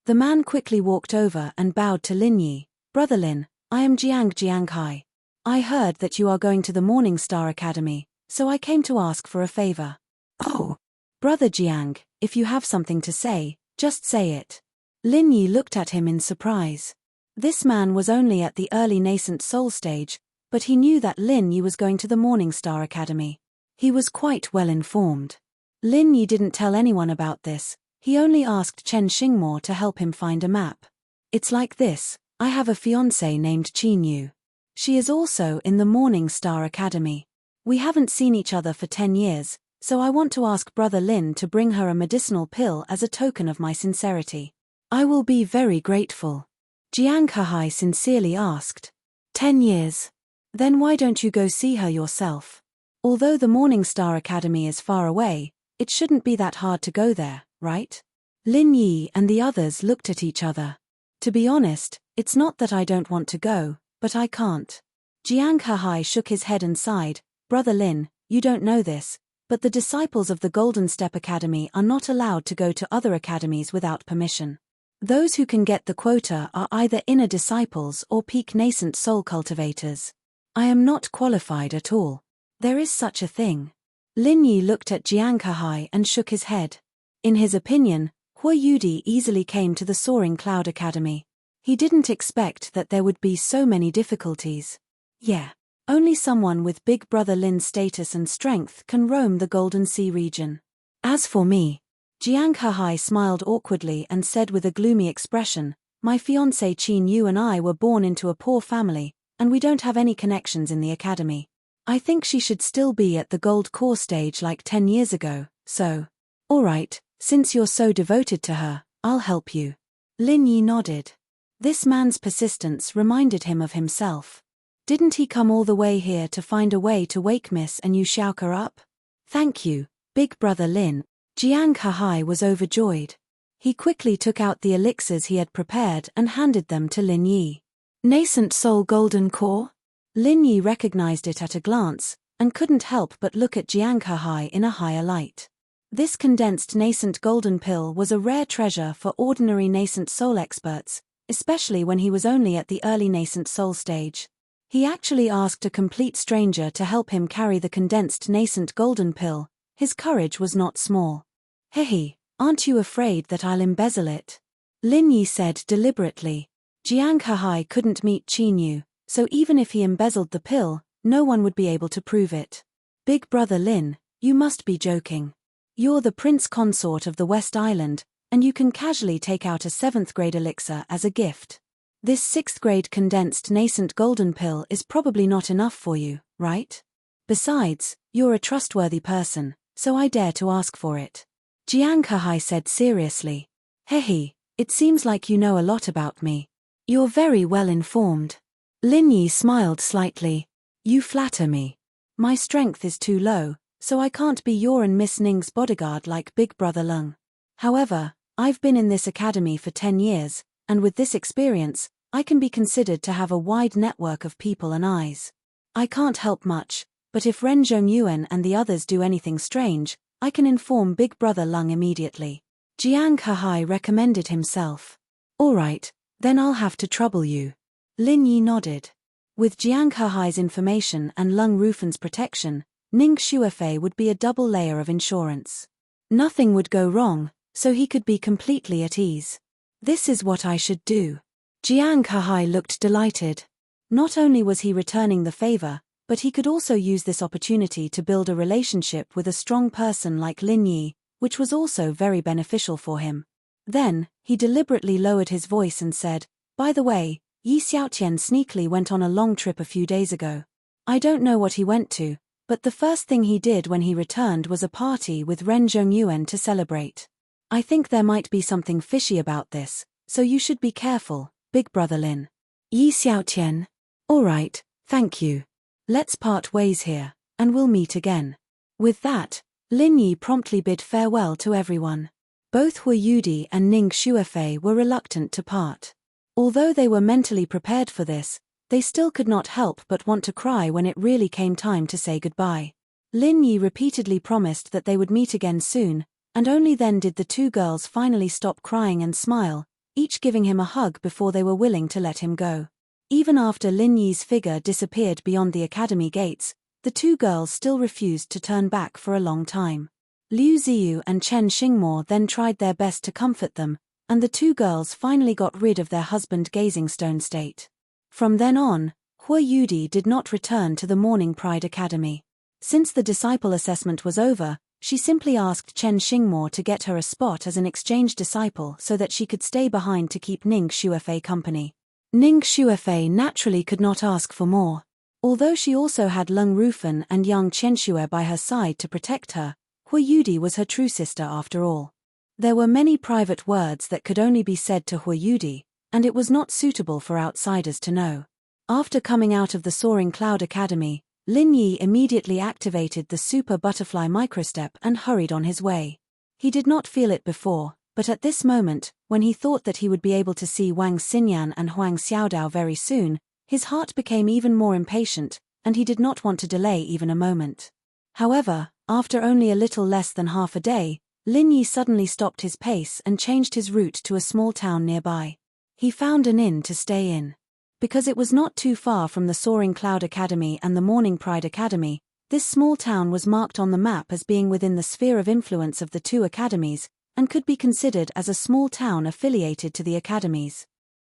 The man quickly walked over and bowed to Lin Yi. "Brother Lin, I am Jiang Hai. I heard that you are going to the Morning Star Academy, so I came to ask for a favor." "Oh, Brother Jiang, if you have something to say, just say it." Lin Yi looked at him in surprise. This man was only at the early nascent soul stage, but he knew that Lin Yi was going to the Morning Star Academy. He was quite well informed. Lin Yi didn't tell anyone about this, he only asked Chen Xingmo to help him find a map. "It's like this, I have a fiancée named Qin Yu. She is also in the Morning Star Academy. We haven't seen each other for 10 years, so I want to ask Brother Lin to bring her a medicinal pill as a token of my sincerity. I will be very grateful." Jiang Hai sincerely asked. 10 years? Then why don't you go see her yourself? Although the Morning Star Academy is far away, it shouldn't be that hard to go there, right? Lin Yi and the others looked at each other. To be honest, it's not that I don't want to go, but I can't. Jiang Hai shook his head and sighed. "Brother Lin, you don't know this, but the disciples of the Golden Step Academy are not allowed to go to other academies without permission. Those who can get the quota are either inner disciples or peak nascent soul cultivators. I am not qualified at all. There is such a thing." Lin Yi looked at Jiang Hai and shook his head. In his opinion, Hui Yudi easily came to the Soaring Cloud Academy. He didn't expect that there would be so many difficulties. Yeah, only someone with Big Brother Lin's status and strength can roam the Golden Sea region. As for me, Jiang Hai smiled awkwardly and said with a gloomy expression, "My fiancée Qin Yu and I were born into a poor family, and we don't have any connections in the academy. I think she should still be at the gold core stage like 10 years ago, so..." "Alright, since you're so devoted to her, I'll help you." Lin Yi nodded. This man's persistence reminded him of himself. Didn't he come all the way here to find a way to wake Miss and you Xiaoka up? "Thank you, Big Brother Lin." Jiang Hai was overjoyed. He quickly took out the elixirs he had prepared and handed them to Lin Yi. "Nascent Soul Golden Core?" Lin Yi recognized it at a glance, and couldn't help but look at Jiang Hai in a higher light. This condensed nascent golden pill was a rare treasure for ordinary nascent soul experts, especially when he was only at the early nascent soul stage. He actually asked a complete stranger to help him carry the condensed nascent golden pill. His courage was not small. Hehe, aren't you afraid that I'll embezzle it? Lin Yi said deliberately. Jiang Hehai couldn't meet Qin Yu, so even if he embezzled the pill, no one would be able to prove it. Big brother Lin, you must be joking. You're the prince consort of the West Island, and you can casually take out a 7th grade elixir as a gift. This 6th grade condensed nascent golden pill is probably not enough for you, right? Besides, you're a trustworthy person, so I dare to ask for it. Jiang Hehai said seriously. Hehe, it seems like you know a lot about me. You're very well informed. Lin Yi smiled slightly. You flatter me. My strength is too low, so I can't be your and Miss Ning's bodyguard like Big Brother Lung. However, I've been in this academy for 10 years, and with this experience, I can be considered to have a wide network of people and eyes. I can't help much, but if Ren Zhongyuan and the others do anything strange, I can inform Big Brother Lung immediately. Jiang Hehai recommended himself. Alright, then I'll have to trouble you. Lin Yi nodded. With Jiang Hehai's information and Lung Rufan's protection, Ning Xuefei would be a double layer of insurance. Nothing would go wrong, so he could be completely at ease. This is what I should do. Jiang Hehai looked delighted. Not only was he returning the favor, but he could also use this opportunity to build a relationship with a strong person like Lin Yi, which was also very beneficial for him. Then, he deliberately lowered his voice and said, By the way, Yi Xiaotian sneakily went on a long trip a few days ago. I don't know what he went to, but the first thing he did when he returned was a party with Ren Zhongyuan to celebrate. I think there might be something fishy about this, so you should be careful, Big Brother Lin. Yi Xiaotian. Alright, thank you. Let's part ways here, and we'll meet again. With that, Lin Yi promptly bid farewell to everyone. Both Hu Yudi and Ning Xuefei were reluctant to part. Although they were mentally prepared for this, they still could not help but want to cry when it really came time to say goodbye. Lin Yi repeatedly promised that they would meet again soon, and only then did the two girls finally stop crying and smile, each giving him a hug before they were willing to let him go. Even after Lin Yi's figure disappeared beyond the academy gates, the two girls still refused to turn back for a long time. Liu Ziyu and Chen Xingmo then tried their best to comfort them, and the two girls finally got rid of their husband-gazing stone state. From then on, Hu Yudi did not return to the Morning Pride Academy. Since the disciple assessment was over, she simply asked Chen Xingmo to get her a spot as an exchange disciple so that she could stay behind to keep Ning Xuefei company. Ning Xuefei naturally could not ask for more. Although she also had Lung Rufan and Yang Qianxue by her side to protect her, Hu Yudi was her true sister after all. There were many private words that could only be said to Hu Yudi, and it was not suitable for outsiders to know. After coming out of the Soaring Cloud Academy, Lin Yi immediately activated the Super Butterfly Microstep and hurried on his way. He did not feel it before, but at this moment, when he thought that he would be able to see Wang Xinyan and Huang Xiaodao very soon, his heart became even more impatient, and he did not want to delay even a moment. However, after only a little less than half a day, Lin Yi suddenly stopped his pace and changed his route to a small town nearby. He found an inn to stay in. Because it was not too far from the Soaring Cloud Academy and the Morning Pride Academy, this small town was marked on the map as being within the sphere of influence of the two academies, and could be considered as a small town affiliated to the academies.